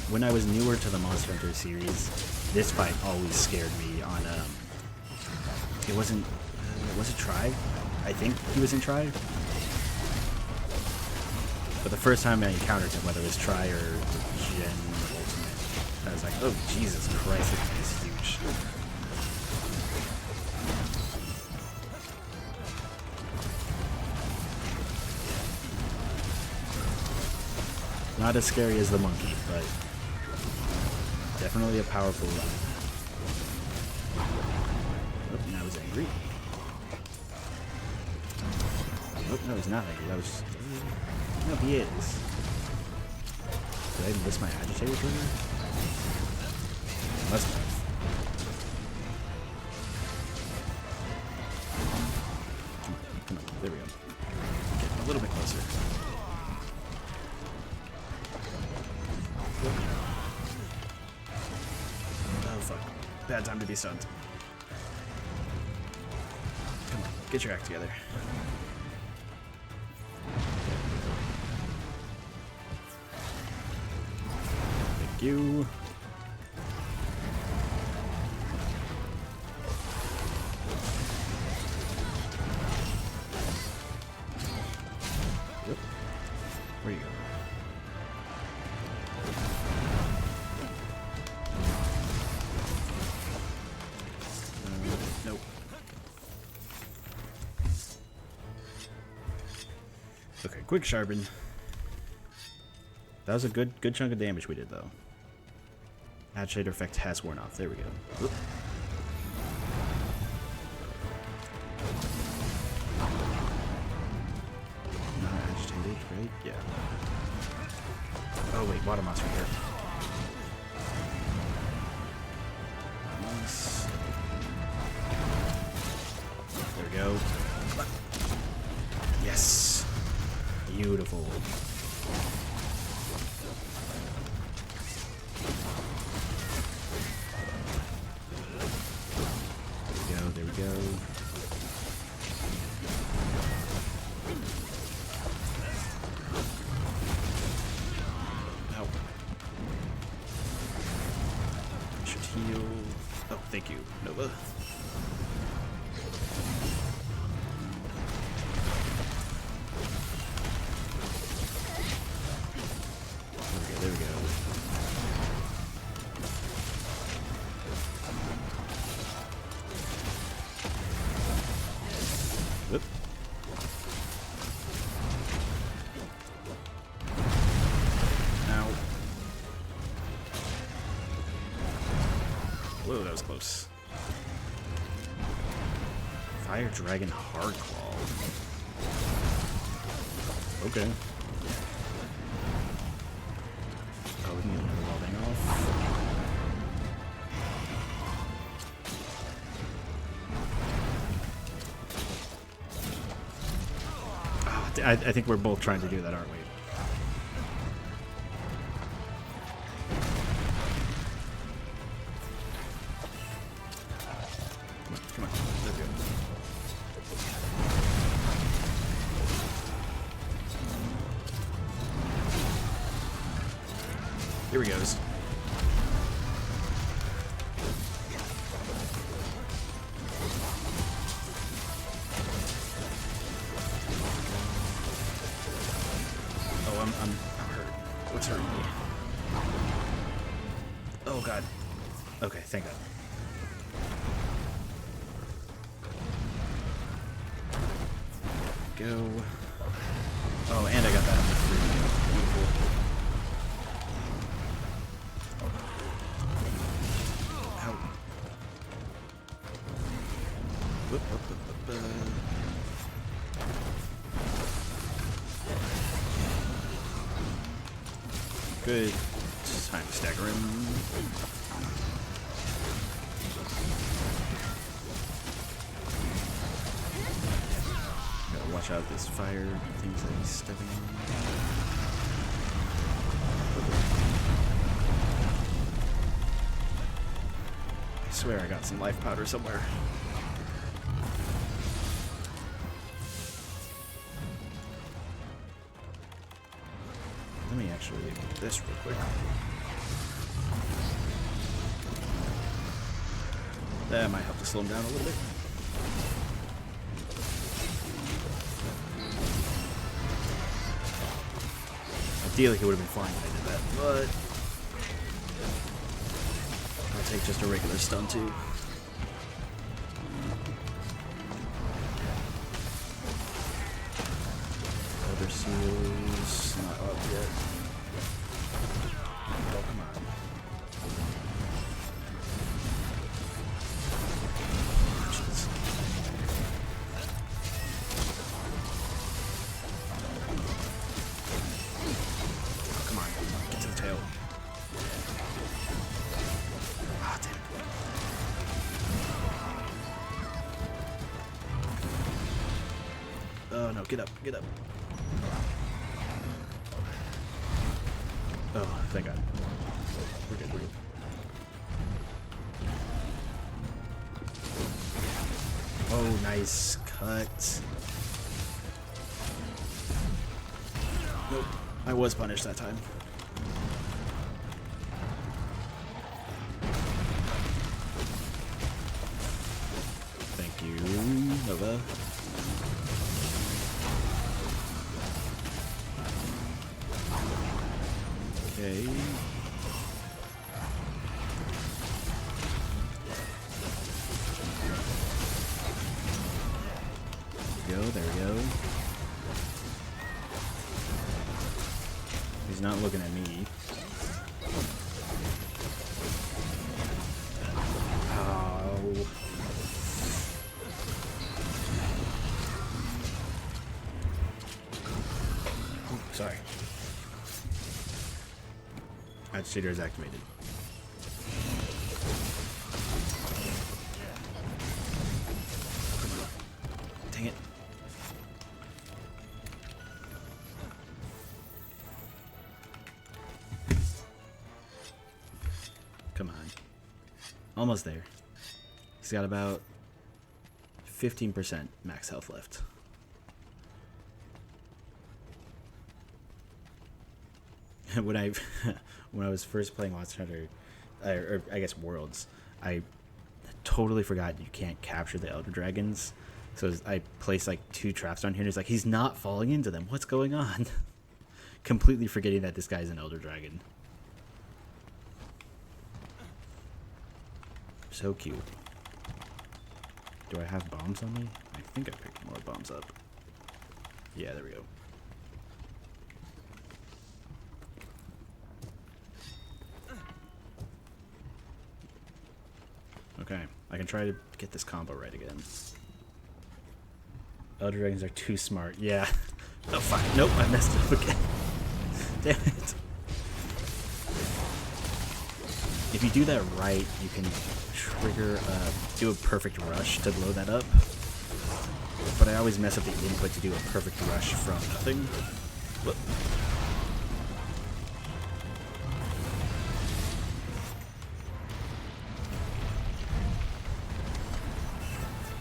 When I was newer to the Monster Hunter series, this fight always scared me on, it wasn't, was it Tribe? I think he was in Tribe. But the first time I encountered him, whether it was Tri or Gen Ultimate, I was like, oh Jesus Christ, this guy is huge. Not as scary as the monkey, but definitely a powerful weapon. Oh, now he's angry. Oh, no, he's not angry. That was... No, he is. Did I miss my agitator trigger? Must have. Come on, there we go. Get a little bit closer. Oh, fuck. Bad time to be stunned. Come on, get your act together. Thank you. Yep. Where you go? Nope. Okay, quick sharpen. That was a good chunk of damage we did, though. Agitator effect has worn off. There we go. Oop. Not agitated, right? Yeah. Oh wait, water monster here. Nice. There we go. Yes. Beautiful. There we go. Ow. Should heal. Oh, thank you, Nova. There we go. Whoop. Ow. Whoa, that was close. Fire Dragon Hardclaw. Okay. Oh, we can get another wall thing off. I think we're both trying to do that, aren't we? Come on. There we go. Here he goes. I'm hurt. What's hurting me? Oh god. Okay, thank god. Go. Oh, and I got that. Beautiful. Ow. Whoop, whoop, whoop, whoop, Good. It's time to stagger him. Gotta watch out this fire things that he's stepping on. I swear I got some life powder somewhere. Let me actually do this real quick. That might help to slow him down a little bit. Ideally, he would have been fine when I did that, but I'll take just a regular stun too. Other seals not up yet. Oh, come on. Jeez. Oh, come on. Get to the tail. Ah, damn it. Oh no, get up, get up. Oh, thank God. We're good, we're good. Oh, nice cut. Nope, I was punished that time. Thank you, Nova. Okay. There we go. He's not looking at me. Dodge shader is activated. Dang it. Come on. Almost there. He's got about 15% max health left. when I was first playing Monster Hunter, or I guess Worlds, I totally forgot you can't capture the Elder Dragons. So I placed like 2 traps down here, and it's like, he's not falling into them. What's going on? Completely forgetting that this guy's an Elder Dragon. So cute. Do I have bombs on me? I think I picked more bombs up. Yeah, there we go. Okay, I can try to get this combo right again. Elder Dragons are too smart. Yeah. Oh, fuck. Nope, I messed it up again. Damn it. If you do that right, you can trigger, do a perfect rush to blow that up. But I always mess up the input to do a perfect rush from nothing. Whoop.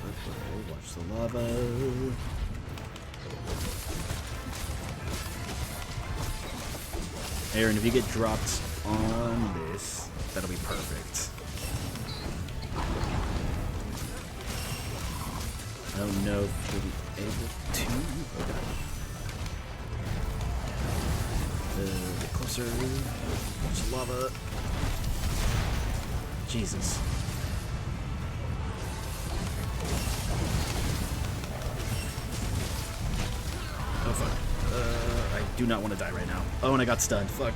Okay, watch the lava. Aaron, if you get dropped on this, that'll be perfect. I don't know if we'll be able to. Okay. Get closer. Watch the lava. Jesus. Oh fuck. I do not want to die right now. Oh, and I got stunned. Fuck.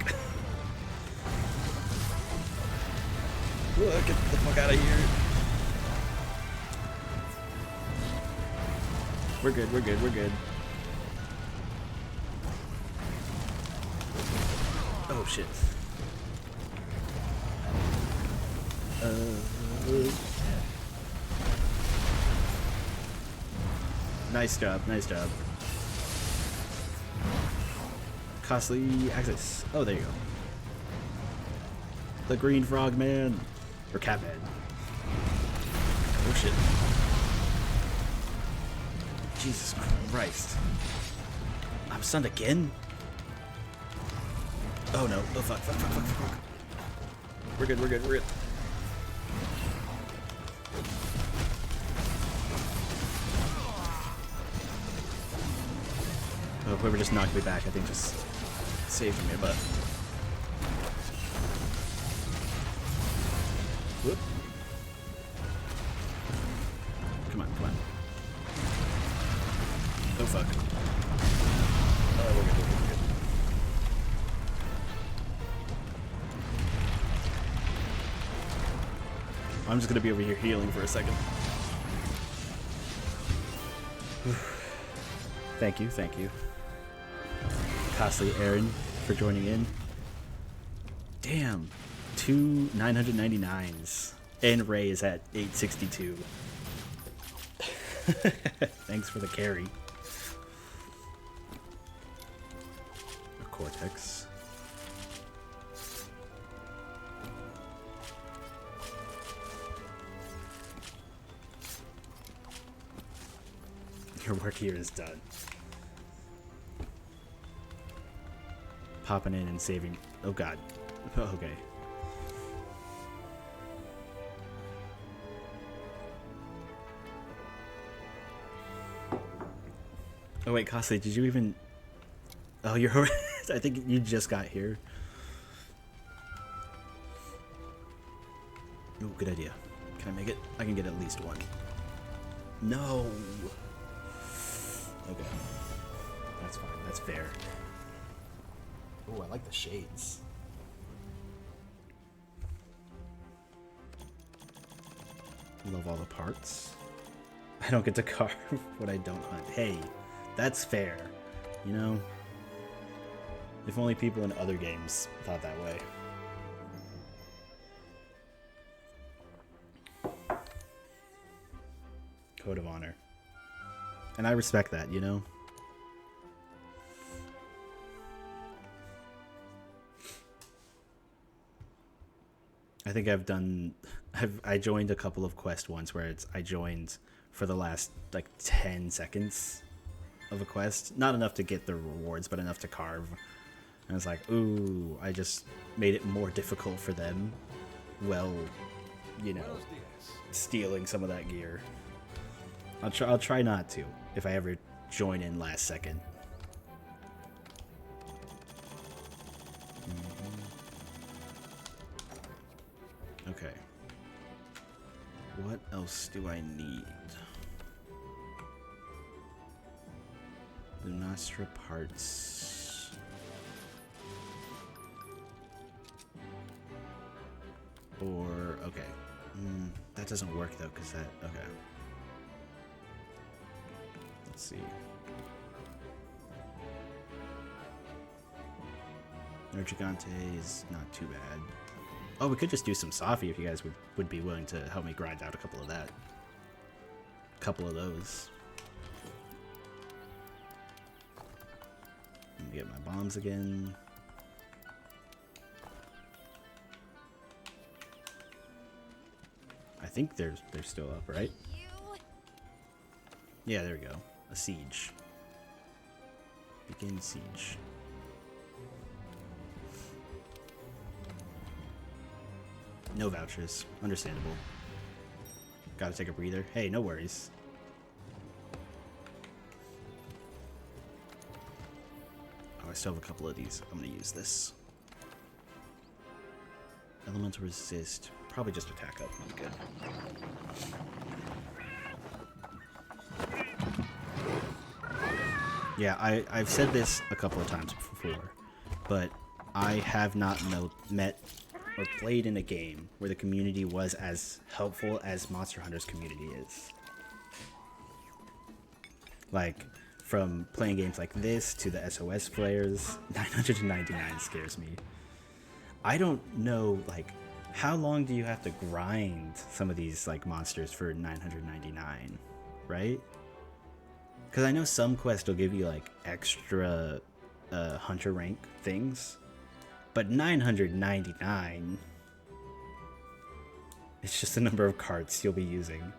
Get the fuck out of here. We're good, we're good, we're good. Oh shit. Nice job, nice job. Costly access. Oh, there you go. The green frog man. Or cat man. Oh shit. Jesus Christ. I'm stunned again? Oh no. Oh fuck, fuck, fuck, fuck, fuck. We're good, we're good, we're good. Oh, whoever just knocked me back, I think just saved me a butt. Whoop. Come on, come on. Oh fuck. Oh, we're good, we're good, we're good. I'm just gonna be over here healing for a second. Thank you, thank you. Costly Aaron for joining in. Damn. 2 999s. And Ray is at 862. Thanks for the carry. A Cortex. Your work here is done. Popping in and saving. Oh god. Oh, okay. Oh wait, Costly, did you even... Oh, you're... I think you just got here. Oh, good idea. Can I make it? I can get at least one. No! Okay. That's fine. That's fair. Oh, I like the shades. Love all the parts. I don't get to carve what I don't hunt. Hey, that's fair. You know? If only people in other games thought that way. Code of honor. And I respect that, you know? I think I joined a couple of quest ones where I joined for the last like 10 seconds of a quest. Not enough to get the rewards, but enough to carve. And it's like, ooh, I just made it more difficult for them. Well, you know, stealing some of that gear. I'll try not to if I ever join in last second. Okay. What else do I need? Lunastra parts. Or, okay. That doesn't work though, because that, okay. Let's see. Nergigante is not too bad. Oh, we could just do some Safi if you guys would be willing to help me grind out a couple of that. A couple of those. Let me get my bombs again. I think they're still up, right? Yeah, there we go. A siege. Begin siege. No vouchers. Understandable. Gotta take a breather. Hey, no worries. Oh, I still have a couple of these. I'm gonna use this. Elemental resist. Probably just attack up. I'm good. Yeah, I've said this a couple of times before, but I have not met or played in a game where the community was as helpful as Monster Hunter's community is. Like, from playing games like this to the SOS players, 999 scares me. I don't know, like, how long do you have to grind some of these, like, monsters for 999, right? Because I know some quests will give you, like, extra hunter rank things, but 999, it's just the number of carts you'll be using.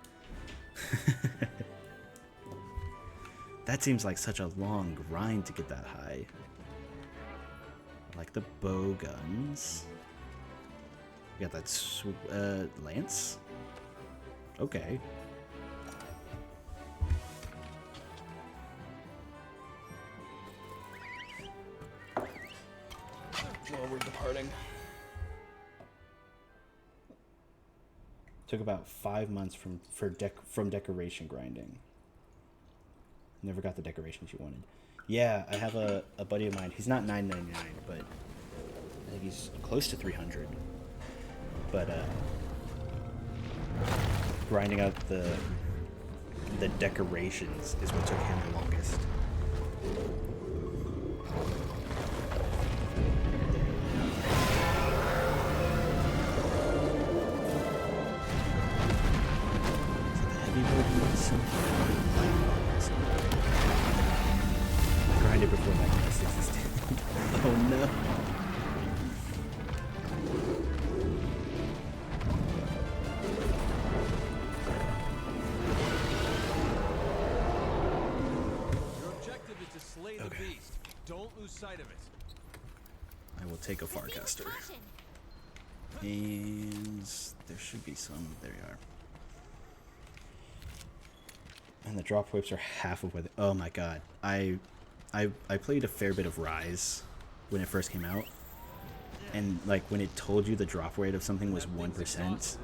That seems like such a long grind to get that high. I like the bow guns. You got that lance? Okay. Well, we're departing. Took about 5 months from decoration grinding. Never got the decorations you wanted. Yeah, I have a buddy of mine. He's not 999, but I think he's close to 300. But grinding out the decorations is what took him the longest. I grinded before that quest existed. Oh no. Your objective is to slay the beast. Don't lose sight of it. I will take a Farcaster. And there should be some. There you are. And the drop whips are half of what they, oh my god. I played a fair bit of Rise when it first came out. And like when it told you the drop rate of something was 1%,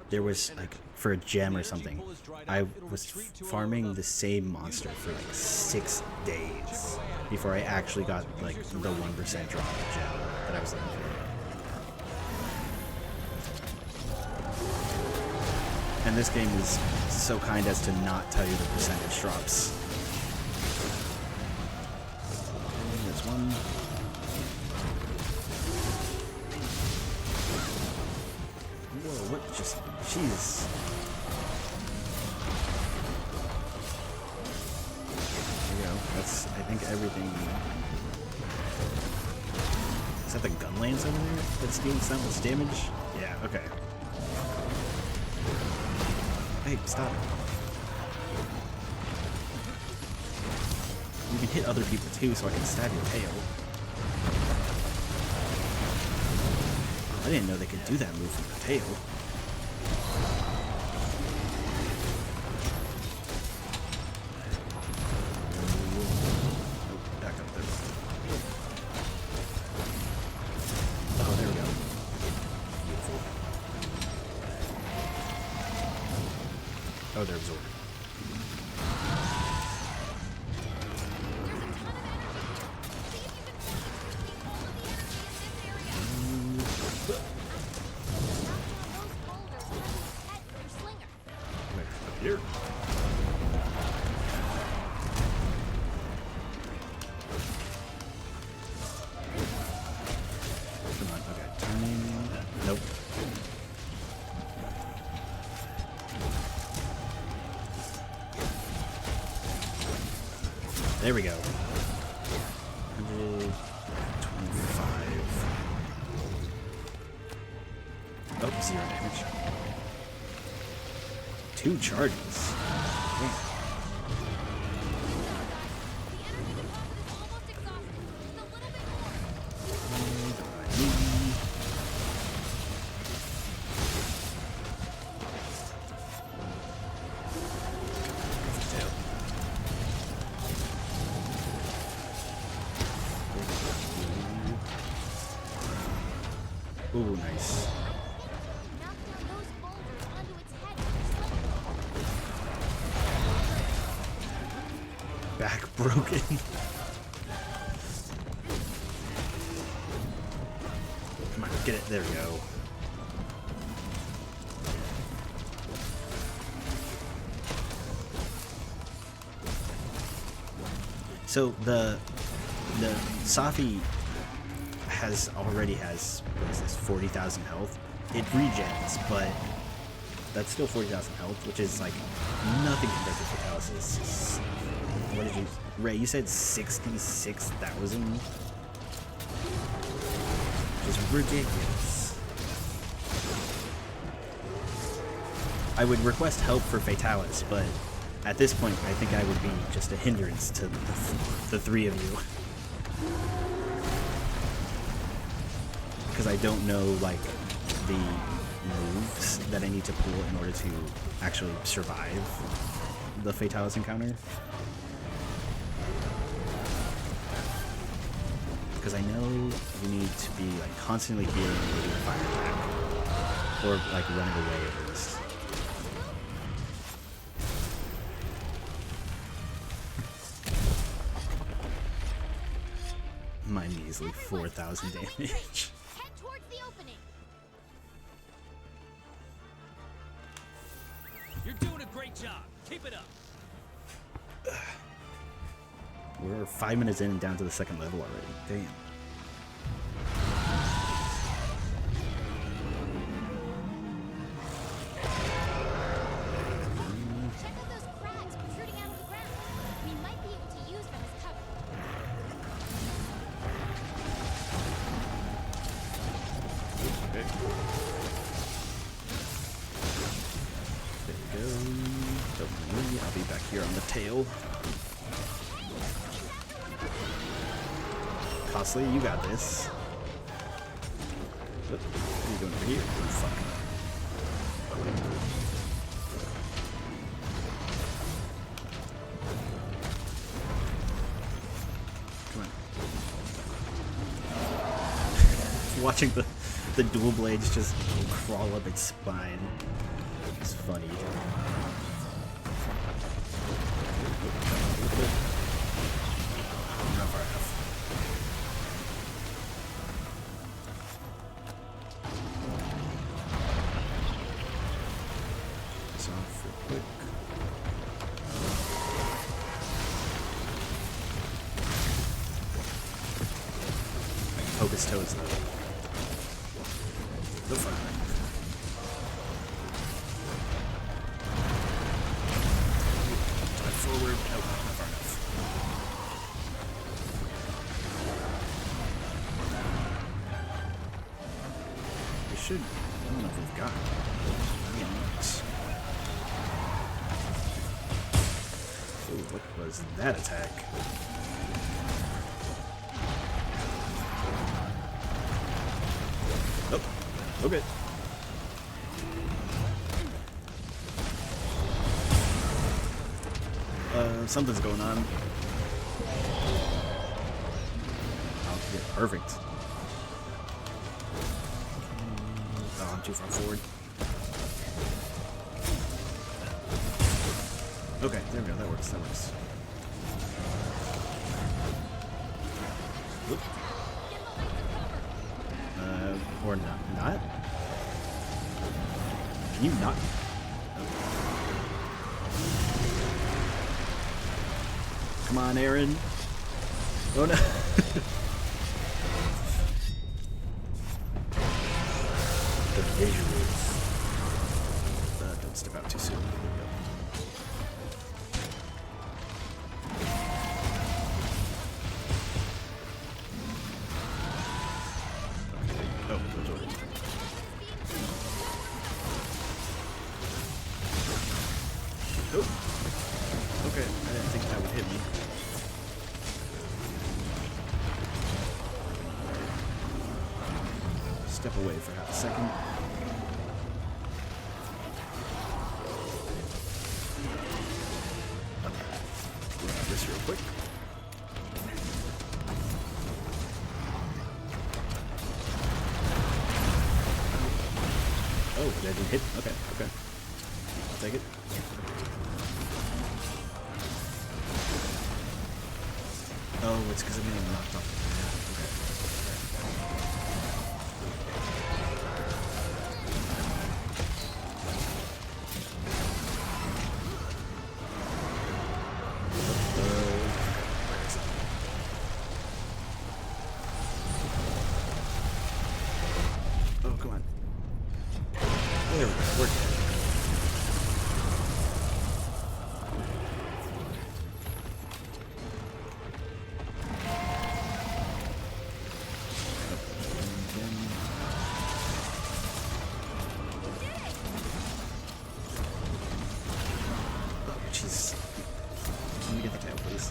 there was like for a gem or something, I was farming the same monster for like 6 days before I actually got like the 1% drop gem that I was looking for. And this game is so kind as to not tell you the percentage drops. There's one. Whoa, what just... Jeez. we go. That's, I think, everything. Is that the gun lance over there that's doing so much damage? Yeah, okay. Hey, stop. You can hit other people too, so I can stab your tail. I didn't know they could do that move from the tail. Back up there. Oh, there we go. Beautiful. Oh, they're absorbed. Here. Come on, okay, turning. Nope. There we go. 125. Oh, 0 damage. 2 charges. Damn. Ooh, nice. Back broken. Come on, get it. There we go. So the Safi already has what is this, 40,000 health. It regens, but that's still 40,000 health, which is like nothing compared to Fatalis'. What did you, Ray? You said 66,000, which is ridiculous. I would request help for Fatalis, but at this point, I think I would be just a hindrance to the three of you. Because I don't know, like, the moves that I need to pull in order to actually survive the Fatalis encounter. Because I know you need to be, like, constantly healing or doing a fire attack. Or, like, running away at least. My measly 4,000 damage. Head towards the opening. You're doing a great job. Keep it up. We're 5 minutes in and down to the second level already. Damn. Check out those cracks protruding out of the ground. We might be able to use them as cover. Okay. There we go. Don't worry, I'll be back here on the tail. Costly, you got this. What are you doing over here? Oh, fuck. Come on. Watching the dual blades just crawl up its spine. It's funny. Not far enough. This off real quick. I can poke his toes though. The fuck. Dive forward. Nope, not far enough. should. I don't know if we've got. Ooh, what was that attack? Oh, okay. Something's going on. Oh, yeah, perfect. Oh, I'm too far forward. Okay, there we go. That works. That works. Oop. Or not? Can you not? Come on, Aaron. Oh no. The visuals. Don't step out too soon. Oh, those are. Oh. Okay, I didn't think that would hit me. Step away for half a second. Okay. Grab this real quick. Oh, that didn't hit. Okay, okay. I'll take it. Oh, it's because I'm getting knocked off. Oh, come on. There we go. We're dead. Oh, jeez. Let me get the tail, please.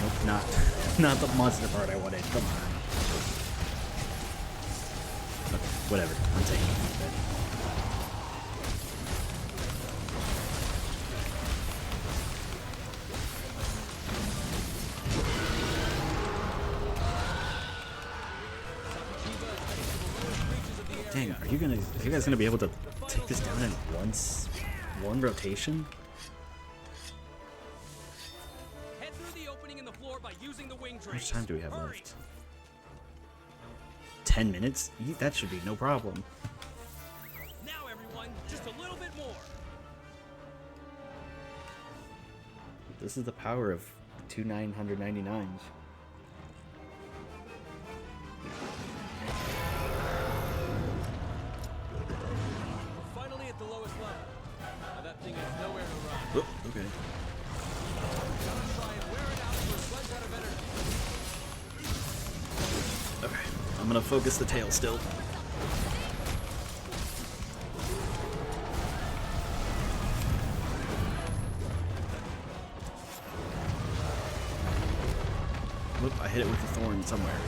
Nope, not the monster part I wanted. Come on. Okay, whatever. I'm taking it. Dang, are you guys gonna be able to take this down in one rotation? Head through the opening in the floor by using the wing How drain. much time do we have Hurry. left? 10 minutes? That should be no problem. Now everyone, just a little bit more. This is the power of 2 999s. Finally at the lowest level. Now that thing has nowhere to run. Oh, okay. Try and wear it out till it runs out of energy. Okay. I'm gonna focus the tail still. Whoop, I hit it with a thorn somewhere.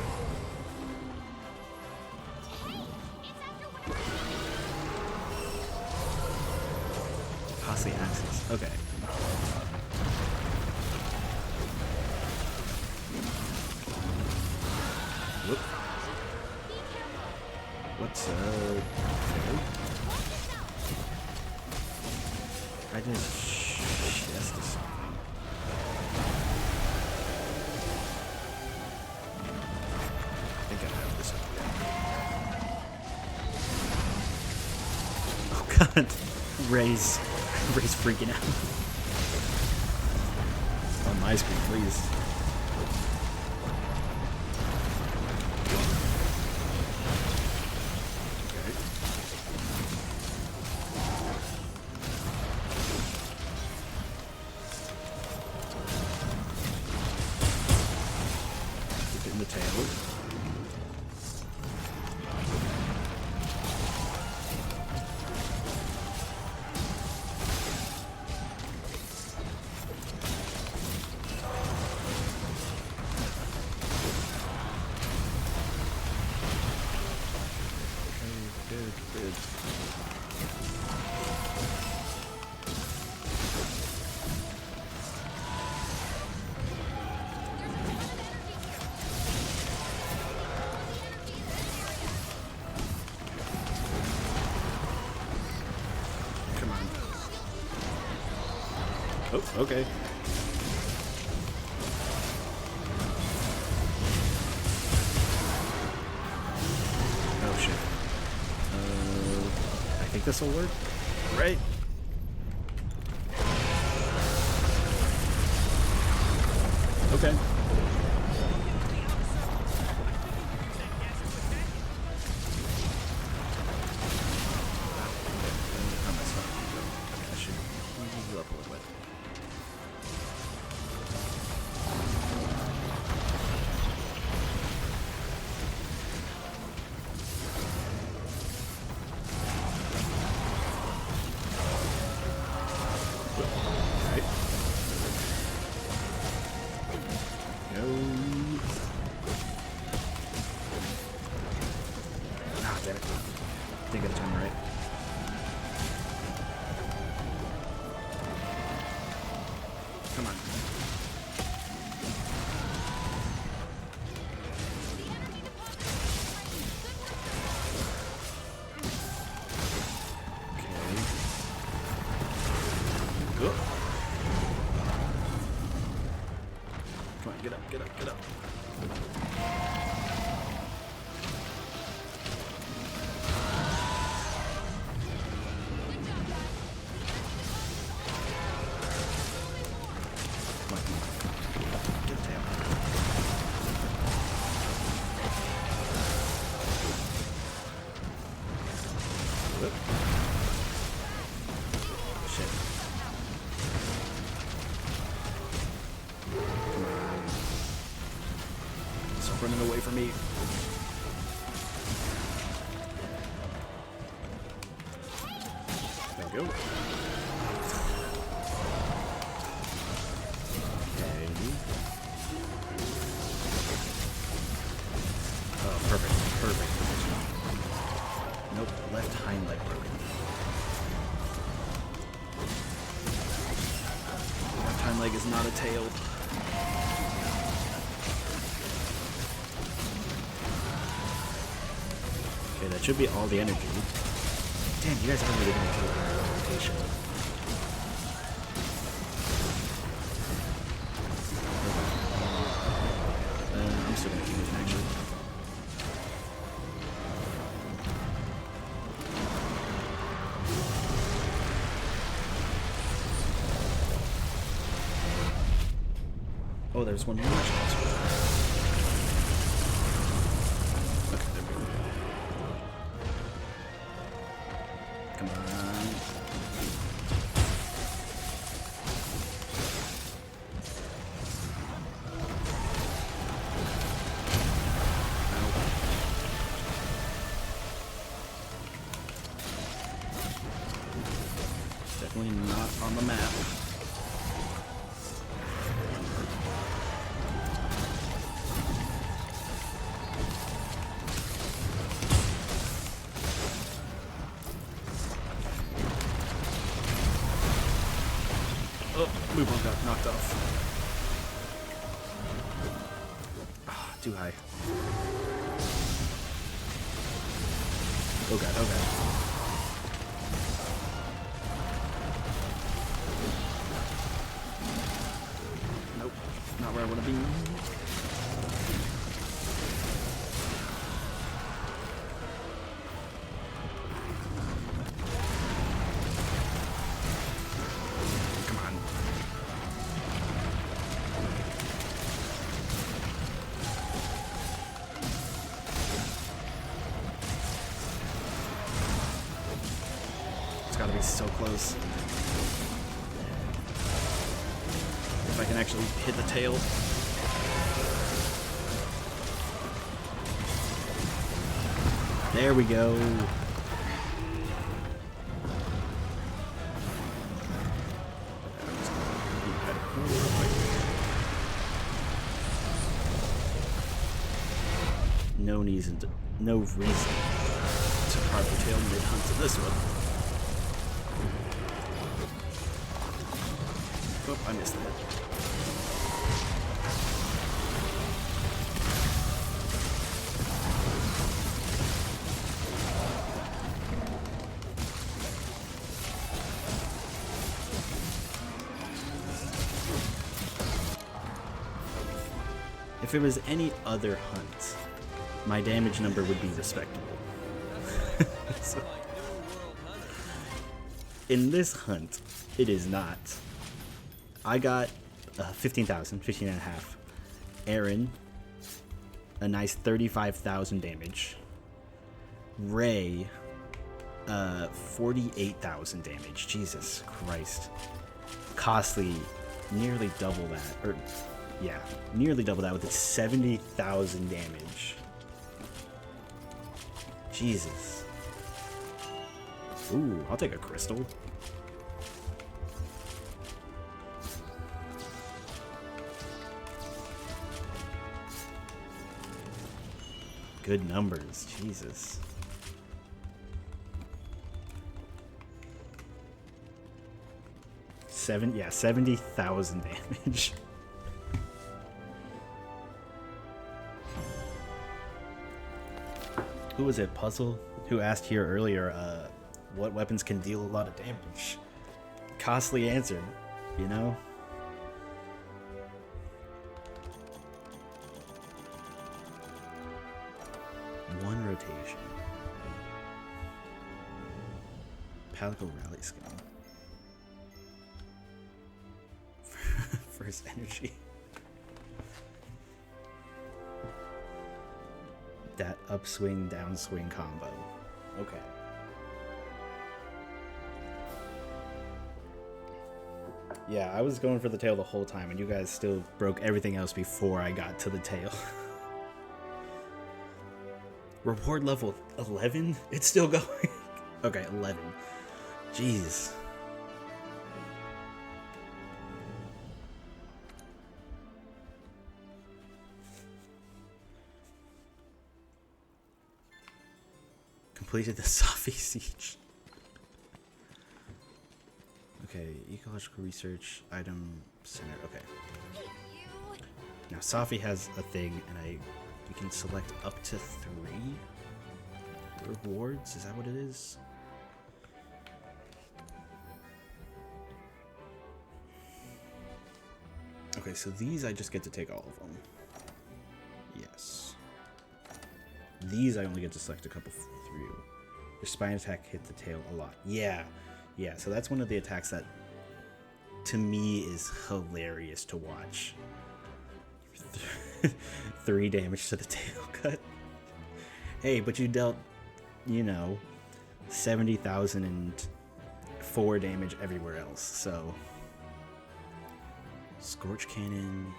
Past the axis. Okay. Whoop. What's I just chest or something. I think I have this up here. Oh god. Ray's freaking out. On my screen, please. Good. Come on. Oh, okay. Oh shit. I think this will work, right? Okay. I should heal you up a little bit. Right. Go. Ah, damn it. Didn't get a time right. Come on. Okay. Go. Come on, get up, get up, get up. Come on, come on. Get the tail. Whoop. Shit. Come on. Stop running away from me. There we go. Okay. Oh, perfect. Perfect. Nope. Left hind leg broken. Left hind leg is not a tail. Okay, that should be all the energy. Damn, you guys aren't really gonna kill our rotation. I'm still gonna keep moving actually. Oh, there's one more chance. Okay, there we go. Come on. Definitely not on the map. Oh, move on got knocked off. Ah, too high. Oh god, oh god. Nope, not where I want to be. Come on. It's gotta be so close. If I can actually hit the tail. There we go. No knees into no reason to carve the tail mid-hunt to this one. Oh, I missed that. If it was any other hunt, my damage number would be respectable. So, in this hunt, it is not. I got 15,000, 15 and a half. Aaron, a nice 35,000 damage. Ray, 48,000 damage. Jesus Christ. Costly, nearly double that. Or, yeah, nearly double that with its 70,000 damage. Jesus. Ooh, I'll take a crystal. Good numbers, Jesus. Yeah, 70,000 damage. Who was it, Puzzle, who asked here earlier, what weapons can deal a lot of damage? Costly answer, you know? One rotation. Palico Rally Skin. First energy. That upswing, downswing combo. Okay. Yeah, I was going for the tail the whole time, and you guys still broke everything else before I got to the tail. Reward level 11? It's still going. Okay, 11. Jeez. Completed the Safi siege. Okay, ecological research item center. Okay. Now Safi has a thing, and we can select up to 3 rewards. Is that what it is? Okay, so these I just get to take all of them. Yes. These I only get to select a couple through. Your spine attack hit the tail a lot. Yeah. Yeah, so that's one of the attacks that to me is hilarious to watch. 3 damage to the tail cut. Hey, but you dealt, 70,004 damage everywhere else, so. Scorch Cannon.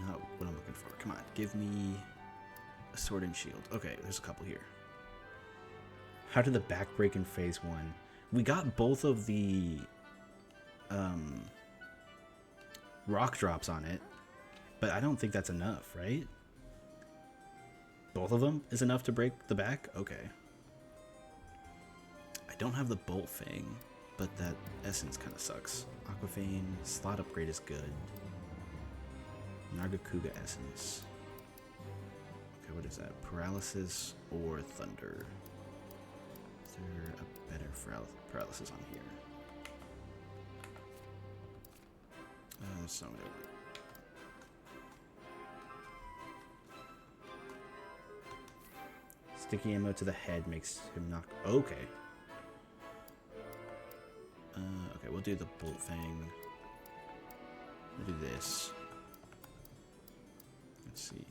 Not what I'm looking for. Come on, give me a sword and shield. Okay, there's a couple here. How did the back break in phase 1? We got both of the rock drops on it, but I don't think that's enough, right? Both of them is enough to break the back? Okay. I don't have the Bolt Fang, but that essence kind of sucks. Aquafane, slot upgrade is good. Nargacuga essence. Okay, what is that? Paralysis or Thunder? Is there a better paralysis on here? So sticky ammo to the head makes him knock. Okay. Okay, we'll do the Bolt Fang. We'll do this. Let's see.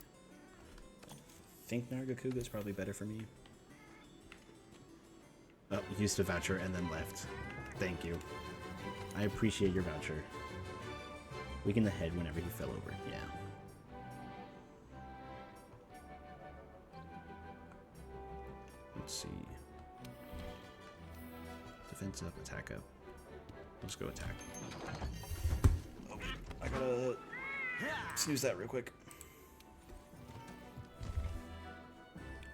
I think Nargacuga is probably better for me. Oh, used a voucher and then left. Thank you. I appreciate your voucher. Weaken the head whenever he fell over. Yeah. Let's see. Defense up, attack up. Let's go attack. Oh, I gotta snooze that real quick.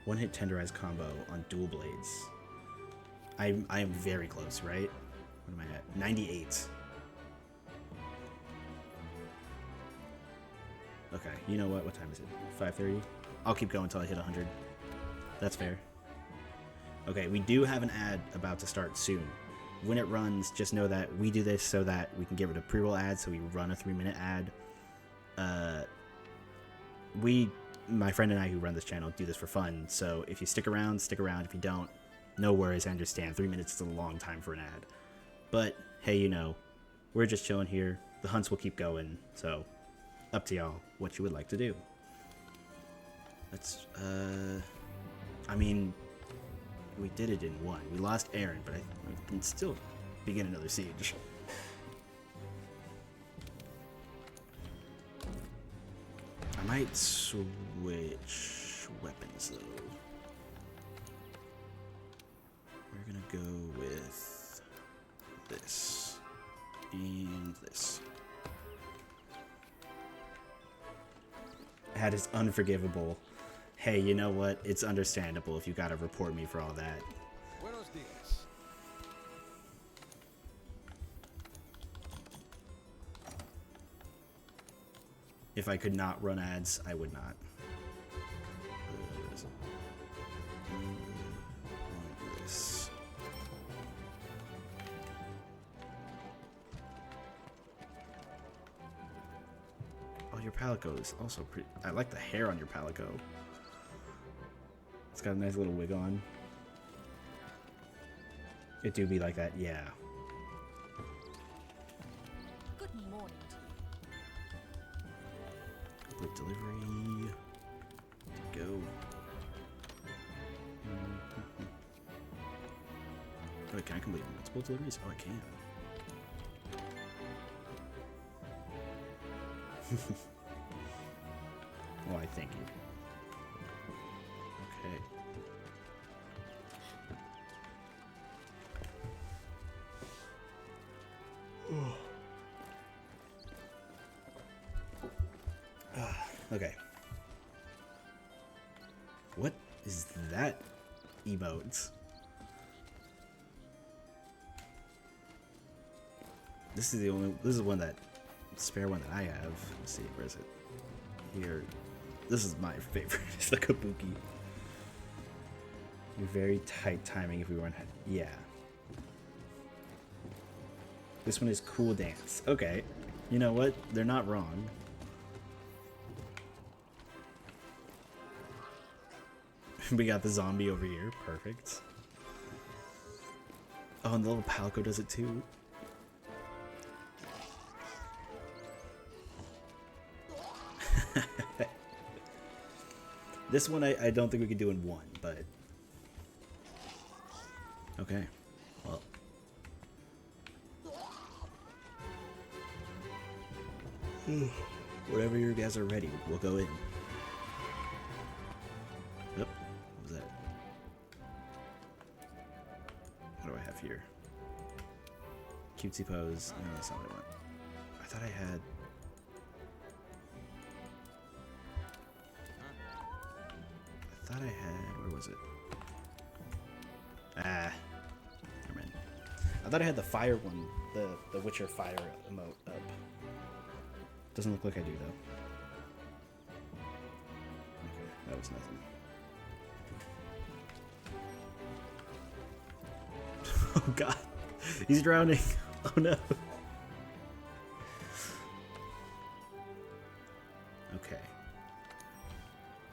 One-hit tenderize combo on dual blades. I am very close, right? What am I at? 98. Okay, you know what? What time is it? 5:30? I'll keep going until I hit 100. That's fair. Okay, we do have an ad about to start soon. When it runs, just know that we do this so that we can get rid of pre-roll ads, so we run a 3-minute ad. My friend and I who run this channel do this for fun, so if you stick around, stick around. If you don't, no worries, I understand. 3 minutes is a long time for an ad. But, hey, you know, we're just chilling here. The hunts will keep going, so up to y'all what you would like to do. Let's, I mean, we did it in one. We lost Aaron, but I can still begin another siege. I might switch weapons, though. We're gonna go with this and this. That is unforgivable. Hey, you know what? It's understandable if you gotta report me for all that. Buenos dias. If I could not run ads, I would not. Where is it? This. Oh, your Palico is also pretty. I like the hair on your Palico. It's got a nice little wig on. It do be like that, yeah. Good morning to you. Complete delivery. Go. Wait, can I complete multiple deliveries? Oh, I can. Why, thank you. Okay. Okay. What is that emote? This is the one that spare one that I have. Let's see, where is it? Here. This is my favorite. It's the Kabuki. Very tight timing if we weren't. Yeah. This one is cool dance. Okay. You know what? They're not wrong. We got the zombie over here. Perfect. Oh, and the little Palico does it too. This one I don't think we could do in one, but okay. Well, whenever you guys are ready, we'll go in. Yep. What was that? What do I have here? Cutesy pose. No, that's not what I want. I thought I had. I had, where was it? Ah, never mind. I thought I had the fire one, the Witcher fire emote up. Doesn't look like I do though. Okay, that was nothing. Oh god, he's drowning. Oh no. Okay.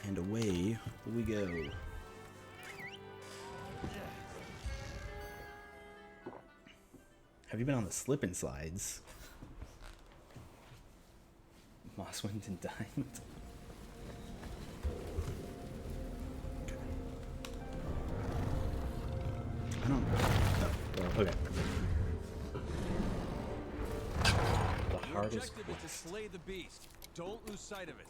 And away we go. Have you been on the slip and slides? Mosswind and Diamond. Okay. I don't know. Oh, well, okay. The Your hardest objective is quest. to slay the beast. Don't lose sight of it.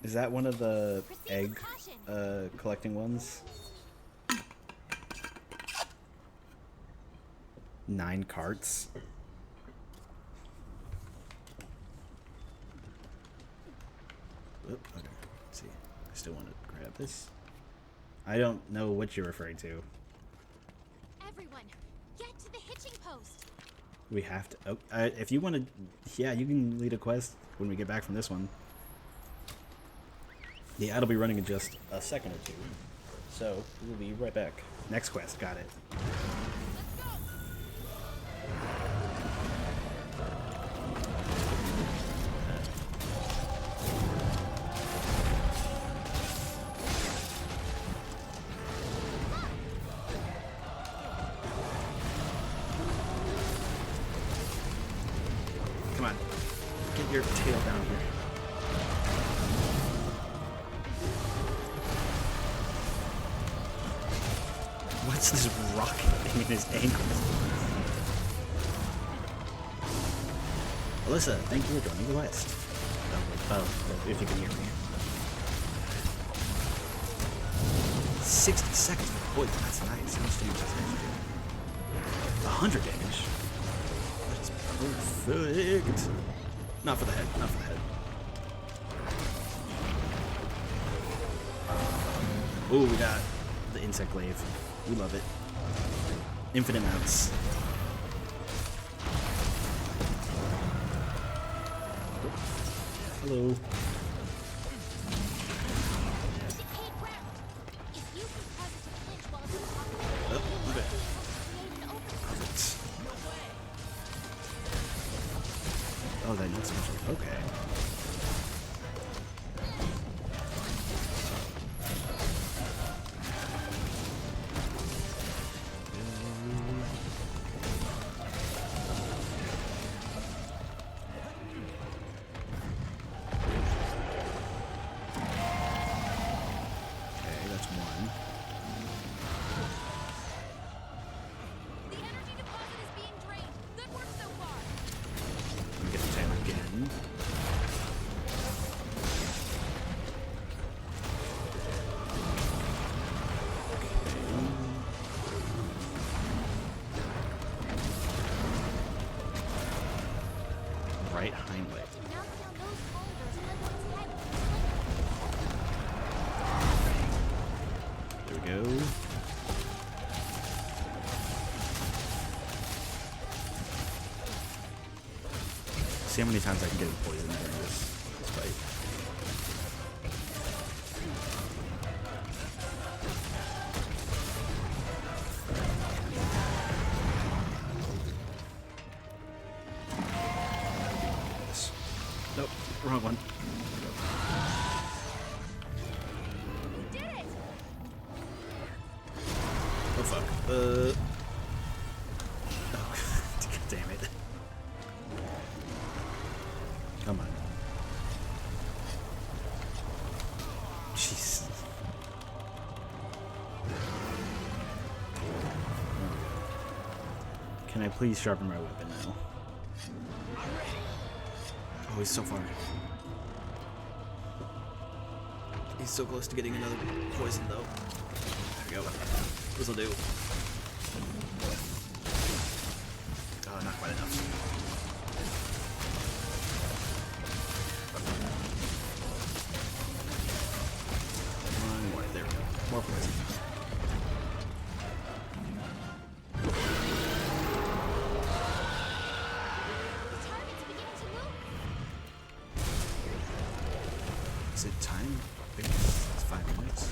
Is that one of the Proceed with egg caution. collecting ones? 9 carts. Oop, okay. Let's see. I still want to grab this. I don't know what you're referring to. Everyone, get to the hitching post. We have to. Oh, if you want to, yeah, you can lead a quest when we get back from this one. The ad will be running in just a second or two, so we'll be right back. Next quest, got it. Let's go. Come on, get your tail down here. What's this rock in his ankle? Alyssa, thank you for joining the West. Oh, if you can hear me. 60 seconds of poison, that's nice. How much damage does that do? 100 damage. That is perfect. Not for the head, not for the head. Ooh, we got the insect glaive. We love it. Infinite mounts. Hello. Decayed ground. If you can cause it to flinch while it's talking, Oh, my bad. create an opening. Perfect. Oh, that needs some. Okay. Okay, that's one. The energy deposit is being drained. Good work so far. Let me get the tail again. Right hind leg. To knock down those boulders on one's head. There we go. See how many times I can get poisoned during this fight. Nope, wrong one. We did it! Oh fuck. Oh, God damn it. Come on. Jeez. Can I please sharpen my weapon now? Oh, he's so far. He's so close to getting another poison, though. There we go. This'll do. Oh, not quite enough. One more. There we go. More poison. The target's beginning to move. Is it time? I think it's 5 minutes.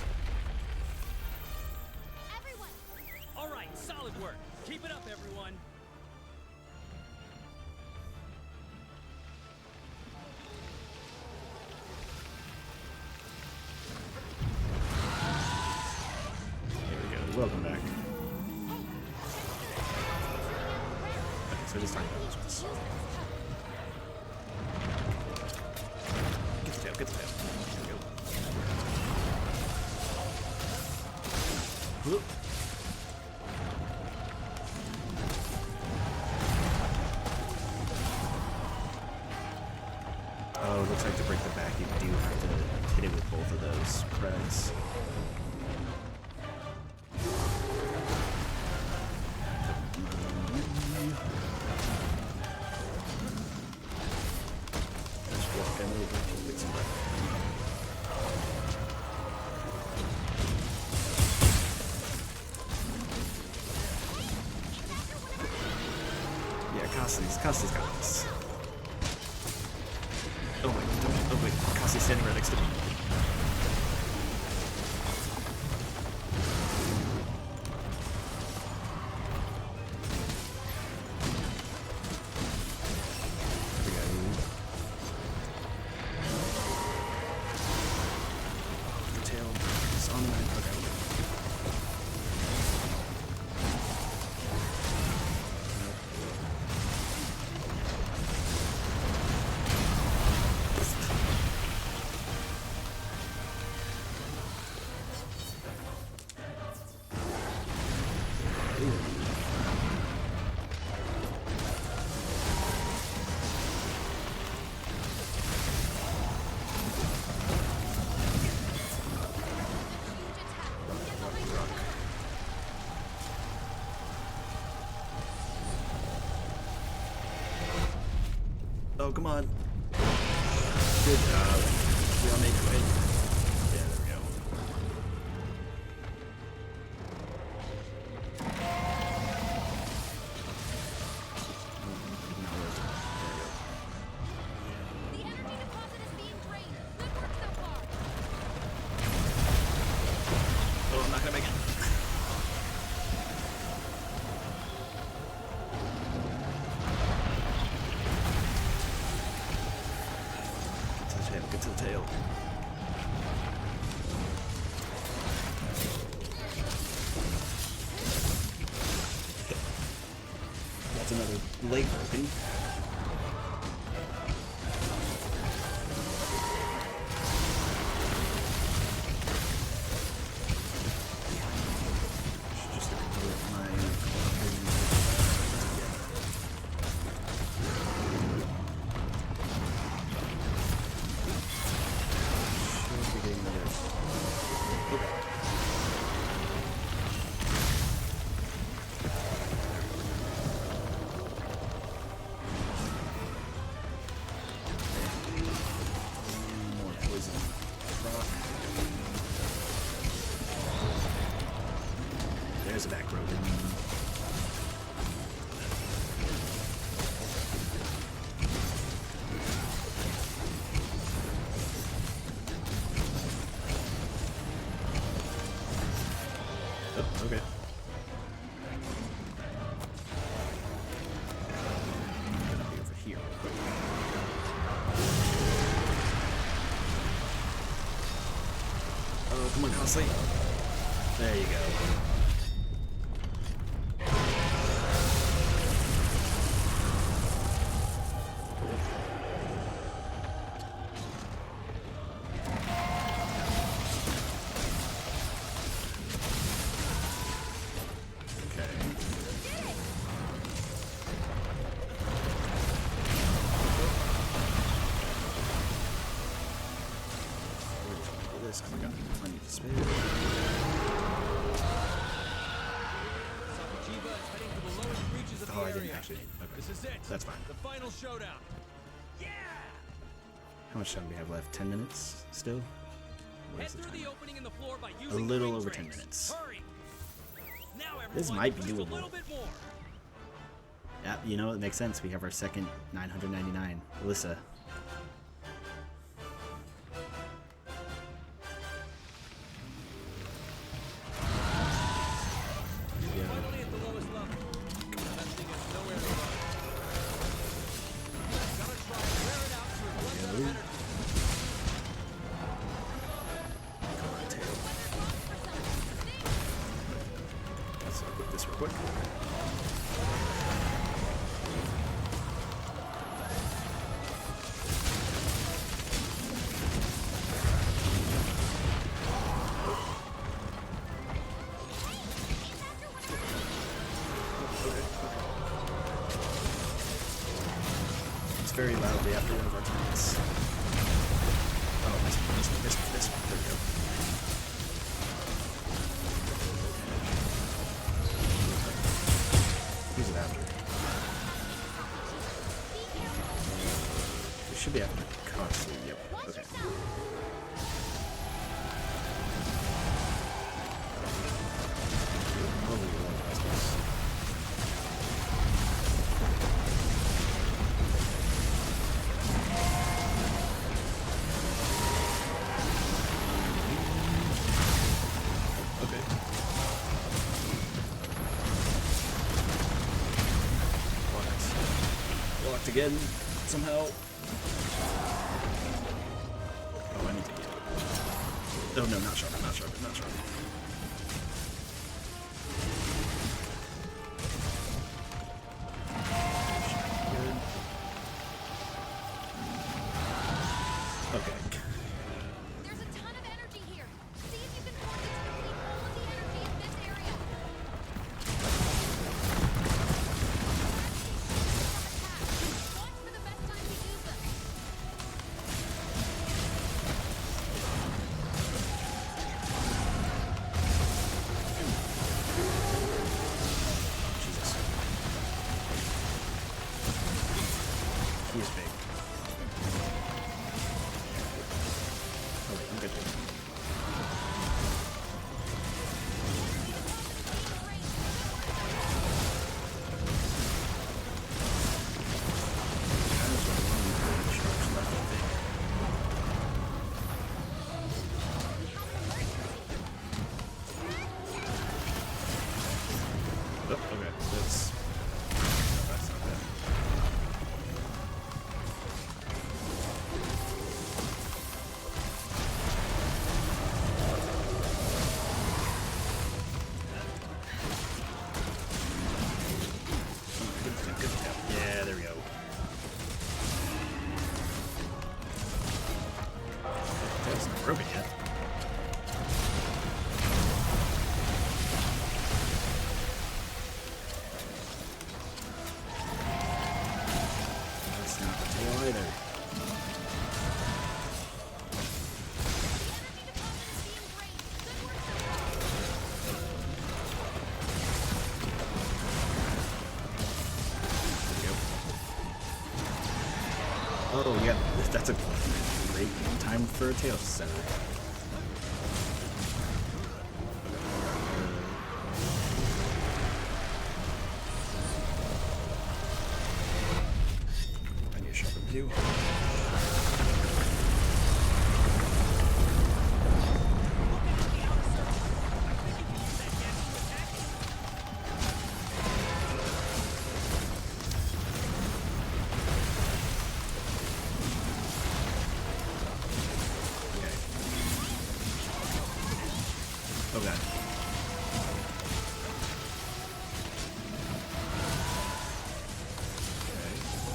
Everyone, All right, solid work. Keep it up, everyone. There we go. Welcome back. Okay, so just talking about this one. Get the tail, get the tail. There we go. Whoop. Oh, it looks like to break the back, you do have to hit it with both of those creds. Just walking over to fix it. Costly's got this. Oh my, oh wait, Costly's standing right next to me. Oh, come on. Good job. We all made it, right? Yeah, there we go. The energy deposit is being drained. Good work so far. Oh, I'm not gonna make it. Get to the tail. That's another leg broken. Should just look at my more poison rock. There's a back road. Oh, okay. I'm gonna be over here real quick. Oh, come on, Costly. There you go. I got plenty to spare. Sakuchiba is heading for the lowest reaches of the Oh, I area. didn't actually. Okay. This is it. That's fine. The final showdown. Yeah! How much time do we have left? 10 minutes still? What Head is the through timer? the opening in the floor by A using little ring over trays. 10 minutes. Hurry. Now everyone, This might be just a doable. little bit more. Yeah, you know, it makes sense. We have our second 999. Alyssa. Finally at the lowest level. That thing has nowhere to run. Gotta try and wear it out to it runs out of energy. Come on, tail. Let's equip this real quick. It's very loudly after one of our turns. Oh, this one. There we go. Who's it after? It should be after Costly. Yep. Okay. Oh, blocked again somehow. Oh, I need to get. Oh no, not sharp, not sharp, not sharp. Okay. There's a ton of energy here. See if you can force it to deplete all of the energy in this area. Watch for the best time to use them. Jesus. He is big. Oh wait, I'm good. Oh, okay, that's not bad. Good tap. Yeah, there we go. That's not broken yet. That's not the tail either. There we go. Oh, yeah, that's a great time for a tail center. I need a sharper view. Okay. Oh god.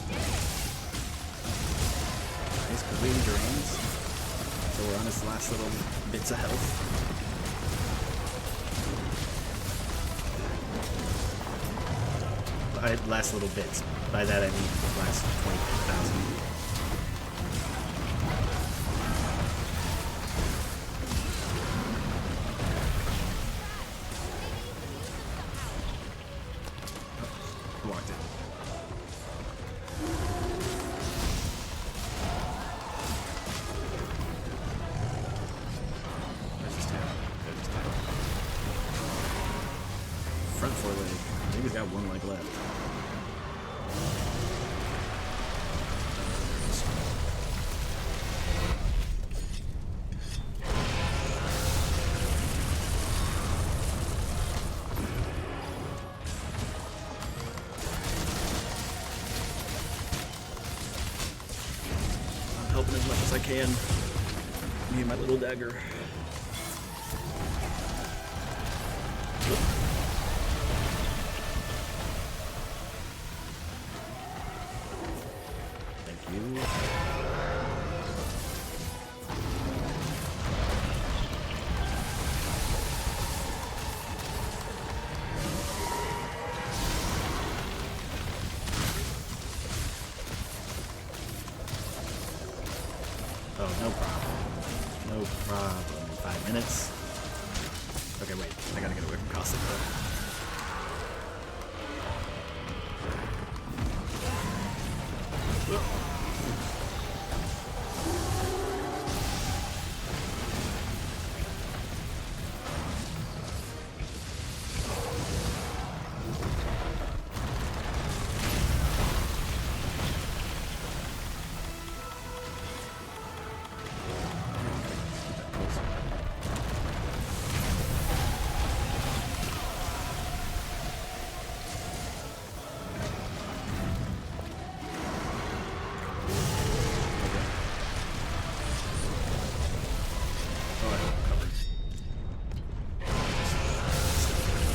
Okay. Nice, completely drains. So we're on his last little bits of health. Last little bits. By that I mean last 20,000. Walked in. Where's his tail? There's his tail. Front foreleg. I think he's got one leg left. I'm helping as much as I can. Me and my little dagger. Thank you. Oh, no problem. No problem. 5 minutes. Okay, wait. I gotta get away from Caustic though.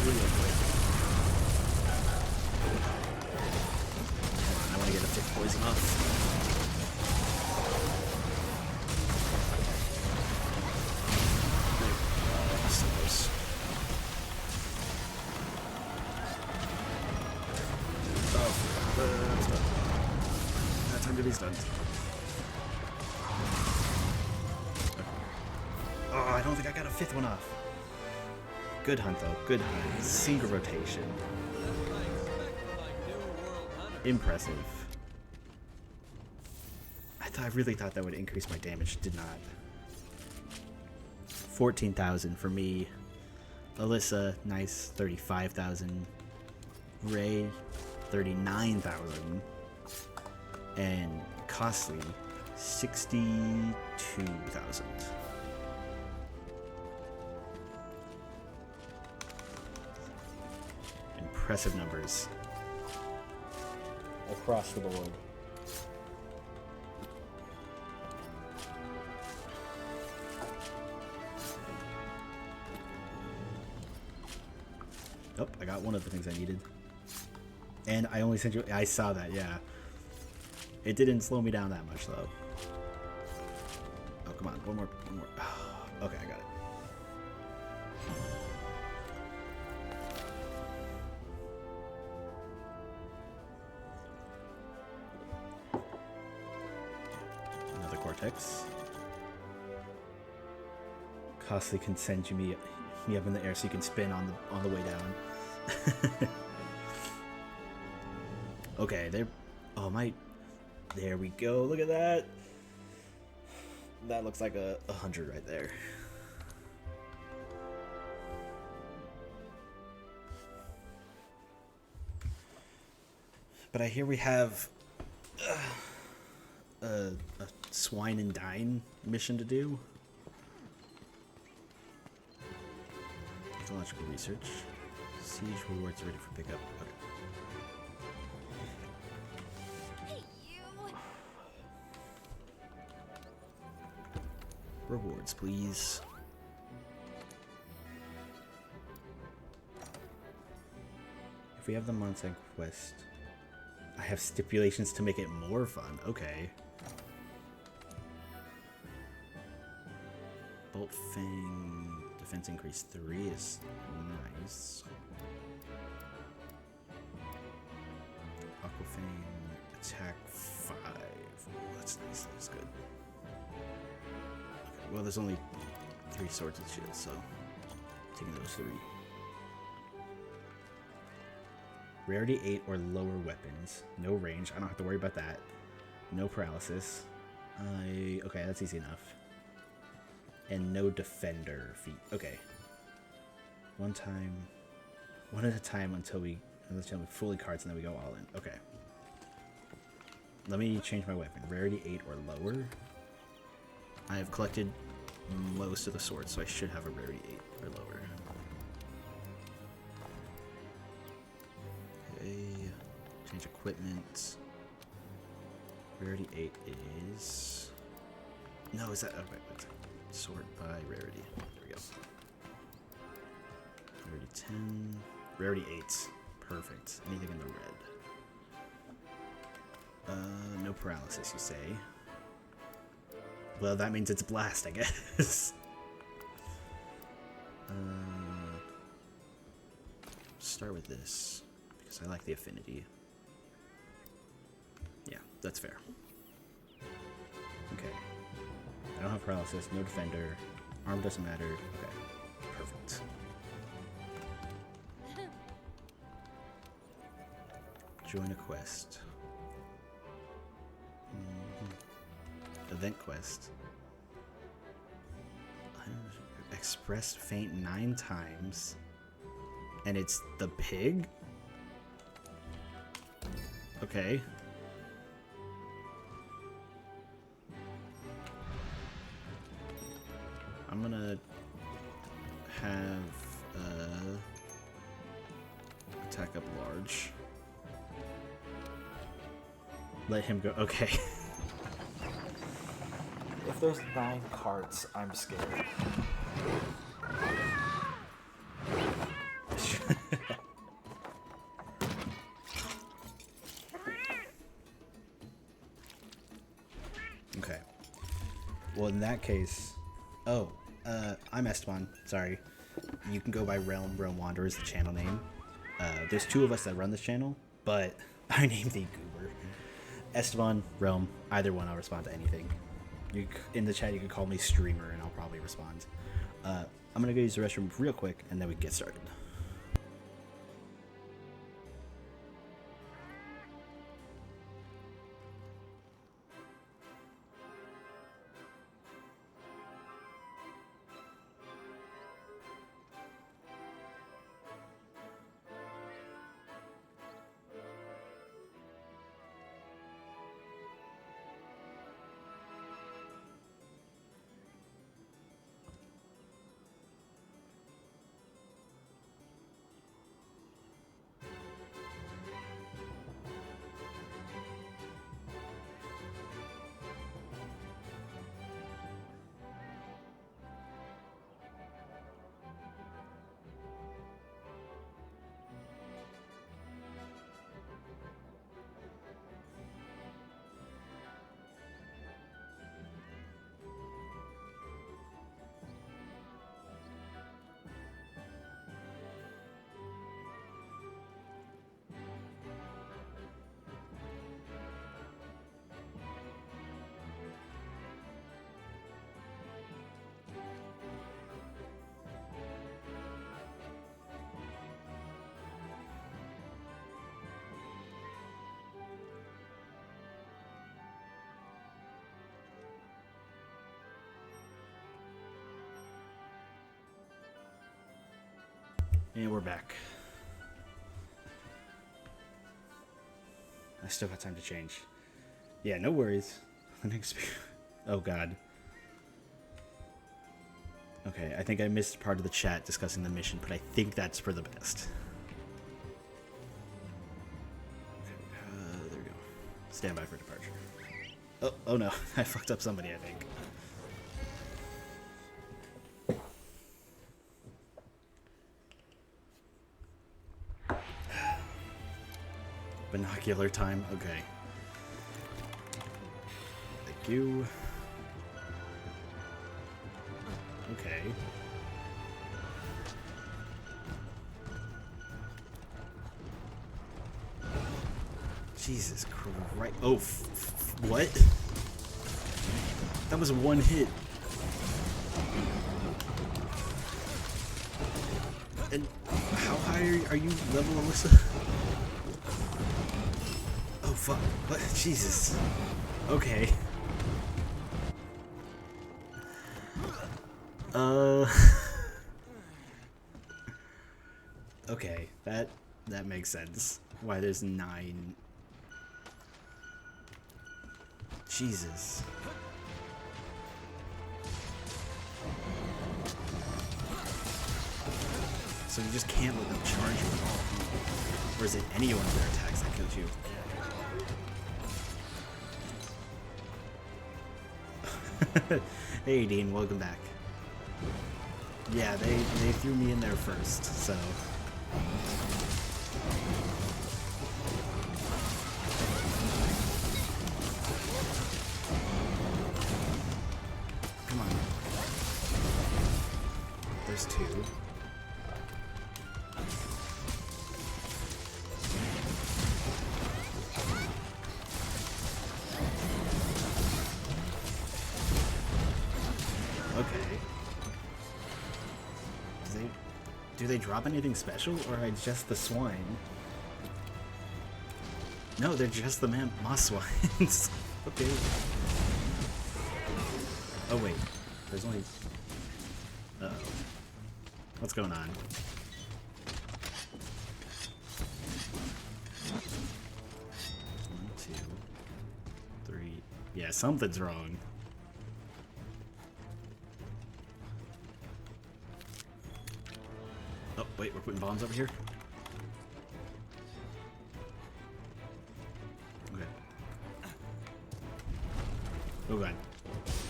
real quick. Come on, I want to get a 5th poison off. So close. Oh, stunned. Time to be stunned. Oh, I don't think I got a 5th one off. Good hunt, though. Good hunt. Single rotation. Impressive. I really thought that would increase my damage. Did not. 14,000 for me. Alyssa, nice. 35,000. Ray, 39,000. And Costly, 62,000. Impressive numbers across the board. Oh, I got one of the things I needed. And I only sent you... I saw that, yeah. It didn't slow me down that much, though. Oh, come on. One more. Okay, I got it. Another Cortex. Costly can send me up in the air so you can spin on the way down. Okay, there. Oh my. There we go. Look at that. That looks like a 100 right there. But I hear we have a swine and dine mission to do. Technological research. Siege rewards ready for pickup. Okay. Hey, you. Rewards, please. If we have the Monsang quest, I have stipulations to make it more fun. Okay. Bolt Fang defense increase 3 is nice. Aquafang attack 5. Ooh, that's nice. That's good. Okay, well, there's only 3 swords and shields, so taking those 3. Rarity 8 or lower weapons. No range. I don't have to worry about that. No paralysis. Okay, that's easy enough. And no defender feat. Okay. One at a time until we fully cards, and then we go all in. Okay. Let me change my weapon. Rarity 8 or lower. I have collected most of the swords, so I should have a rarity 8 or lower. Okay. Change equipment. Rarity 8 is... No, is that... Okay, let's sort by rarity. There we go. Rarity 10. Rarity 8. Perfect. Anything in the red. No paralysis, you say? Well, that means it's blast, I guess. Start with this, because I like the affinity. Yeah, that's fair. Okay. I don't have paralysis, no defender. Arm doesn't matter. Okay. Perfect. Join a quest. Event quest. Expressed faint 9 times. And it's the pig? Okay. I'm gonna have attack up large. Let him go. Okay. If there's 9 carts, I'm scared. Okay. Well, in that case, I'm Esteban. Sorry. You can go by Realm Wanderer is the channel name. There's two of us that run this channel, but I named the goober. Esteban, Realm, either one, I'll respond to anything. In the chat, you can call me streamer, and I'll probably respond. I'm gonna go use the restroom real quick, and then we can get started. And we're back. I still got time to change. Yeah, no worries. Oh god. Okay, I think I missed part of the chat discussing the mission, but I think that's for the best. Okay, there we go. Stand by for departure. Oh no, I fucked up somebody, I think. Binocular time, okay. Thank you. Okay. Jesus Christ. Oh, what? That was one hit. And how high are you level, Alyssa? Oh, fuck. What? Jesus. Okay. Okay, that makes sense. Why there's 9. Jesus. So you just can't let them charge you at all. Or is it any one of their attacks that kills you? Hey Dean, welcome back. Yeah, they threw me in there first, so. Come on. There's 2. Okay. Do they drop anything special, or are just the swine? No, they're just the moss swines. Okay. Oh wait, there's only. Uh-oh. What's going on? 1, 2, 3. Yeah, something's wrong. Oh, wait, we're putting bombs over here? Okay. Oh god.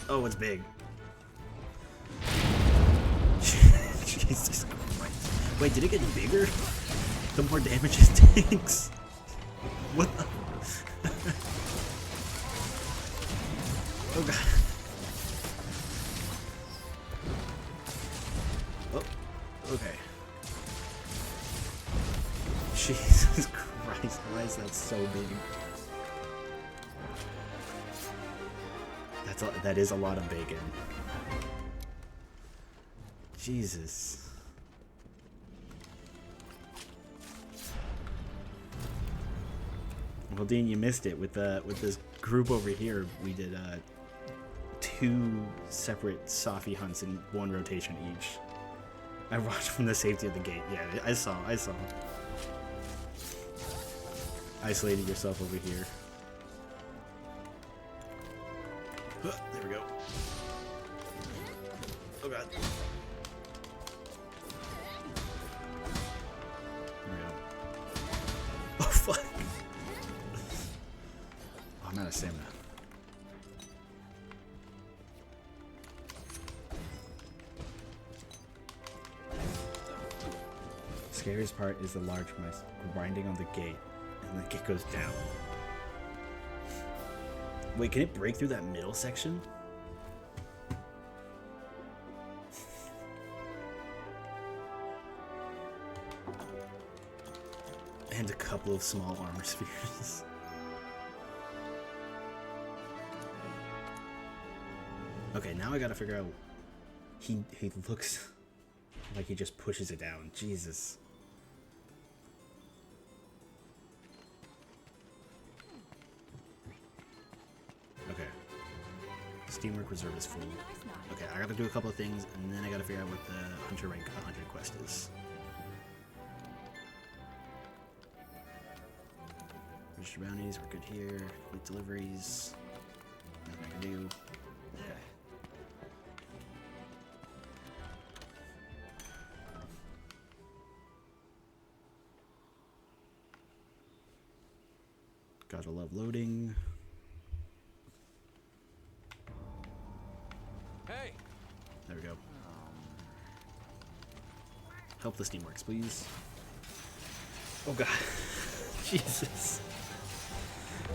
Oh, it's big. Jesus Christ. Wait, did it get bigger? The more damage it takes? What the? Oh god. Oh, okay. Jesus Christ, why is that so big? That is a lot of bacon. Jesus. Well, Dean, you missed it with this group over here. We did 2 separate Safi hunts in 1 rotation each. I watched from the safety of the gate. Yeah, I saw. Isolated yourself over here. There we go. Oh god. There we go. Oh fuck. Oh, I'm out of stamina. Scariest part is the large mice grinding on the gate, and the gate goes down. Wait, can it break through that middle section? And a couple of small armor spheres. Okay, now I gotta figure out. He looks like he just pushes it down. Jesus. Okay. Steamwork reserve is full. Okay, I gotta do a couple of things, and then I gotta figure out what the Hunter rank 100 quest is. Register bounties, we're good here. Complete deliveries. Nothing I can do. Okay. Gotta love loading. Hey! There we go. Help the Steamworks, please. Oh god. Jesus.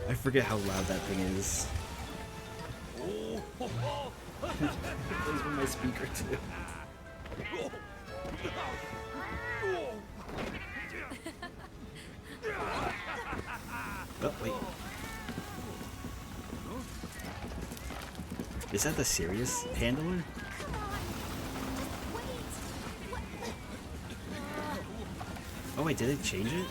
I forget how loud that thing is. It plays with my speaker too. Oh, wait. Is that the serious handler? Oh wait, did it change it?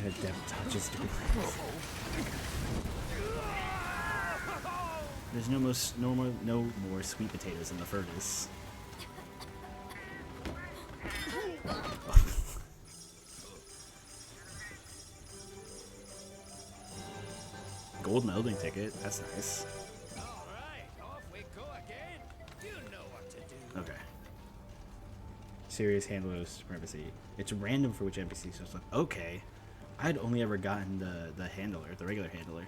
We're gonna touches to There's no more sweet potatoes in the furnace. Gold melding ticket, that's nice. Alright, off we go again. You know what to do. Okay. Serious handler supremacy. It's random for which NPC, so it's like, okay. I'd only ever gotten the handler, the regular handler.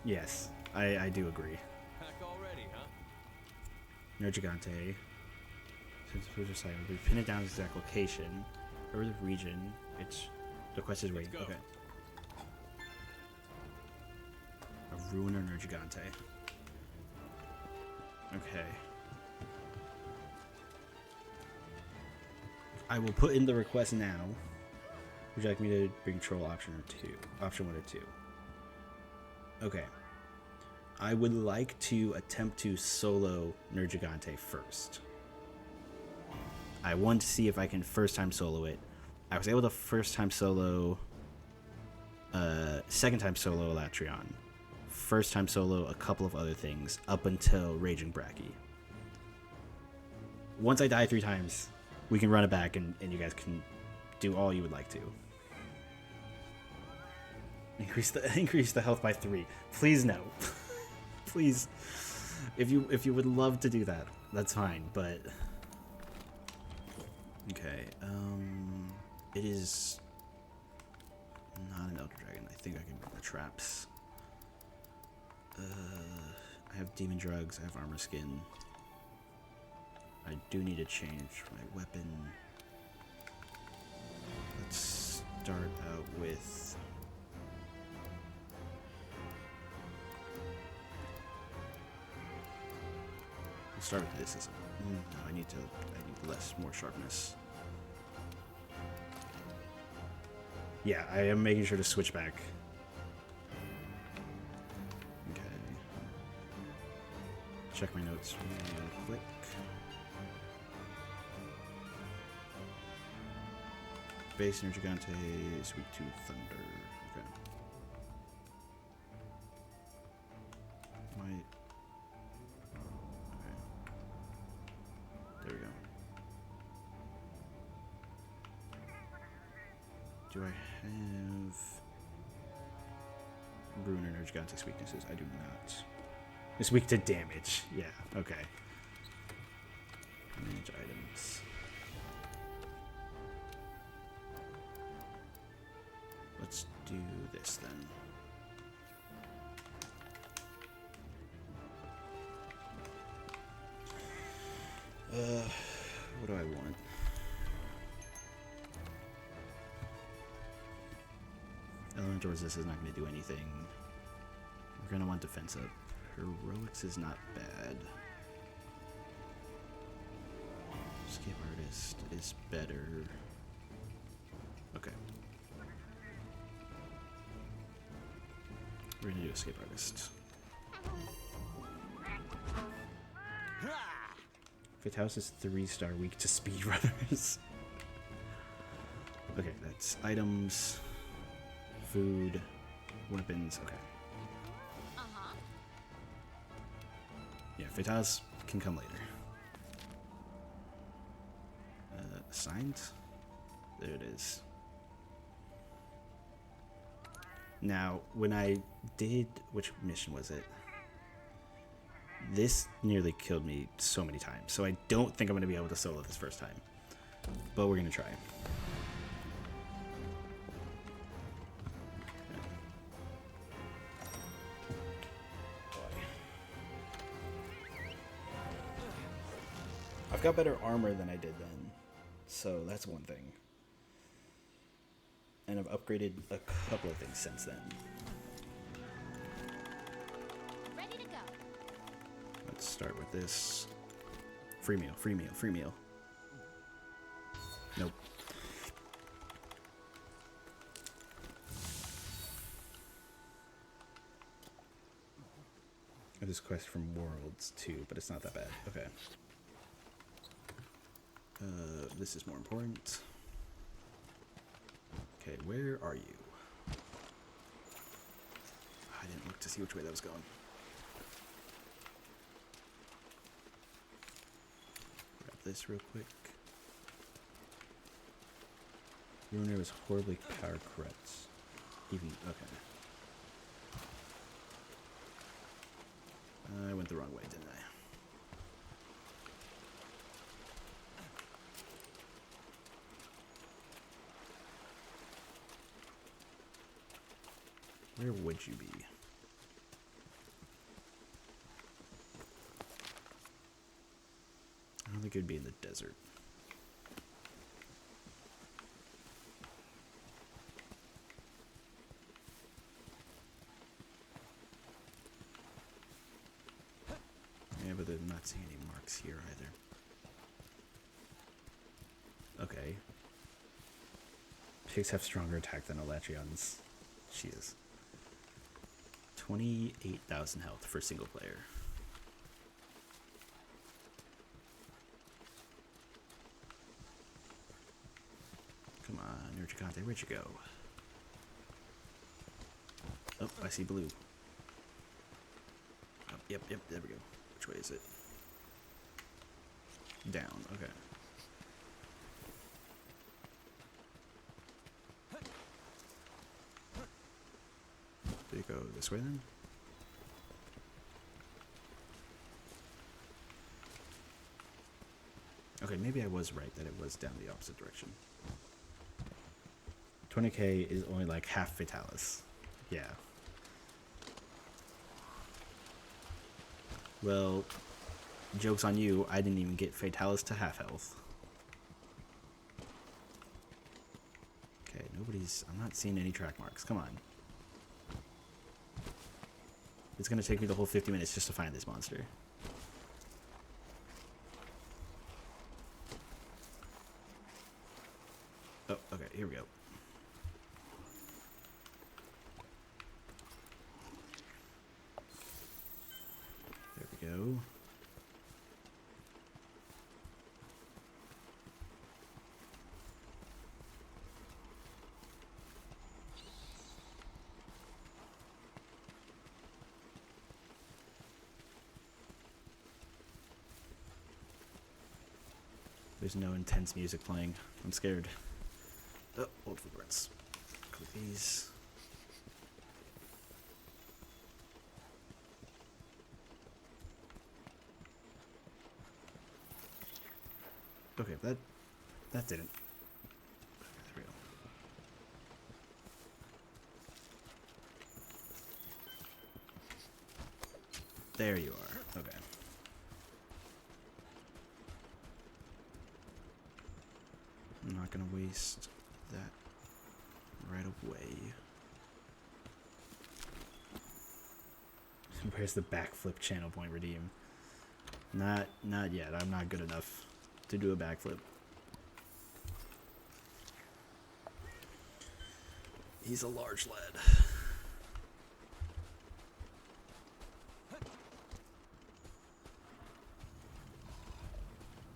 Yes, I do agree. Back already, huh? Nergigante. Since the food site, we pin it down to its exact location. Over the region, it's the quest is waiting. go. Okay. A ruiner Nergigante. Okay. I will put in the request now. Would you like me to bring troll option 1 or 2? Okay. I would like to attempt to solo Nergigante first. I want to see if I can first time solo it. I was able to first time solo, second time solo Elatrion. First time solo a couple of other things up until Raging Bracky. Once I die 3 times, we can run it back and you guys can do all you would like to. Increase the health by 3. Please no. Please. If you would love to do that, that's fine, but okay. It is not an Elder Dragon. I think I can run the traps. I I have demon drugs, I have armor skin. I do need to change my weapon. Let's start out with... We'll start with this. No, I need more sharpness. Yeah, I am making sure to switch back. Okay. Check my notes real quick. Base Gigante, Sweet Tooth, Thunder. Okay. Okay. There we go. Do I have Rune or Gigante's weaknesses? I do not. It's weak to damage. Yeah, okay. Manage items. Let's do this then. What do I want? Elemental resist is not going to do anything. We're going to want defense up. Heroics is not bad. Escape Artist is better. Okay. We're going to do Escape Artist. Fifth House is 3-star, weak to speedrunners. Okay, that's items, food, weapons. Okay. Uh-huh. Yeah, Fifth House can come later. Assigned? There it is. Now, when I did, which mission was it? This nearly killed me so many times, so I don't think I'm going to be able to solo this first time. But we're going to try. I've got better armor than I did then, so that's one thing. And I've upgraded a couple of things since then. Ready to go. Let's start with this. Free meal, free meal, free meal. Nope. This quest from Worlds too, but it's not that bad. Okay. This is more important. Okay, where are you? I didn't look to see which way that was going. Grab this real quick. Ruiner was horribly power corrupt. Even, okay. I went the wrong way, didn't I? Where would you be? I don't think it would be in the desert. Yeah, but I'm not seeing any marks here either. Okay. Pigs have stronger attack than Elatrions. Jesus. 28,000 health for single player. Come on, Nurgicante, where'd you go? Oh, I see blue. Oh, yep, there we go. Which way is it? Down, okay. Did it go this way then? Okay, maybe I was right that it was down the opposite direction. 20k is only like half Vitalis. Yeah. Well, joke's on you. I didn't even get Fatalis to half health. Okay, I'm not seeing any track marks. Come on. It's gonna take me the whole 50 minutes just to find this monster. Oh, okay, here we go. There we go. There's no intense music playing. I'm scared. Oh, old footprints. Click these. Okay, that didn't. There we go. There you are. Okay. I'm not gonna waste that right away. Where's the backflip channel point redeem? Not yet. I'm not good enough to do a backflip. He's a large lad.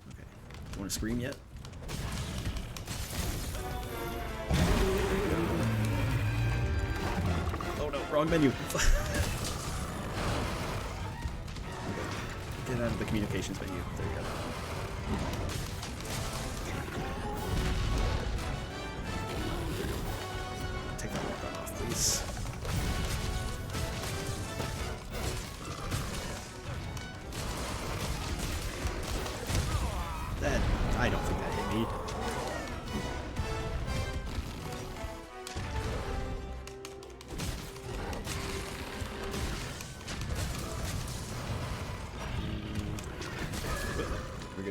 Okay. You want to scream yet? Oh no, wrong menu. Okay. Get out of the communications menu. There you go. Take that walk off, please. I don't think that hit me.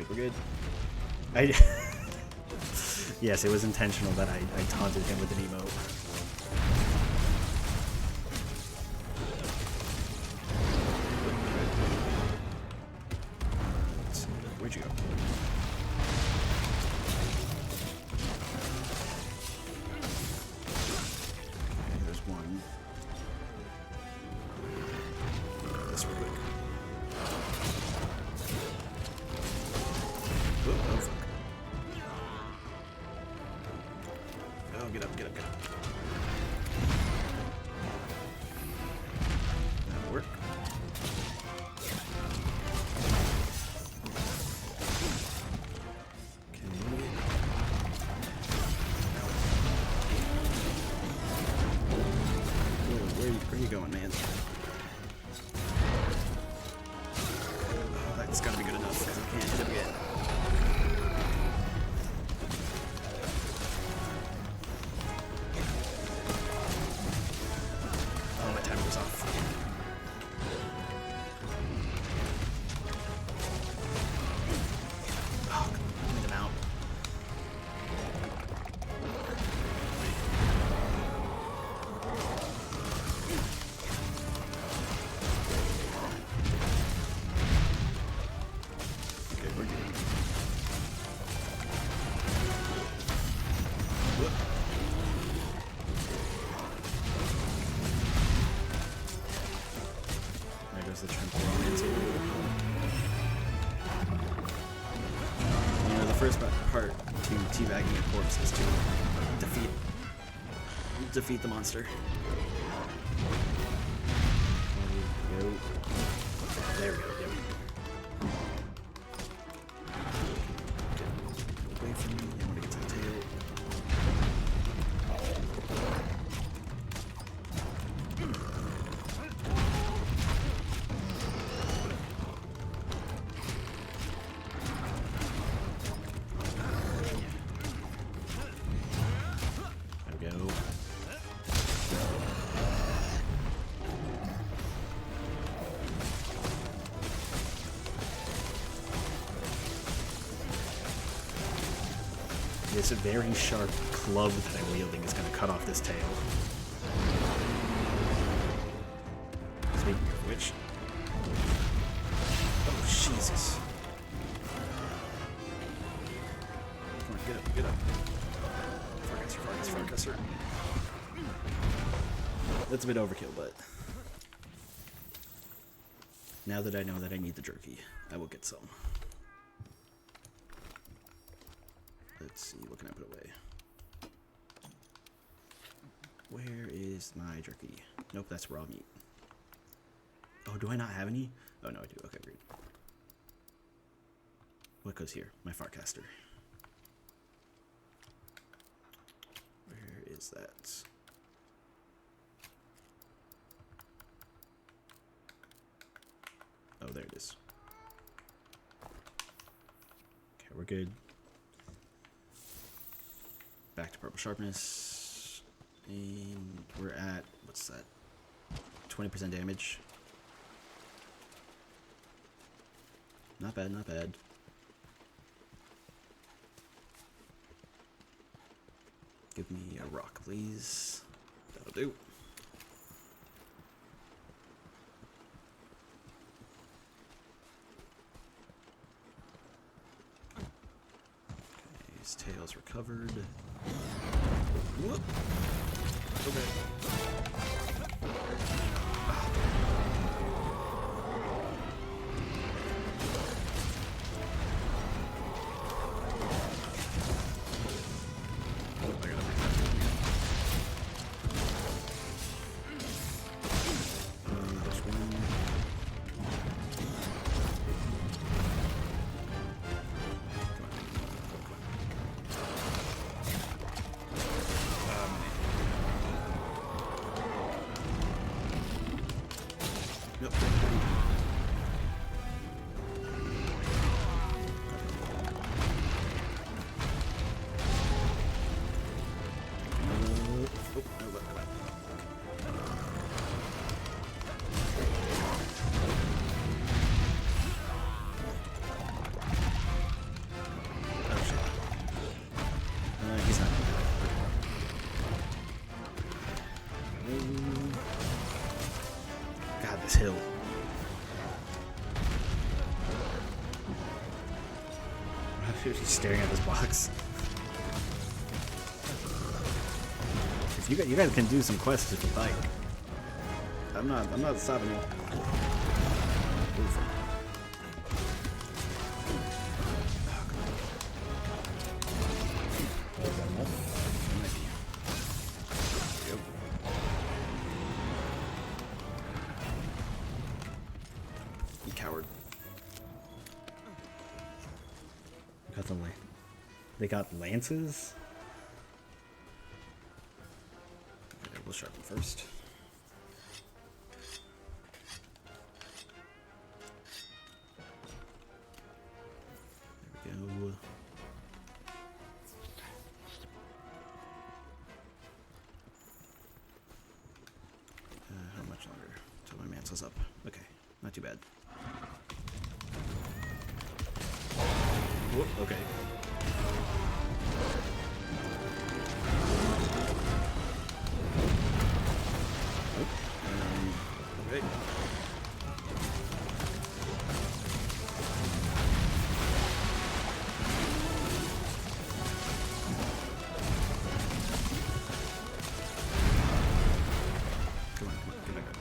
We're good. Yes, it was intentional that I taunted him with an emote. Let's see, where'd you go? Okay, there's one. This real quick. Oh, fuck. Oh, get up. That'll work. Okay. Whoa, where are you going, man? Oh, that's gotta be good enough, because I can't hit him yet. The trampoline into. You know, the first part to teabagging a corpse is to defeat the monster. There we go. Get away from me. I want to get to the tail. This very sharp club that I'm wielding is going to cut off this tail. Speaking of which... Oh, Jesus. Come on, get up, get up. Farcusser. That's a bit overkill, but... Now that I know that I need the jerky, I will get some. Let's see, what can I put away? Where is my jerky? Nope, that's raw meat. Oh, do I not have any? Oh, no, I do. Okay, weird. What goes here? My Farcaster. Where is that? Oh, there it is. Okay, we're good. Back to purple sharpness. And we're at, what's that? 20% damage. Not bad, not bad. Give me a rock, please. That'll do. Okay, his tail's recovered. Whoop. Okay. Yep. He's not. God, this hill. He's staring at this box. If you guys can do some quests if you like. I'm not stopping you. Oof. You coward. They got lances? Okay, we'll sharpen first. There we go. How much longer till my mantle's up? Okay, not too bad. Whoop, okay. Okay. Come on, get back up.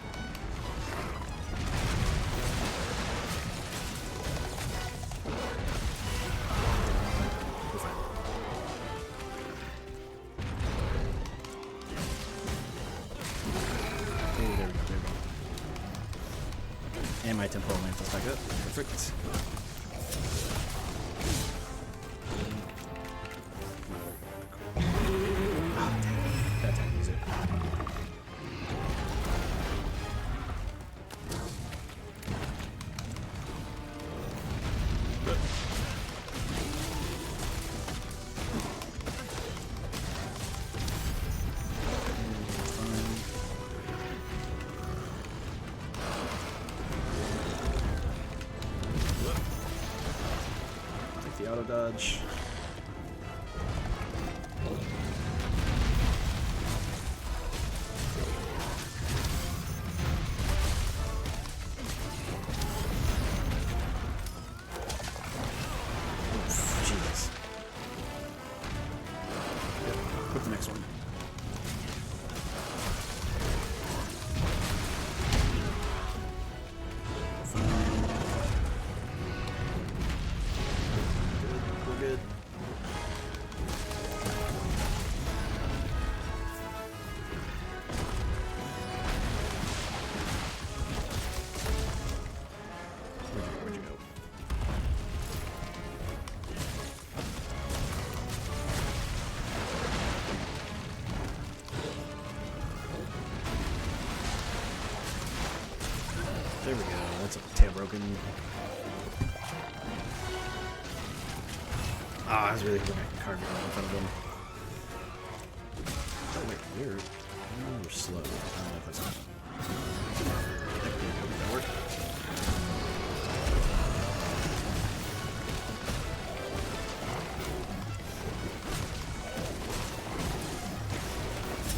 We're fine. Oh, there we go. And my temporal mantle's back up. Perfect. Ah, damn. That time, use it. Good. Take the auto dodge. next one. We're good. Where'd you go? There we go. That's a tail broken. Ah, I was really hoping I could carve it in front of him. Oh wait, you're slow. I don't know if that's that work.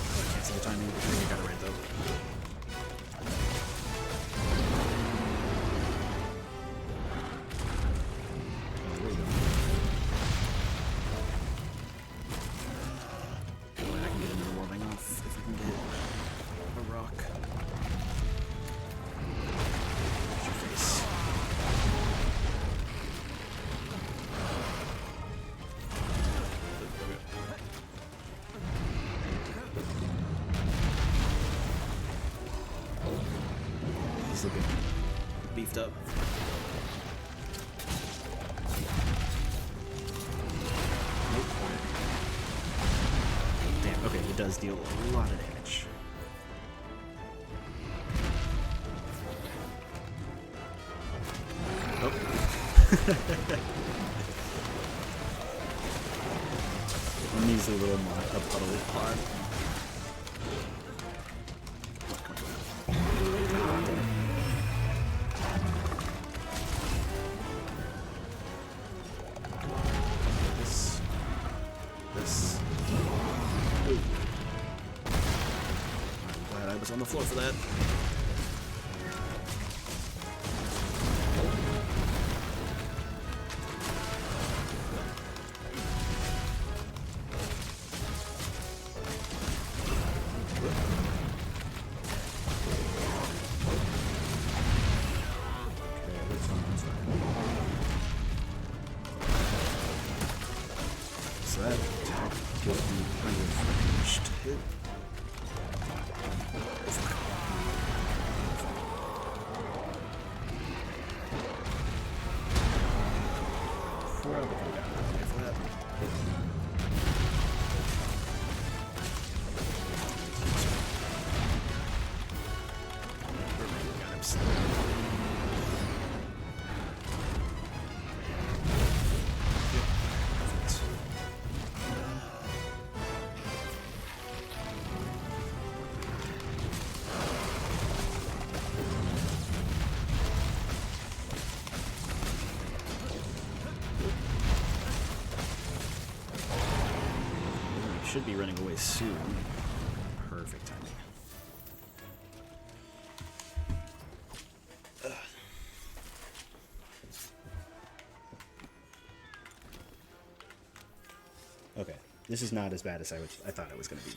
I can't see the timing. I think I got it right though. He's looking beefed up. Nope. Damn, okay, it does deal a lot of damage. Oh. A measly little a puddle pod. This. Ooh. I'm glad I was on the floor for that. So that attack gives me kind of range to hit. Before I become down, okay, for that. Got him set. Should be running away soon. Perfect timing. Ugh. Okay, this is not as bad as I thought it was going to be.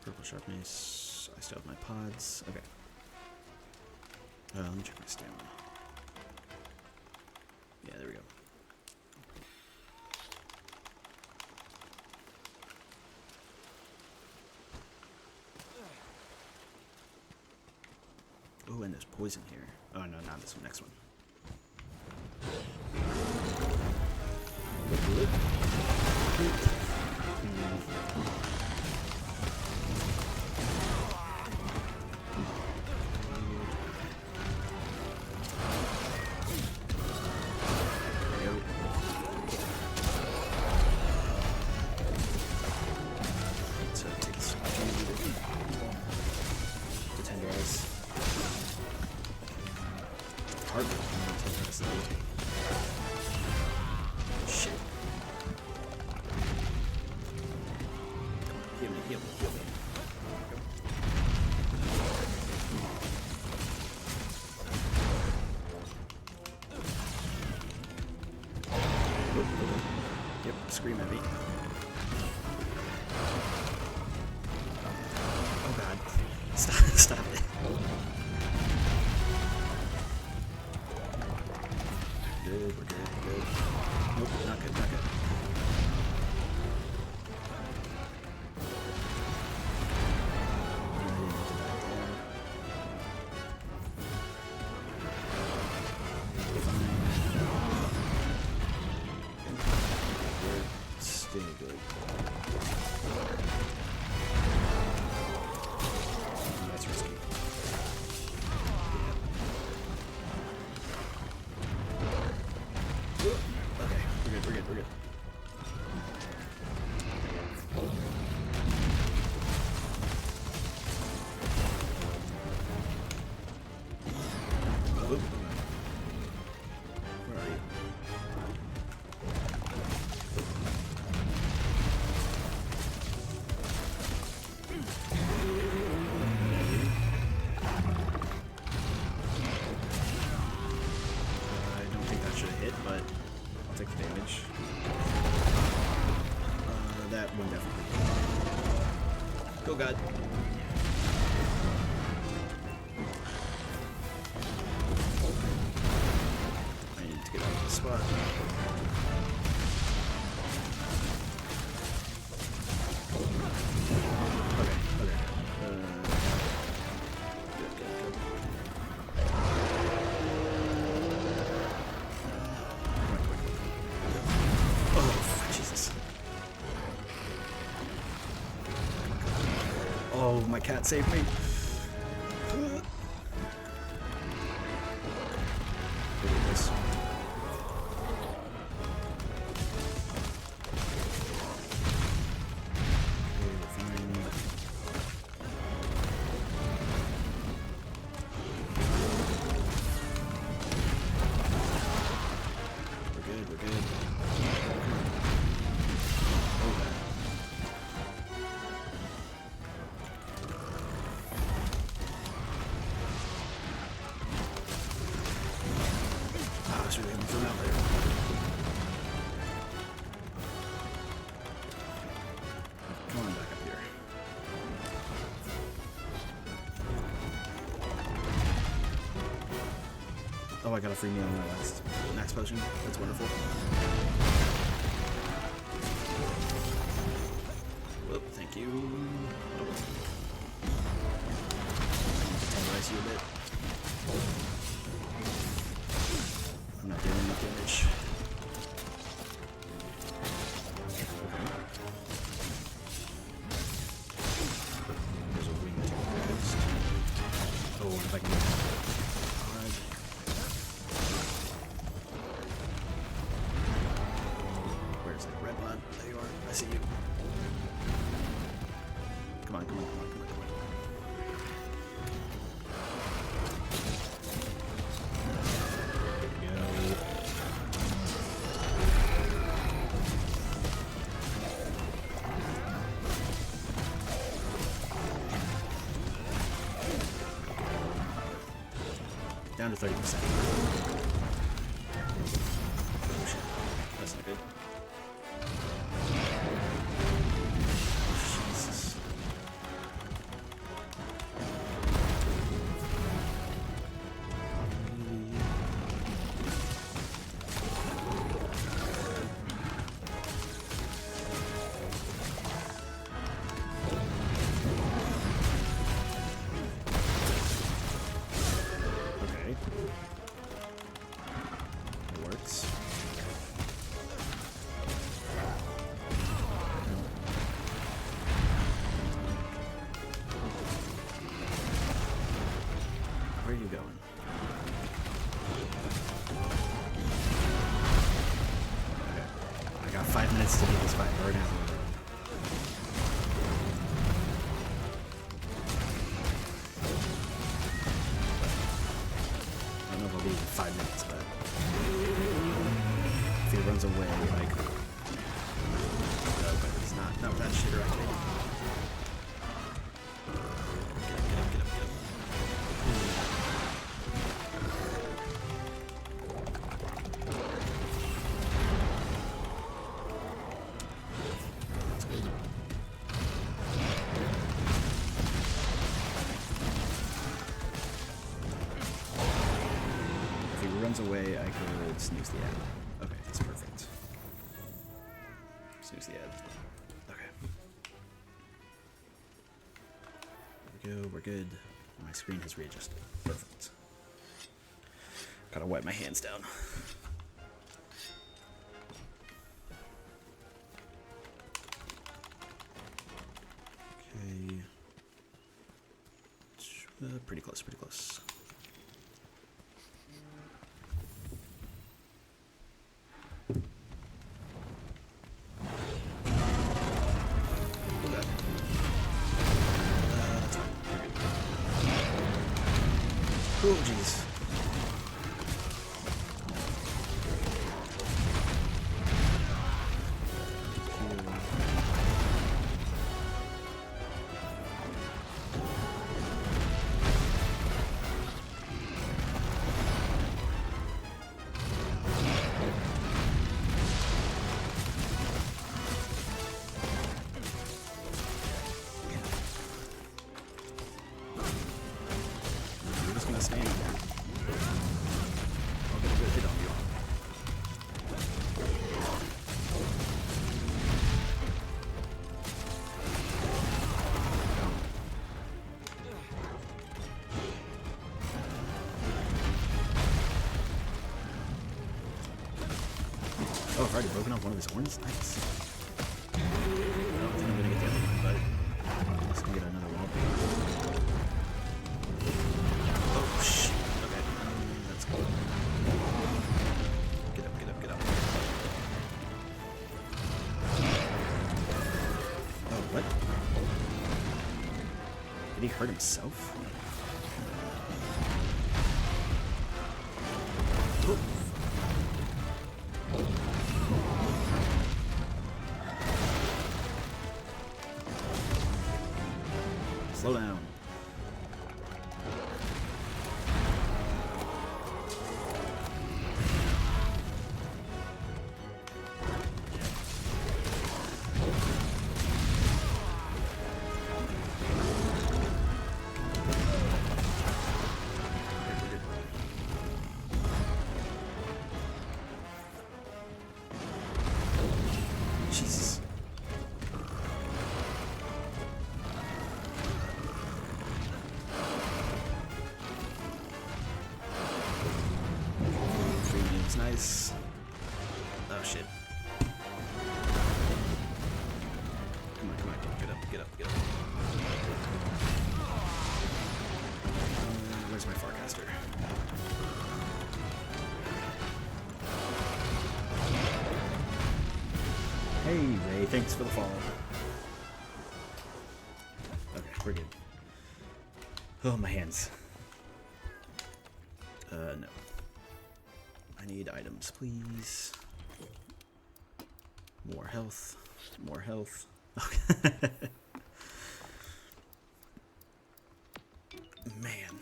Purple sharp mace. I still have my pods. Okay. Let me check my stamina. Yeah, there we go. Oh, and there's poison here. Oh, no, not this one. Next one. So it takes the tenderize. Hard. Shit. Heal me, heal me, heal me. Yep, scream at me. Oh god. Stop it. Good, we're good. Nope, not good. Still good. That's risky. Okay, we're good. Whoop. Where are you? I don't think that should have hit, but I'll take the damage. That one definitely. Go God. I need to get out of this spot. Okay. Good. Oh, Jesus. Oh, my cat saved me. Look at this. Okay, we're fine. We're good. Oh, God. I was really having fun out there. Come on back up here. Oh, I got a free meal on my last max potion. That's wonderful. Whoop, thank you. Tenderize you a bit. I'm not doing enough damage. There's a wing to rest. Oh, and if I can get dodge. Where's that red bot? There you are. I see you. Come on. Down to 30%. Oh shit. That's not good. Jesus. Okay. It works. Where are you going? Okay. I got 5 minutes to beat this fight. Burn out. I don't know if I'll be in 5 minutes, but if he runs away, like, no, but he's not with that shit activated. Get up. he runs away, I could snooze the ad. Okay, that's perfect. Snooze the ad. Okay. There we go, we're good. My screen has readjusted. Perfect. Gotta wipe my hands down. Okay. Pretty close, pretty close. Oh, jeez. You're just gonna stand there. I'll get a good hit on you. Oh, I've already broken off one of his horns? Nice. I don't think I'm gonna get the other one, but I'm just gonna get another wall. Oh, shit. Okay. That's cool. Get up, get up, get up. Oh, what? Did he hurt himself? Oh. Slow down. Jesus. It's nice. Oh shit. Come on, come on, get up, get up, get up. Where's my Farcaster? Hey Ray, thanks for the follow. Okay, we're good. Oh, my hands. No. I need items, please. More health. More health. Okay. Man.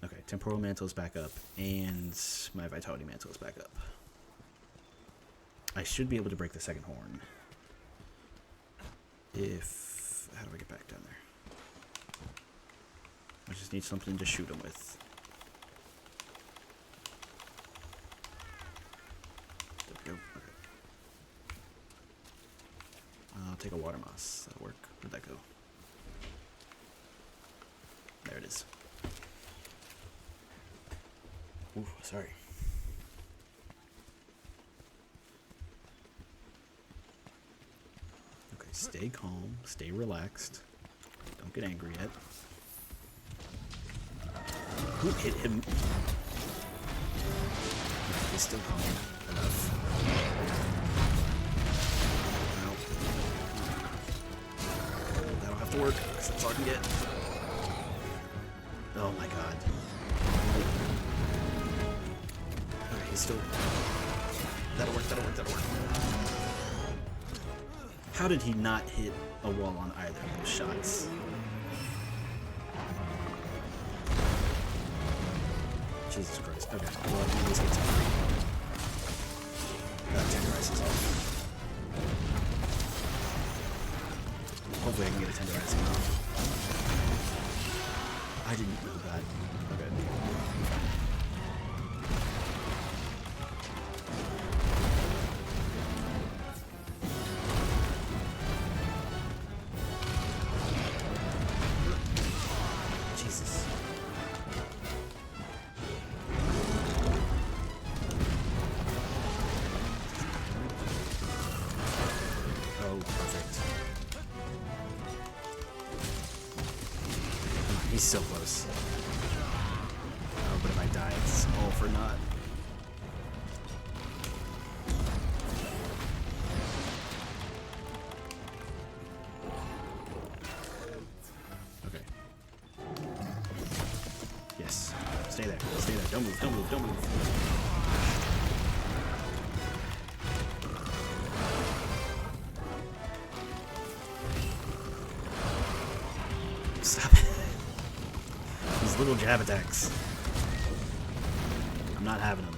Okay, temporal mantle is back up, and my vitality mantle is back up. I should be able to break the second horn. If... How do I get back down there? I just need something to shoot him with. There we go. Okay. I'll take a water moss. That'll work. Where'd that go? There it is. Ooh, sorry. Okay, stay calm, stay relaxed. Don't get angry yet. Who hit him? He's still calm enough. Ow. That'll have to work, because that's all I can get. Oh my god. Okay, he's still... That'll work, that'll work, that'll work. How did he not hit a wall on either of those shots? Jesus Christ. Okay, well, at least get some free. That tenderizes off. Hopefully I can get a tenderizing off. I didn't know that. Okay. Jesus. Oh, perfect. Come on, he's so close. Oh, but if I die, it's all for naught. Okay. Yes. Stay there. Stay there. Don't move. Don't move. Don't move. Stop it. These little jab attacks. I'm not having them.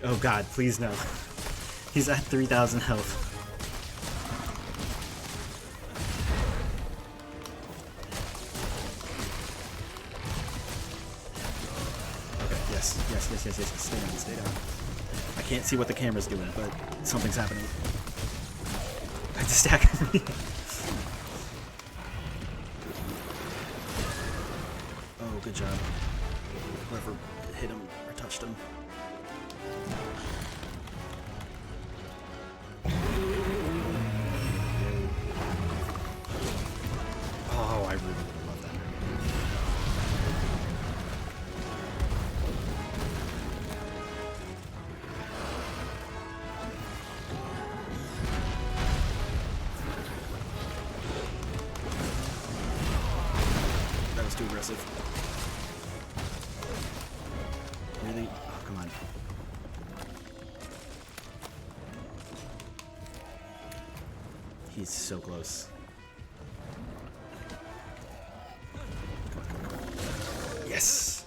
Oh god, please no. He's at 3,000 health. Okay, yes. Stay down, stay down. I can't see what the camera's doing, but something's happening. I just staggered me. Oh, good job. Whoever hit him or touched him. Oh, I really would have loved that. That was too aggressive. Really? Oh, come on. He's so close. Yes!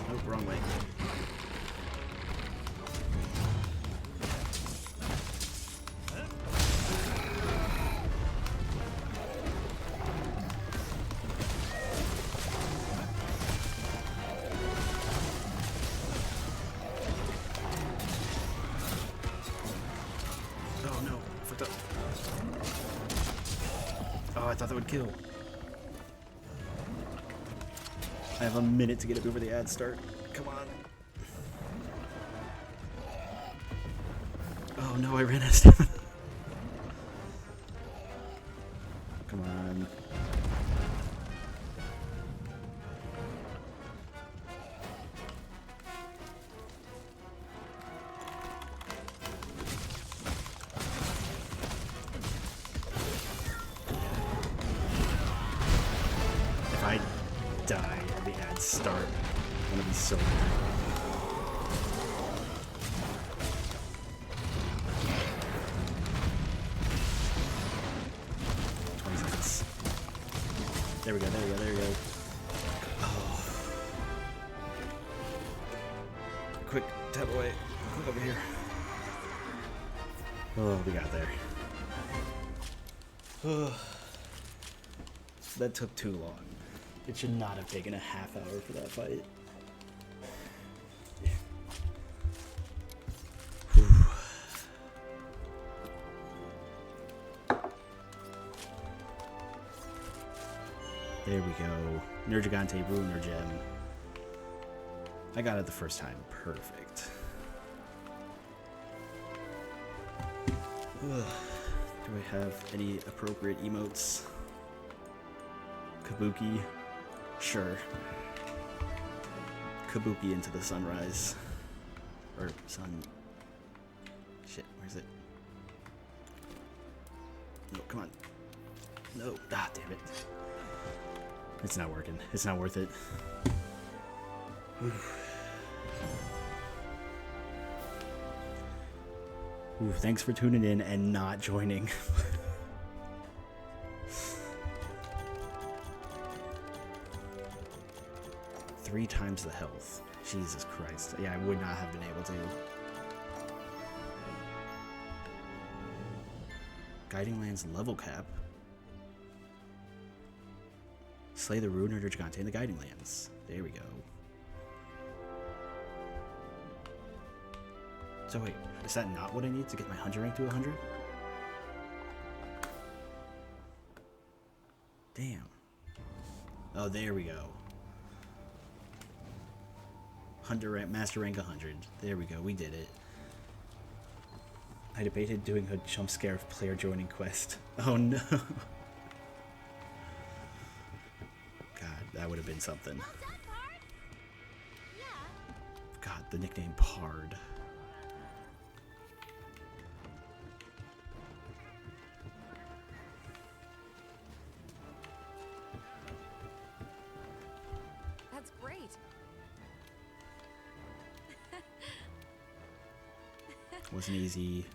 Nope, wrong way. Oh no, I fucked up. Oh, I thought that would kill. I have a minute to get it before the ads start. Come on. Oh no, I ran out of stamina. Come on. If I die and the ads start, I'm gonna be so mad. There we go, there we go, there we go. Oh. Quick, tap away. Quick over here. Oh, we got there. Oh. That took too long. It should not have taken a half hour for that fight. There we go. Nergigante Ruiner Gem. I got it the first time. Perfect. Ugh. Do I have any appropriate emotes? Kabuki? Sure. Kabuki into the sunrise. Or sun... Shit, where's it? No, come on. No. Ah, damn it. It's not working. It's not worth it. Ooh, thanks for tuning in and not joining. 3 times the health. Jesus Christ. Yeah, I would not have been able to. Guiding Lands level cap. Slay the Ruiner Gigante in the Guiding Lands. There we go. So wait, is that not what I need to get my hunter rank to 100? Damn. Oh, there we go. Hunter rank, master rank 100. There we go, we did it. I debated doing a jump scare of player joining quest. Oh no. God, that would have been something. Well done, Pard. Yeah. God, the nickname Pard. That's great. Wasn't easy.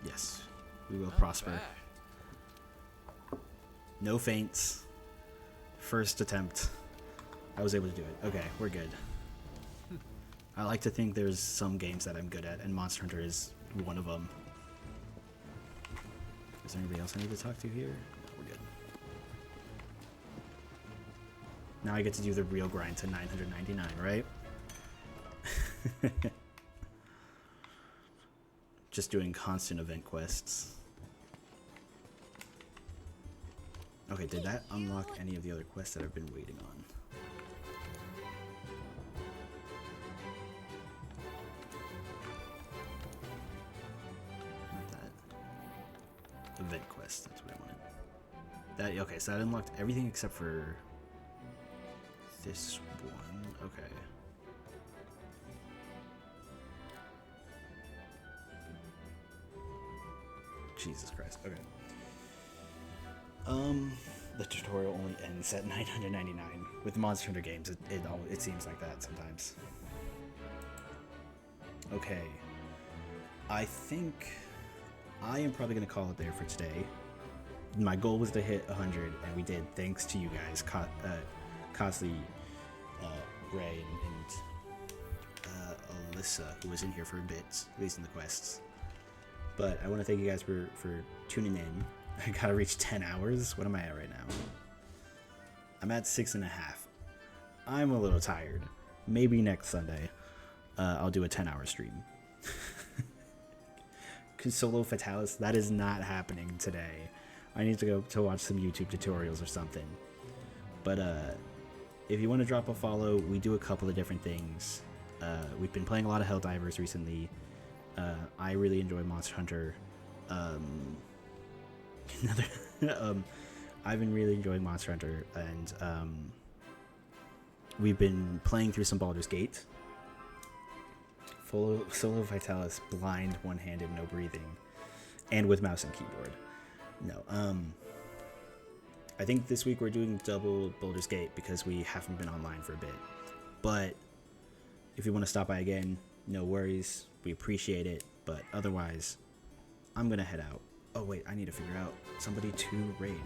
Yes, we will prosper. No feints. First attempt. I was able to do it. Okay, we're good. I like to think there's some games that I'm good at, and Monster Hunter is one of them. Is there anybody else I need to talk to here? No, we're good. Now I get to do the real grind to 999, right? Just doing constant event quests. Okay, did that unlock any of the other quests that I've been waiting on? Not that. Event quest, that's what I wanted. That, okay, so that unlocked everything except for this one. Okay. Jesus Christ. Okay. The tutorial only ends at 999. With Monster Hunter games, it seems like that sometimes. Okay. I think I am probably going to call it there for today. My goal was to hit 100, and we did, thanks to you guys, Cosley, Ray, and Alyssa, who was in here for a bit, at least in the quests. But I want to thank you guys for tuning in. I gotta reach 10 hours. What am I at right now? I'm at 6.5. I'm a little tired. Maybe next Sunday, I'll do a 10-hour stream. Cause Solo Fatalis, that is not happening today. I need to go to watch some YouTube tutorials or something. But if you want to drop a follow, we do a couple of different things. We've been playing a lot of Helldivers recently. I really enjoy Monster Hunter. I've been really enjoying Monster Hunter, and we've been playing through some Baldur's Gate. Solo Vitalis, blind, one-handed, no breathing, and with mouse and keyboard. No, I think this week we're doing double Baldur's Gate because we haven't been online for a bit. But if you want to stop by again, no worries. We appreciate it. But otherwise, I'm going to head out. Oh, wait, I need to figure out somebody to raid.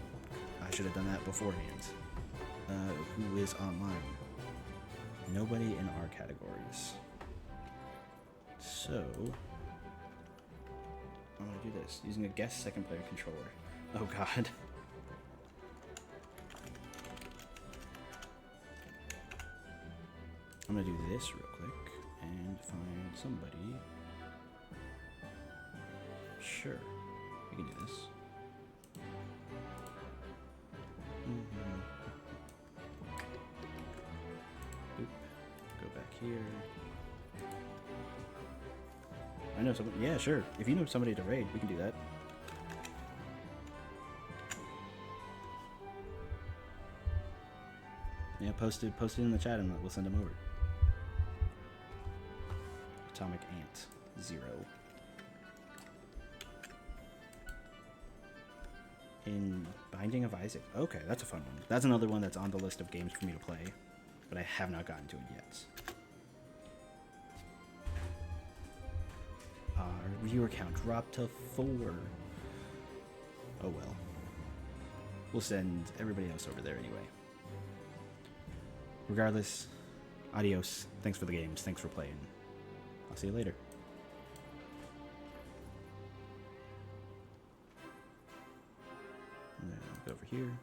I should have done that beforehand. Who is online? Nobody in our categories. So, I'm going to do this. Using a guest second player controller. Oh, God. I'm going to do this real quick and find somebody. Sure. We can do this. Boop. Go back here. I know someone. Yeah, sure. If you know somebody to raid, we can do that. Yeah, post it in the chat and we'll send them over. Atomic Ant 0. In Binding of Isaac. Okay, that's a fun one. That's another one that's on the list of games for me to play. but I have not gotten to it yet. Our viewer count dropped to 4. Oh well. We'll send everybody else over there anyway. Regardless, adios. Thanks for the games. Thanks for playing. I'll see you later. And then I'll go over here.